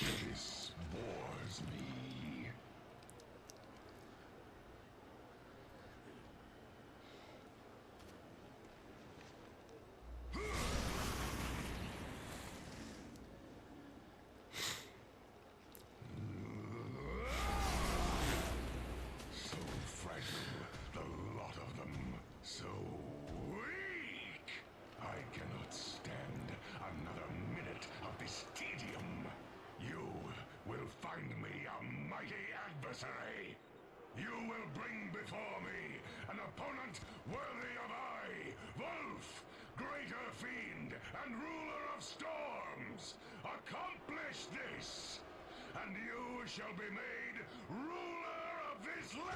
This bores me. So fragile, the lot of them. So weak. I cannot stand another minute of this tedium. You will find me a mighty adversary. You will bring before me an opponent worthy of I, Wolf, greater fiend and ruler of storms. Accomplish this, and you shall be made ruler of this land.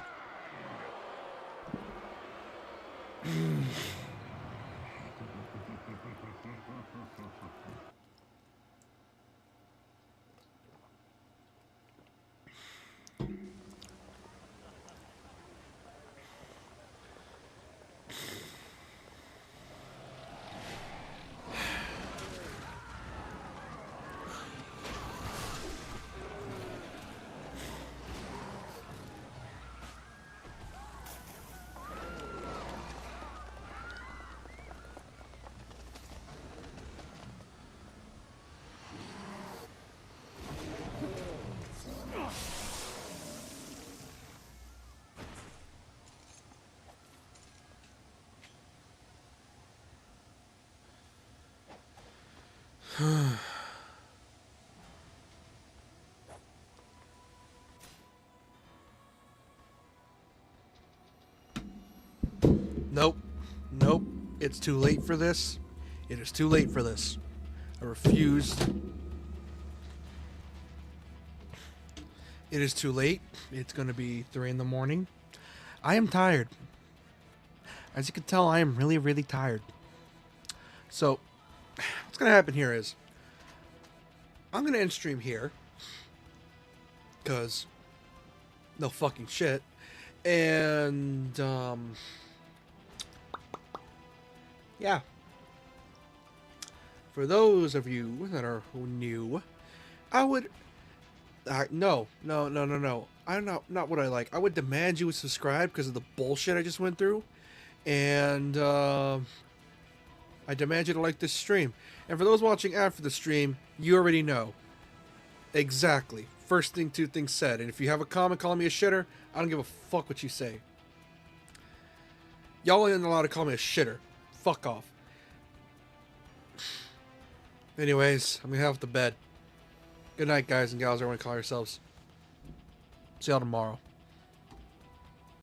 Nope. Nope. It's too late for this. It is too late for this. I refuse. It is too late. It's going to be 3 in the morning. I am tired. As you can tell, I am really, really tired. So, what's going to happen here is, I'm going to end stream here. Because, no fucking shit. And, yeah. For those of you that are new, I would... no. I'm not what I like. I would demand you would subscribe because of the bullshit I just went through. And, I demand you to like this stream. And for those watching after the stream, you already know. Exactly. First thing, two things said. And if you have a comment calling me a shitter, I don't give a fuck what you say. Y'all ain't allowed to call me a shitter. Fuck off. Anyways, I'm gonna head off to bed. Good night, guys and gals, everyone call yourselves. See y'all tomorrow.